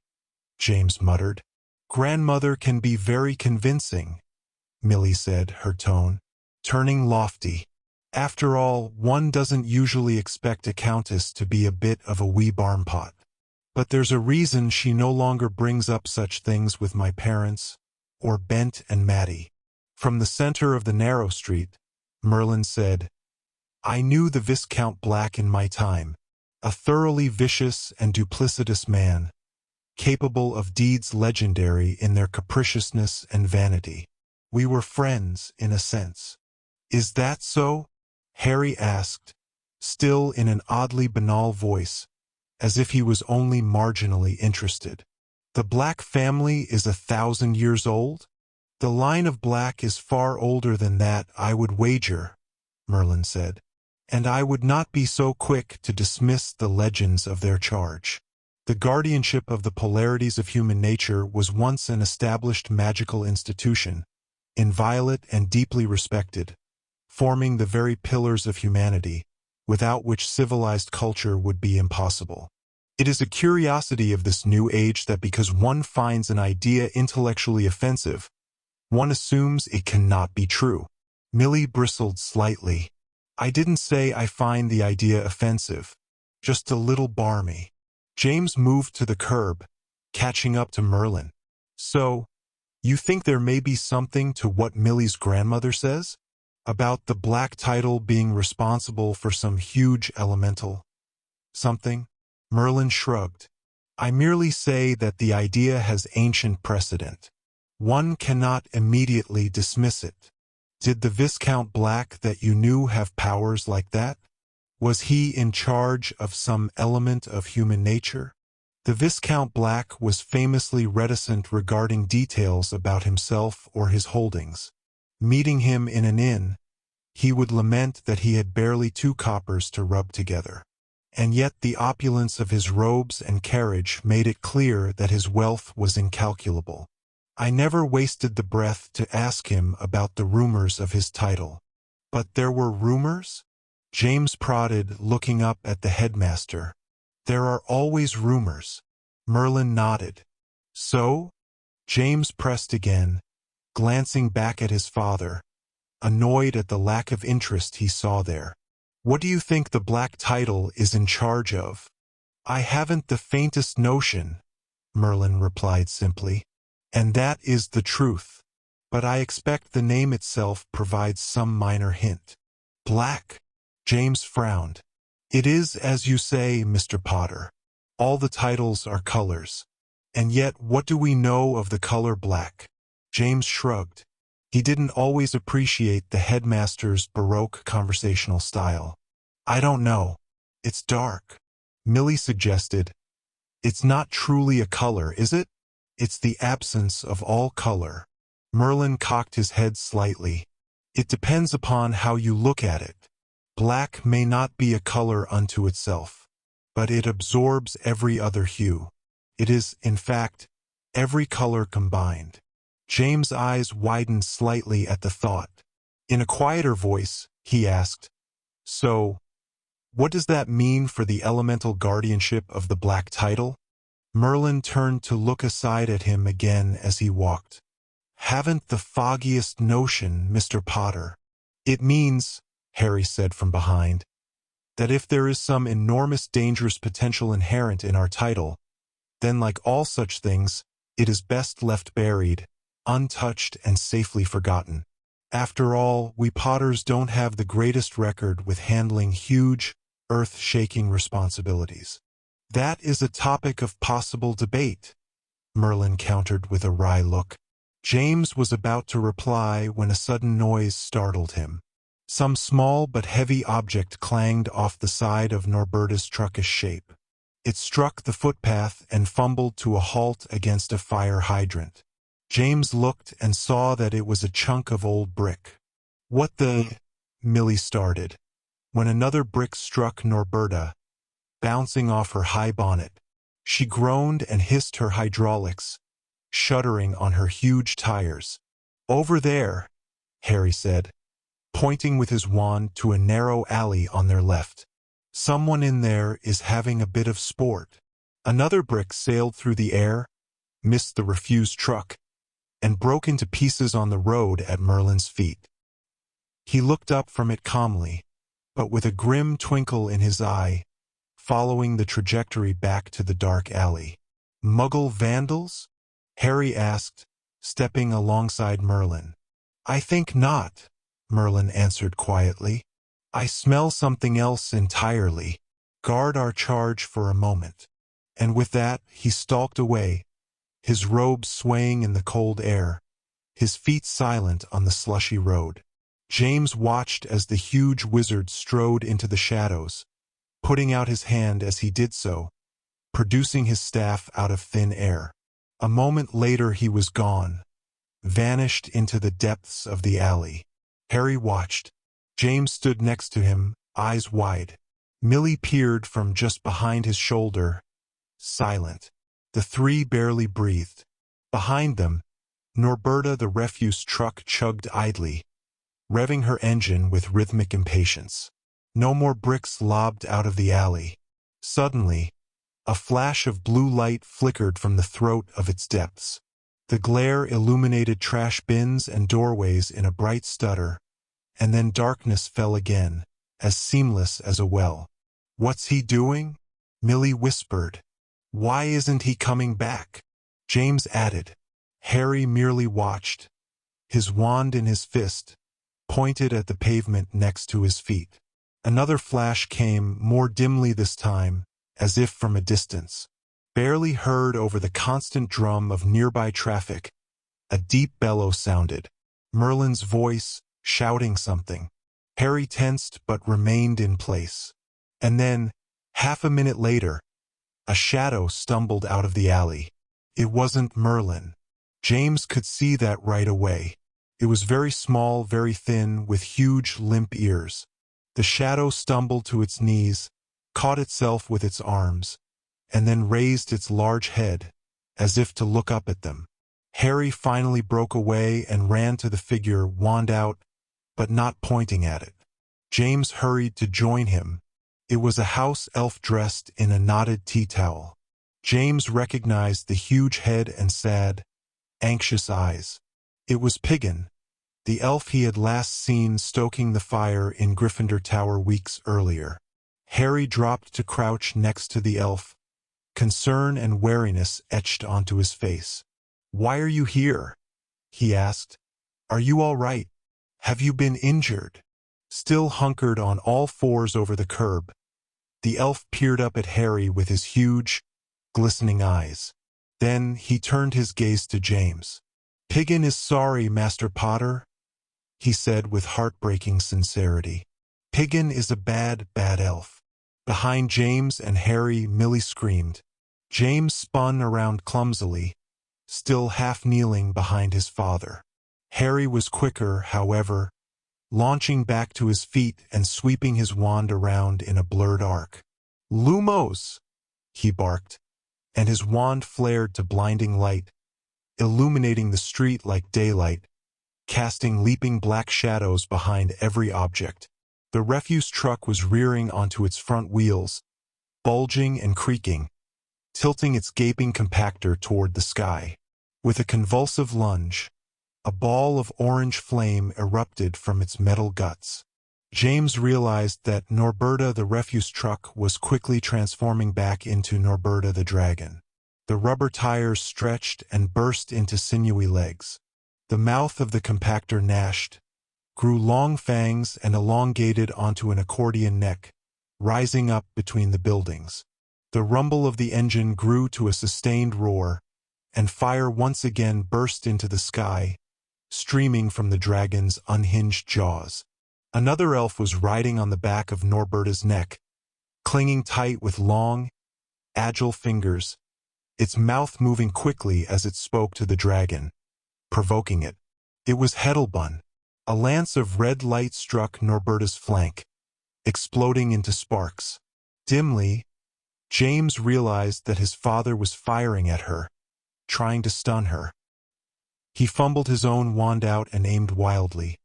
James muttered. "Grandmother can be very convincing," Millie said, her tone turning lofty. "After all, one doesn't usually expect a countess to be a bit of a wee barnpot. But there's a reason she no longer brings up such things with my parents, or Bent and Mattie." From the center of the narrow street, Merlin said, "I knew the Viscount Black in my time, a thoroughly vicious and duplicitous man, capable of deeds legendary in their capriciousness and vanity. We were friends, in a sense." "Is that so?" Harry asked, still in an oddly banal voice, as if he was only marginally interested. "The Black family is 1,000 years old?" "The line of Black is far older than that, I would wager," Merlin said, "and I would not be so quick to dismiss the legends of their charge." The guardianship of the polarities of human nature was once an established magical institution, inviolate and deeply respected, forming the very pillars of humanity, without which civilized culture would be impossible. It is a curiosity of this new age that because one finds an idea intellectually offensive, one assumes it cannot be true. Millie bristled slightly. I didn't say I find the idea offensive, just a little barmy. James moved to the curb, catching up to Merlin. So, you think there may be something to what Millie's grandmother says? About the black title being responsible for some huge elemental something? Merlin shrugged. I merely say that the idea has ancient precedent. One cannot immediately dismiss it. Did the Viscount Black that you knew have powers like that? Was he in charge of some element of human nature? The Viscount Black was famously reticent regarding details about himself or his holdings. Meeting him in an inn, he would lament that he had barely 2 coppers to rub together. And yet the opulence of his robes and carriage made it clear that his wealth was incalculable. I never wasted the breath to ask him about the rumors of his title. But there were rumors? James prodded, looking up at the headmaster. There are always rumors. Merlin nodded. So? James pressed again, glancing back at his father, annoyed at the lack of interest he saw there. What do you think the black title is in charge of? I haven't the faintest notion, Merlin replied simply. And that is the truth. But I expect the name itself provides some minor hint. Black? James frowned. It is as you say, Mr. Potter. All the titles are colors. And yet what do we know of the color black? James shrugged. He didn't always appreciate the headmaster's Baroque conversational style. I don't know. It's dark. Millie suggested. It's not truly a color, is it? It's the absence of all color. Merlin cocked his head slightly. It depends upon how you look at it. Black may not be a color unto itself, but it absorbs every other hue. It is, in fact, every color combined. James' eyes widened slightly at the thought. In a quieter voice, he asked, So, what does that mean for the elemental guardianship of the black title? Merlin turned to look aside at him again as he walked. Haven't the foggiest notion, Mr. Potter. It means, Harry said from behind, that if there is some enormous dangerous potential inherent in our title, then like all such things, it is best left buried, untouched and safely forgotten. After all, we Potters don't have the greatest record with handling huge, earth-shaking responsibilities. That is a topic of possible debate, Merlin countered with a wry look. James was about to reply when a sudden noise startled him. Some small but heavy object clanged off the side of Norberta's truckish shape. It struck the footpath and fumbled to a halt against a fire hydrant. James looked and saw that it was a chunk of old brick. What the... Millie started, when another brick struck Norberta, bouncing off her high bonnet. She groaned and hissed her hydraulics, shuddering on her huge tires. Over there, Harry said, pointing with his wand to a narrow alley on their left. Someone in there is having a bit of sport. Another brick sailed through the air, missed the refused truck, and broke into pieces on the road at Merlin's feet. He looked up from it calmly, but with a grim twinkle in his eye, following the trajectory back to the dark alley. Muggle vandals? Harry asked, stepping alongside Merlin. I think not, Merlin answered quietly. I smell something else entirely. Guard our charge for a moment. And with that, he stalked away, his robes swaying in the cold air, his feet silent on the slushy road. James watched as the huge wizard strode into the shadows, putting out his hand as he did so, producing his staff out of thin air. A moment later he was gone, vanished into the depths of the alley. Harry watched. James stood next to him, eyes wide. Millie peered from just behind his shoulder, silent. The three barely breathed. Behind them, Norberta the refuse truck chugged idly, revving her engine with rhythmic impatience. No more bricks lobbed out of the alley. Suddenly, a flash of blue light flickered from the throat of its depths. The glare illuminated trash bins and doorways in a bright stutter, and then darkness fell again, as seamless as a well. "What's he doing?" Millie whispered. "Why isn't he coming back?" James added. Harry merely watched, his wand in his fist, pointed at the pavement next to his feet. Another flash came, more dimly this time, as if from a distance. Barely heard over the constant drum of nearby traffic, a deep bellow sounded. Merlin's voice, shouting something. Harry tensed but remained in place. And then, half a minute later, a shadow stumbled out of the alley. It wasn't Merlin. James could see that right away. It was very small, very thin, with huge, limp ears. The shadow stumbled to its knees, caught itself with its arms, and then raised its large head, as if to look up at them. Harry finally broke away and ran to the figure, wand out, but not pointing at it. James hurried to join him. It was a house elf dressed in a knotted tea towel. James recognized the huge head and sad, anxious eyes. It was Piggin, the elf he had last seen stoking the fire in Gryffindor Tower weeks earlier. Harry dropped to crouch next to the elf, concern and wariness etched onto his face. "Why are you here?" he asked. "Are you all right? Have you been injured?" Still hunkered on all fours over the curb, the elf peered up at Harry with his huge, glistening eyes. Then he turned his gaze to James. "Piggin is sorry, Master Potter," he said with heartbreaking sincerity. "Piggin is a bad, bad elf." Behind James and Harry, Millie screamed. James spun around clumsily, still half-kneeling behind his father. Harry was quicker, however, launching back to his feet and sweeping his wand around in a blurred arc. "Lumos!" he barked, and his wand flared to blinding light, illuminating the street like daylight, casting leaping black shadows behind every object. The refuse truck was rearing onto its front wheels, bulging and creaking, tilting its gaping compactor toward the sky. With a convulsive lunge, a ball of orange flame erupted from its metal guts. James realized that Norberta the refuse truck was quickly transforming back into Norberta the dragon. The rubber tires stretched and burst into sinewy legs. The mouth of the compactor gnashed, grew long fangs and elongated onto an accordion neck, rising up between the buildings. The rumble of the engine grew to a sustained roar, and fire once again burst into the sky, streaming from the dragon's unhinged jaws. Another elf was riding on the back of Norberta's neck, clinging tight with long, agile fingers, its mouth moving quickly as it spoke to the dragon, provoking it. It was Heddelbun. A lance of red light struck Norberta's flank, exploding into sparks. Dimly, James realized that his father was firing at her, trying to stun her. He fumbled his own wand out and aimed wildly,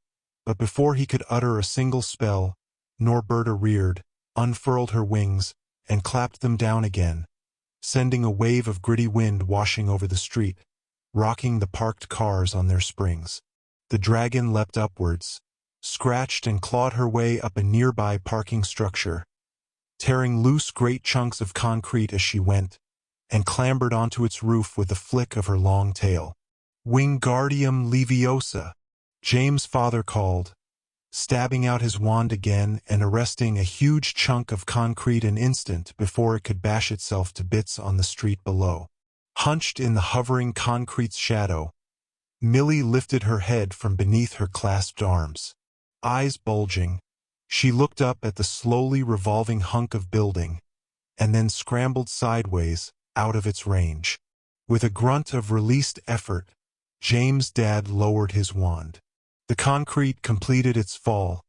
but before he could utter a single spell, Norberta reared, unfurled her wings, and clapped them down again, sending a wave of gritty wind washing over the street, rocking the parked cars on their springs. The dragon leapt upwards, scratched and clawed her way up a nearby parking structure, tearing loose great chunks of concrete as she went, and clambered onto its roof with a flick of her long tail. "Wingardium Leviosa!" James' father called, stabbing out his wand again and arresting a huge chunk of concrete an instant before it could bash itself to bits on the street below. Hunched in the hovering concrete's shadow, Millie lifted her head from beneath her clasped arms. Eyes bulging, she looked up at the slowly revolving hunk of building, and then scrambled sideways, out of its range. With a grunt of released effort, James' dad lowered his wand. The concrete completed its fall,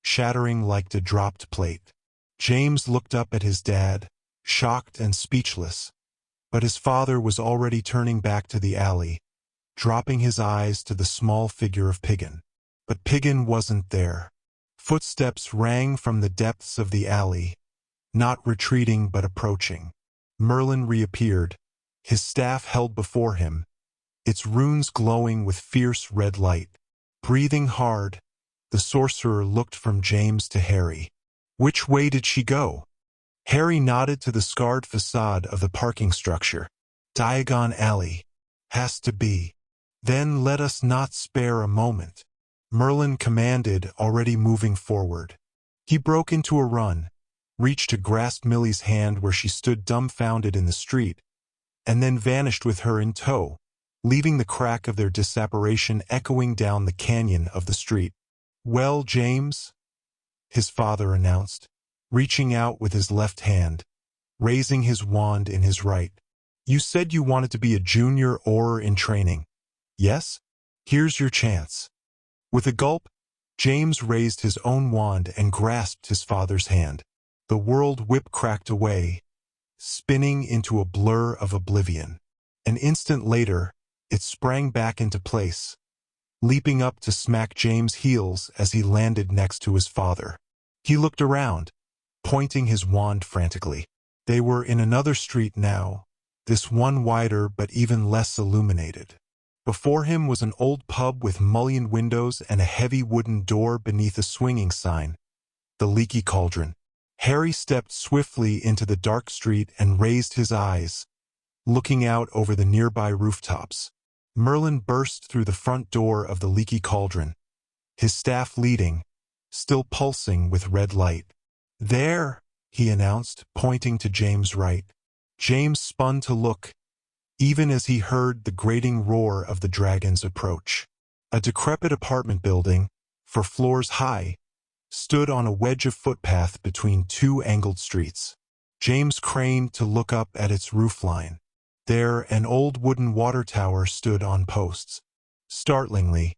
shattering like a dropped plate. James looked up at his dad, shocked and speechless. But his father was already turning back to the alley, dropping his eyes to the small figure of Piggin. But Piggin wasn't there. Footsteps rang from the depths of the alley, not retreating but approaching. Merlin reappeared, his staff held before him, its runes glowing with fierce red light. Breathing hard, the sorcerer looked from James to Harry. "Which way did she go?" Harry nodded to the scarred facade of the parking structure. "Diagon Alley. Has to be." "Then let us not spare a moment," Merlin commanded, already moving forward. He broke into a run, reached to grasp Millie's hand where she stood dumbfounded in the street, and then vanished with her in tow, leaving the crack of their disapparation echoing down the canyon of the street. "Well, James," his father announced, reaching out with his left hand, raising his wand in his right. "You said you wanted to be a junior Auror in training. Yes? Here's your chance." With a gulp, James raised his own wand and grasped his father's hand. The world whip cracked away, spinning into a blur of oblivion. An instant later, it sprang back into place, leaping up to smack James' heels as he landed next to his father. He looked around, pointing his wand frantically. They were in another street now, this one wider but even less illuminated. Before him was an old pub with mullioned windows and a heavy wooden door beneath a swinging sign, the Leaky Cauldron. Harry stepped swiftly into the dark street and raised his eyes, looking out over the nearby rooftops. Merlin burst through the front door of the Leaky Cauldron, his staff leading, still pulsing with red light. "There," he announced, pointing to James' right. James spun to look, even as he heard the grating roar of the dragons approach. A decrepit apartment building, 4 floors high, stood on a wedge of footpath between 2 angled streets. James craned to look up at its roofline. There, an old wooden water tower stood on posts. Startlingly,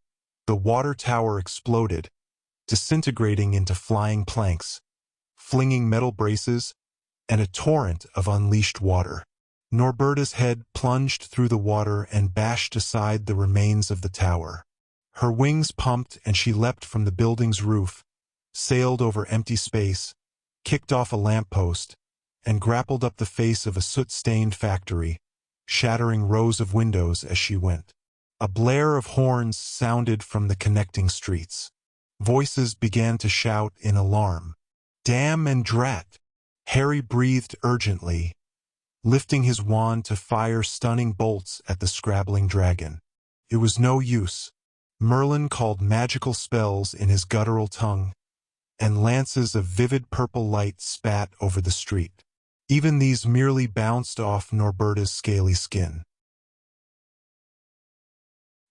the water tower exploded, disintegrating into flying planks, flinging metal braces, and a torrent of unleashed water. Norberta's head plunged through the water and bashed aside the remains of the tower. Her wings pumped and she leapt from the building's roof, sailed over empty space, kicked off a lamppost, and grappled up the face of a soot-stained factory, shattering rows of windows as she went. A blare of horns sounded from the connecting streets. Voices began to shout in alarm. "Damn and drat!" Harry breathed urgently, lifting his wand to fire stunning bolts at the scrabbling dragon. It was no use. Merlin called magical spells in his guttural tongue, and lances of vivid purple light spat over the street. Even these merely bounced off Norberta's scaly skin.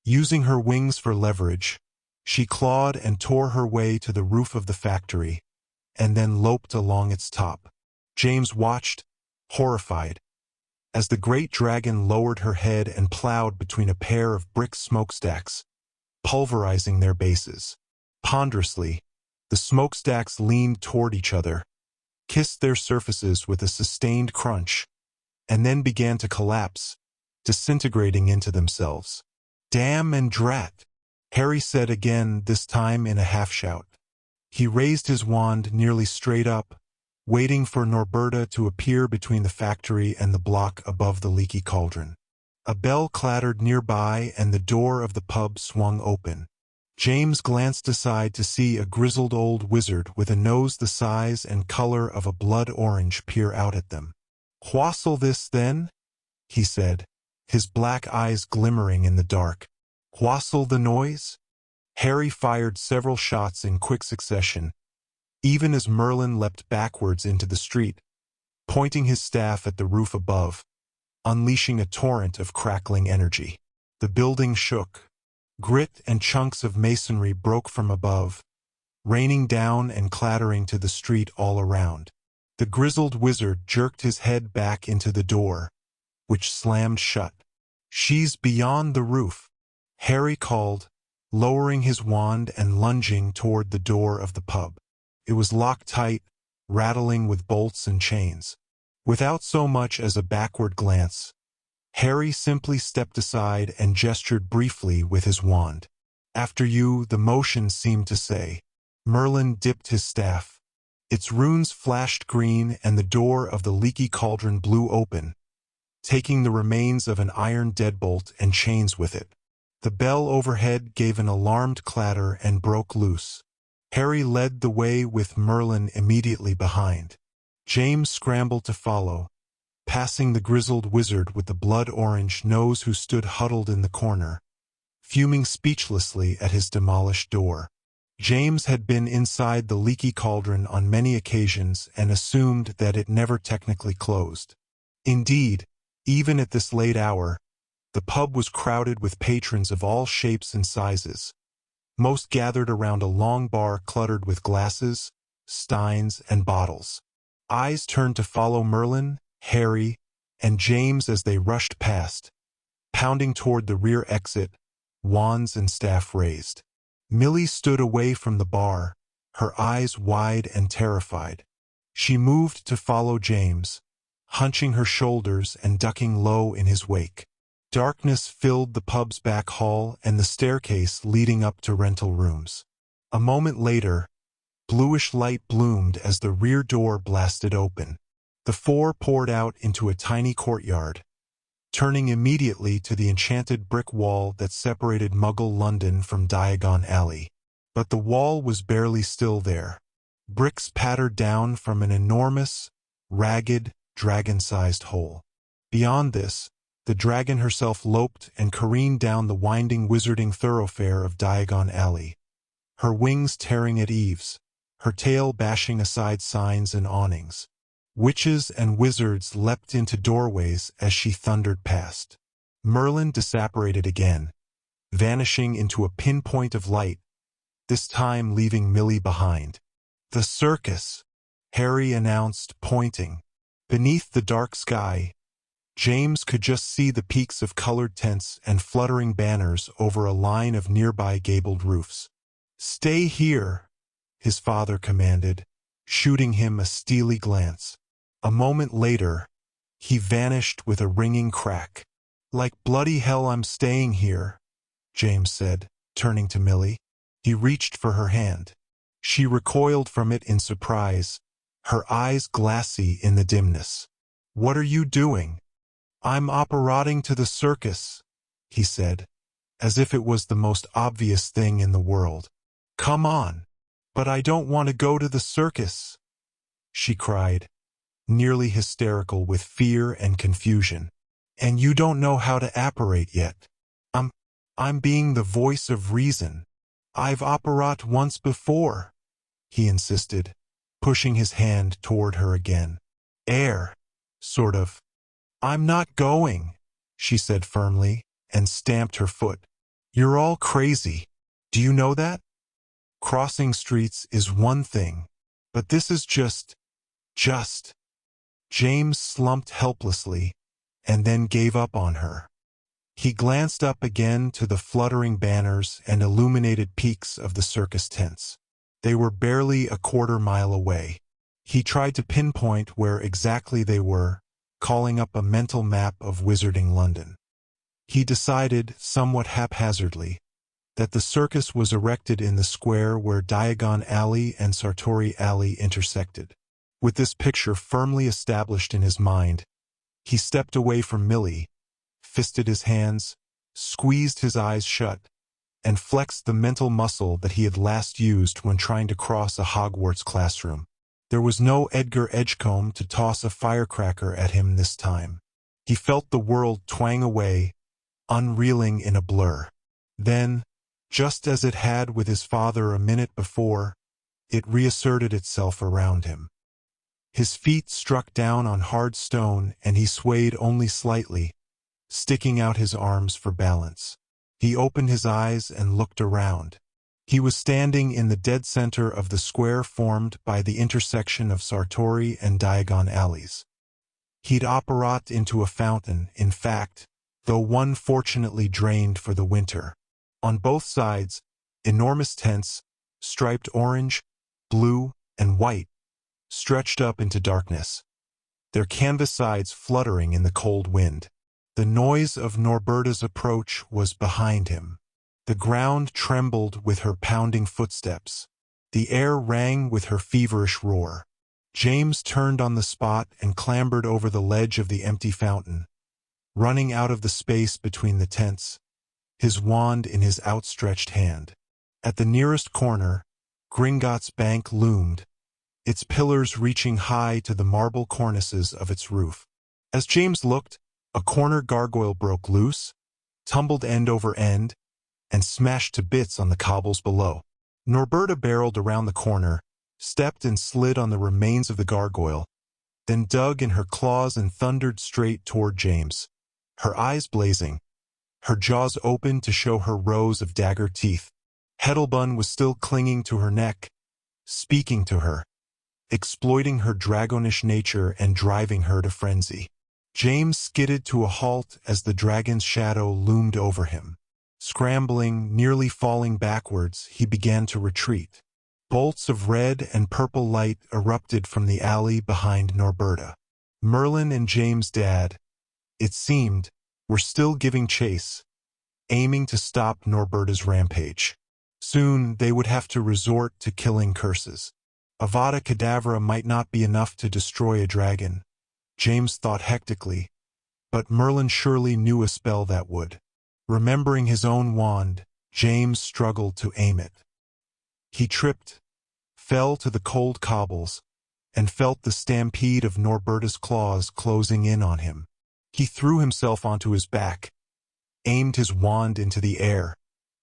Using her wings for leverage, she clawed and tore her way to the roof of the factory, and then loped along its top. James watched, horrified, as the great dragon lowered her head and plowed between a pair of brick smokestacks, pulverizing their bases. Ponderously, the smokestacks leaned toward each other, kissed their surfaces with a sustained crunch, and then began to collapse, disintegrating into themselves. "Damn and drat," Harry said again, this time in a half-shout. He raised his wand nearly straight up, waiting for Norberta to appear between the factory and the block above the Leaky Cauldron. A bell clattered nearby and the door of the pub swung open. James glanced aside to see a grizzled old wizard with a nose the size and color of a blood orange peer out at them. "Whassel this, then?" he said, his black eyes glimmering in the dark. "Whassel the noise?" Harry fired several shots in quick succession, even as Merlin leapt backwards into the street, pointing his staff at the roof above, unleashing a torrent of crackling energy. The building shook. Grit and chunks of masonry broke from above, raining down and clattering to the street all around. The grizzled wizard jerked his head back into the door, which slammed shut. "She's beyond the roof," Harry called, lowering his wand and lunging toward the door of the pub. It was locked tight, rattling with bolts and chains. Without so much as a backward glance, Harry simply stepped aside and gestured briefly with his wand. "After you," the motion seemed to say. Merlin dipped his staff. Its runes flashed green and the door of the leaky cauldron blew open, taking the remains of an iron deadbolt and chains with it. The bell overhead gave an alarmed clatter and broke loose. Harry led the way with Merlin immediately behind. James scrambled to follow, passing the grizzled wizard with the blood-orange nose who stood huddled in the corner, fuming speechlessly at his demolished door. James had been inside the leaky cauldron on many occasions and assumed that it never technically closed. Indeed, even at this late hour, the pub was crowded with patrons of all shapes and sizes. Most gathered around a long bar cluttered with glasses, steins, and bottles. Eyes turned to follow Merlin, Harry, and James as they rushed past, pounding toward the rear exit, wands and staff raised. Millie stood away from the bar, her eyes wide and terrified. She moved to follow James, hunching her shoulders and ducking low in his wake. Darkness filled the pub's back hall and the staircase leading up to rental rooms. A moment later, bluish light bloomed as the rear door blasted open. The four poured out into a tiny courtyard, turning immediately to the enchanted brick wall that separated Muggle London from Diagon Alley. But the wall was barely still there. Bricks pattered down from an enormous, ragged, dragon-sized hole. Beyond this, the dragon herself loped and careened down the winding wizarding thoroughfare of Diagon Alley, her wings tearing at eaves, her tail bashing aside signs and awnings. Witches and wizards leapt into doorways as she thundered past. Merlin disapparated again, vanishing into a pinpoint of light, this time leaving Millie behind. "The circus," Harry announced, pointing. Beneath the dark sky, James could just see the peaks of colored tents and fluttering banners over a line of nearby gabled roofs. "Stay here," his father commanded, shooting him a steely glance. A moment later, he vanished with a ringing crack. "Like bloody hell I'm staying here," James said, turning to Millie. He reached for her hand. She recoiled from it in surprise, her eyes glassy in the dimness. "What are you doing?" "I'm operating to the circus," he said, as if it was the most obvious thing in the world. "Come on." "But I don't want to go to the circus," she cried, nearly hysterical with fear and confusion. "And you don't know how to apparate yet." I'm being the voice of reason. I've apparat once before," he insisted, pushing his hand toward her again. "Air, sort of." "I'm not going," she said firmly, and stamped her foot. "You're all crazy. Do you know that? Crossing streets is one thing, but this is just. James slumped helplessly, and then gave up on her. He glanced up again to the fluttering banners and illuminated peaks of the circus tents. They were barely a quarter-mile away. He tried to pinpoint where exactly they were, calling up a mental map of Wizarding London. He decided, somewhat haphazardly, that the circus was erected in the square where Diagon Alley and Sartori Alley intersected. With this picture firmly established in his mind, he stepped away from Millie, fisted his hands, squeezed his eyes shut, and flexed the mental muscle that he had last used when trying to cross a Hogwarts classroom. There was no Edgar Edgecombe to toss a firecracker at him this time. He felt the world twang away, unreeling in a blur. Then, just as it had with his father a minute before, it reasserted itself around him. His feet struck down on hard stone and he swayed only slightly, sticking out his arms for balance. He opened his eyes and looked around. He was standing in the dead center of the square formed by the intersection of Sartori and Diagon Alleys. He'd apparat into a fountain, in fact, though one fortunately drained for the winter. On both sides, enormous tents, striped orange, blue, and white, stretched up into darkness. their canvas sides fluttering in the cold wind. The noise of Norberta's approach was behind him. The ground trembled with her pounding footsteps. The air rang with her feverish roar. James turned on the spot and clambered over the ledge of the empty fountain, running out of the space between the tents, his wand in his outstretched hand. At the nearest corner, Gringotts Bank loomed, its pillars reaching high to the marble cornices of its roof. As James looked, a corner gargoyle broke loose, tumbled end over end, and smashed to bits on the cobbles below. Norberta barreled around the corner, stepped and slid on the remains of the gargoyle, then dug in her claws and thundered straight toward James, her eyes blazing, her jaws open to show her rows of dagger teeth. Heddelbun was still clinging to her neck, speaking to her, exploiting her dragonish nature and driving her to frenzy. James skidded to a halt as the dragon's shadow loomed over him. Scrambling, nearly falling backwards, he began to retreat. Bolts of red and purple light erupted from the alley behind Norberta. Merlin and James' dad, it seemed, were still giving chase, aiming to stop Norberta's rampage. Soon they would have to resort to killing curses. Avada Kedavra might not be enough to destroy a dragon, James thought hectically, but Merlin surely knew a spell that would. Remembering his own wand, James struggled to aim it. He tripped, fell to the cold cobbles, and felt the stampede of Norberta's claws closing in on him. He threw himself onto his back, aimed his wand into the air,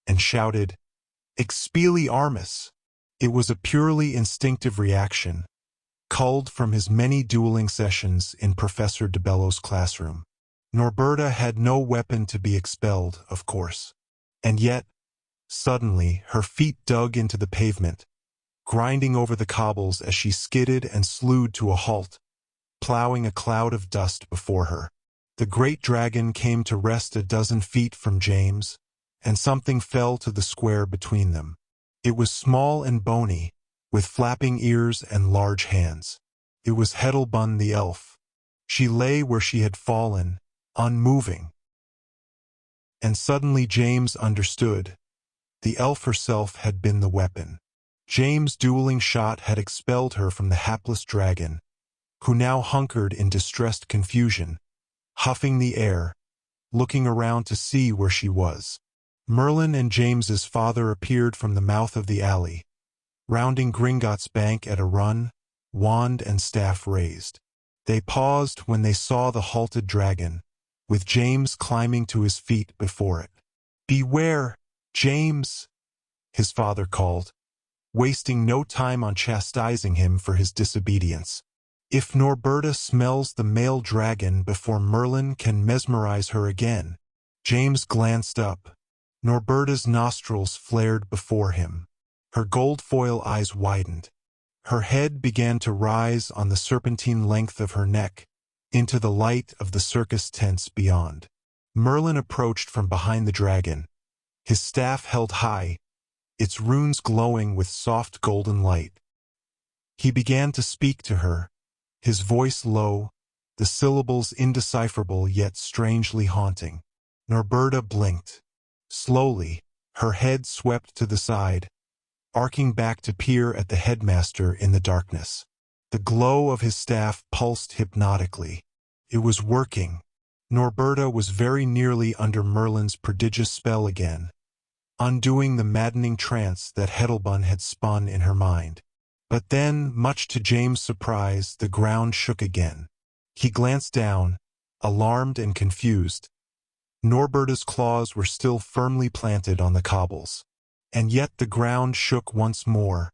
and shouted, "Expelliarmus!" It was a purely instinctive reaction, culled from his many dueling sessions in Professor DeBellow's classroom. Norberta had no weapon to be expelled, of course. And yet, suddenly, her feet dug into the pavement, grinding over the cobbles as she skidded and slewed to a halt, plowing a cloud of dust before her. The great dragon came to rest a dozen feet from James, and something fell to the square between them. It was small and bony, with flapping ears and large hands. It was Heddelbun the elf. She lay where she had fallen, unmoving. And suddenly James understood. The elf herself had been the weapon. James' dueling shot had expelled her from the hapless dragon, who now hunkered in distressed confusion, huffing the air, looking around to see where she was. Merlin and James's father appeared from the mouth of the alley, rounding Gringotts Bank at a run, wand and staff raised. They paused when they saw the halted dragon, with James climbing to his feet before it. "Beware, James!" his father called, wasting no time on chastising him for his disobedience. "If Norberta smells the male dragon before Merlin can mesmerize her again." James glanced up. Norberta's nostrils flared before him. Her gold foil eyes widened. Her head began to rise on the serpentine length of her neck, into the light of the circus tents beyond. Merlin approached from behind the dragon, his staff held high, its runes glowing with soft golden light. He began to speak to her, his voice low, the syllables indecipherable yet strangely haunting. Norberta blinked. Slowly, her head swept to the side, arcing back to peer at the headmaster in the darkness. The glow of his staff pulsed hypnotically. It was working. Norberta was very nearly under Merlin's prodigious spell again, undoing the maddening trance that Heddelbun had spun in her mind. But then, much to James' surprise, the ground shook again. He glanced down, alarmed and confused. Norberta's claws were still firmly planted on the cobbles. And yet the ground shook once more,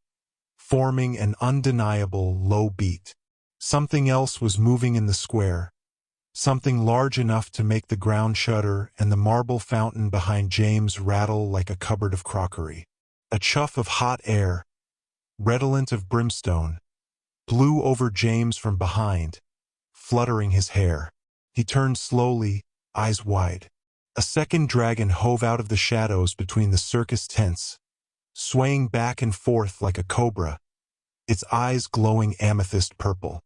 forming an undeniable low beat. Something else was moving in the square, something large enough to make the ground shudder and the marble fountain behind James rattle like a cupboard of crockery. A chuff of hot air, redolent of brimstone, blew over James from behind, fluttering his hair. He turned slowly, eyes wide. A second dragon hove out of the shadows between the circus tents, swaying back and forth like a cobra, its eyes glowing amethyst purple.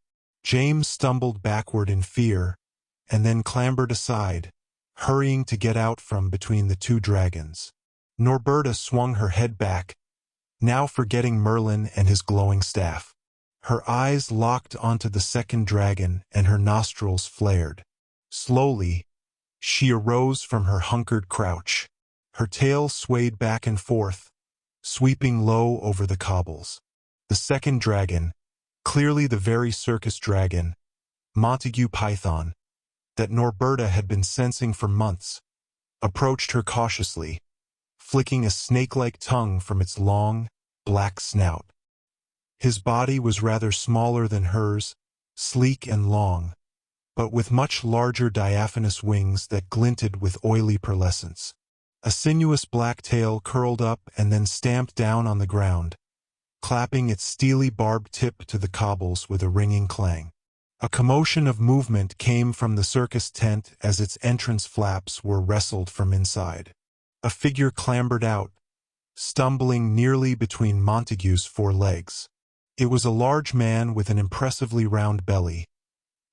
James stumbled backward in fear, and then clambered aside, hurrying to get out from between the two dragons. Norberta swung her head back, now forgetting Merlin and his glowing staff. Her eyes locked onto the second dragon and her nostrils flared. Slowly, she arose from her hunkered crouch. Her tail swayed back and forth, sweeping low over the cobbles. The second dragon, clearly the very circus dragon, Montague Python, that Norberta had been sensing for months, approached her cautiously, flicking a snake-like tongue from its long, black snout. His body was rather smaller than hers, sleek and long, but with much larger diaphanous wings that glinted with oily pearlescence. A sinuous black tail curled up and then stamped down on the ground, clapping its steely barbed tip to the cobbles with a ringing clang. A commotion of movement came from the circus tent as its entrance flaps were wrestled from inside. A figure clambered out, stumbling nearly between Montague's four legs. It was a large man with an impressively round belly,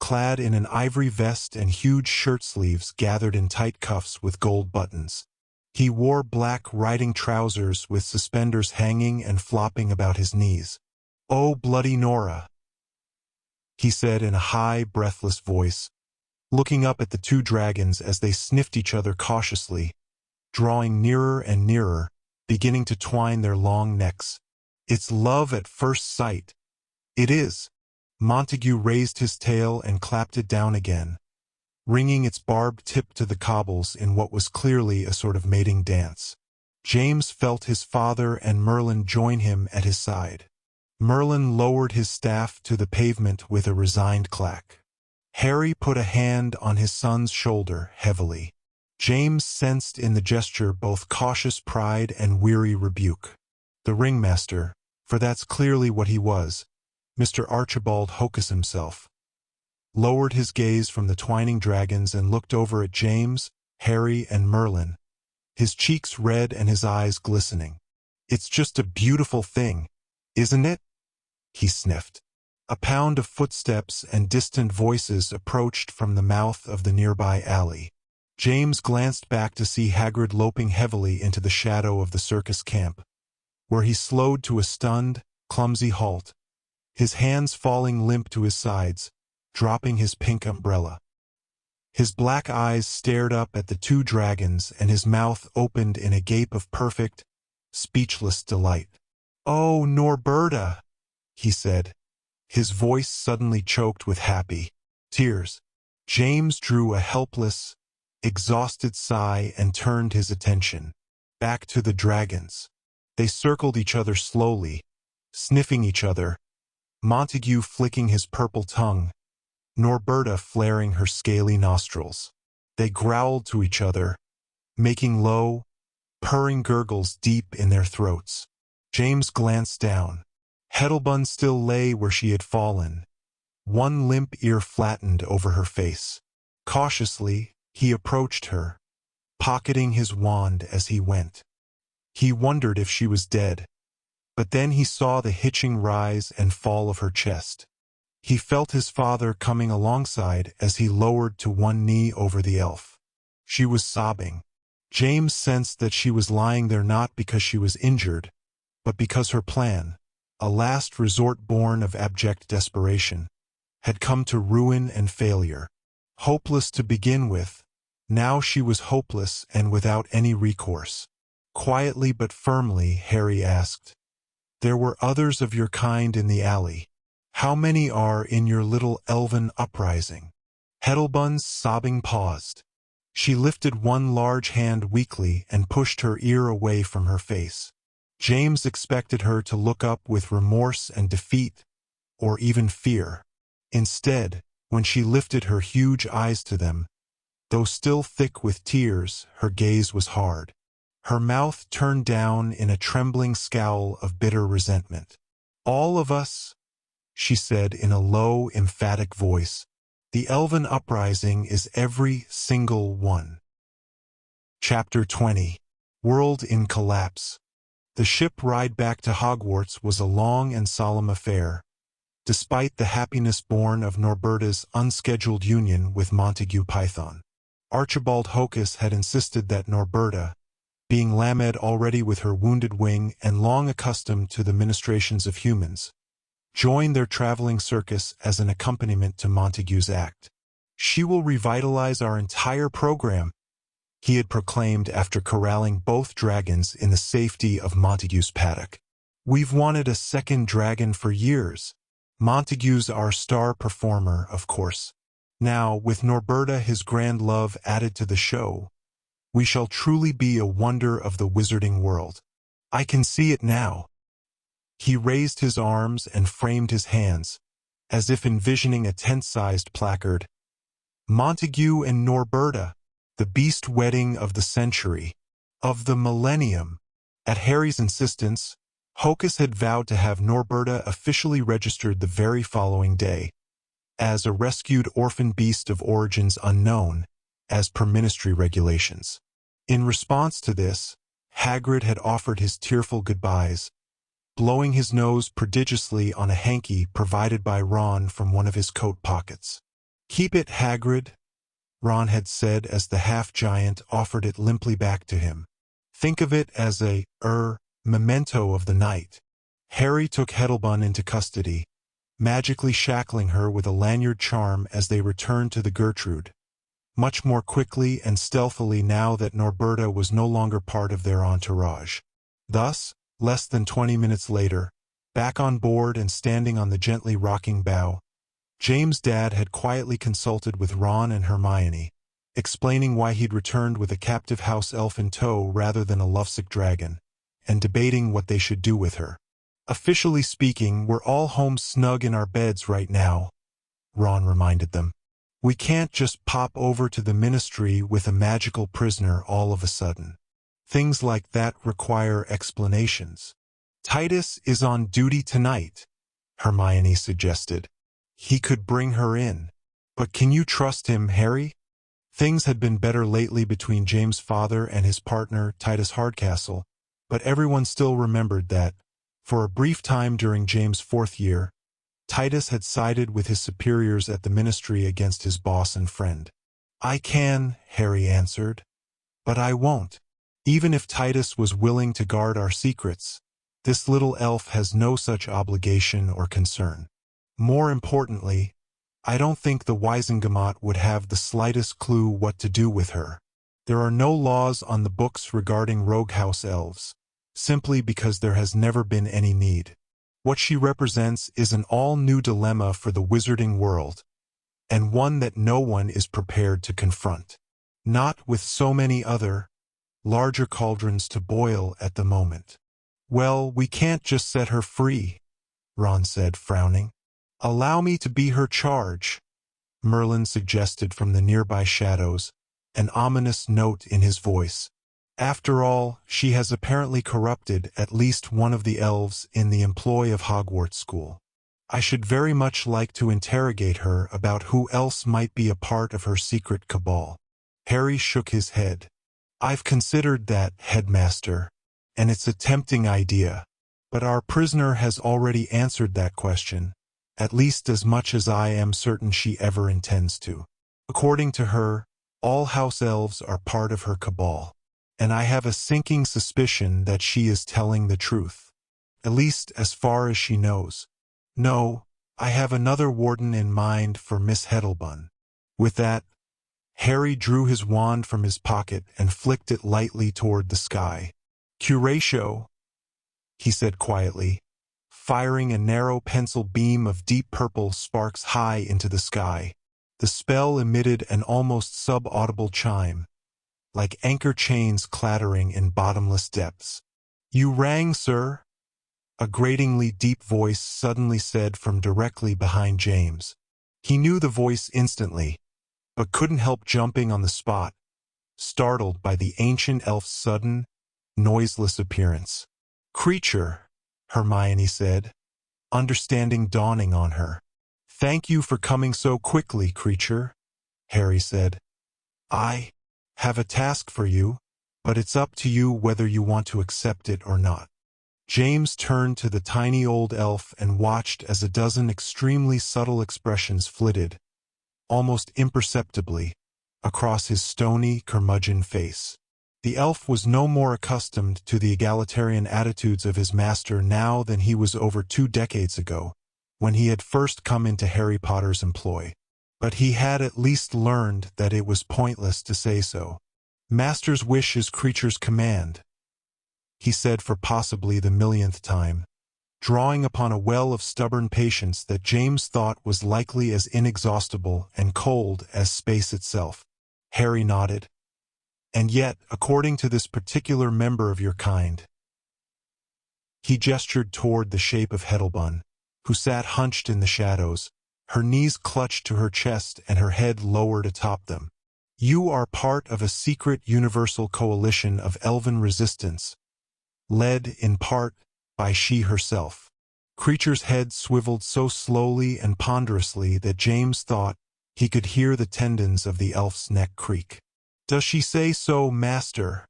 clad in an ivory vest and huge shirt sleeves gathered in tight cuffs with gold buttons. He wore black riding trousers with suspenders hanging and flopping about his knees. "Oh, bloody Nora," he said in a high, breathless voice, looking up at the two dragons as they sniffed each other cautiously, drawing nearer and nearer, beginning to twine their long necks. "It's love at first sight." "It is." Montague raised his tail and clapped it down again, ringing its barbed tip to the cobbles in what was clearly a sort of mating dance. James felt his father and Merlin join him at his side. Merlin lowered his staff to the pavement with a resigned clack. Harry put a hand on his son's shoulder heavily. James sensed in the gesture both cautious pride and weary rebuke. The ringmaster, for that's clearly what he was, Mr. Archibald Hocus himself, lowered his gaze from the twining dragons and looked over at James, Harry, and Merlin, his cheeks red and his eyes glistening. "It's just a beautiful thing, isn't it?" he sniffed. A pound of footsteps and distant voices approached from the mouth of the nearby alley. James glanced back to see Hagrid loping heavily into the shadow of the circus camp, where he slowed to a stunned, clumsy halt, his hands falling limp to his sides, dropping his pink umbrella. His black eyes stared up at the two dragons and his mouth opened in a gape of perfect, speechless delight. "Oh, Norberta," he said, his voice suddenly choked with happy tears. James drew a helpless, exhausted sigh and turned his attention back to the dragons. They circled each other slowly, sniffing each other, Montague flicking his purple tongue, Norberta flaring her scaly nostrils. They growled to each other, making low, purring gurgles deep in their throats. James glanced down. Heddelbun still lay where she had fallen, one limp ear flattened over her face. Cautiously, he approached her, pocketing his wand as he went. He wondered if she was dead, but then he saw the hitching rise and fall of her chest. He felt his father coming alongside as he lowered to one knee over the elf. She was sobbing. James sensed that she was lying there not because she was injured, but because her plan, a last resort born of abject desperation, had come to ruin and failure. Hopeless to begin with, now she was hopeless and without any recourse. Quietly but firmly, Harry asked, "There were others of your kind in the alley. How many are in your little elven uprising?" Heddelbun's sobbing paused. She lifted one large hand weakly and pushed her ear away from her face. James expected her to look up with remorse and defeat, or even fear. Instead, when she lifted her huge eyes to them, though still thick with tears, her gaze was hard. Her mouth turned down in a trembling scowl of bitter resentment. "All of us," she said in a low, emphatic voice. "The Elven Uprising is every single one." Chapter 20. World in Collapse. The ship ride back to Hogwarts was a long and solemn affair, despite the happiness born of Norberta's unscheduled union with Montague Python. Archibald Hocus had insisted that Norberta, being lamed already with her wounded wing and long accustomed to the ministrations of humans, join their traveling circus as an accompaniment to Montague's act. "She will revitalize our entire program," he had proclaimed after corralling both dragons in the safety of Montague's paddock. "We've wanted a second dragon for years. Montague's our star performer, of course. Now, with Norberta his grand love added to the show, we shall truly be a wonder of the wizarding world. I can see it now." He raised his arms and framed his hands, as if envisioning a tent-sized placard. "Montague and Norberta, the beast wedding of the century, of the millennium." At Harry's insistence, Hocus had vowed to have Norberta officially registered the very following day, as a rescued orphan beast of origins unknown, as per ministry regulations. In response to this, Hagrid had offered his tearful goodbyes, blowing his nose prodigiously on a hanky provided by Ron from one of his coat pockets. "Keep it, Hagrid," Ron had said as the half-giant offered it limply back to him. "Think of it as a, memento of the night." Harry took Heddelbun into custody, magically shackling her with a lanyard charm as they returned to the Gertrude, much more quickly and stealthily now that Norberta was no longer part of their entourage. Thus, less than 20 minutes later, back on board and standing on the gently rocking bow, James' dad had quietly consulted with Ron and Hermione, explaining why he'd returned with a captive house elf in tow rather than a lovesick dragon, and debating what they should do with her. "Officially speaking, we're all home snug in our beds right now," Ron reminded them. "We can't just pop over to the ministry with a magical prisoner all of a sudden. Things like that require explanations." "Titus is on duty tonight," Hermione suggested. "He could bring her in." "But can you trust him, Harry?" Things had been better lately between James' father and his partner, Titus Hardcastle, but everyone still remembered that, for a brief time during James' 4th year, Titus had sided with his superiors at the ministry against his boss and friend. "I can," Harry answered, "but I won't. Even if Titus was willing to guard our secrets, this little elf has no such obligation or concern. More importantly, I don't think the Wisengamot would have the slightest clue what to do with her. There are no laws on the books regarding rogue house elves, simply because there has never been any need. What she represents is an all-new dilemma for the wizarding world, and one that no one is prepared to confront. Not with so many other, larger cauldrons to boil at the moment." "Well, we can't just set her free," Ron said, frowning. "Allow me to be her charge," Merlin suggested from the nearby shadows, an ominous note in his voice. "After all, she has apparently corrupted at least one of the elves in the employ of Hogwarts School. I should very much like to interrogate her about who else might be a part of her secret cabal." Harry shook his head. "I've considered that, Headmaster, and it's a tempting idea, but our prisoner has already answered that question, at least as much as I am certain she ever intends to. According to her, all house elves are part of her cabal, and I have a sinking suspicion that she is telling the truth, at least as far as she knows. No, I have another warden in mind for Miss Heddelbun." With that, Harry drew his wand from his pocket and flicked it lightly toward the sky. "Curatio," he said quietly, firing a narrow pencil beam of deep purple sparks high into the sky. The spell emitted an almost sub-audible chime, like anchor chains clattering in bottomless depths. "You rang, sir," a gratingly deep voice suddenly said from directly behind James. He knew the voice instantly, but couldn't help jumping on the spot, startled by the ancient elf's sudden, noiseless appearance. "Creature," Hermione said, understanding dawning on her. "Thank you for coming so quickly, Creature," Harry said. "I have a task for you, but it's up to you whether you want to accept it or not." James turned to the tiny old elf and watched as a dozen extremely subtle expressions flitted, almost imperceptibly, across his stony, curmudgeon face. The elf was no more accustomed to the egalitarian attitudes of his master now than he was over 2 decades ago, when he had first come into Harry Potter's employ. But he had at least learned that it was pointless to say so. "Master's wish is creature's command," he said for possibly the millionth time, drawing upon a well of stubborn patience that James thought was likely as inexhaustible and cold as space itself. Harry nodded. "And yet, according to this particular member of your kind," he gestured toward the shape of Heddelbun, who sat hunched in the shadows, her knees clutched to her chest and her head lowered atop them. "You are part of a secret universal coalition of elven resistance, led, in part, by she herself." Creature's head swiveled so slowly and ponderously that James thought he could hear the tendons of the elf's neck creak. "Does she say so, master?"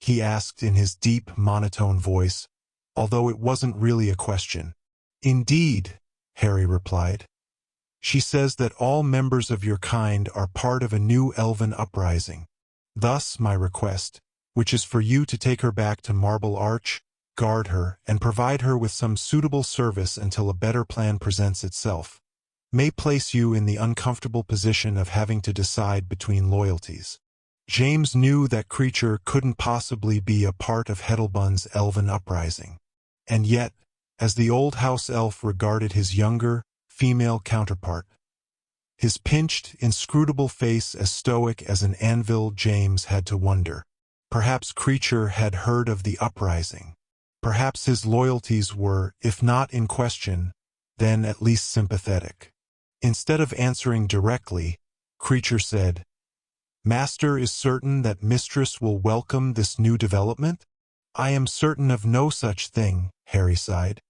he asked in his deep, monotone voice, although it wasn't really a question. "Indeed," Harry replied. "She says that all members of your kind are part of a new elven uprising. Thus, my request, which is for you to take her back to Marble Arch, guard her, and provide her with some suitable service until a better plan presents itself, may place you in the uncomfortable position of having to decide between loyalties." James knew that creature couldn't possibly be a part of Heddelbun's elven uprising. And yet, as the old house elf regarded his younger, female counterpart, his pinched, inscrutable face as stoic as an anvil, James had to wonder. Perhaps creature had heard of the uprising. Perhaps his loyalties were, if not in question, then at least sympathetic. Instead of answering directly, creature said, "Master is certain that mistress will welcome this new development?" "I am certain of no such thing," Harry sighed.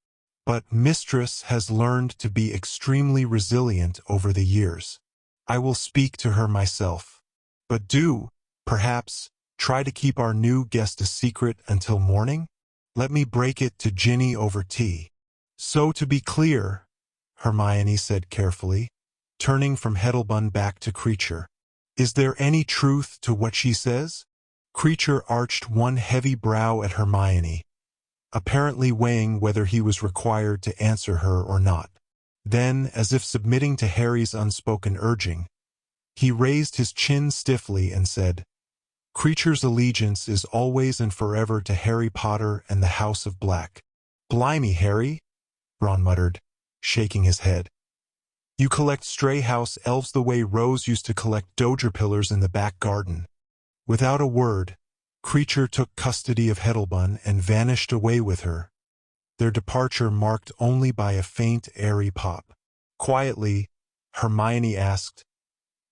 "But mistress has learned to be extremely resilient over the years. I will speak to her myself. But do, perhaps, try to keep our new guest a secret until morning? Let me break it to Ginny over tea." "So to be clear," Hermione said carefully, turning from Heddelbun back to creature, "is there any truth to what she says?" Creature arched one heavy brow at Hermione, apparently weighing whether he was required to answer her or not. Then, as if submitting to Harry's unspoken urging, he raised his chin stiffly and said, "Creature's allegiance is always and forever to Harry Potter and the House of Black." "Blimey, Harry," Ron muttered, shaking his head. "You collect stray house elves the way Rose used to collect doger pillars in the back garden." Without a word, creature took custody of Heddelbun and vanished away with her, their departure marked only by a faint, airy pop. Quietly, Hermione asked,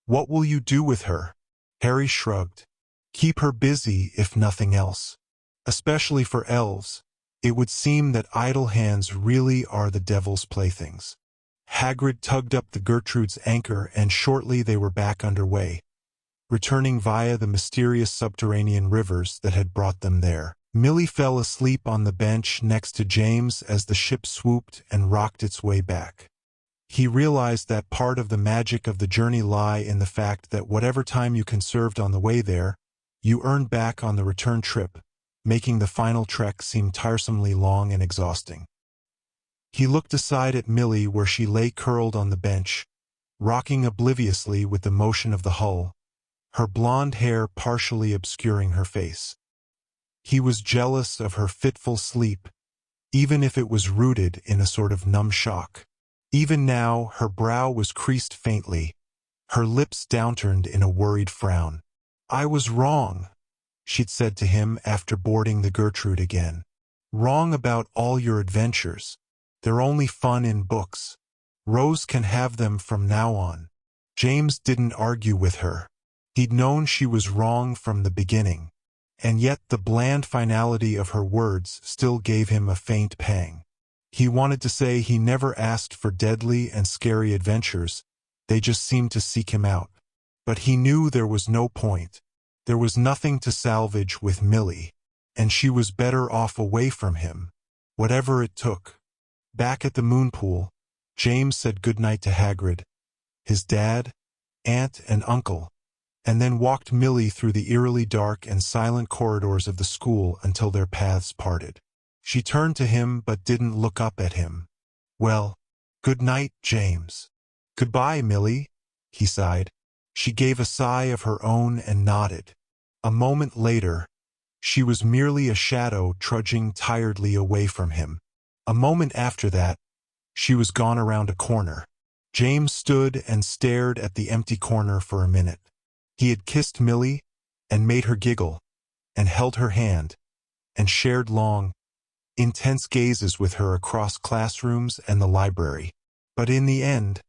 "What will you do with her?" Harry shrugged. "Keep her busy, if nothing else. Especially for elves, it would seem that idle hands really are the devil's playthings." Hagrid tugged up the Gertrude's anchor and shortly they were back underway, returning via the mysterious subterranean rivers that had brought them there. Millie fell asleep on the bench next to James as the ship swooped and rocked its way back. He realized that part of the magic of the journey lie in the fact that whatever time you conserved on the way there, you earned back on the return trip, making the final trek seem tiresomely long and exhausting. He looked aside at Millie where she lay curled on the bench, rocking obliviously with the motion of the hull, her blonde hair partially obscuring her face. He was jealous of her fitful sleep, even if it was rooted in a sort of numb shock. Even now, her brow was creased faintly, her lips downturned in a worried frown. "I was wrong," she'd said to him after boarding the Gertrude again. "Wrong about all your adventures. They're only fun in books. Rose can have them from now on." James didn't argue with her. He'd known she was wrong from the beginning, and yet the bland finality of her words still gave him a faint pang. He wanted to say he never asked for deadly and scary adventures, they just seemed to seek him out. But he knew there was no point. There was nothing to salvage with Millie. and she was better off away from him, whatever it took. Back at the moon pool, James said goodnight to Hagrid, his dad, aunt, and uncle, and then walked Millie through the eerily dark and silent corridors of the school until their paths parted. She turned to him but didn't look up at him. "Well, good night, James." "Goodbye, Millie," he sighed. She gave a sigh of her own and nodded. A moment later, she was merely a shadow trudging tiredly away from him. A moment after that, she was gone around a corner. James stood and stared at the empty corner for a minute. He had kissed Millie, and made her giggle, and held her hand, and shared long, intense gazes with her across classrooms and the library. But in the end,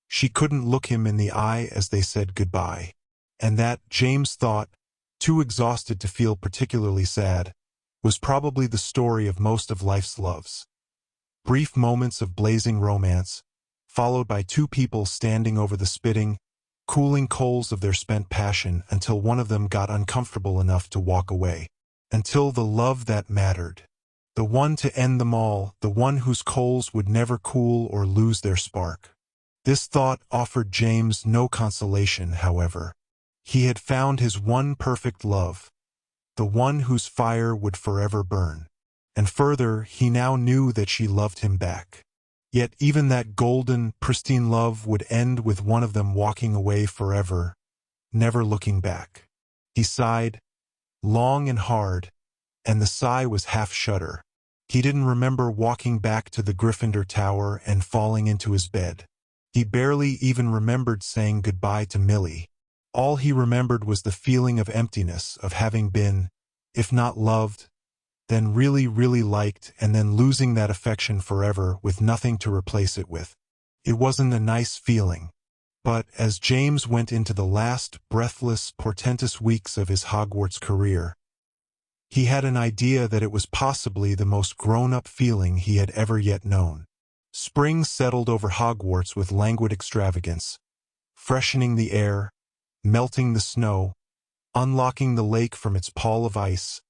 she couldn't look him in the eye as they said goodbye. And that, James thought, too exhausted to feel particularly sad, was probably the story of most of life's loves. Brief moments of blazing romance, followed by two people standing over the spitting, cooling coals of their spent passion until one of them got uncomfortable enough to walk away. Until the love that mattered. The one to end them all, the one whose coals would never cool or lose their spark. This thought offered James no consolation, however. He had found his one perfect love, the one whose fire would forever burn. And further, he now knew that she loved him back. Yet even that golden, pristine love would end with one of them walking away forever, never looking back. He sighed, long and hard, and the sigh was half-shudder. He didn't remember walking back to the Gryffindor Tower and falling into his bed. He barely even remembered saying goodbye to Millie. All he remembered was the feeling of emptiness, of having been, if not loved, then really, really liked, and then losing that affection forever with nothing to replace it with. It wasn't a nice feeling. But as James went into the last, breathless, portentous weeks of his Hogwarts career, he had an idea that it was possibly the most grown-up feeling he had ever yet known. Spring settled over Hogwarts with languid extravagance, freshening the air, melting the snow, unlocking the lake from its pall of ice,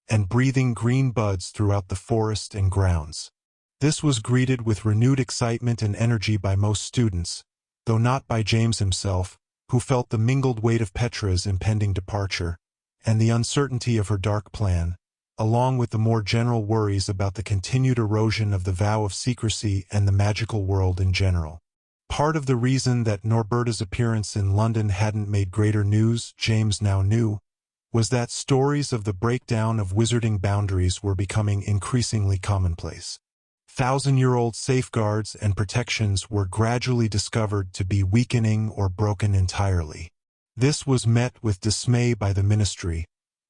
and breathing green buds throughout the forest and grounds. This was greeted with renewed excitement and energy by most students, though not by James himself, who felt the mingled weight of Petra's impending departure, and the uncertainty of her dark plan, along with the more general worries about the continued erosion of the vow of secrecy and the magical world in general. Part of the reason that Norberta's appearance in London hadn't made greater news, James now knew, was that stories of the breakdown of wizarding boundaries were becoming increasingly commonplace. Thousand-year-old safeguards and protections were gradually discovered to be weakening or broken entirely. This was met with dismay by the Ministry,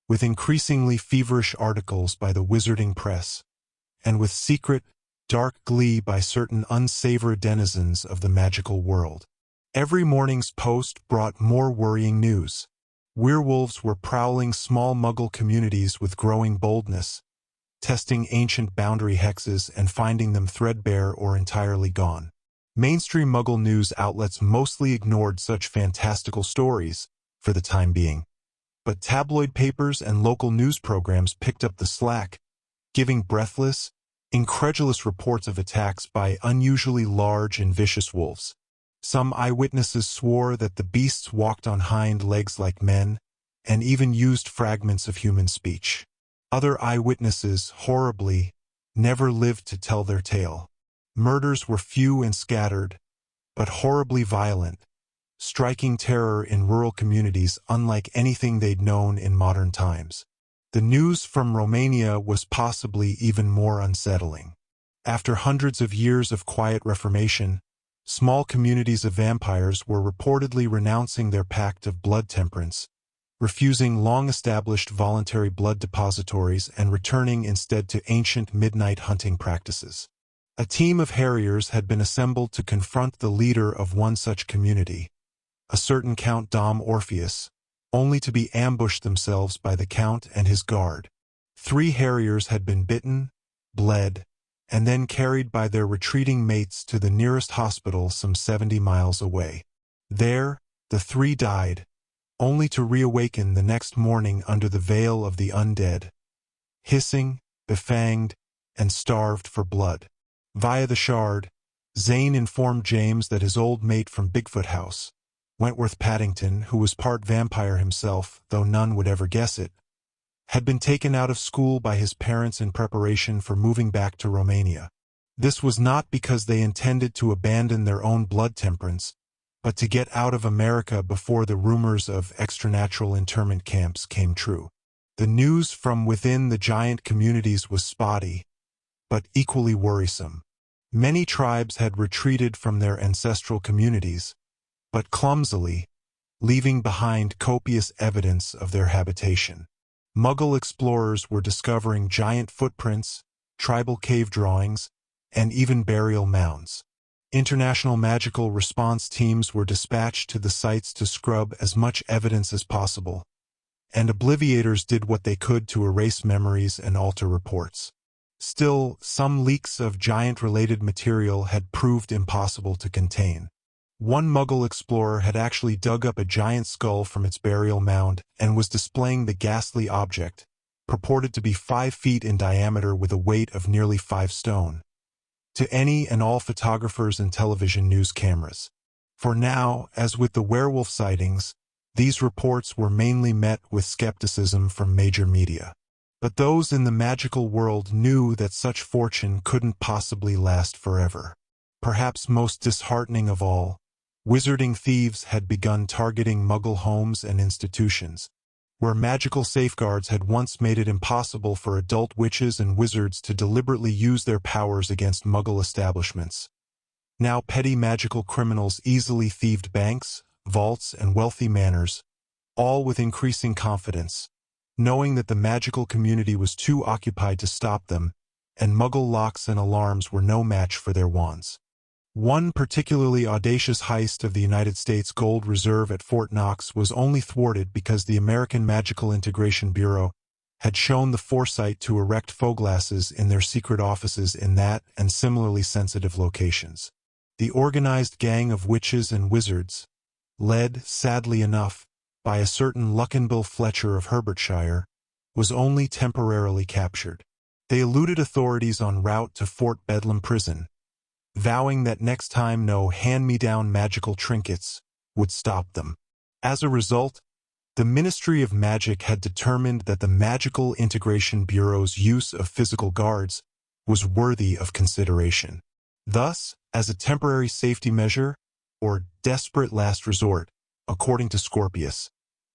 with increasingly feverish articles by the wizarding press, and with secret, dark glee by certain unsavory denizens of the magical world. Every morning's post brought more worrying news. Werewolves were prowling small Muggle communities with growing boldness, testing ancient boundary hexes and finding them threadbare or entirely gone. Mainstream Muggle news outlets mostly ignored such fantastical stories, for the time being. But tabloid papers and local news programs picked up the slack, giving breathless, incredulous reports of attacks by unusually large and vicious wolves. Some eyewitnesses swore that the beasts walked on hind legs like men, and even used fragments of human speech. Other eyewitnesses, horribly, never lived to tell their tale. Murders were few and scattered, but horribly violent, striking terror in rural communities unlike anything they'd known in modern times. The news from Romania was possibly even more unsettling. After hundreds of years of quiet reformation, small communities of vampires were reportedly renouncing their pact of blood temperance, refusing long-established voluntary blood depositories and returning instead to ancient midnight hunting practices. A team of harriers had been assembled to confront the leader of one such community, a certain Count Dom Orpheus, only to be ambushed themselves by the Count and his guard. 3 harriers had been bitten, bled, and then carried by their retreating mates to the nearest hospital some 70 miles away. There, the 3 died, only to reawaken the next morning under the veil of the undead, hissing, befanged, and starved for blood. Via the shard, Zane informed James that his old mate from Bigfoot House, Wentworth Paddington, who was part vampire himself, though none would ever guess it, had been taken out of school by his parents in preparation for moving back to Romania. This was not because they intended to abandon their own blood temperance, but to get out of America before the rumors of extranatural internment camps came true. The news from within the giant communities was spotty, but equally worrisome. Many tribes had retreated from their ancestral communities, but clumsily, leaving behind copious evidence of their habitation. Muggle explorers were discovering giant footprints, tribal cave drawings, and even burial mounds. International magical response teams were dispatched to the sites to scrub as much evidence as possible, and obliviators did what they could to erase memories and alter reports. Still, some leaks of giant-related material had proved impossible to contain. One Muggle explorer had actually dug up a giant skull from its burial mound and was displaying the ghastly object, purported to be 5 feet in diameter with a weight of nearly 5 stone, to any and all photographers and television news cameras. For now, as with the werewolf sightings, these reports were mainly met with skepticism from major media. But those in the magical world knew that such fortune couldn't possibly last forever. Perhaps most disheartening of all, wizarding thieves had begun targeting Muggle homes and institutions, where magical safeguards had once made it impossible for adult witches and wizards to deliberately use their powers against Muggle establishments. Now petty magical criminals easily thieved banks, vaults, and wealthy manors, all with increasing confidence, knowing that the magical community was too occupied to stop them, and Muggle locks and alarms were no match for their wands. One particularly audacious heist of the United States Gold Reserve at Fort Knox was only thwarted because the American Magical Integration Bureau had shown the foresight to erect foglasses in their secret offices in that and similarly sensitive locations. The organized gang of witches and wizards, led, sadly enough, by a certain Luckenbill Fletcher of Herbertshire, was only temporarily captured. They eluded authorities en route to Fort Bedlam Prison, vowing that next time no hand-me-down magical trinkets would stop them. As a result, the Ministry of Magic had determined that the Magical Integration Bureau's use of physical guards was worthy of consideration. Thus, as a temporary safety measure, or desperate last resort, according to Scorpius,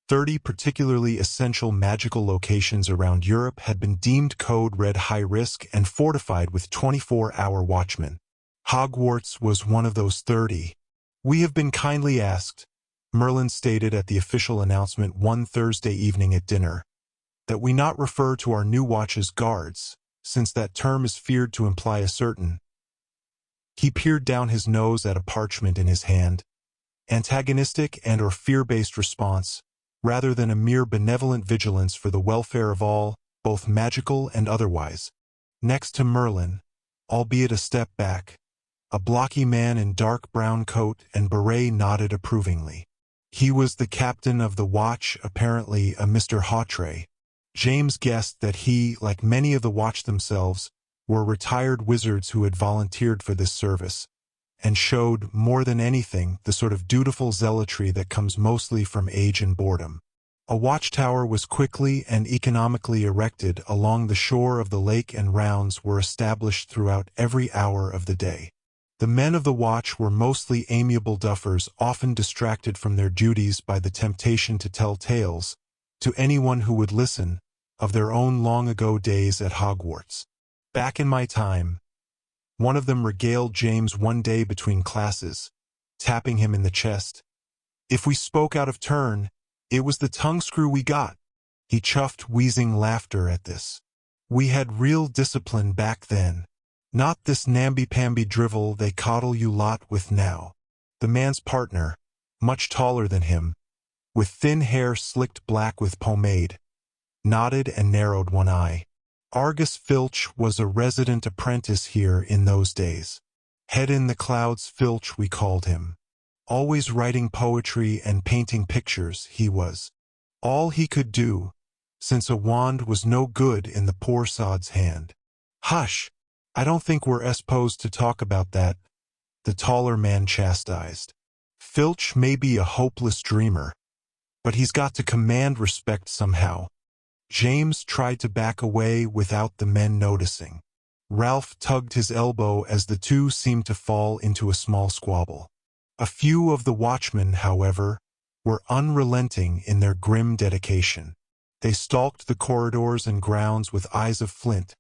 30 particularly essential magical locations around Europe had been deemed code red high risk and fortified with 24-hour watchmen. Hogwarts was one of those 30. "We have been kindly asked," Merlin stated at the official announcement one Thursday evening at dinner, "that we not refer to our new watch as guards, since that term is feared to imply a certain—" He peered down his nose at a parchment in his hand, antagonistic and or fear-based response, rather than a mere benevolent vigilance for the welfare of all, both magical and otherwise. Next to Merlin, albeit a step back, a blocky man in dark brown coat and beret nodded approvingly. He was the captain of the watch, apparently a Mr. Hawtray. James guessed that he, like many of the watch themselves, were retired wizards who had volunteered for this service, and showed, more than anything, the sort of dutiful zealotry that comes mostly from age and boredom. A watchtower was quickly and economically erected along the shore of the lake, and rounds were established throughout every hour of the day. The men of the watch were mostly amiable duffers, often distracted from their duties by the temptation to tell tales, to anyone who would listen, of their own long-ago days at Hogwarts. "Back in my time," one of them regaled James one day between classes, tapping him in the chest, "if we spoke out of turn, it was the tongue screw we got." He chuffed wheezing laughter at this. "We had real discipline back then. Not this namby-pamby drivel they coddle you lot with now." The man's partner, much taller than him, with thin hair slicked black with pomade, nodded and narrowed one eye. Argus Filch was a resident apprentice here in those days. Head in the clouds Filch we called him. Always writing poetry and painting pictures, he was. All he could do, since a wand was no good in the poor sod's hand. "Hush! I don't think we're supposed to talk about that," the taller man chastised. "Filch may be a hopeless dreamer, but he's got to command respect somehow." James tried to back away without the men noticing. Ralph tugged his elbow as the two seemed to fall into a small squabble. A few of the watchmen, however, were unrelenting in their grim dedication. They stalked the corridors and grounds with eyes of flint,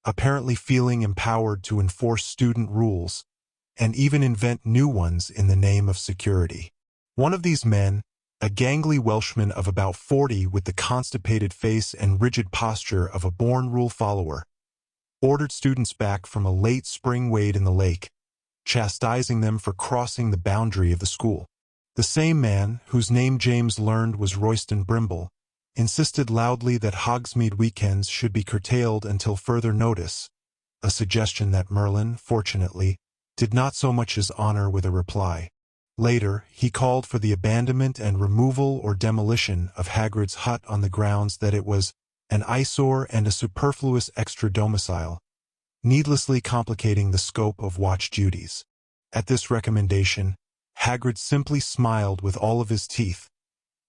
apparently feeling empowered to enforce student rules and even invent new ones in the name of security. One of these men, a gangly Welshman of about 40 with the constipated face and rigid posture of a born rule follower, ordered students back from a late spring wade in the lake, chastising them for crossing the boundary of the school. The same man, whose name James learned was Royston Brimble, insisted loudly that Hogsmeade weekends should be curtailed until further notice, a suggestion that Merlin, fortunately, did not so much as honor with a reply. Later, he called for the abandonment and removal or demolition of Hagrid's hut on the grounds that it was an eyesore and a superfluous extra domicile, needlessly complicating the scope of watch duties. At this recommendation, Hagrid simply smiled with all of his teeth,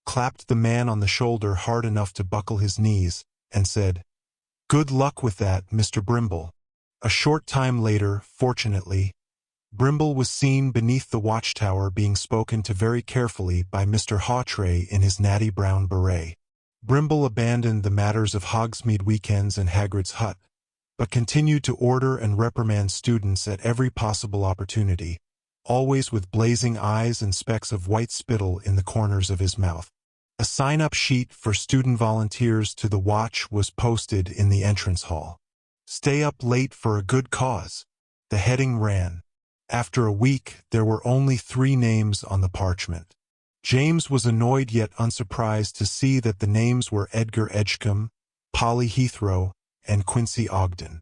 clapped the man on the shoulder hard enough to buckle his knees, and said, "Good luck with that, Mr. Brimble." A short time later, fortunately, Brimble was seen beneath the watchtower being spoken to very carefully by Mr. Hawtray in his natty brown beret. Brimble abandoned the matters of Hogsmeade weekends and Hagrid's hut, but continued to order and reprimand students at every possible opportunity, always with blazing eyes and specks of white spittle in the corners of his mouth. A sign-up sheet for student volunteers to the watch was posted in the entrance hall. "Stay up late for a good cause," the heading ran. After a week, there were only 3 names on the parchment. James was annoyed yet unsurprised to see that the names were Edgar Edgecombe, Polly Heathrow, and Quincy Ogden.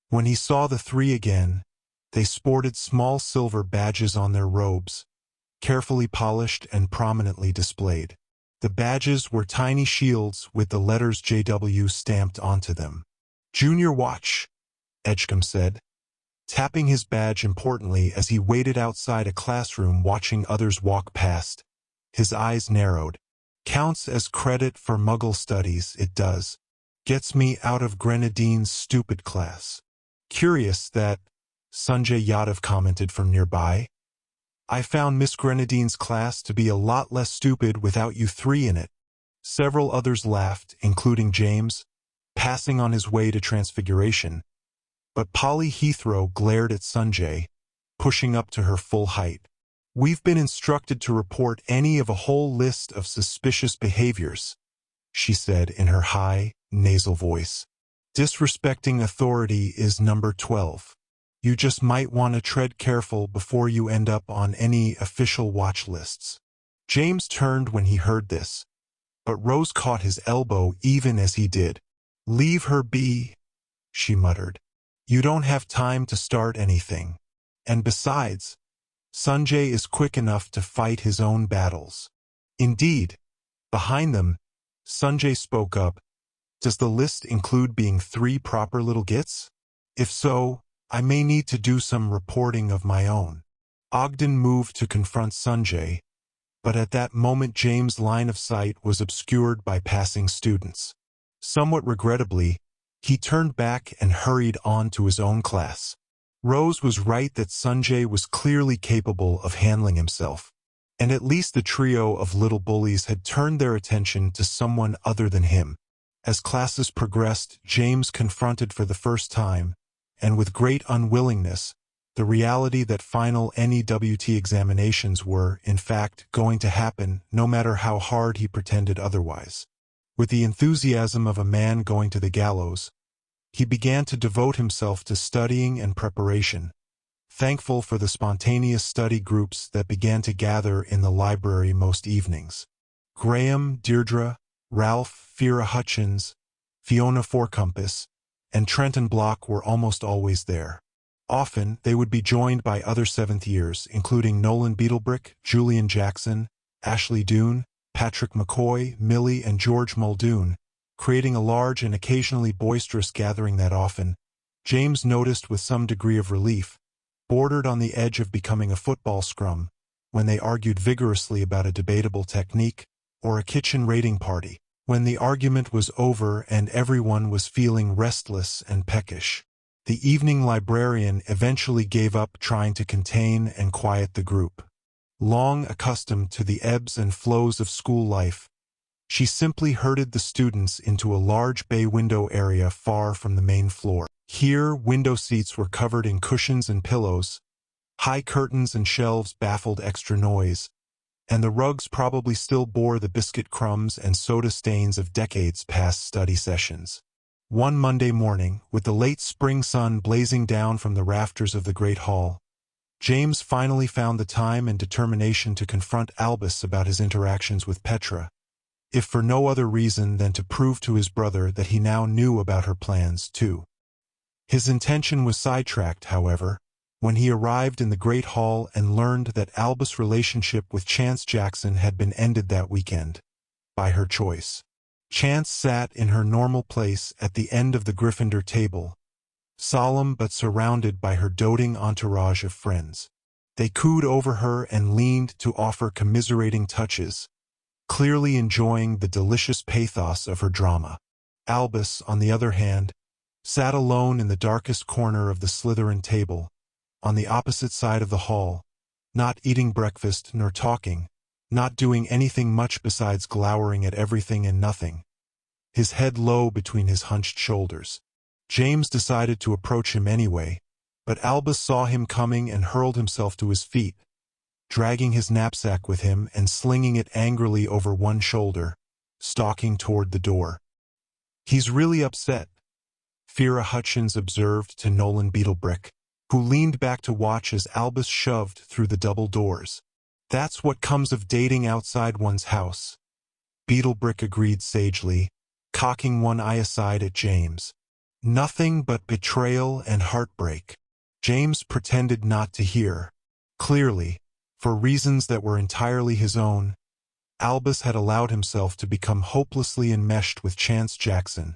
When he saw the 3 again, they sported small silver badges on their robes, carefully polished and prominently displayed. The badges were tiny shields with the letters JW stamped onto them. "Junior Watch," Edgecombe said, tapping his badge importantly as he waited outside a classroom watching others walk past. His eyes narrowed. "Counts as credit for Muggle studies, it does. Gets me out of Grenadine's stupid class." "Curious that," Sanjay Yadav commented from nearby. "I found Miss Grenadine's class to be a lot less stupid without you 3 in it." Several others laughed, including James, passing on his way to Transfiguration, but Polly Heathrow glared at Sanjay, pushing up to her full height. "We've been instructed to report any of a whole list of suspicious behaviors," she said in her high, nasal voice. "Disrespecting authority is number 12. You just might want to tread careful before you end up on any official watch lists." James turned when he heard this, but Rose caught his elbow even as he did. "Leave her be," she muttered. "You don't have time to start anything. And besides, Sanjay is quick enough to fight his own battles." Indeed, behind them, Sanjay spoke up, "Does the list include being 3 proper little gits? If so, I may need to do some reporting of my own." Ogden moved to confront Sanjay, but at that moment James' line of sight was obscured by passing students. Somewhat regrettably, he turned back and hurried on to his own class. Rose was right that Sanjay was clearly capable of handling himself, and at least the trio of little bullies had turned their attention to someone other than him. As classes progressed, James confronted for the first time, and with great unwillingness, the reality that final NEWT examinations were, in fact, going to happen no matter how hard he pretended otherwise. With the enthusiasm of a man going to the gallows, he began to devote himself to studying and preparation, thankful for the spontaneous study groups that began to gather in the library most evenings. Graham, Deirdre, Ralph, Vera Hutchins, Fiona Fourcompass, and Trenton Block were almost always there. Often, they would be joined by other 7th years, including Nolan Beetlebrick, Julian Jackson, Ashley Doone, Patrick McCoy, Millie and George Muldoon, creating a large and occasionally boisterous gathering that often, James noticed with some degree of relief, bordered on the edge of becoming a football scrum, when they argued vigorously about a debatable technique, or a kitchen raiding party, when the argument was over and everyone was feeling restless and peckish. The evening librarian eventually gave up trying to contain and quiet the group. Long accustomed to the ebbs and flows of school life, she simply herded the students into a large bay window area far from the main floor. Here, window seats were covered in cushions and pillows, high curtains and shelves baffled extra noise, and the rugs probably still bore the biscuit crumbs and soda stains of decades past study sessions. One Monday morning, with the late spring sun blazing down from the rafters of the great hall, James finally found the time and determination to confront Albus about his interactions with Petra, if for no other reason than to prove to his brother that he now knew about her plans, too. His intention was sidetracked, however, when he arrived in the great hall and learned that Albus' relationship with Chance Jackson had been ended that weekend, by her choice. Chance sat in her normal place at the end of the Gryffindor table, solemn but surrounded by her doting entourage of friends. They cooed over her and leaned to offer commiserating touches, clearly enjoying the delicious pathos of her drama. Albus, on the other hand, sat alone in the darkest corner of the Slytherin table, on the opposite side of the hall, not eating breakfast nor talking, not doing anything much besides glowering at everything and nothing, his head low between his hunched shoulders. James decided to approach him anyway, but Albus saw him coming and hurled himself to his feet, dragging his knapsack with him and slinging it angrily over one shoulder, stalking toward the door. "He's really upset," Fira Hutchins observed to Nolan Beetlebrick, who leaned back to watch as Albus shoved through the double doors. "That's what comes of dating outside one's house," Beetlebrick agreed sagely, cocking one eye aside at James. "Nothing but betrayal and heartbreak." James pretended not to hear. Clearly, for reasons that were entirely his own, Albus had allowed himself to become hopelessly enmeshed with Chance Jackson,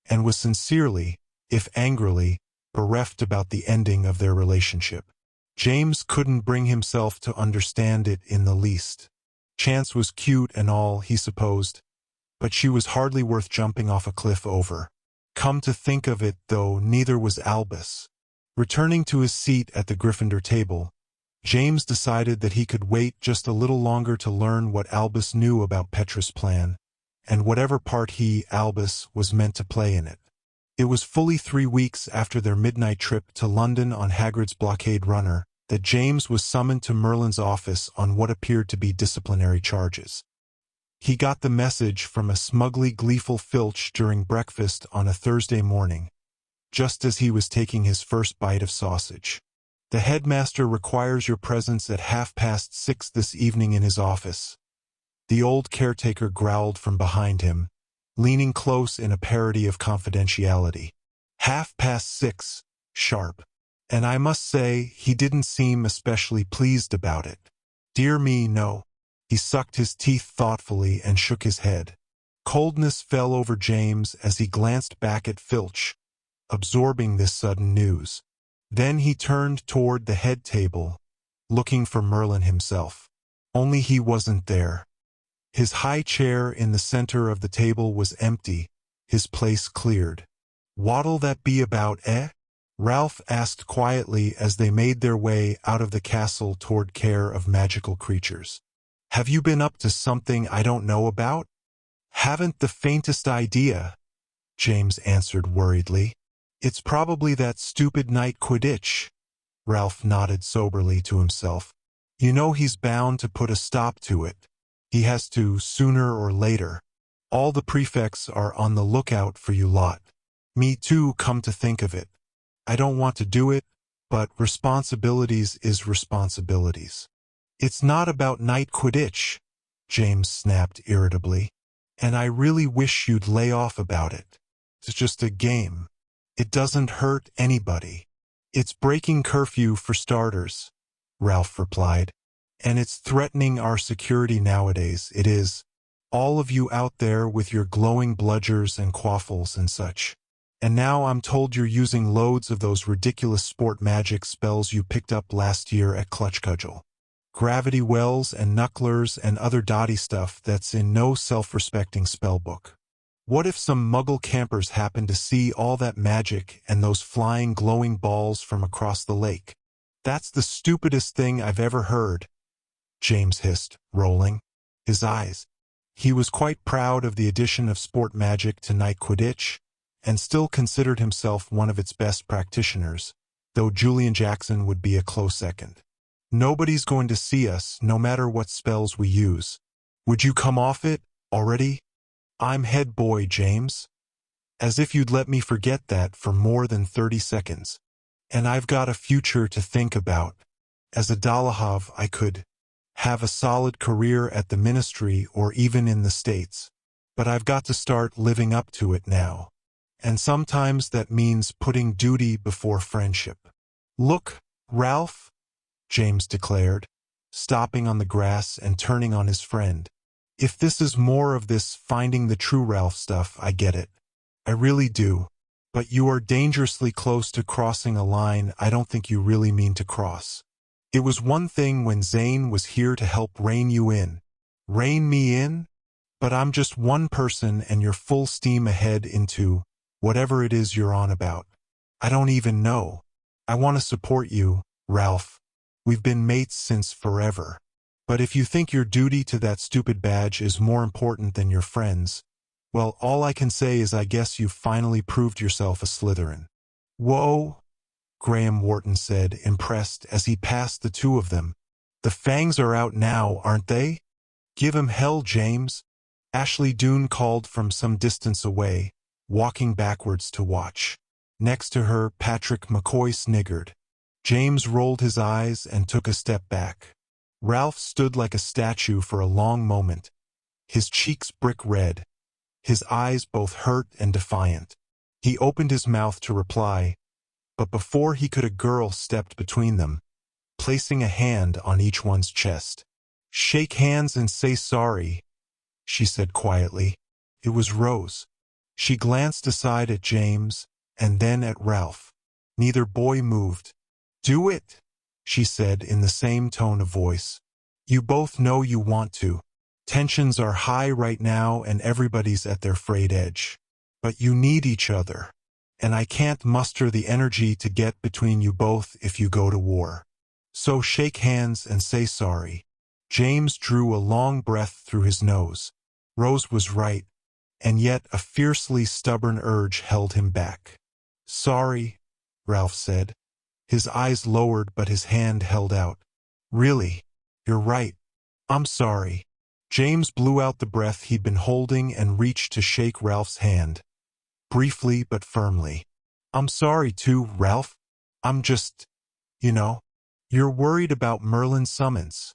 and was sincerely, if angrily, bereft about the ending of their relationship. James couldn't bring himself to understand it in the least. Chance was cute and all, he supposed, but she was hardly worth jumping off a cliff over. Come to think of it, though, neither was Albus. Returning to his seat at the Gryffindor table, James decided that he could wait just a little longer to learn what Albus knew about Petra's plan, and whatever part he, Albus, was meant to play in it. It was fully 3 weeks after their midnight trip to London on Hagrid's blockade runner that James was summoned to Merlin's office on what appeared to be disciplinary charges. He got the message from a smugly gleeful Filch during breakfast on a Thursday morning, just as he was taking his first bite of sausage. "The headmaster requires your presence at 6:30 this evening in his office," the old caretaker growled from behind him, leaning close in a parody of confidentiality. 6:30, sharp. And I must say, he didn't seem especially pleased about it. "Dear me, no." He sucked his teeth thoughtfully and shook his head. Coldness fell over James as he glanced back at Filch, absorbing this sudden news. Then he turned toward the head table, looking for Merlin himself. Only he wasn't there. His high chair in the center of the table was empty, his place cleared. "What'll that be about, eh?" Ralph asked quietly as they made their way out of the castle toward care of magical creatures. "Have you been up to something I don't know about?" "Haven't the faintest idea," James answered worriedly. "It's probably that stupid night Quidditch." Ralph nodded soberly to himself. "You know he's bound to put a stop to it. He has to, sooner or later. All the prefects are on the lookout for you lot. Me too, come to think of it. I don't want to do it, but responsibilities is responsibilities." "It's not about night Quidditch," James snapped irritably. "And I really wish you'd lay off about it. It's just a game. It doesn't hurt anybody." "It's breaking curfew for starters," Ralph replied. "And it's threatening our security nowadays, it is." All of you out there with your glowing bludgers and quaffles and such. And now I'm told you're using loads of those ridiculous sport magic spells you picked up last year at Clutch Cudgel. Gravity wells and knucklers and other dotty stuff that's in no self-respecting spellbook. What if some muggle campers happen to see all that magic and those flying glowing balls from across the lake? That's the stupidest thing I've ever heard, James hissed, rolling his eyes. He was quite proud of the addition of sport magic to night Quidditch, and still considered himself one of its best practitioners, though Julian Jackson would be a close second. Nobody's going to see us, no matter what spells we use. Would you come off it, already? I'm head boy, James. As if you'd let me forget that for more than 30 seconds. And I've got a future to think about. As a Dolohov, I could have a solid career at the ministry or even in the States. But I've got to start living up to it now. And sometimes that means putting duty before friendship. Look, Ralph, James declared, stopping on the grass and turning on his friend. If this is more of this finding the true Ralph stuff, I get it. I really do. But you are dangerously close to crossing a line I don't think you really mean to cross. It was one thing when Zane was here to help rein you in. Rein me in? But I'm just one person and you're full steam ahead into whatever it is you're on about. I don't even know. I want to support you, Ralph. We've been mates since forever. But if you think your duty to that stupid badge is more important than your friends, well, all I can say is I guess you've finally proved yourself a Slytherin. Whoa, Graham Wharton said, impressed as he passed the two of them. The fangs are out now, aren't they? Give 'em hell, James. Ashley Doone called from some distance away, walking backwards to watch. Next to her, Patrick McCoy sniggered. James rolled his eyes and took a step back. Ralph stood like a statue for a long moment, his cheeks brick red, his eyes both hurt and defiant. He opened his mouth to reply, but before he could, a girl stepped between them, placing a hand on each one's chest. "Shake hands and say sorry," she said quietly. It was Rose. She glanced aside at James, and then at Ralph. Neither boy moved. "Do it," she said in the same tone of voice. "You both know you want to. Tensions are high right now and everybody's at their frayed edge. But you need each other. And I can't muster the energy to get between you both if you go to war. So shake hands and say sorry." James drew a long breath through his nose. Rose was right, and yet a fiercely stubborn urge held him back. "Sorry," Ralph said. His eyes lowered but his hand held out. "Really, you're right. I'm sorry." James blew out the breath he'd been holding and reached to shake Ralph's hand. Briefly but firmly. "I'm sorry too, Ralph. I'm just, You're worried about Merlin's summons."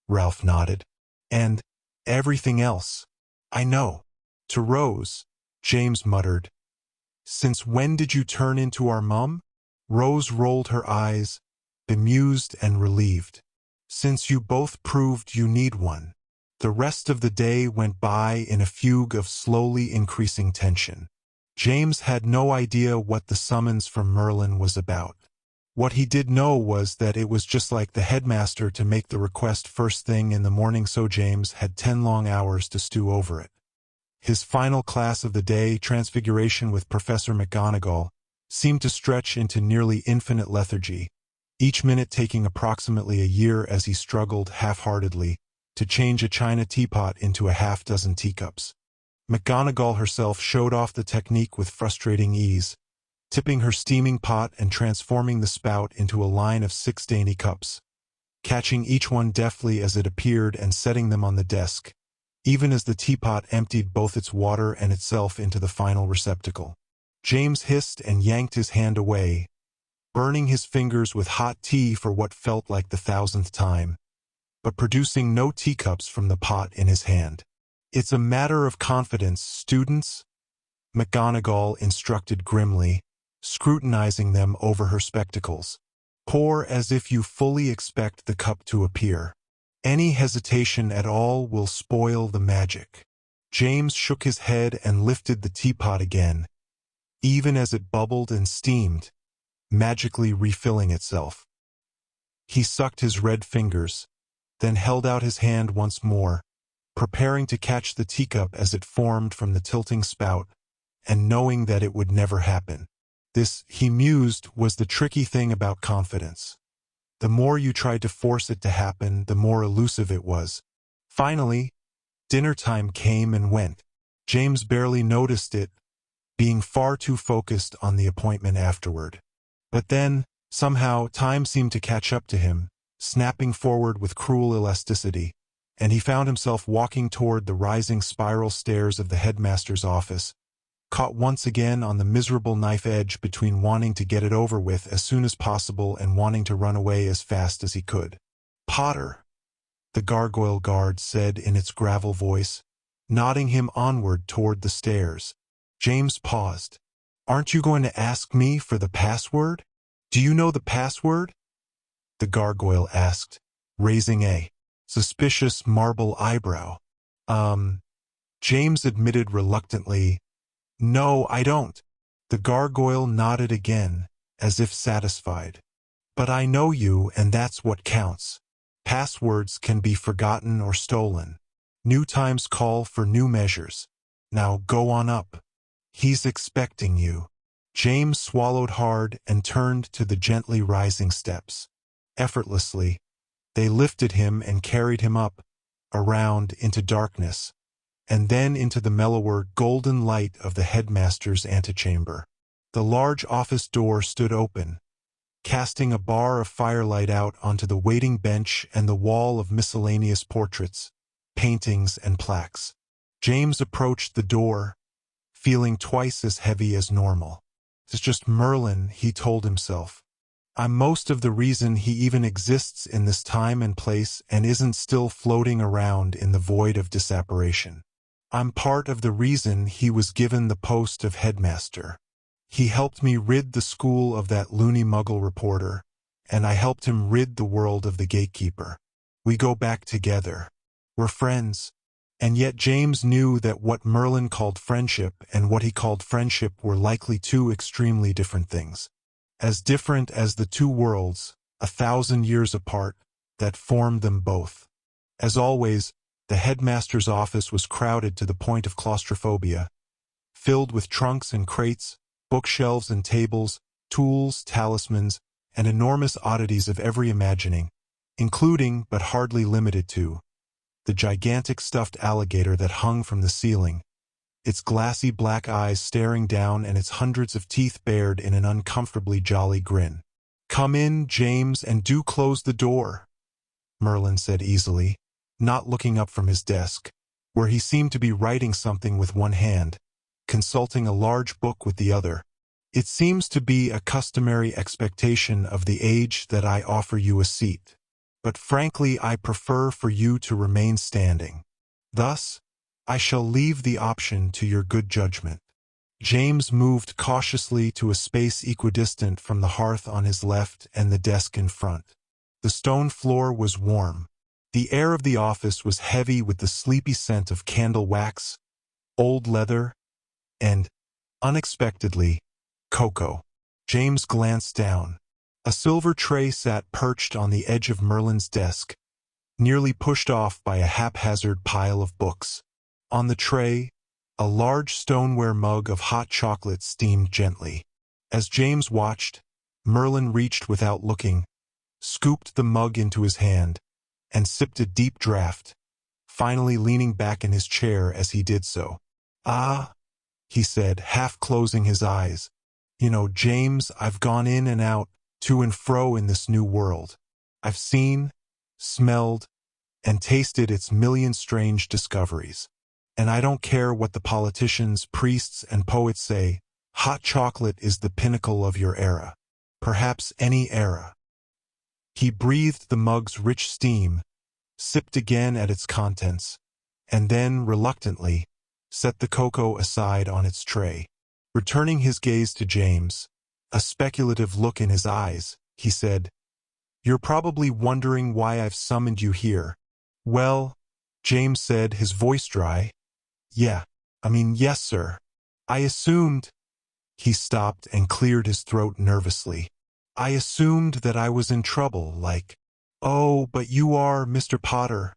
Ralph nodded. "And everything else. I know." To Rose, James muttered, "Since when did you turn into our mum?" Rose rolled her eyes, bemused and relieved. "Since you both proved you need one." The rest of the day went by in a fugue of slowly increasing tension. James had no idea what the summons from Merlin was about. What he did know was that it was just like the headmaster to make the request first thing in the morning, so James had 10 long hours to stew over it. His final class of the day, Transfiguration with Professor McGonagall, seemed to stretch into nearly infinite lethargy, each minute taking approximately a year as he struggled half-heartedly to change a china teapot into a half-dozen teacups. McGonagall herself showed off the technique with frustrating ease, tipping her steaming pot and transforming the spout into a line of 6 dainty cups, catching each one deftly as it appeared and setting them on the desk, even as the teapot emptied both its water and itself into the final receptacle. James hissed and yanked his hand away, burning his fingers with hot tea for what felt like the 1,000th time, but producing no teacups from the pot in his hand. "It's a matter of confidence, students," McGonagall instructed grimly, scrutinizing them over her spectacles. "Pour as if you fully expect the cup to appear. Any hesitation at all will spoil the magic." James shook his head and lifted the teapot again, even as it bubbled and steamed, magically refilling itself. He sucked his red fingers, then held out his hand once more, preparing to catch the teacup as it formed from the tilting spout, and knowing that it would never happen. This, he mused, was the tricky thing about confidence. The more you tried to force it to happen, the more elusive it was. Finally, dinner time came and went. James barely noticed it, being far too focused on the appointment afterward. But then, somehow, time seemed to catch up to him, snapping forward with cruel elasticity, and he found himself walking toward the rising spiral stairs of the headmaster's office, caught once again on the miserable knife edge between wanting to get it over with as soon as possible and wanting to run away as fast as he could. "Potter," the gargoyle guard said in its gravel voice, nodding him onward toward the stairs. James paused. "Aren't you going to ask me for the password? Do you know the password?" the gargoyle asked, raising a suspicious marble eyebrow. James admitted reluctantly, "No, I don't." The gargoyle nodded again, as if satisfied. "But I know you, and that's what counts. Passwords can be forgotten or stolen. New times call for new measures. Now go on up. He's expecting you." James swallowed hard and turned to the gently rising steps. Effortlessly, they lifted him and carried him up, around into darkness, and then into the mellower golden light of the headmaster's antechamber. The large office door stood open, casting a bar of firelight out onto the waiting bench and the wall of miscellaneous portraits, paintings, and plaques. James approached the door, feeling twice as heavy as normal. "It's just Merlin," he told himself. "I'm most of the reason he even exists in this time and place and isn't still floating around in the void of disapparition. I'm part of the reason he was given the post of headmaster. He helped me rid the school of that loony muggle reporter, and I helped him rid the world of the gatekeeper. We go back together. We're friends." And yet James knew that what Merlin called friendship and what he called friendship were likely two extremely different things. As different as the two worlds, 1,000 years apart, that formed them both. As always, the headmaster's office was crowded to the point of claustrophobia, filled with trunks and crates, bookshelves and tables, tools, talismans, and enormous oddities of every imagining, including, but hardly limited to, the gigantic stuffed alligator that hung from the ceiling, its glassy black eyes staring down and its hundreds of teeth bared in an uncomfortably jolly grin. "Come in, James, and do close the door," Merlin said easily, not looking up from his desk, where he seemed to be writing something with one hand, consulting a large book with the other. "It seems to be a customary expectation of the age that I offer you a seat. But frankly, I prefer for you to remain standing. Thus, I shall leave the option to your good judgment." James moved cautiously to a space equidistant from the hearth on his left and the desk in front. The stone floor was warm. The air of the office was heavy with the sleepy scent of candle wax, old leather, and, unexpectedly, cocoa. James glanced down. A silver tray sat perched on the edge of Merlin's desk, nearly pushed off by a haphazard pile of books. On the tray, a large stoneware mug of hot chocolate steamed gently. As James watched, Merlin reached without looking, scooped the mug into his hand, and sipped a deep draught, finally leaning back in his chair as he did so. "Ah," he said, half closing his eyes. "You know, James, I've gone in and out, to and fro in this new world. I've seen, smelled, and tasted its million strange discoveries. And I don't care what the politicians, priests, and poets say, hot chocolate is the pinnacle of your era. Perhaps any era." He breathed the mug's rich steam, sipped again at its contents, and then, reluctantly, set the cocoa aside on its tray. Returning his gaze to James, a speculative look in his eyes, he said, "You're probably wondering why I've summoned you here." "Well," James said, his voice dry, Yes, sir. I assumed—" He stopped and cleared his throat nervously. "I assumed that I was in trouble, like—" "Oh, but you are, Mr. Potter."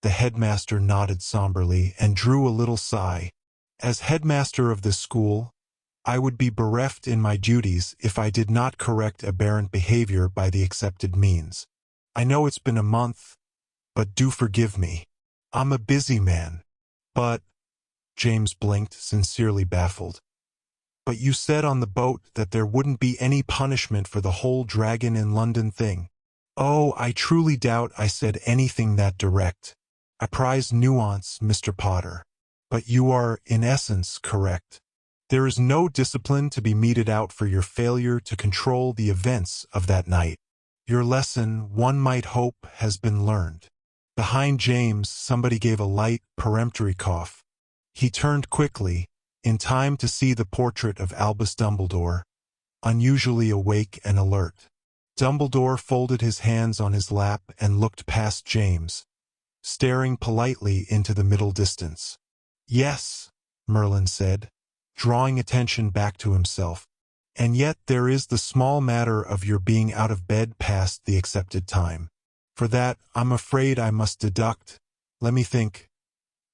The headmaster nodded somberly and drew a little sigh. "As headmaster of this school, I would be bereft in my duties if I did not correct aberrant behavior by the accepted means. I know it's been a month, but do forgive me. I'm a busy man." "But—" James blinked, sincerely baffled. "But you said on the boat that there wouldn't be any punishment for the whole Dragon in London thing." "Oh, I truly doubt I said anything that direct. I prize nuance, Mr. Potter. But you are, in essence, correct. There is no discipline to be meted out for your failure to control the events of that night. Your lesson, one might hope, has been learned." Behind James, somebody gave a light, peremptory cough. He turned quickly, in time to see the portrait of Albus Dumbledore, unusually awake and alert. Dumbledore folded his hands on his lap and looked past James, staring politely into the middle distance. "Yes," Merlin said, drawing attention back to himself. "And yet there is the small matter of your being out of bed past the accepted time. For that, I'm afraid I must deduct, let me think,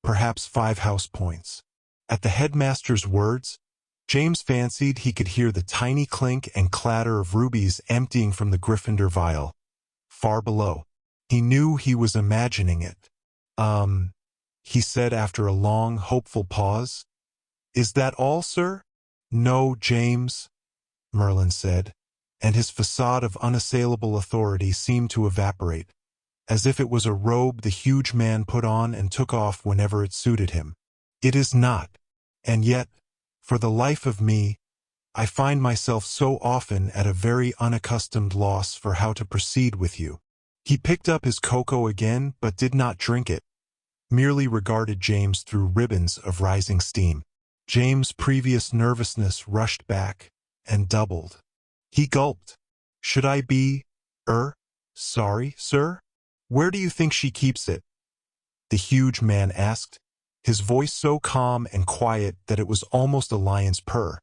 perhaps 5 house points." At the headmaster's words, James fancied he could hear the tiny clink and clatter of rubies emptying from the Gryffindor vial. Far below. He knew he was imagining it. He said after a long, hopeful pause. "Is that all, sir?" "No, James," Merlin said, and his facade of unassailable authority seemed to evaporate, as if it was a robe the huge man put on and took off whenever it suited him. "It is not. And yet, for the life of me, I find myself so often at a very unaccustomed loss for how to proceed with you." He picked up his cocoa again, but did not drink it, merely regarded James through ribbons of rising steam. James' previous nervousness rushed back and doubled. He gulped. "Should I be, sorry, sir? Where do you think she keeps it?" the huge man asked, his voice so calm and quiet that it was almost a lion's purr.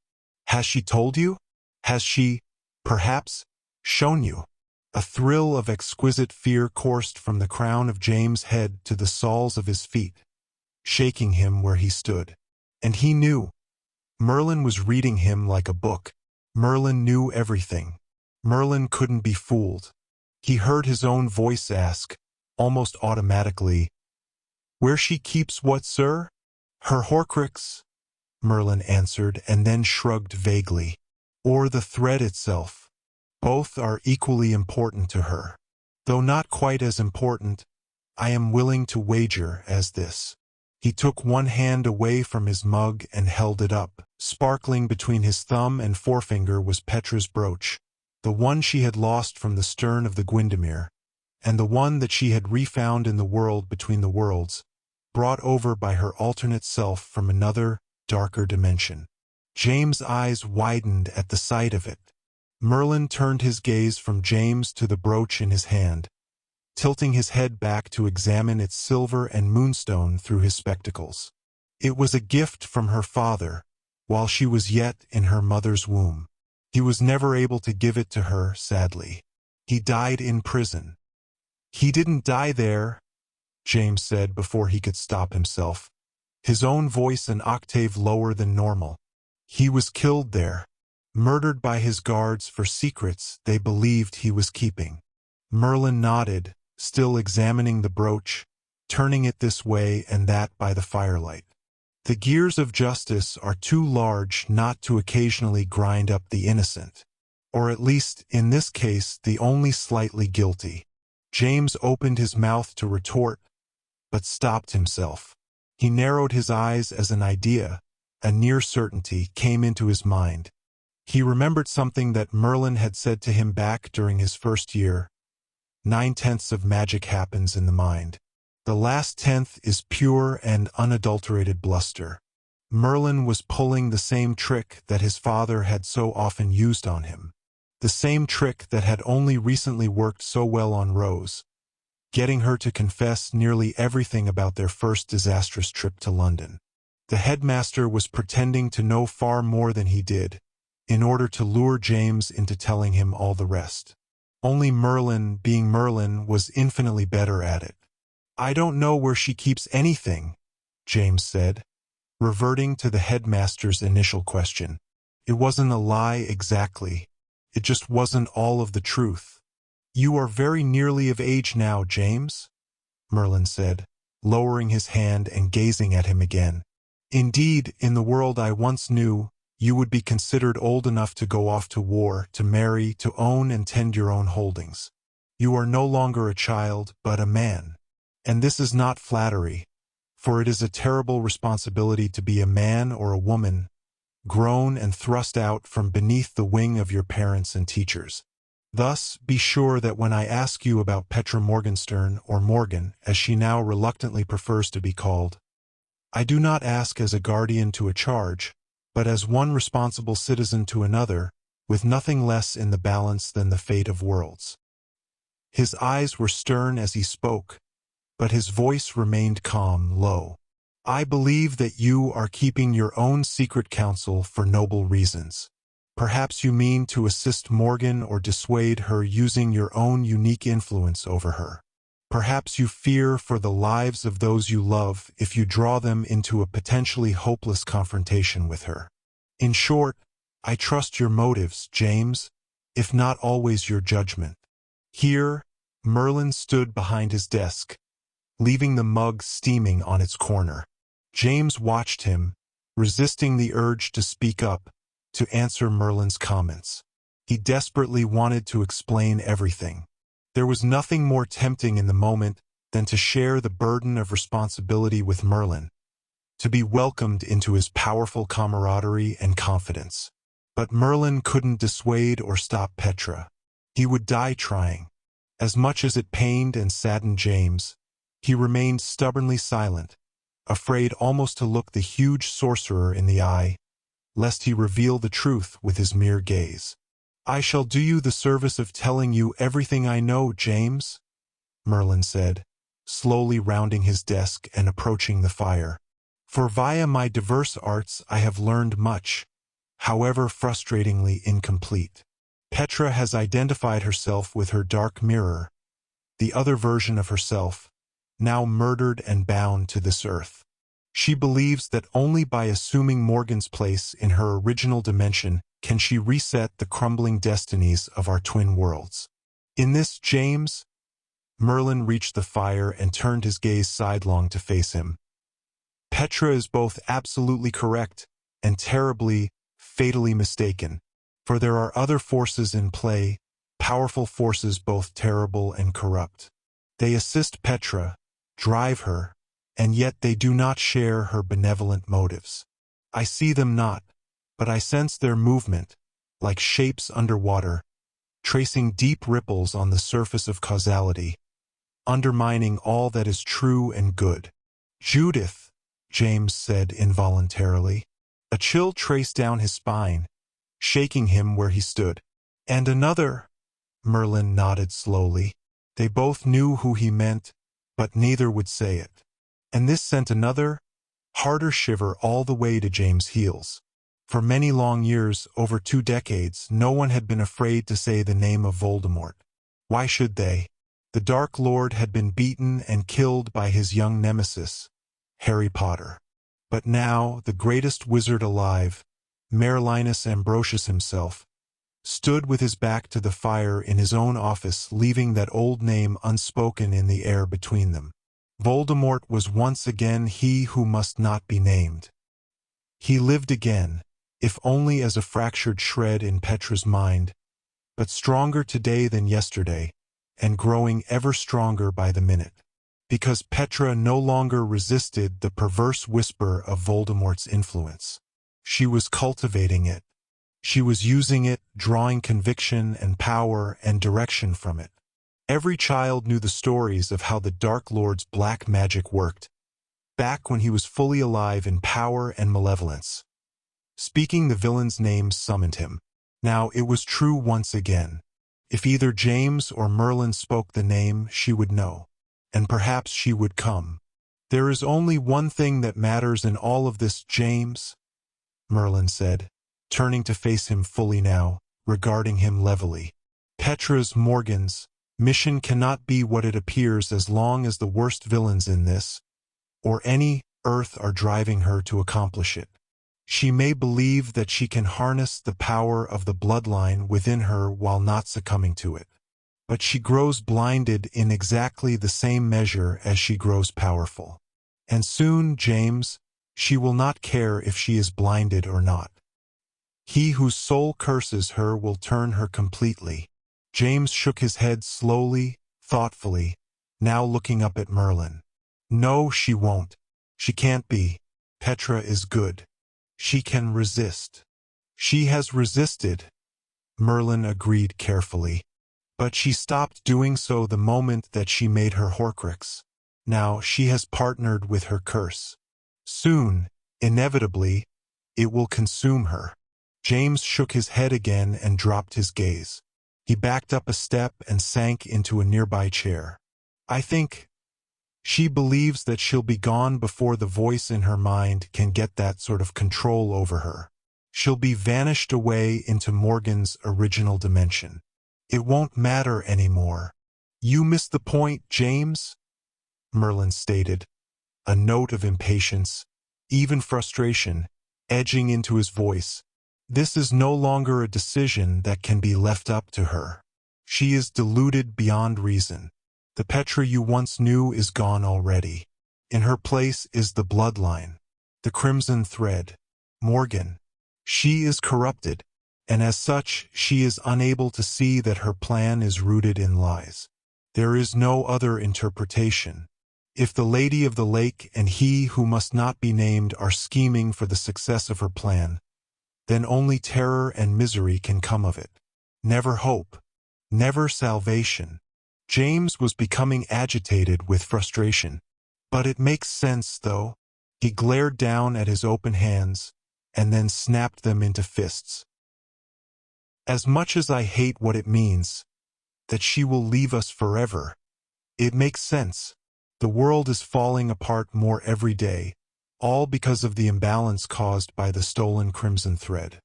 "Has she told you? Has she, perhaps, shown you?" A thrill of exquisite fear coursed from the crown of James' head to the soles of his feet, shaking him where he stood. And he knew. Merlin was reading him like a book. Merlin knew everything. Merlin couldn't be fooled. He heard his own voice ask, almost automatically, "Where she keeps what, sir?" "Her Horcrux," Merlin answered, and then shrugged vaguely. "Or the thread itself. Both are equally important to her. Though not quite as important, I am willing to wager, as this." He took one hand away from his mug and held it up. Sparkling between his thumb and forefinger was Petra's brooch, the one she had lost from the stern of the Gwyndomere, and the one that she had refound in the world between the worlds, brought over by her alternate self from another, darker dimension. James' eyes widened at the sight of it. Merlin turned his gaze from James to the brooch in his hand, tilting his head back to examine its silver and moonstone through his spectacles. It was a gift from her father, while she was yet in her mother's womb. He was never able to give it to her, sadly. He died in prison. "He didn't die there," James said before he could stop himself, his own voice an octave lower than normal. "He was killed there, murdered by his guards for secrets they believed he was keeping." Merlin nodded, still examining the brooch, turning it this way and that by the firelight. The gears of justice are too large not to occasionally grind up the innocent, or at least, in this case, the only slightly guilty. James opened his mouth to retort, but stopped himself. He narrowed his eyes as an idea, a near certainty, came into his mind. He remembered something that Merlin had said to him back during his first year. 9/10 of magic happens in the mind. The last 10th is pure and unadulterated bluster. Merlin was pulling the same trick that his father had so often used on him. The same trick that had only recently worked so well on Rose, getting her to confess nearly everything about their first disastrous trip to London. The headmaster was pretending to know far more than he did, in order to lure James into telling him all the rest. Only Merlin, being Merlin, was infinitely better at it. "I don't know where she keeps anything," James said, reverting to the headmaster's initial question. It wasn't a lie exactly. It just wasn't all of the truth. "You are very nearly of age now, James," Merlin said, lowering his hand and gazing at him again. "Indeed, in the world I once knew, you would be considered old enough to go off to war, to marry, to own and tend your own holdings. You are no longer a child, but a man. And this is not flattery, for it is a terrible responsibility to be a man or a woman, grown and thrust out from beneath the wing of your parents and teachers. Thus, be sure that when I ask you about Petra Morgenstern, or Morgan, as she now reluctantly prefers to be called, I do not ask as a guardian to a charge, but as one responsible citizen to another, with nothing less in the balance than the fate of worlds." His eyes were stern as he spoke, but his voice remained calm, low. "I believe that you are keeping your own secret counsel for noble reasons. Perhaps you mean to assist Morgan or dissuade her using your own unique influence over her. Perhaps you fear for the lives of those you love if you draw them into a potentially hopeless confrontation with her. In short, I trust your motives, James, if not always your judgment." Here, Merlin stood behind his desk, leaving the mug steaming on its corner. James watched him, resisting the urge to speak up, to answer Merlin's comments. He desperately wanted to explain everything. There was nothing more tempting in the moment than to share the burden of responsibility with Merlin, to be welcomed into his powerful camaraderie and confidence. But Merlin couldn't dissuade or stop Petra. He would die trying. As much as it pained and saddened James, he remained stubbornly silent, afraid almost to look the huge sorcerer in the eye, lest he reveal the truth with his mere gaze. "I shall do you the service of telling you everything I know, James," Merlin said, slowly rounding his desk and approaching the fire. "For via my diverse arts I have learned much, however frustratingly incomplete. Petra has identified herself with her dark mirror, the other version of herself, now murdered and bound to this earth. She believes that only by assuming Morgan's place in her original dimension can she reset the crumbling destinies of our twin worlds. In this, James," Merlin reached the fire and turned his gaze sidelong to face him, "Petra is both absolutely correct and terribly, fatally mistaken, for there are other forces in play, powerful forces both terrible and corrupt. They assist Petra, drive her, and yet they do not share her benevolent motives. I see them not, but I sense their movement, like shapes underwater, tracing deep ripples on the surface of causality, undermining all that is true and good." "Judith," James said involuntarily. A chill traced down his spine, shaking him where he stood. "And another," Merlin nodded slowly. They both knew who he meant, but neither would say it. And this sent another, harder shiver all the way to James' heels. For many long years, over 2 decades, no one had been afraid to say the name of Voldemort. Why should they? The Dark Lord had been beaten and killed by his young nemesis, Harry Potter. But now, the greatest wizard alive, Merlinus Ambrosius himself, stood with his back to the fire in his own office, leaving that old name unspoken in the air between them. Voldemort was once again he who must not be named. He lived again, if only as a fractured shred in Petra's mind, but stronger today than yesterday, and growing ever stronger by the minute. Because Petra no longer resisted the perverse whisper of Voldemort's influence. She was cultivating it. She was using it, drawing conviction and power and direction from it. Every child knew the stories of how the Dark Lord's black magic worked, back when he was fully alive in power and malevolence. Speaking the villain's name summoned him. Now it was true once again. If either James or Merlin spoke the name, she would know. And perhaps she would come. There is only one thing that matters in all of this, James, Merlin said, turning to face him fully now, regarding him levelly. Petra's Morgan's mission cannot be what it appears as long as the worst villains in this, or any Earth are driving her to accomplish it. She may believe that she can harness the power of the bloodline within her while not succumbing to it. But she grows blinded in exactly the same measure as she grows powerful. And soon, James, she will not care if she is blinded or not. He whose soul curses her will turn her completely. James shook his head slowly, thoughtfully, now looking up at Merlin. No, she won't. She can't be. Petra is good. She can resist. She has resisted, Merlin agreed carefully. But she stopped doing so the moment that she made her Horcrux. Now she has partnered with her curse. Soon, inevitably, it will consume her. James shook his head again and dropped his gaze. He backed up a step and sank into a nearby chair. I think she believes that she'll be gone before the voice in her mind can get that sort of control over her. She'll be vanished away into Morgan's original dimension. It won't matter anymore. You miss the point, James, Merlin stated, a note of impatience, even frustration, edging into his voice. This is no longer a decision that can be left up to her. She is deluded beyond reason. The Petra you once knew is gone already. In her place is the bloodline, the crimson thread, Morgan. She is corrupted, and as such she is unable to see that her plan is rooted in lies. There is no other interpretation. If the Lady of the Lake and he who must not be named are scheming for the success of her plan, then only terror and misery can come of it. Never hope. Never salvation. James was becoming agitated with frustration. But it makes sense, though. He glared down at his open hands, and then snapped them into fists. As much as I hate what it means, that she will leave us forever, it makes sense. The world is falling apart more every day, all because of the imbalance caused by the stolen crimson thread.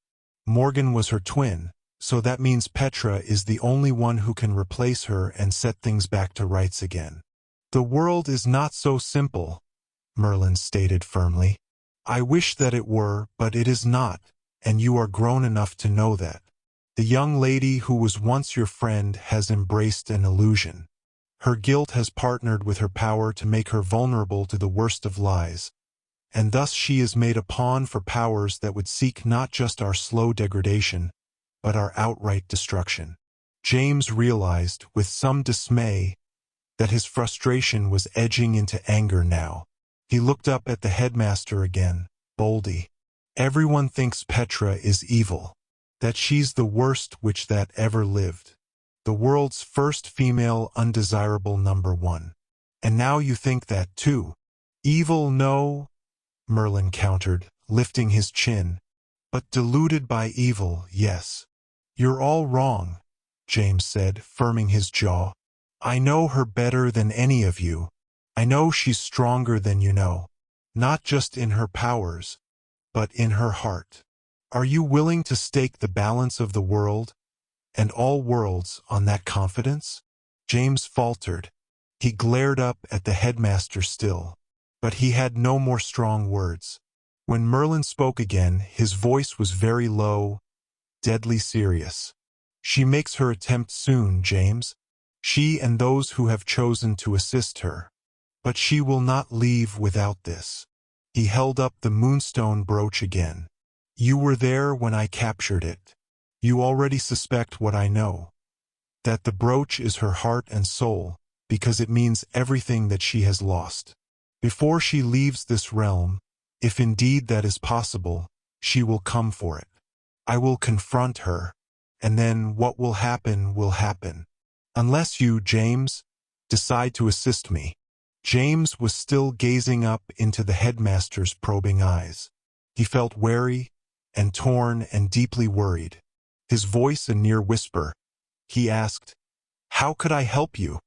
Morgan was her twin, so that means Petra is the only one who can replace her and set things back to rights again. The world is not so simple, Merlin stated firmly. I wish that it were, but it is not, and you are grown enough to know that. The young lady who was once your friend has embraced an illusion. Her guilt has partnered with her power to make her vulnerable to the worst of lies, and thus she is made a pawn for powers that would seek not just our slow degradation, but our outright destruction. James realized, with some dismay, that his frustration was edging into anger now. He looked up at the headmaster again, boldly. Everyone thinks Petra is evil, that she's the worst witch that ever lived. The world's first female undesirable #1. And now you think that too. Evil, no, Merlin countered, lifting his chin. But deluded by evil, yes. You're all wrong, James said, firming his jaw. I know her better than any of you. I know she's stronger than you know. Not just in her powers, but in her heart. Are you willing to stake the balance of the world, and all worlds, on that confidence? James faltered. He glared up at the headmaster still, but he had no more strong words. When Merlin spoke again, his voice was very low, deadly serious. She makes her attempt soon, James. She and those who have chosen to assist her. But she will not leave without this. He held up the moonstone brooch again. You were there when I captured it. You already suspect what I know. That the brooch is her heart and soul, because it means everything that she has lost. Before she leaves this realm, if indeed that is possible, she will come for it. I will confront her, and then what will happen will happen. Unless you, James, decide to assist me. James was still gazing up into the headmaster's probing eyes. He felt wary and torn and deeply worried. His voice a near whisper. He asked, "How could I help you?"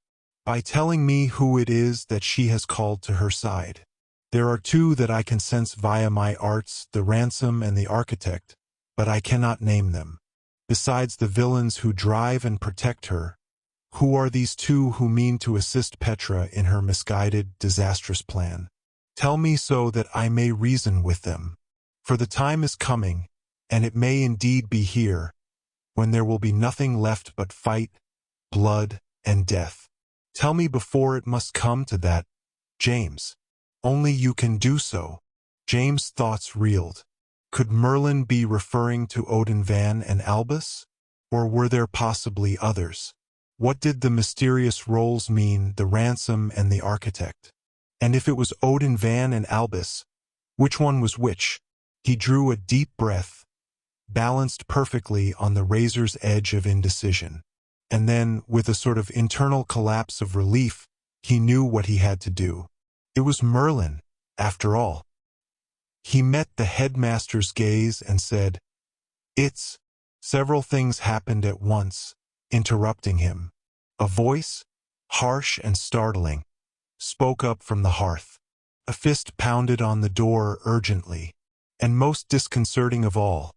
by telling me who it is that she has called to her side. There are two that I can sense via my arts, the ransom and the architect, but I cannot name them. Besides the villains who drive and protect her, who are these two who mean to assist Petra in her misguided, disastrous plan? Tell me so that I may reason with them. For the time is coming, and it may indeed be here, when there will be nothing left but fight, blood, and death. Tell me before it must come to that, James. Only you can do so. James' thoughts reeled. Could Merlin be referring to Odin Van and Albus? Or were there possibly others? What did the mysterious roles mean, the ransom and the architect? And if it was Odin Van and Albus, which one was which? He drew a deep breath, balanced perfectly on the razor's edge of indecision. And then, with a sort of internal collapse of relief, he knew what he had to do. It was Merlin, after all. He met the headmaster's gaze and said, "It's..." Several things happened at once, interrupting him. A voice, harsh and startling, spoke up from the hearth. A fist pounded on the door urgently. And most disconcerting of all,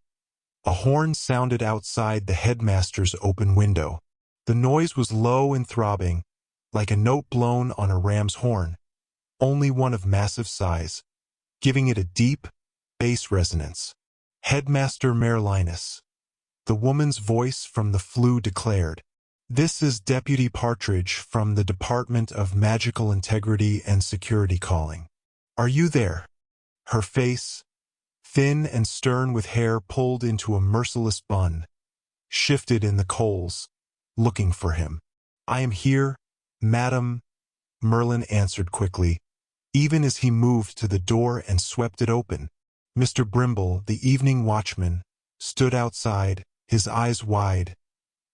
a horn sounded outside the headmaster's open window. The noise was low and throbbing, like a note blown on a ram's horn, only one of massive size, giving it a deep, bass resonance. "Headmaster Merlinus," the woman's voice from the flue declared. "This is Deputy Partridge from the Department of Magical Integrity and Security calling. Are you there?" Her face, thin and stern with hair pulled into a merciless bun, shifted in the coals, looking for him. "I am here, madam," Merlin answered quickly, even as he moved to the door and swept it open. Mr. Brimble, the evening watchman, stood outside, his eyes wide,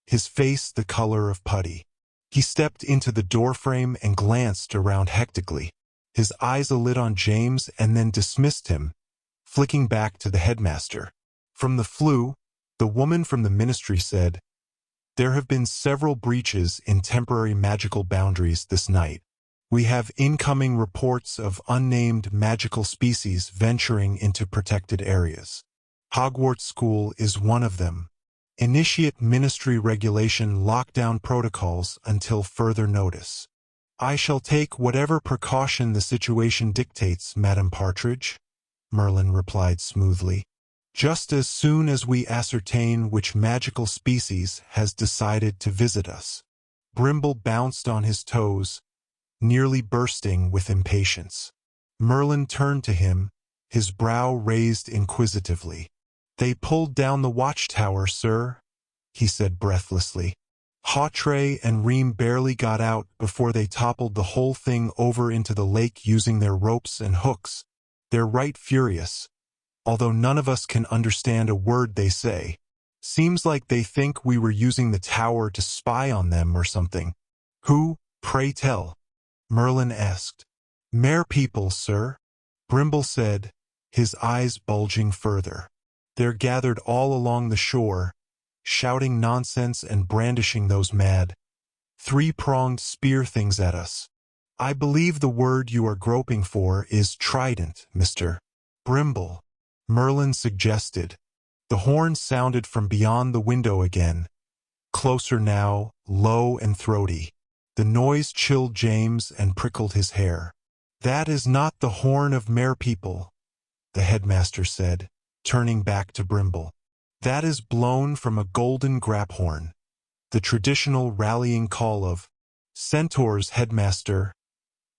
his face the color of putty. He stepped into the doorframe and glanced around hectically, his eyes alit on James and then dismissed him, flicking back to the headmaster. From the flue, the woman from the ministry said, "There have been several breaches in temporary magical boundaries this night. We have incoming reports of unnamed magical species venturing into protected areas. Hogwarts School is one of them. Initiate ministry regulation lockdown protocols until further notice." "I shall take whatever precaution the situation dictates, Madam Partridge," Merlin replied smoothly. "Just as soon as we ascertain which magical species has decided to visit us." Brimble bounced on his toes, nearly bursting with impatience. Merlin turned to him, his brow raised inquisitively. "They pulled down the watchtower, sir," he said breathlessly. "Hawtray and Reem barely got out before they toppled the whole thing over into the lake using their ropes and hooks. They're right furious, although none of us can understand a word they say. Seems like they think we were using the tower to spy on them or something." "Who, pray tell?" Merlin asked. "Mere people, sir," Brimble said, his eyes bulging further. "They're gathered all along the shore, shouting nonsense and brandishing those mad, three-pronged spear things at us. I believe the word you are groping for is trident, Mr. Brimble," Merlin suggested. The horn sounded from beyond the window again, closer now, low and throaty. The noise chilled James and prickled his hair. "That is not the horn of mere people," the headmaster said, turning back to Brimble. "That is blown from a golden graphorn, the traditional rallying call of centaurs, headmaster,"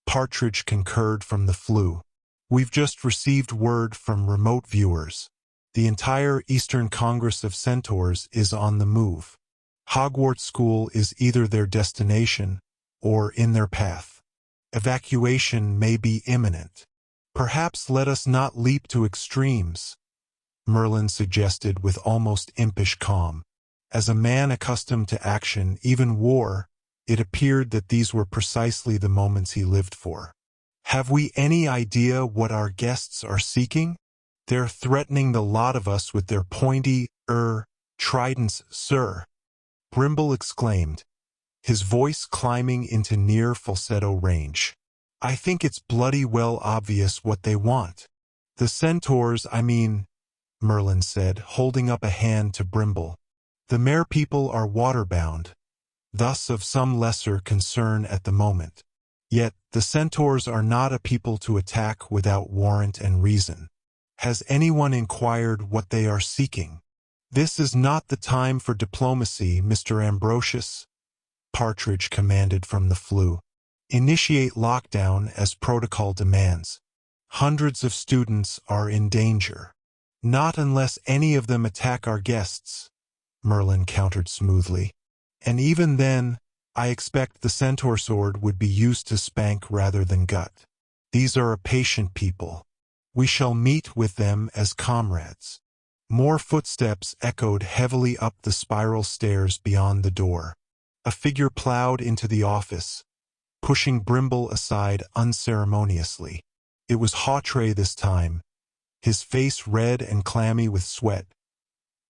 Partridge concurred from the flue. "We've just received word from remote viewers. The entire Eastern Congress of Centaurs is on the move. Hogwarts School is either their destination or in their path. Evacuation may be imminent. Perhaps let us not leap to extremes," Merlin suggested with almost impish calm. As a man accustomed to action, even war, it appeared that these were precisely the moments he lived for. "Have we any idea what our guests are seeking? They're threatening the lot of us with their pointy, tridents, sir," Brimble exclaimed, his voice climbing into near falsetto range. "I think it's bloody well obvious what they want. The centaurs, I mean," Merlin said, holding up a hand to Brimble. "The mare people are waterbound, thus of some lesser concern at the moment. Yet, the centaurs are not a people to attack without warrant and reason. Has anyone inquired what they are seeking?" "This is not the time for diplomacy, Mr. Ambrosius," Partridge commanded from the flue. "Initiate lockdown as protocol demands. Hundreds of students are in danger." "Not unless any of them attack our guests," Merlin countered smoothly. "And even then, I expect the centaur sword would be used to spank rather than gut. These are a patient people. We shall meet with them as comrades." More footsteps echoed heavily up the spiral stairs beyond the door. A figure plowed into the office, pushing Brimble aside unceremoniously. It was Hawtrey this time, his face red and clammy with sweat,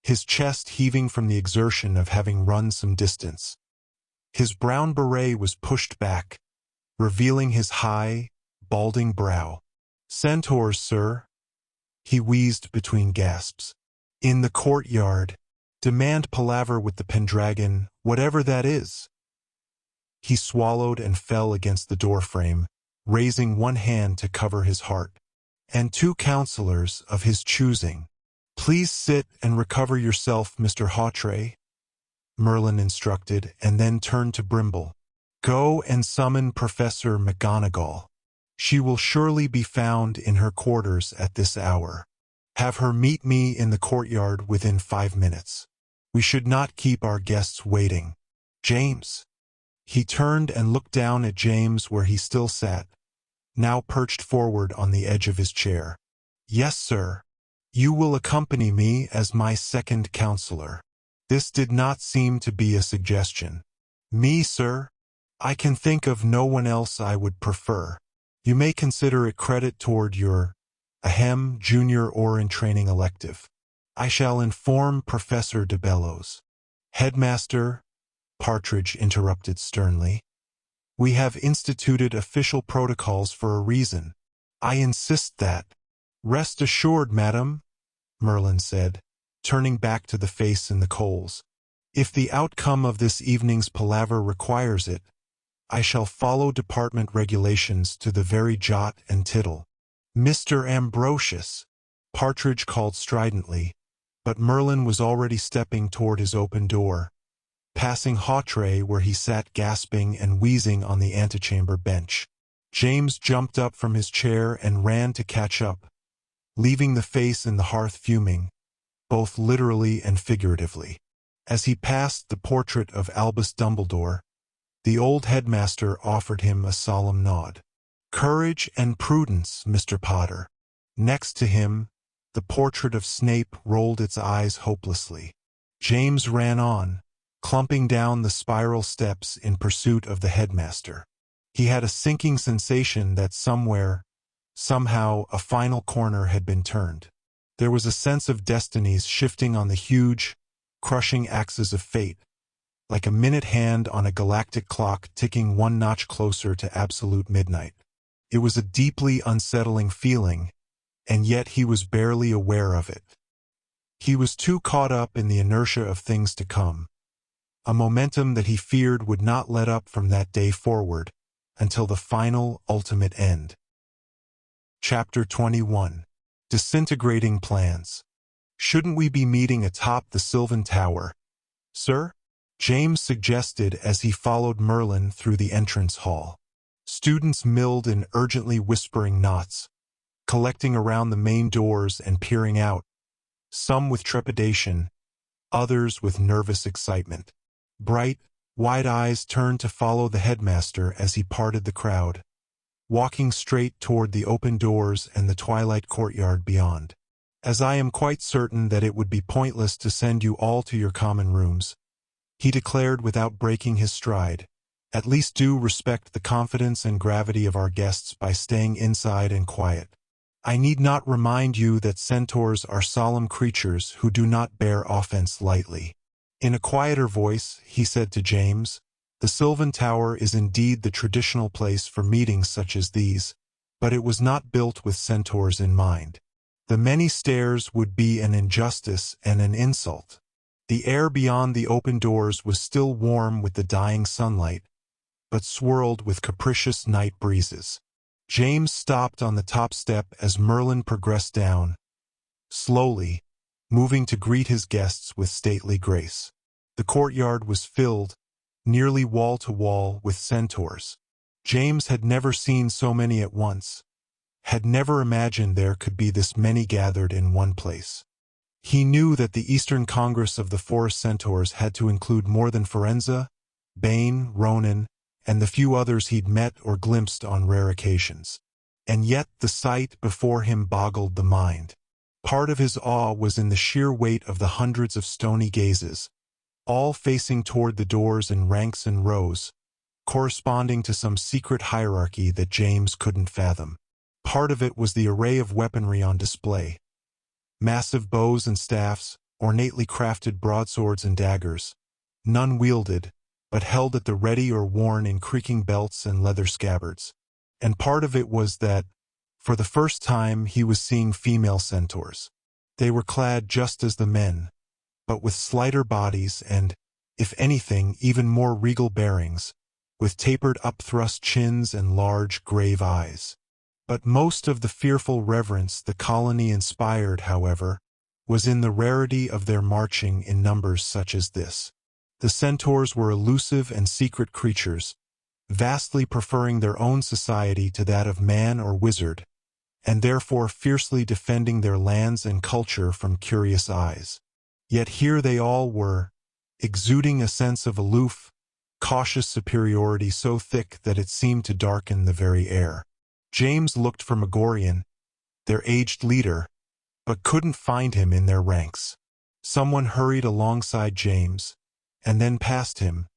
his chest heaving from the exertion of having run some distance. His brown beret was pushed back, revealing his high, balding brow. "Centaurs, sir," he wheezed between gasps. "In the courtyard. Demand palaver with the Pendragon, whatever that is." He swallowed and fell against the doorframe, raising one hand to cover his heart. "And 2 counselors of his choosing. Please sit and recover yourself, Mr. Hawtrey," Merlin instructed, and then turned to Brimble. "Go and summon Professor McGonagall. She will surely be found in her quarters at this hour. Have her meet me in the courtyard within 5 minutes. We should not keep our guests waiting. James." He turned and looked down at James where he still sat, now perched forward on the edge of his chair. "Yes, sir. You will accompany me as my second counselor." This did not seem to be a suggestion. "Me, sir? I can think of no one else I would prefer. You may consider it credit toward your, junior or in training elective. I shall inform Professor de Bellows." "Headmaster," Partridge interrupted sternly, "we have instituted official protocols for a reason. I insist that." "Rest assured, madam," Merlin said, turning back to the face in the coals. "If the outcome of this evening's palaver requires it, I shall follow department regulations to the very jot and tittle." "Mr. Ambrosius," Partridge called stridently, but Merlin was already stepping toward his open door, passing Hawtrey where he sat gasping and wheezing on the antechamber bench. James jumped up from his chair and ran to catch up, leaving the face in the hearth fuming, both literally and figuratively. As he passed the portrait of Albus Dumbledore, the old headmaster offered him a solemn nod. "Courage and prudence, Mr. Potter." Next to him, the portrait of Snape rolled its eyes hopelessly. James ran on, clumping down the spiral steps in pursuit of the headmaster. He had a sinking sensation that somewhere, somehow, a final corner had been turned. There was a sense of destinies shifting on the huge, crushing axis of fate, like a minute hand on a galactic clock ticking one notch closer to absolute midnight. It was a deeply unsettling feeling, and yet he was barely aware of it. He was too caught up in the inertia of things to come, a momentum that he feared would not let up from that day forward until the final, ultimate end. Chapter 21. Disintegrating Plans. "Shouldn't we be meeting atop the Sylvan Tower, sir?" James suggested as he followed Merlin through the entrance hall. Students milled in urgently whispering knots, collecting around the main doors and peering out, some with trepidation, others with nervous excitement. Bright, wide eyes turned to follow the headmaster as he parted the crowd, walking straight toward the open doors and the twilight courtyard beyond. "As I am quite certain that it would be pointless to send you all to your common rooms," he declared without breaking his stride, "at least do respect the confidence and gravity of our guests by staying inside and quiet. I need not remind you that centaurs are solemn creatures who do not bear offense lightly." In a quieter voice, he said to James, The Sylvan Tower is indeed the traditional place for meetings such as these, but it was not built with centaurs in mind. The many stairs would be an injustice and an insult. The air beyond the open doors was still warm with the dying sunlight, but swirled with capricious night breezes. James stopped on the top step as Merlin progressed down, slowly, moving to greet his guests with stately grace. The courtyard was filled, nearly wall to wall, with centaurs. James had never seen so many at once, had never imagined there could be this many gathered in one place. He knew that the Eastern Congress of the Forest Centaurs had to include more than Forenza, Bane, Ronan, and the few others he'd met or glimpsed on rare occasions. And yet the sight before him boggled the mind. Part of his awe was in the sheer weight of the hundreds of stony gazes, all facing toward the doors in ranks and rows, corresponding to some secret hierarchy that James couldn't fathom. Part of it was the array of weaponry on display. Massive bows and staffs, ornately crafted broadswords and daggers, none wielded, but held at the ready or worn in creaking belts and leather scabbards. And part of it was that, for the first time, he was seeing female centaurs. They were clad just as the men, but with slighter bodies and, if anything, even more regal bearings, with tapered up-thrust chins and large, grave eyes. But most of the fearful reverence the colony inspired, however, was in the rarity of their marching in numbers such as this. The centaurs were elusive and secret creatures, vastly preferring their own society to that of man or wizard, and therefore fiercely defending their lands and culture from curious eyes. Yet here they all were, exuding a sense of aloof, cautious superiority so thick that it seemed to darken the very air. James looked for Megorian, their aged leader, but couldn't find him in their ranks. Someone hurried alongside James, and then past him,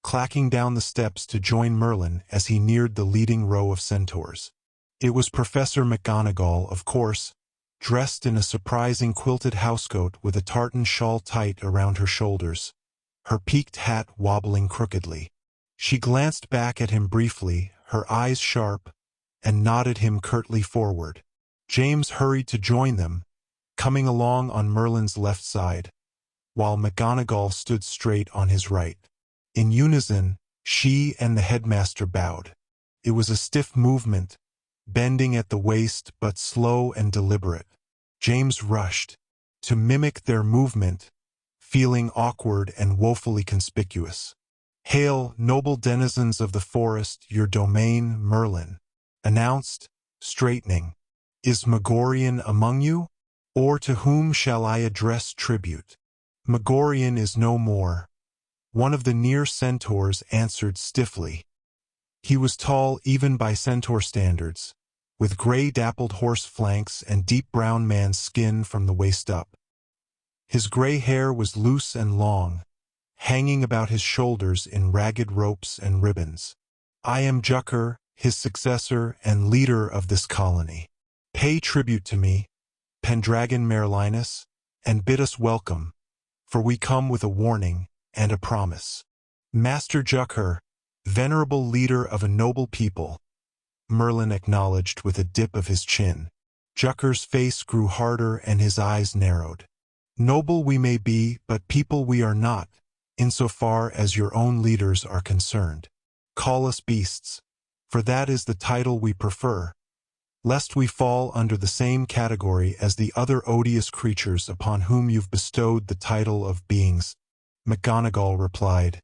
clacking down the steps to join Merlin as he neared the leading row of centaurs. It was Professor McGonagall, of course, dressed in a surprising quilted housecoat with a tartan shawl tight around her shoulders, her peaked hat wobbling crookedly. She glanced back at him briefly, her eyes sharp, and nodded him curtly forward. James hurried to join them, coming along on Merlin's left side, while McGonagall stood straight on his right. In unison, she and the headmaster bowed. It was a stiff movement, bending at the waist but slow and deliberate. James rushed to mimic their movement, feeling awkward and woefully conspicuous. "Hail, noble denizens of the forest, your domain, Merlin," announced, straightening. "Is Megorian among you? Or to whom shall I address tribute?" "Megorian is no more," one of the near centaurs answered stiffly. He was tall even by centaur standards, with gray dappled horse flanks and deep brown man's skin from the waist up. His gray hair was loose and long, hanging about his shoulders in ragged ropes and ribbons. "I am Jucker, his successor and leader of this colony. Pay tribute to me, Pendragon Merlinus, and bid us welcome, for we come with a warning and a promise." "Master Jucker, venerable leader of a noble people," Merlin acknowledged with a dip of his chin. Jucker's face grew harder and his eyes narrowed. "Noble we may be, but people we are not, insofar as your own leaders are concerned. Call us beasts, for that is the title we prefer, lest we fall under the same category as the other odious creatures upon whom you've bestowed the title of beings," McGonagall replied.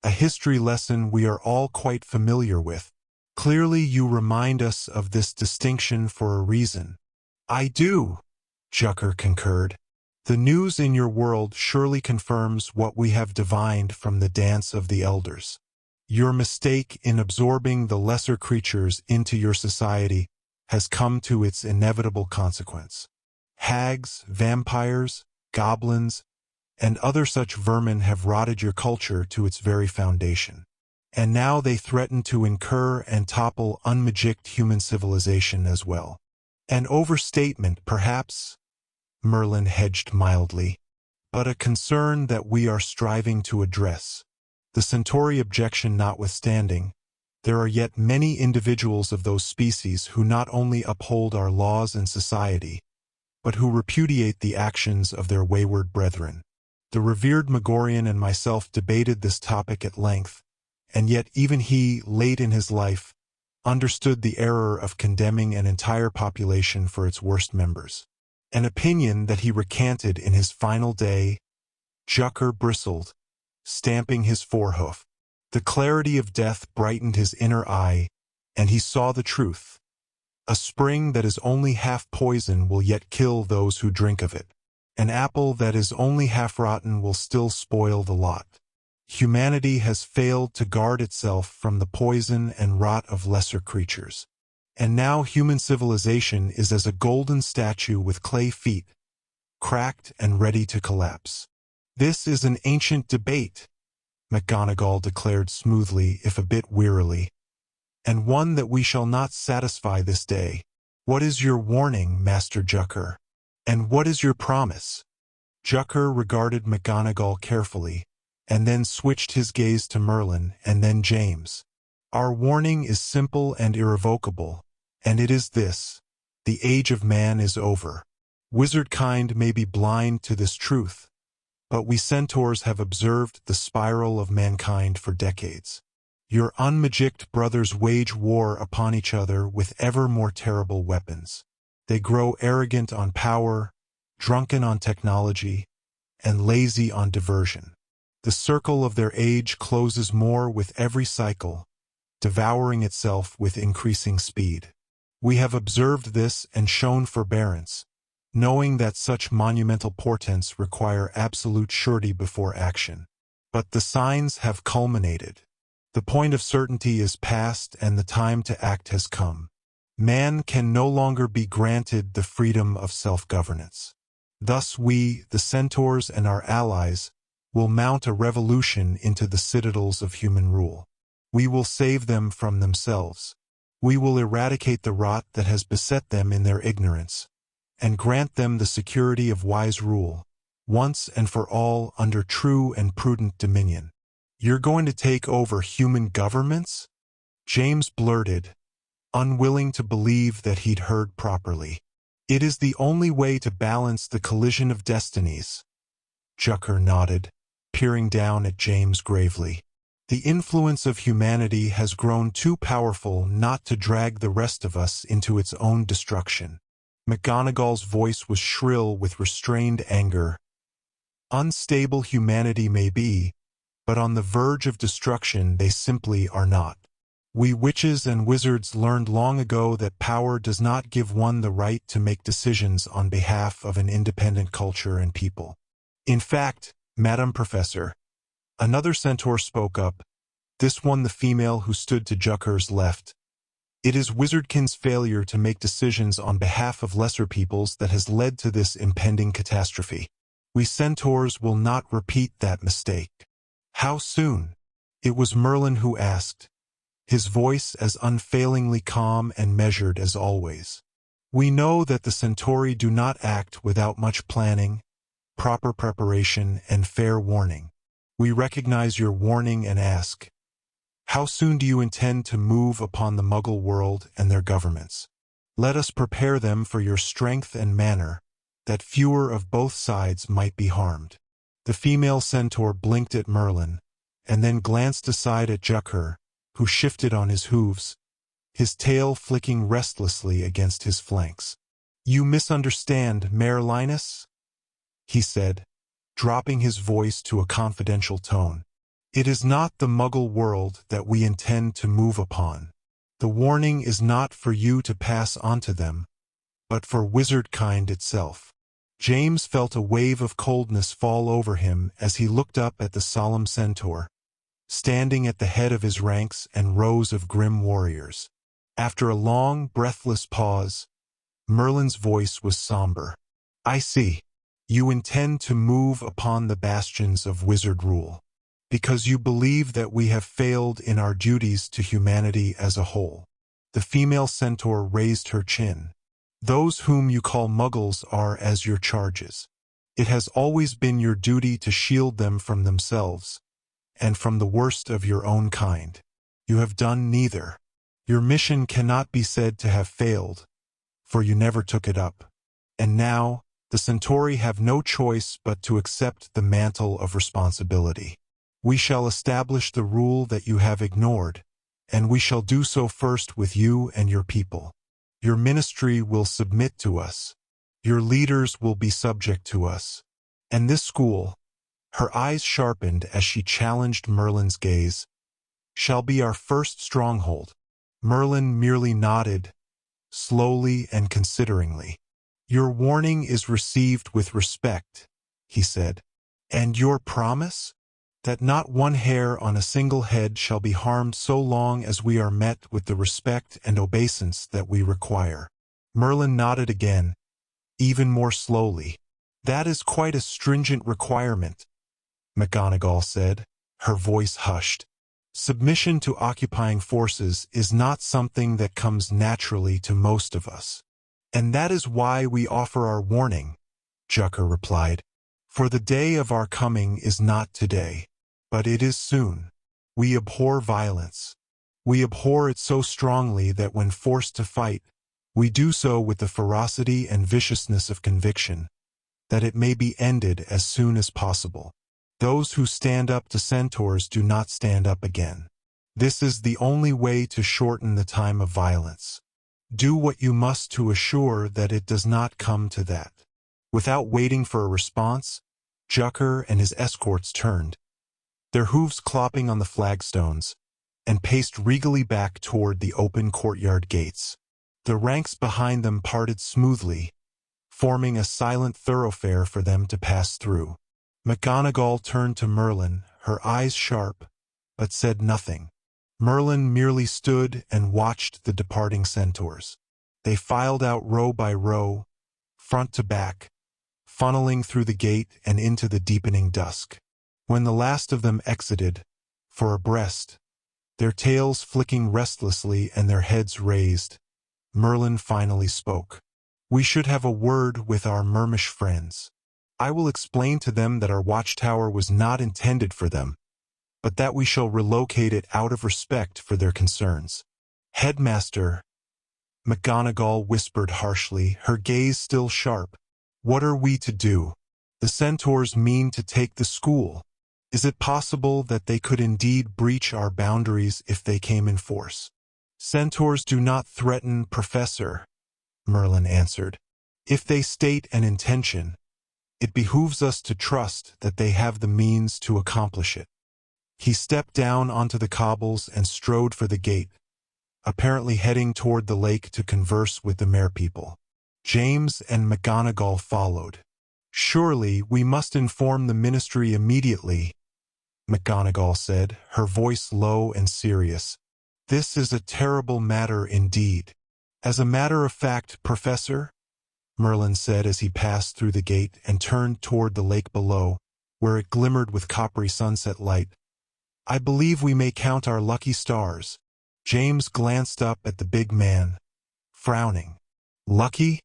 "A history lesson we are all quite familiar with. Clearly you remind us of this distinction for a reason." "I do," Jucker concurred. "The news in your world surely confirms what we have divined from the dance of the elders. Your mistake in absorbing the lesser creatures into your society has come to its inevitable consequence. Hags, vampires, goblins, and other such vermin have rotted your culture to its very foundation. And now they threaten to incur and topple unmagicked human civilization as well. An overstatement, perhaps," Merlin hedged mildly, "but a concern that we are striving to address. The Centauri objection notwithstanding, there are yet many individuals of those species who not only uphold our laws and society, but who repudiate the actions of their wayward brethren. The revered Megorian and myself debated this topic at length, and yet even he, late in his life, understood the error of condemning an entire population for its worst members. An opinion that he recanted in his final day. Jucker bristled, stamping his forehoof. The clarity of death brightened his inner eye, and he saw the truth. A spring that is only half poison will yet kill those who drink of it. An apple that is only half rotten will still spoil the lot. Humanity has failed to guard itself from the poison and rot of lesser creatures. And now human civilization is as a golden statue with clay feet, cracked and ready to collapse. This is an ancient debate, McGonagall declared smoothly, if a bit wearily, and one that we shall not satisfy this day. What is your warning, Master Jucker? And what is your promise? Jucker regarded McGonagall carefully, and then switched his gaze to Merlin and then James. Our warning is simple and irrevocable, and it is this: the age of man is over. Wizardkind may be blind to this truth, but we centaurs have observed the spiral of mankind for decades. Your unmagicked brothers wage war upon each other with ever more terrible weapons. They grow arrogant on power, drunken on technology, and lazy on diversion. The circle of their age closes more with every cycle, devouring itself with increasing speed. We have observed this and shown forbearance, knowing that such monumental portents require absolute surety before action. But the signs have culminated. The point of certainty is past and the time to act has come. Man can no longer be granted the freedom of self-governance. Thus we, the centaurs and our allies, will mount a revolution into the citadels of human rule. We will save them from themselves. We will eradicate the rot that has beset them in their ignorance, and grant them the security of wise rule, once and for all under true and prudent dominion. You're going to take over human governments? James blurted, unwilling to believe that he'd heard properly. It is the only way to balance the collision of destinies. Jucker nodded, peering down at James gravely. The influence of humanity has grown too powerful not to drag the rest of us into its own destruction. McGonagall's voice was shrill with restrained anger. Unstable humanity may be, but on the verge of destruction they simply are not. We witches and wizards learned long ago that power does not give one the right to make decisions on behalf of an independent culture and people. In fact, Madam Professor, another centaur spoke up, this one the female who stood to Jucker's left. It is Wizardkin's failure to make decisions on behalf of lesser peoples that has led to this impending catastrophe. We centaurs will not repeat that mistake. How soon? It was Merlin who asked, his voice as unfailingly calm and measured as always. We know that the Centauri do not act without much planning, proper preparation, and fair warning. We recognize your warning and ask, how soon do you intend to move upon the Muggle world and their governments? Let us prepare them for your strength and manner, that fewer of both sides might be harmed. The female centaur blinked at Merlin, and then glanced aside at Jucker, who shifted on his hooves, his tail flicking restlessly against his flanks. You misunderstand, Mayor Linus, he said, dropping his voice to a confidential tone. It is not the Muggle world that we intend to move upon. The warning is not for you to pass on to them, but for wizardkind itself. James felt a wave of coldness fall over him as he looked up at the solemn centaur, standing at the head of his ranks and rows of grim warriors. After a long, breathless pause, Merlin's voice was somber. I see. You intend to move upon the bastions of wizard rule, because you believe that we have failed in our duties to humanity as a whole. The female centaur raised her chin. Those whom you call Muggles are as your charges. It has always been your duty to shield them from themselves, and from the worst of your own kind. You have done neither. Your mission cannot be said to have failed, for you never took it up. And now, the Centauri have no choice but to accept the mantle of responsibility. We shall establish the rule that you have ignored, and we shall do so first with you and your people. Your ministry will submit to us. Your leaders will be subject to us. And this school, her eyes sharpened as she challenged Merlin's gaze, shall be our first stronghold. Merlin merely nodded, slowly and consideringly. Your warning is received with respect, he said. And your promise? That not one hair on a single head shall be harmed so long as we are met with the respect and obeisance that we require. Merlin nodded again, even more slowly. That is quite a stringent requirement, McGonagall said, her voice hushed. Submission to occupying forces is not something that comes naturally to most of us. And that is why we offer our warning, Jucker replied. For the day of our coming is not today, but it is soon. We abhor violence. We abhor it so strongly that when forced to fight, we do so with the ferocity and viciousness of conviction, that it may be ended as soon as possible. Those who stand up to centaurs do not stand up again. This is the only way to shorten the time of violence. Do what you must to assure that it does not come to that. Without waiting for a response, Jucker and his escorts turned, their hooves clopping on the flagstones, and paced regally back toward the open courtyard gates. The ranks behind them parted smoothly, forming a silent thoroughfare for them to pass through. McGonagall turned to Merlin, her eyes sharp, but said nothing. Merlin merely stood and watched the departing centaurs. They filed out row by row, front to back, funneling through the gate and into the deepening dusk. When the last of them exited, for abreast, their tails flicking restlessly and their heads raised, Merlin finally spoke. We should have a word with our Mermish friends. I will explain to them that our watchtower was not intended for them, but that we shall relocate it out of respect for their concerns. Headmaster, McGonagall whispered harshly, her gaze still sharp. What are we to do? The centaurs mean to take the school. Is it possible that they could indeed breach our boundaries if they came in force? Centaurs do not threaten, Professor, Merlin answered. If they state an intention, it behooves us to trust that they have the means to accomplish it. He stepped down onto the cobbles and strode for the gate, apparently heading toward the lake to converse with the merpeople. James and McGonagall followed. Surely we must inform the ministry immediately, McGonagall said, her voice low and serious. This is a terrible matter indeed. As a matter of fact, Professor, Merlin said as he passed through the gate and turned toward the lake below, where it glimmered with coppery sunset light, I believe we may count our lucky stars. James glanced up at the big man, frowning. Lucky?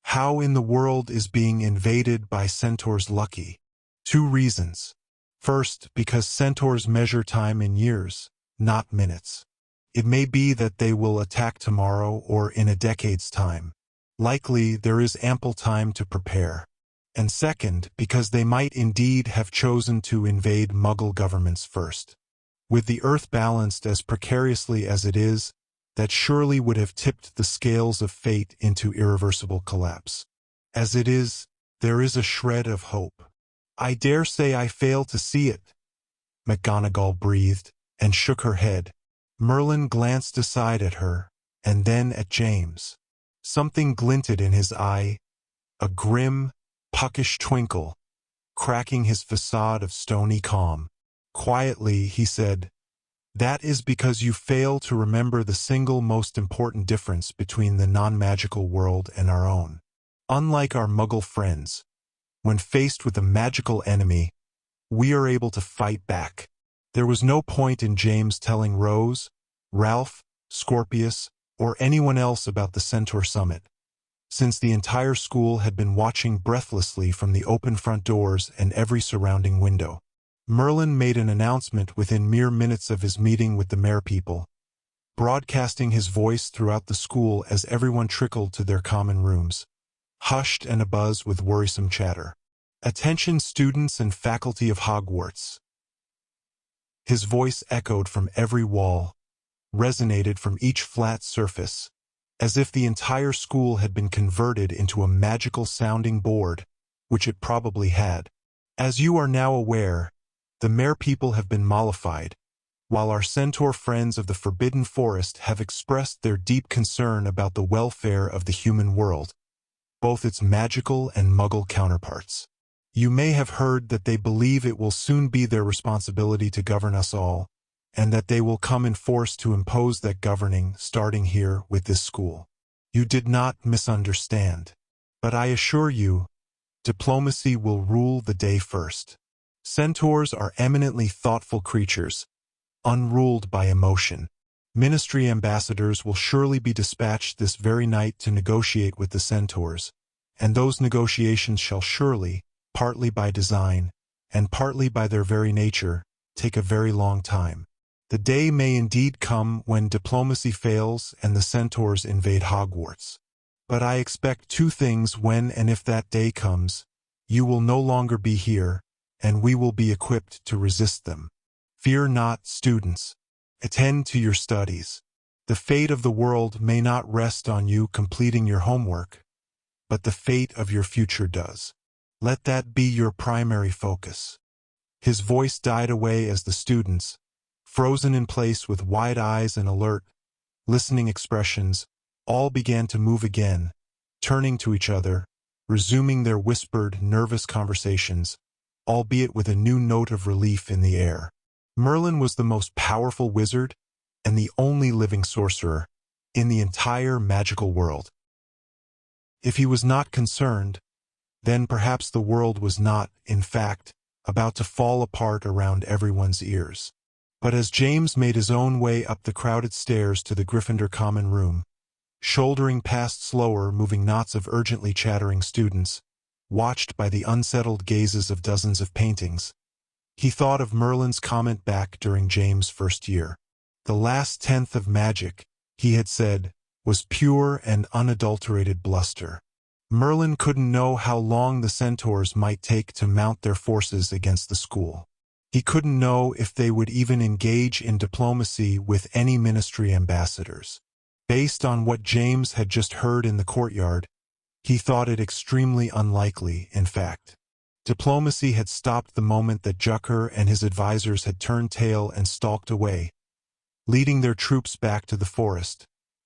How in the world is being invaded by centaurs lucky? 2 reasons. First, because centaurs measure time in years, not minutes. It may be that they will attack tomorrow or in a decade's time. Likely there is ample time to prepare. And second, because they might indeed have chosen to invade Muggle governments first. With the Earth balanced as precariously as it is, that surely would have tipped the scales of fate into irreversible collapse. As it is, there is a shred of hope. I dare say I fail to see it, McGonagall breathed, and shook her head. Merlin glanced aside at her, and then at James. Something glinted in his eye, a grim, puckish twinkle, cracking his facade of stony calm. Quietly, he said, That is because you fail to remember the single most important difference between the non-magical world and our own. Unlike our Muggle friends, when faced with a magical enemy, we are able to fight back. There was no point in James telling Rose, Ralph, Scorpius, or anyone else about the Centaur Summit, since the entire school had been watching breathlessly from the open front doors and every surrounding window. Merlin made an announcement within mere minutes of his meeting with the merpeople, broadcasting his voice throughout the school as everyone trickled to their common rooms, hushed and abuzz with worrisome chatter. "Attention students and faculty of Hogwarts." His voice echoed from every wall, resonated from each flat surface, as if the entire school had been converted into a magical sounding board, which it probably had. "As you are now aware, the merpeople have been mollified, while our centaur friends of the Forbidden Forest have expressed their deep concern about the welfare of the human world, both its magical and muggle counterparts. You may have heard that they believe it will soon be their responsibility to govern us all, and that they will come in force to impose that governing, starting here with this school. You did not misunderstand. But I assure you, diplomacy will rule the day first. Centaurs are eminently thoughtful creatures, unruled by emotion. Ministry ambassadors will surely be dispatched this very night to negotiate with the centaurs, and those negotiations shall surely, partly by design, and partly by their very nature, take a very long time. The day may indeed come when diplomacy fails and the centaurs invade Hogwarts. But I expect two things when and if that day comes: you will no longer be here, and we will be equipped to resist them. Fear not, students. Attend to your studies. The fate of the world may not rest on you completing your homework, but the fate of your future does. Let that be your primary focus." His voice died away as the students, frozen in place with wide eyes and alert, listening expressions, all began to move again, turning to each other, resuming their whispered, nervous conversations, albeit with a new note of relief in the air. Merlin was the most powerful wizard and the only living sorcerer in the entire magical world. If he was not concerned, then perhaps the world was not, in fact, about to fall apart around everyone's ears. But as James made his own way up the crowded stairs to the Gryffindor common room, shouldering past slower-moving knots of urgently chattering students, watched by the unsettled gazes of dozens of paintings, he thought of Merlin's comment back during James' first year. The last tenth of magic, he had said, was pure and unadulterated bluster. Merlin couldn't know how long the centaurs might take to mount their forces against the school. He couldn't know if they would even engage in diplomacy with any ministry ambassadors. Based on what James had just heard in the courtyard, he thought it extremely unlikely, in fact. Diplomacy had stopped the moment that Jucker and his advisors had turned tail and stalked away, leading their troops back to the forest,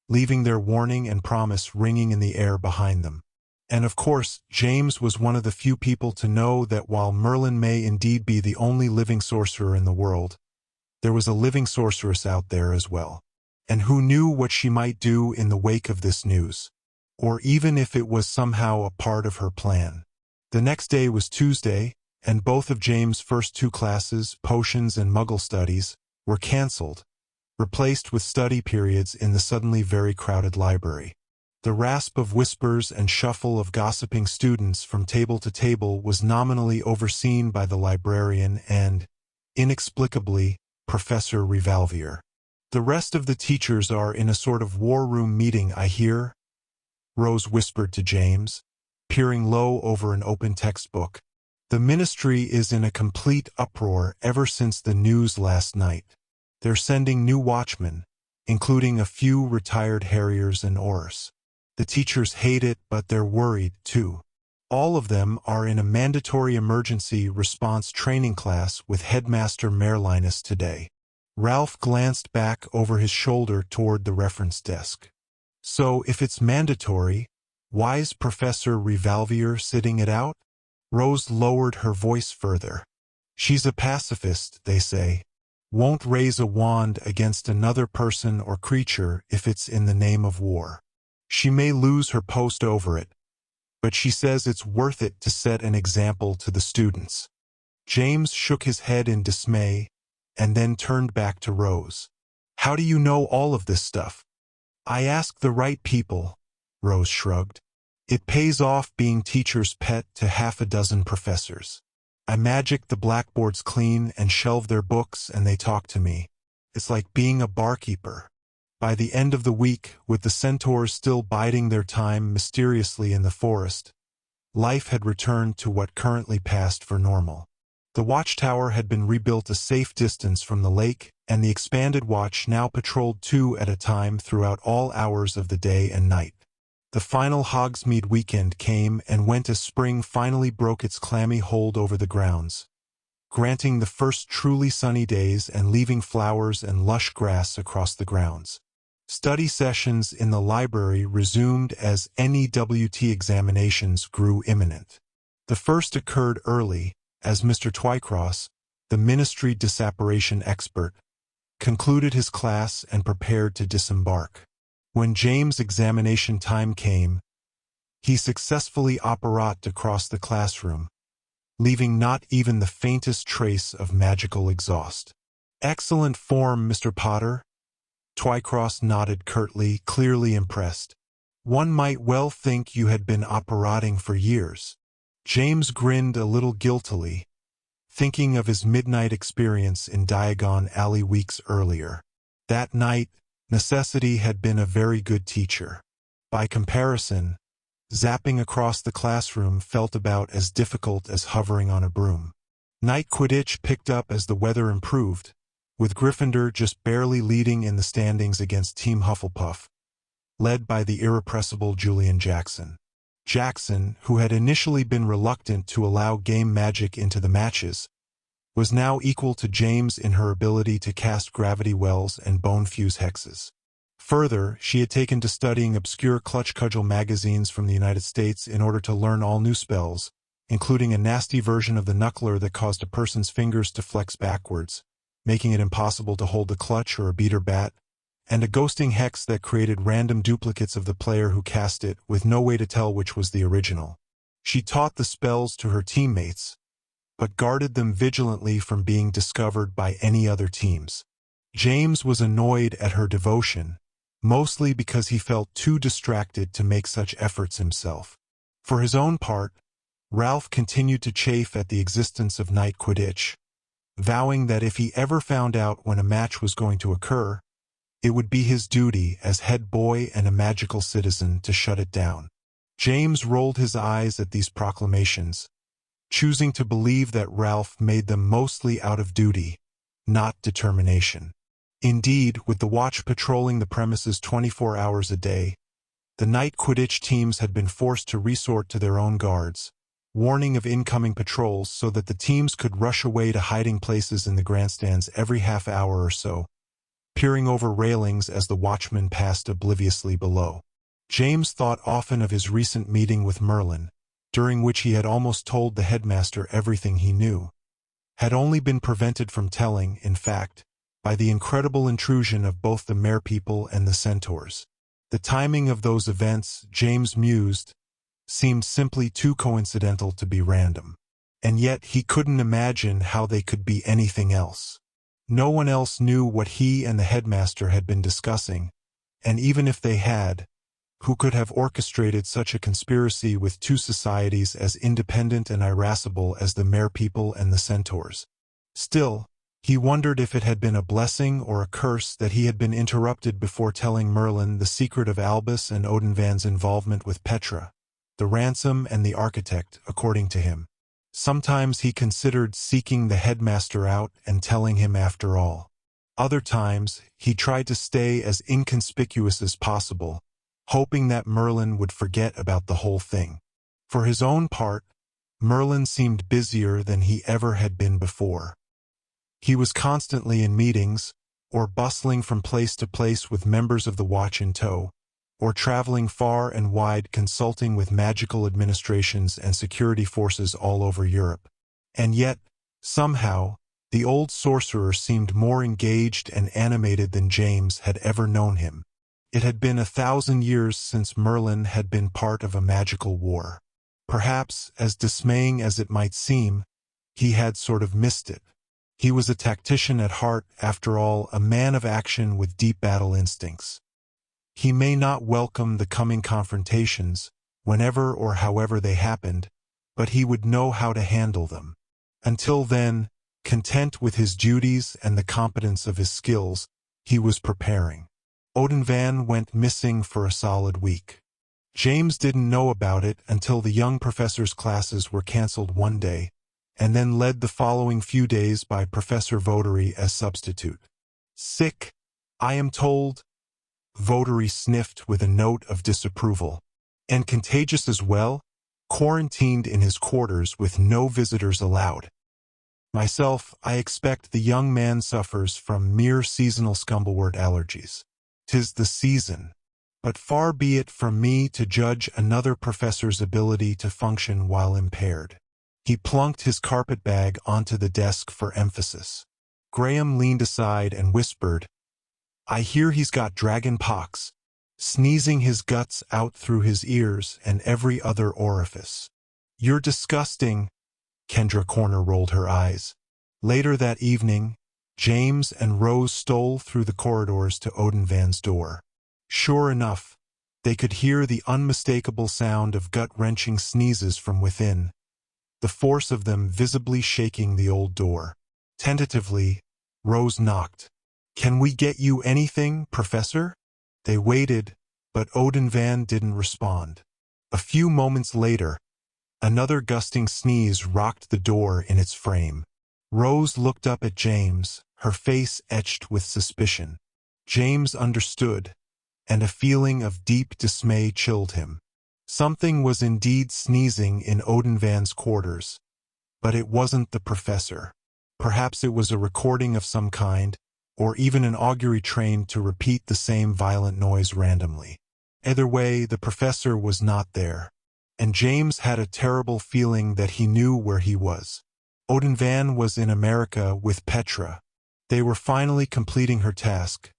leaving their warning and promise ringing in the air behind them. And of course, James was one of the few people to know that while Merlin may indeed be the only living sorcerer in the world, there was a living sorceress out there as well. And who knew what she might do in the wake of this news, or even if it was somehow a part of her plan. The next day was Tuesday, and both of James' first two classes, potions and Muggle studies, were cancelled, replaced with study periods in the suddenly very crowded library. The rasp of whispers and shuffle of gossiping students from table to table was nominally overseen by the librarian and, inexplicably, Professor Revalvier. "The rest of the teachers are in a sort of war room meeting, I hear," Rose whispered to James, peering low over an open textbook. "The ministry is in a complete uproar ever since the news last night. They're sending new watchmen, including a few retired harriers and Aurors. The teachers hate it, but they're worried, too. All of them are in a mandatory emergency response training class with Headmaster Merlinus today." Ralph glanced back over his shoulder toward the reference desk. "So if it's mandatory, why's Professor Revalvier sitting it out?" Rose lowered her voice further. "She's a pacifist, they say. Won't raise a wand against another person or creature if it's in the name of war. She may lose her post over it, but she says it's worth it to set an example to the students." James shook his head in dismay, and then turned back to Rose. "How do you know all of this stuff?" "I asked the right people," Rose shrugged. "It pays off being teacher's pet to half a dozen professors. I magic the blackboards clean and shelve their books, and they talk to me. It's like being a barkeeper. By the end of the week, with the centaurs still biding their time mysteriously in the forest, life had returned to what currently passed for normal. The watchtower had been rebuilt a safe distance from the lake, and the expanded watch now patrolled 2 at a time throughout all hours of the day and night. The final Hogsmeade weekend came and went as spring finally broke its clammy hold over the grounds, granting the first truly sunny days and leaving flowers and lush grass across the grounds. Study sessions in the library resumed as NEWT examinations grew imminent. The first occurred early, as Mr. Twycross, the ministry disapparation expert, concluded his class and prepared to disembark. When James' examination time came, he successfully operated across the classroom, leaving not even the faintest trace of magical exhaust. "Excellent form, Mr. Potter." Twycross nodded curtly, clearly impressed. "One might well think you had been operating for years." James grinned a little guiltily, thinking of his midnight experience in Diagon Alley weeks earlier. That night, necessity had been a very good teacher. By comparison, zapping across the classroom felt about as difficult as hovering on a broom. Night Quidditch picked up as the weather improved, with Gryffindor just barely leading in the standings against Team Hufflepuff, led by the irrepressible Julian Jackson. Jackson, who had initially been reluctant to allow game magic into the matches, was now equal to James in her ability to cast gravity wells and bone fuse hexes. Further, she had taken to studying obscure clutch cudgel magazines from the United States in order to learn all new spells, including a nasty version of the knuckler that caused a person's fingers to flex backwards, making it impossible to hold a clutch or a beater bat, and a ghosting hex that created random duplicates of the player who cast it with no way to tell which was the original. She taught the spells to her teammates, but guarded them vigilantly from being discovered by any other teams. James was annoyed at her devotion, mostly because he felt too distracted to make such efforts himself. For his own part, Ralph continued to chafe at the existence of Night Quidditch, vowing that if he ever found out when a match was going to occur, it would be his duty as head boy and a magical citizen to shut it down. James rolled his eyes at these proclamations, choosing to believe that Ralph made them mostly out of duty, not determination. Indeed, with the watch patrolling the premises 24 hours a day, the Night Quidditch teams had been forced to resort to their own guards, warning of incoming patrols so that the teams could rush away to hiding places in the grandstands every half hour or so, peering over railings as the watchmen passed obliviously below. James thought often of his recent meeting with Merlin, during which he had almost told the headmaster everything he knew, had only been prevented from telling, in fact, by the incredible intrusion of both the merpeople and the centaurs. The timing of those events, James mused, seemed simply too coincidental to be random. And yet he couldn't imagine how they could be anything else. No one else knew what he and the headmaster had been discussing, and even if they had, who could have orchestrated such a conspiracy with two societies as independent and irascible as the merpeople and the centaurs? Still, he wondered if it had been a blessing or a curse that he had been interrupted before telling Merlin the secret of Albus and Odenvan's involvement with Petra, the ransom and the architect, according to him. Sometimes he considered seeking the headmaster out and telling him after all. Other times, he tried to stay as inconspicuous as possible, hoping that Merlin would forget about the whole thing. For his own part, Merlin seemed busier than he ever had been before. He was constantly in meetings, or bustling from place to place with members of the Watch in tow, or traveling far and wide consulting with magical administrations and security forces all over Europe. And yet, somehow, the old sorcerer seemed more engaged and animated than James had ever known him. It had been 1,000 years since Merlin had been part of a magical war. Perhaps, as dismaying as it might seem, he had sort of missed it. He was a tactician at heart, after all, a man of action with deep battle instincts. He may not welcome the coming confrontations, whenever or however they happened, but he would know how to handle them. Until then, content with his duties and the competence of his skills, he was preparing. Odin Van went missing for a solid week. James didn't know about it until the young professor's classes were cancelled one day, and then led the following few days by Professor Votary as substitute. Sick, I am told. Votary sniffed with a note of disapproval. And contagious as well, quarantined in his quarters with no visitors allowed. Myself, I expect the young man suffers from mere seasonal scumblewort allergies. 'Tis the season. But far be it from me to judge another professor's ability to function while impaired. He plunked his carpetbag onto the desk for emphasis. Graham leaned aside and whispered, I hear he's got dragon pox, sneezing his guts out through his ears and every other orifice. You're disgusting. Kendra Corner rolled her eyes. Later that evening, James and Rose stole through the corridors to Odin Van's door. Sure enough, they could hear the unmistakable sound of gut-wrenching sneezes from within, the force of them visibly shaking the old door. Tentatively, Rose knocked. Can we get you anything, Professor? They waited, but Odin Van didn't respond. A few moments later, another gusting sneeze rocked the door in its frame. Rose looked up at James, her face etched with suspicion. James understood, and a feeling of deep dismay chilled him. Something was indeed sneezing in Odin Van's quarters, but it wasn't the professor. Perhaps it was a recording of some kind, or even an augury trained to repeat the same violent noise randomly. Either way, the professor was not there, and James had a terrible feeling that he knew where he was. Odin Van was in America with Petra. They were finally completing her task,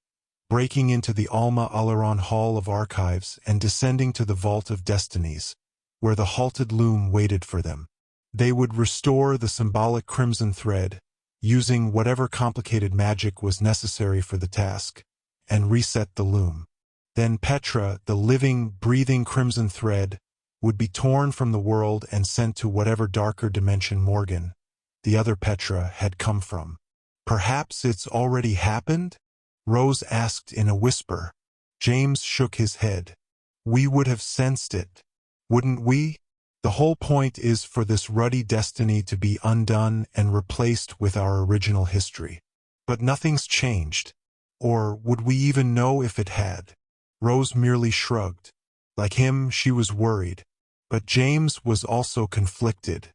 breaking into the Alma Alaron Hall of Archives and descending to the Vault of Destinies, where the halted loom waited for them. They would restore the symbolic crimson thread, using whatever complicated magic was necessary for the task, and reset the loom. Then Petra, the living, breathing crimson thread, would be torn from the world and sent to whatever darker dimension Morgan, the other Petra, had come from. Perhaps it's already happened? Rose asked in a whisper. James shook his head. We would have sensed it, wouldn't we? The whole point is for this ruddy destiny to be undone and replaced with our original history. But nothing's changed. Or would we even know if it had? Rose merely shrugged. Like him, she was worried. But James was also conflicted.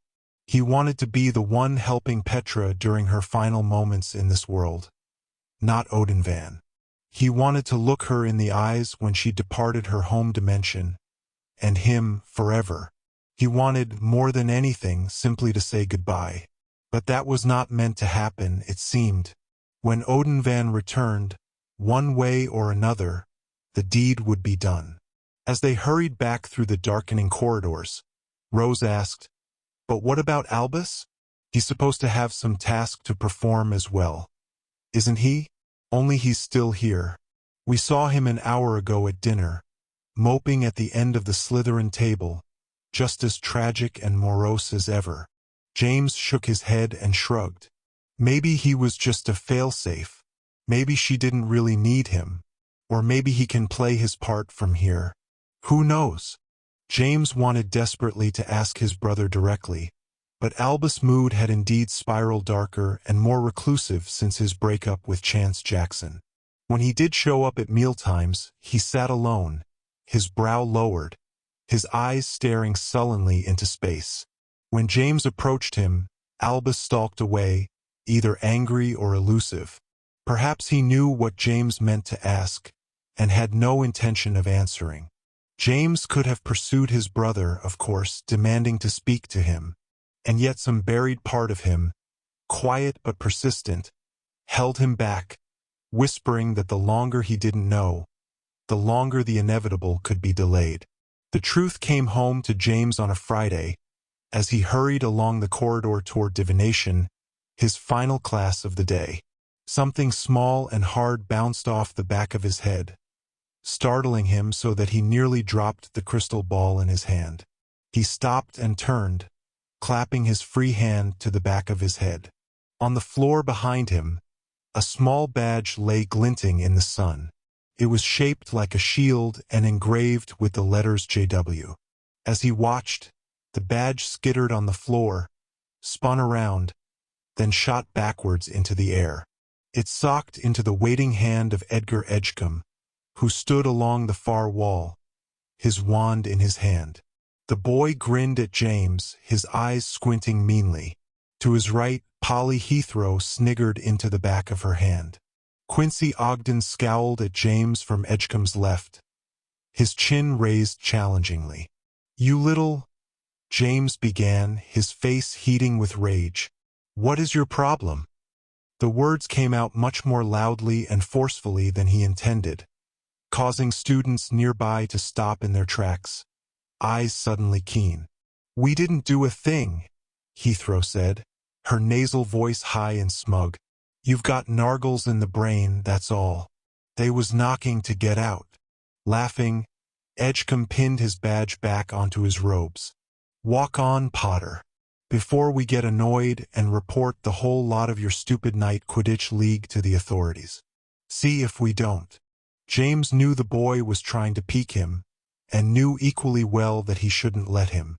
He wanted to be the one helping Petra during her final moments in this world, not Odin Van. He wanted to look her in the eyes when she departed her home dimension, and him forever. He wanted, more than anything, simply to say goodbye. But that was not meant to happen, it seemed. When Odin Van returned, one way or another, the deed would be done. As they hurried back through the darkening corridors, Rose asked, But what about Albus? He's supposed to have some task to perform as well, isn't he? Only he's still here. We saw him an hour ago at dinner, moping at the end of the Slytherin table, just as tragic and morose as ever. James shook his head and shrugged. Maybe he was just a failsafe. Maybe she didn't really need him. Or maybe he can play his part from here. Who knows? James wanted desperately to ask his brother directly, but Albus' mood had indeed spiraled darker and more reclusive since his breakup with Chance Jackson. When he did show up at mealtimes, he sat alone, his brow lowered, his eyes staring sullenly into space. When James approached him, Albus stalked away, either angry or elusive. Perhaps he knew what James meant to ask, and had no intention of answering. James could have pursued his brother, of course, demanding to speak to him, and yet some buried part of him, quiet but persistent, held him back, whispering that the longer he didn't know, the longer the inevitable could be delayed. The truth came home to James on a Friday, as he hurried along the corridor toward divination, his final class of the day. Something small and hard bounced off the back of his head, startling him so that he nearly dropped the crystal ball in his hand. He stopped and turned, clapping his free hand to the back of his head. On the floor behind him, a small badge lay glinting in the sun. It was shaped like a shield and engraved with the letters JW. As he watched, the badge skittered on the floor, spun around, then shot backwards into the air. It socked into the waiting hand of Edgar Edgecombe, who stood along the far wall, his wand in his hand. The boy grinned at James, his eyes squinting meanly. To his right, Polly Heathrow sniggered into the back of her hand. Quincy Ogden scowled at James from Edgecombe's left, his chin raised challengingly. "You little—" James began, his face heating with rage. "What is your problem?" The words came out much more loudly and forcefully than he intended, causing students nearby to stop in their tracks, eyes suddenly keen. "We didn't do a thing," Heathrow said, her nasal voice high and smug. "You've got nargles in the brain, that's all. They was knocking to get out." Laughing, Edgecombe pinned his badge back onto his robes. "Walk on, Potter, before we get annoyed and report the whole lot of your stupid night Quidditch League to the authorities. See if we don't." James knew the boy was trying to pique him, and knew equally well that he shouldn't let him.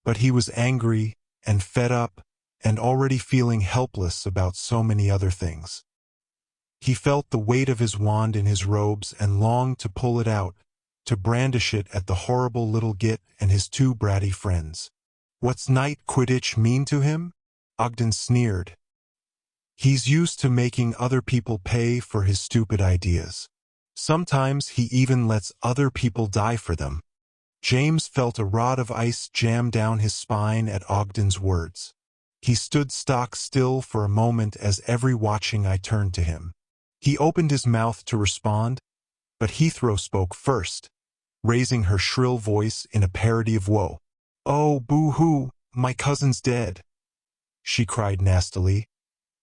But he was angry and fed up and already feeling helpless about so many other things. He felt the weight of his wand in his robes and longed to pull it out, to brandish it at the horrible little git and his two bratty friends. "What's night Quidditch mean to him?" Ogden sneered. "He's used to making other people pay for his stupid ideas. Sometimes he even lets other people die for them." James felt a rod of ice jam down his spine at Ogden's words. He stood stock still for a moment as every watching eye turned to him. He opened his mouth to respond, but Heathrow spoke first, raising her shrill voice in a parody of woe. "Oh, boo-hoo, my cousin's dead," she cried nastily,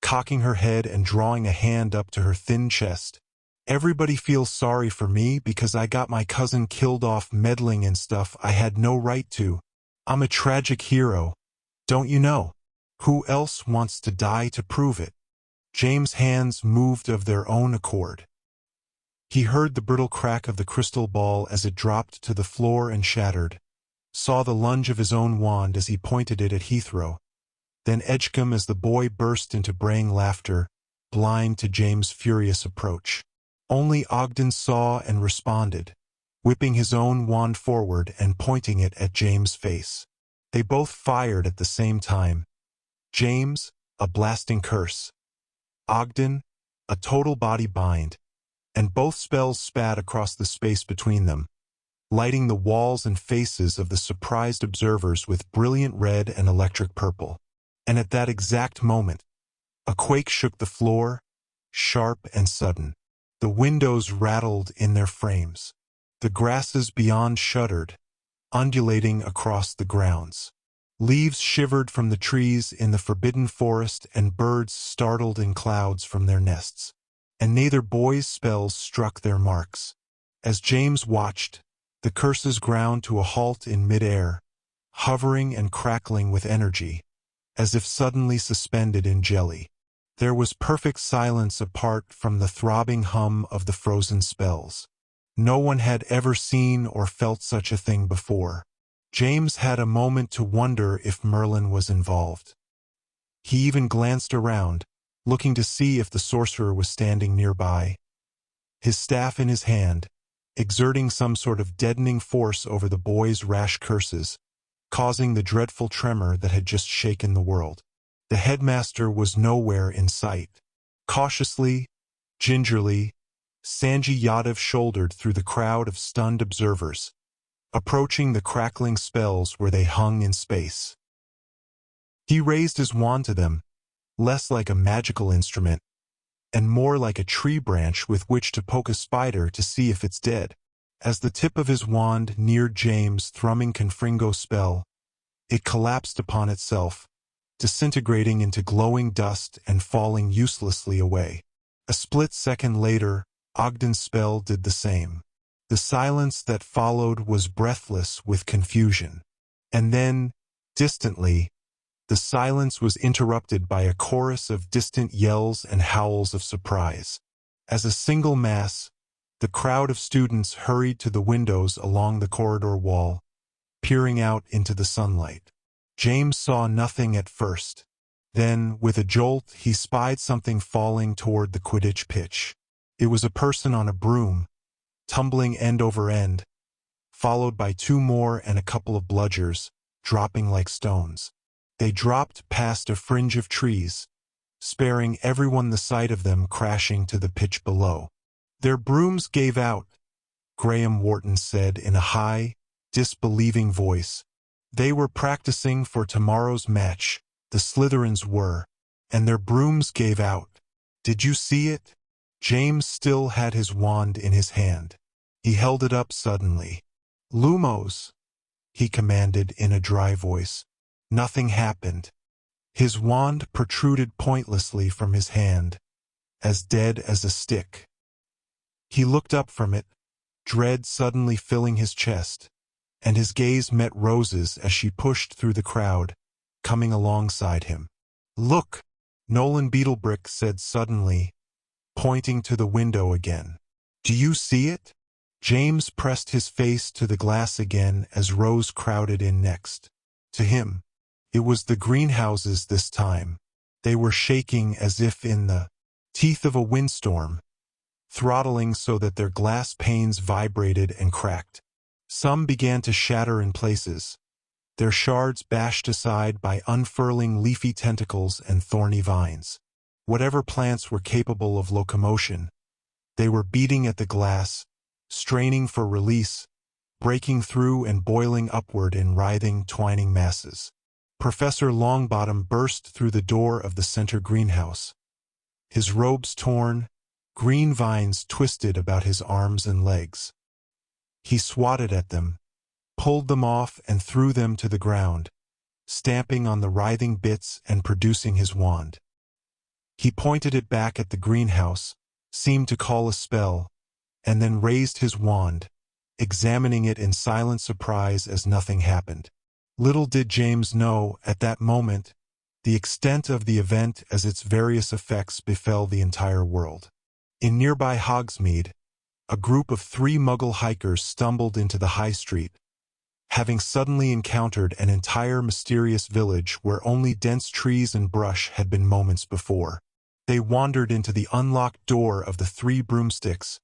cocking her head and drawing a hand up to her thin chest. "Everybody feels sorry for me because I got my cousin killed off meddling in stuff I had no right to. I'm a tragic hero, don't you know? Who else wants to die to prove it?" James' hands moved of their own accord. He heard the brittle crack of the crystal ball as it dropped to the floor and shattered, saw the lunge of his own wand as he pointed it at Heathrow, then Edgecombe as the boy burst into braying laughter, blind to James' furious approach. Only Ogden saw and responded, whipping his own wand forward and pointing it at James' face. They both fired at the same time. James, a blasting curse. Ogden, a total body bind, and both spells spat across the space between them, lighting the walls and faces of the surprised observers with brilliant red and electric purple. And at that exact moment, a quake shook the floor, sharp and sudden. The windows rattled in their frames. The grasses beyond shuddered, undulating across the grounds. Leaves shivered from the trees in the forbidden forest and birds startled in clouds from their nests. And neither boy's spells struck their marks. As James watched, the curses ground to a halt in midair, hovering and crackling with energy, as if suddenly suspended in jelly. There was perfect silence apart from the throbbing hum of the frozen spells. No one had ever seen or felt such a thing before. James had a moment to wonder if Merlin was involved. He even glanced around, looking to see if the sorcerer was standing nearby, his staff in his hand, exerting some sort of deadening force over the boy's rash curses, causing the dreadful tremor that had just shaken the world. The headmaster was nowhere in sight. Cautiously, gingerly, Sanji Yadav shouldered through the crowd of stunned observers, approaching the crackling spells where they hung in space. He raised his wand to them, less like a magical instrument, and more like a tree branch with which to poke a spider to see if it's dead. As the tip of his wand neared James' thrumming Confringo spell, it collapsed upon itself, disintegrating into glowing dust and falling uselessly away. A split second later, Ogden's spell did the same. The silence that followed was breathless with confusion. And then, distantly, The silence was interrupted by a chorus of distant yells and howls of surprise. As a single mass, the crowd of students hurried to the windows along the corridor wall, peering out into the sunlight. James saw nothing at first. Then, with a jolt, he spied something falling toward the Quidditch pitch. It was a person on a broom, tumbling end over end, followed by two more and a couple of bludgers, dropping like stones. They dropped past a fringe of trees, sparing everyone the sight of them crashing to the pitch below. Their brooms gave out, Graham Wharton said in a high, disbelieving voice. They were practicing for tomorrow's match, the Slytherins were, and their brooms gave out. Did you see it? James still had his wand in his hand. He held it up suddenly. Lumos, he commanded in a dry voice. Nothing happened. His wand protruded pointlessly from his hand, as dead as a stick. He looked up from it, dread suddenly filling his chest, and his gaze met Rose's as she pushed through the crowd, coming alongside him. Look, Nolan Beetlebrick said suddenly, pointing to the window again. Do you see it? James pressed his face to the glass again as Rose crowded in next. To him, it was the greenhouses this time. They were shaking as if in the teeth of a windstorm, throttling so that their glass panes vibrated and cracked. Some began to shatter in places, their shards bashed aside by unfurling leafy tentacles and thorny vines. Whatever plants were capable of locomotion, they were beating at the glass, straining for release, breaking through and boiling upward in writhing, twining masses. Professor Longbottom burst through the door of the center greenhouse. His robes torn, green vines twisted about his arms and legs. He swatted at them, pulled them off and threw them to the ground, stamping on the writhing bits and producing his wand. He pointed it back at the greenhouse, seemed to call a spell, and then raised his wand, examining it in silent surprise as nothing happened. Little did James know, at that moment, the extent of the event as its various effects befell the entire world. In nearby Hogsmeade, a group of 3 Muggle hikers stumbled into the high street, having suddenly encountered an entire mysterious village where only dense trees and brush had been moments before. They wandered into the unlocked door of the 3 broomsticks,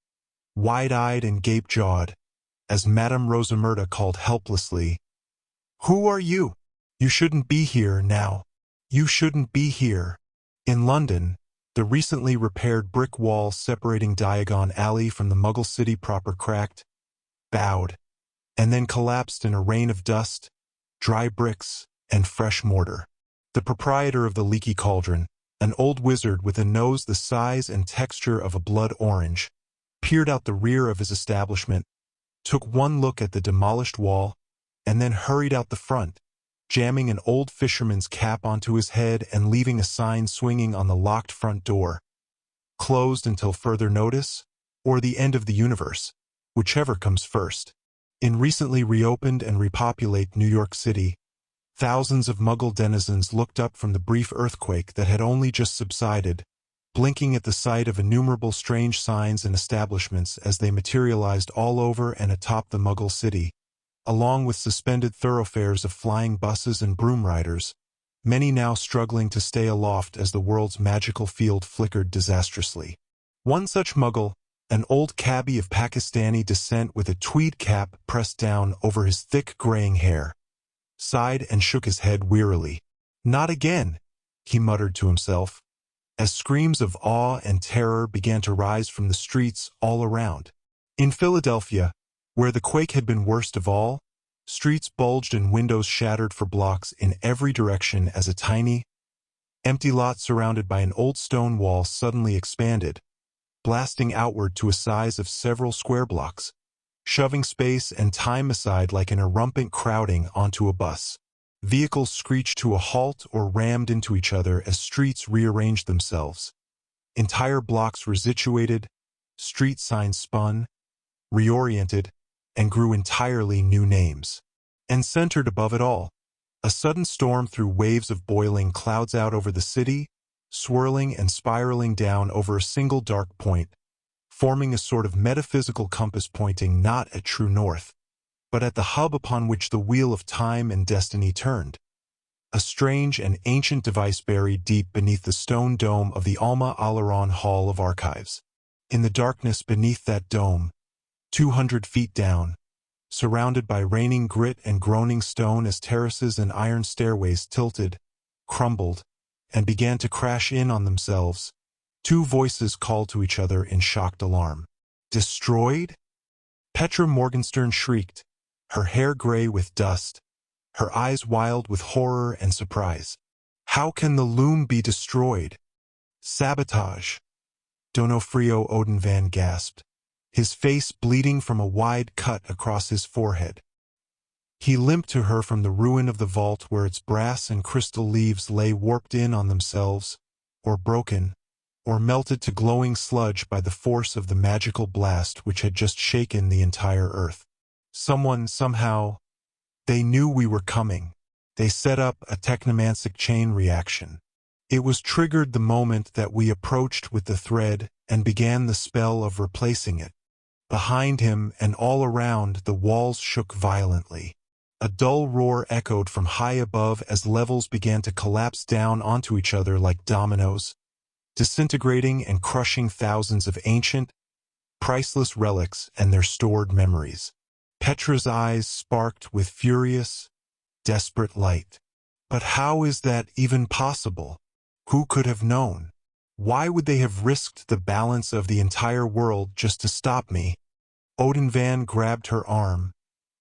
wide-eyed and gape-jawed, as Madame Rosamerta called helplessly, "Who are you? You shouldn't be here now. You shouldn't be here." In London, the recently repaired brick wall separating Diagon Alley from the Muggle city proper cracked, bowed, and then collapsed in a rain of dust, dry bricks, and fresh mortar. The proprietor of the Leaky Cauldron, an old wizard with a nose the size and texture of a blood orange, peered out the rear of his establishment, took one look at the demolished wall, and then hurried out the front, jamming an old fisherman's cap onto his head and leaving a sign swinging on the locked front door. Closed until further notice, or the end of the universe, whichever comes first. In recently reopened and repopulate New York City, thousands of Muggle denizens looked up from the brief earthquake that had only just subsided, blinking at the sight of innumerable strange signs and establishments as they materialized all over and atop the Muggle city, along with suspended thoroughfares of flying buses and broom riders, many now struggling to stay aloft as the world's magical field flickered disastrously. One such Muggle, an old cabbie of Pakistani descent with a tweed cap pressed down over his thick graying hair, sighed and shook his head wearily. "Not again," he muttered to himself, as screams of awe and terror began to rise from the streets all around. In Philadelphia, where the quake had been worst of all, streets bulged and windows shattered for blocks in every direction as a tiny, empty lot surrounded by an old stone wall suddenly expanded, blasting outward to a size of several square blocks, shoving space and time aside like an irrumpant crowding onto a bus. Vehicles screeched to a halt or rammed into each other as streets rearranged themselves. Entire blocks resituated, street signs spun, reoriented, and grew entirely new names. And centered above it all, A sudden storm threw waves of boiling clouds out over the city, swirling and spiraling down over a single dark point, forming a sort of metaphysical compass pointing not at true north, but at the hub upon which the wheel of time and destiny turned. A strange and ancient device buried deep beneath the stone dome of the Alma Alaron Hall of Archives. In the darkness beneath that dome, 200 feet down, surrounded by raining grit and groaning stone as terraces and iron stairways tilted, crumbled, and began to crash in on themselves, two voices called to each other in shocked alarm. Destroyed? Petra Morgenstern shrieked, her hair gray with dust, her eyes wild with horror and surprise. How can the loom be destroyed? Sabotage! Donofrio Odenvan gasped, his face bleeding from a wide cut across his forehead. He limped to her from the ruin of the vault where its brass and crystal leaves lay warped in on themselves, or broken, or melted to glowing sludge by the force of the magical blast which had just shaken the entire earth. Someone, somehow, they knew we were coming. They set up a technomantic chain reaction. It was triggered the moment that we approached with the thread and began the spell of replacing it. Behind him and all around, the walls shook violently. A dull roar echoed from high above as levels began to collapse down onto each other like dominoes, disintegrating and crushing thousands of ancient, priceless relics and their stored memories. Petra's eyes sparked with furious, desperate light. But how is that even possible? Who could have known? Why would they have risked the balance of the entire world just to stop me? Odenvan grabbed her arm,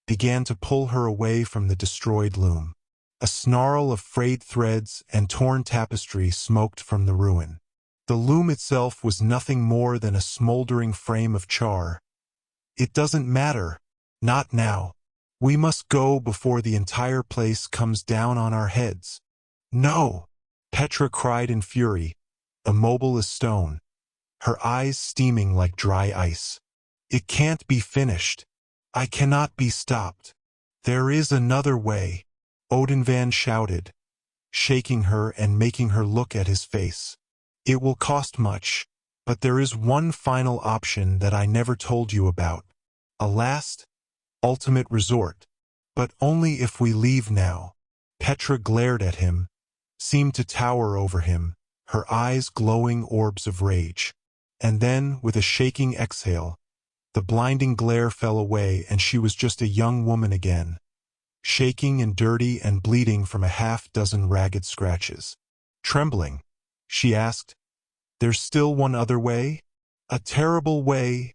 began to pull her away from the destroyed loom. A snarl of frayed threads and torn tapestry smoked from the ruin. The loom itself was nothing more than a smoldering frame of char. It doesn't matter. Not now. We must go before the entire place comes down on our heads. No! Petra cried in fury, immobile as stone, her eyes steaming like dry ice. It can't be finished. I cannot be stopped. There is another way, Odenvan shouted, shaking her and making her look at his face. It will cost much, but there is one final option that I never told you about. A last, ultimate resort. But only if we leave now. Petra glared at him, seemed to tower over him, her eyes glowing orbs of rage. And then, with a shaking exhale, the blinding glare fell away and she was just a young woman again, shaking and dirty and bleeding from a half-dozen ragged scratches. Trembling, she asked, "There's still one other way?" "A terrible way,"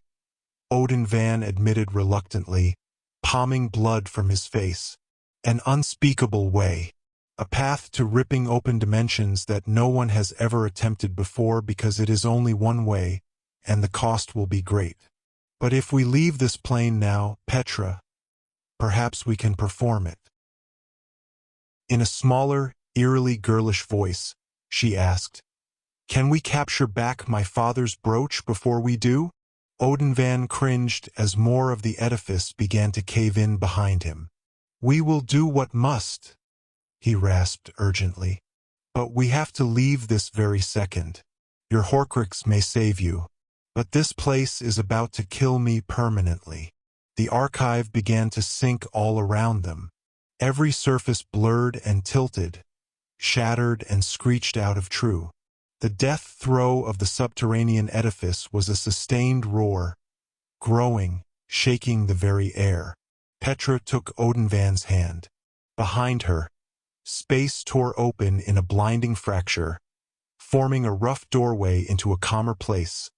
Odenvan admitted reluctantly, palming blood from his face. "An unspeakable way. A path to ripping open dimensions that no one has ever attempted before because it is only one way, and the cost will be great. But if we leave this plane now, Petra, perhaps we can perform it." In a smaller, eerily girlish voice, she asked, "Can we capture back my father's brooch before we do?" Odenvan cringed as more of the edifice began to cave in behind him. "We will do what must," he rasped urgently. "But we have to leave this very second. Your Horcrux may save you, but this place is about to kill me permanently." The archive began to sink all around them. Every surface blurred and tilted, shattered and screeched out of true. The death throe of the subterranean edifice was a sustained roar, growing, shaking the very air. Petra took Odenvan's hand. Behind her, space tore open in a blinding fracture, forming a rough doorway into a calmer place,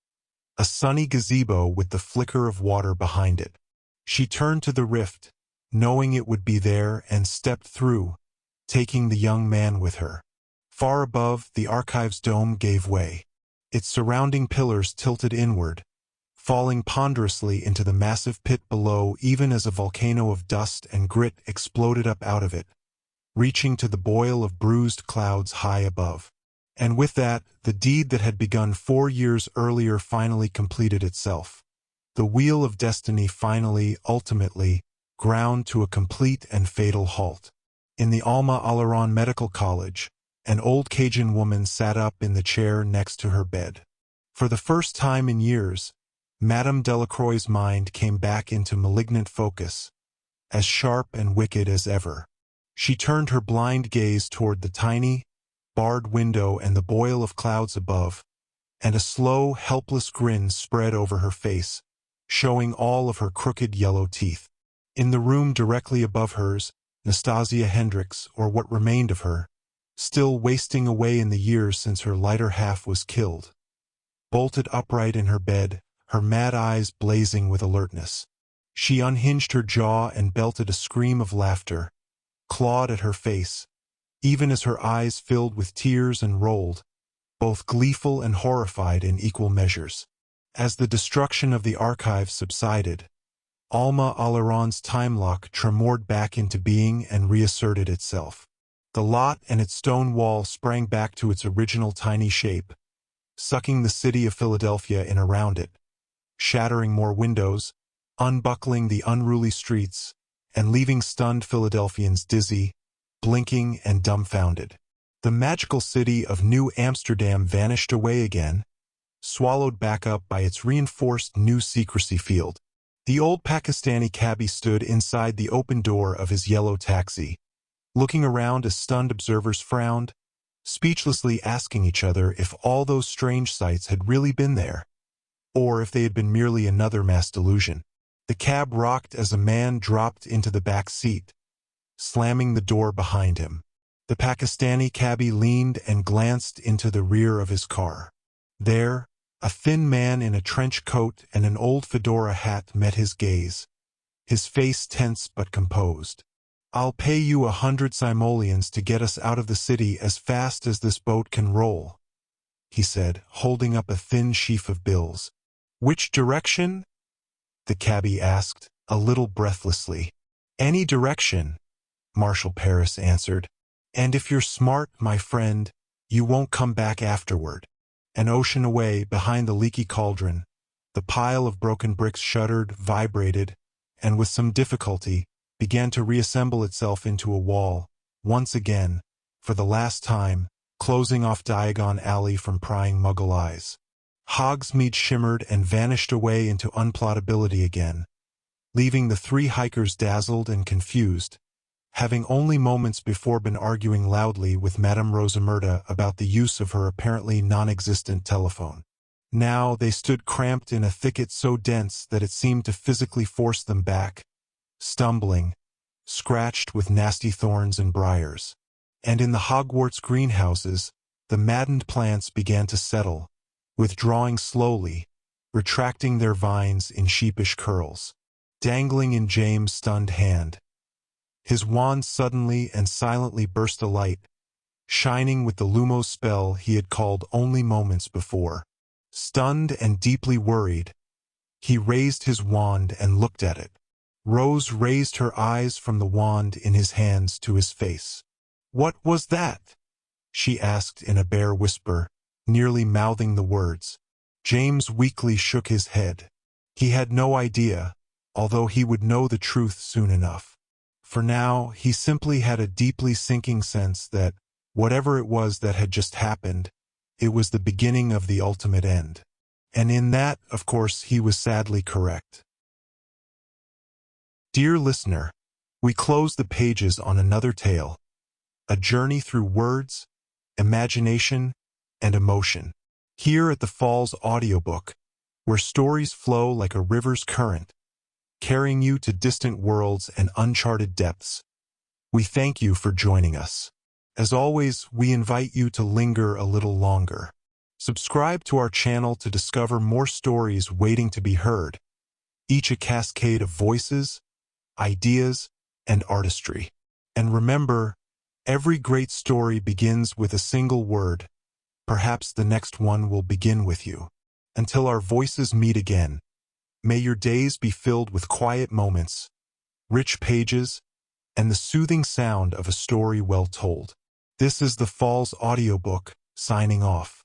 a sunny gazebo with the flicker of water behind it. She turned to the rift, knowing it would be there, and stepped through, taking the young man with her. Far above, the archive's dome gave way. Its surrounding pillars tilted inward, falling ponderously into the massive pit below even as a volcano of dust and grit exploded up out of it, reaching to the boil of bruised clouds high above. And with that, the deed that had begun 4 years earlier finally completed itself. The wheel of destiny finally, ultimately, ground to a complete and fatal halt. In the Alma Alaron Medical College, an old Cajun woman sat up in the chair next to her bed. For the first time in years, Madame Delacroix's mind came back into malignant focus, as sharp and wicked as ever. She turned her blind gaze toward the tiny, barred window and the boil of clouds above, and a slow, helpless grin spread over her face, showing all of her crooked yellow teeth. In the room directly above hers, Nastasia Hendricks, or what remained of her, still wasting away in the years since her lighter half was killed, bolted upright in her bed, her mad eyes blazing with alertness. She unhinged her jaw and belted a scream of laughter, clawed at her face, even as her eyes filled with tears and rolled, both gleeful and horrified in equal measures. As the destruction of the archive subsided, Alma Alaron's time lock tremored back into being and reasserted itself. The lot and its stone wall sprang back to its original tiny shape, sucking the city of Philadelphia in around it, shattering more windows, unbuckling the unruly streets, and leaving stunned Philadelphians dizzy, blinking and dumbfounded. The magical city of New Amsterdam vanished away again, swallowed back up by its reinforced new secrecy field. The old Pakistani cabbie stood inside the open door of his yellow taxi, looking around as stunned observers frowned, speechlessly asking each other if all those strange sights had really been there, or if they had been merely another mass delusion. The cab rocked as a man dropped into the back seat, slamming the door behind him. The Pakistani cabbie leaned and glanced into the rear of his car. There, a thin man in a trench coat and an old fedora hat met his gaze, his face tense but composed. "I'll pay you 100 simoleons to get us out of the city as fast as this boat can roll," he said, holding up a thin sheaf of bills. "Which direction?" the cabbie asked, a little breathlessly. "Any direction," Marshal Paris answered. "And if you're smart, my friend, you won't come back afterward." An ocean away, behind the leaky cauldron, the pile of broken bricks shuddered, vibrated, and with some difficulty, began to reassemble itself into a wall, once again, for the last time, closing off Diagon Alley from prying Muggle eyes. Hogsmeade shimmered and vanished away into unplottability again, leaving the three hikers dazzled and confused, having only moments before been arguing loudly with Madame Rosamerta about the use of her apparently non-existent telephone. Now they stood cramped in a thicket so dense that it seemed to physically force them back, stumbling, scratched with nasty thorns and briars. And in the Hogwarts greenhouses, the maddened plants began to settle, withdrawing slowly, retracting their vines in sheepish curls, dangling in James' stunned hand. His wand suddenly and silently burst alight, shining with the Lumos spell he had called only moments before. Stunned and deeply worried, he raised his wand and looked at it. Rose raised her eyes from the wand in his hands to his face. "What was that?" she asked in a bare whisper, nearly mouthing the words. James weakly shook his head. He had no idea, although he would know the truth soon enough. For now, he simply had a deeply sinking sense that, whatever it was that had just happened, it was the beginning of the ultimate end. And in that, of course, he was sadly correct. Dear listener, we close the pages on another tale, a journey through words, imagination, and emotion. Here at the Falls Audiobook, where stories flow like a river's current, carrying you to distant worlds and uncharted depths. We thank you for joining us. As always, we invite you to linger a little longer. Subscribe to our channel to discover more stories waiting to be heard, each a cascade of voices, ideas, and artistry. And remember, every great story begins with a single word. Perhaps the next one will begin with you. Until our voices meet again, may your days be filled with quiet moments, rich pages, and the soothing sound of a story well told. This is the Falls Audiobook, signing off.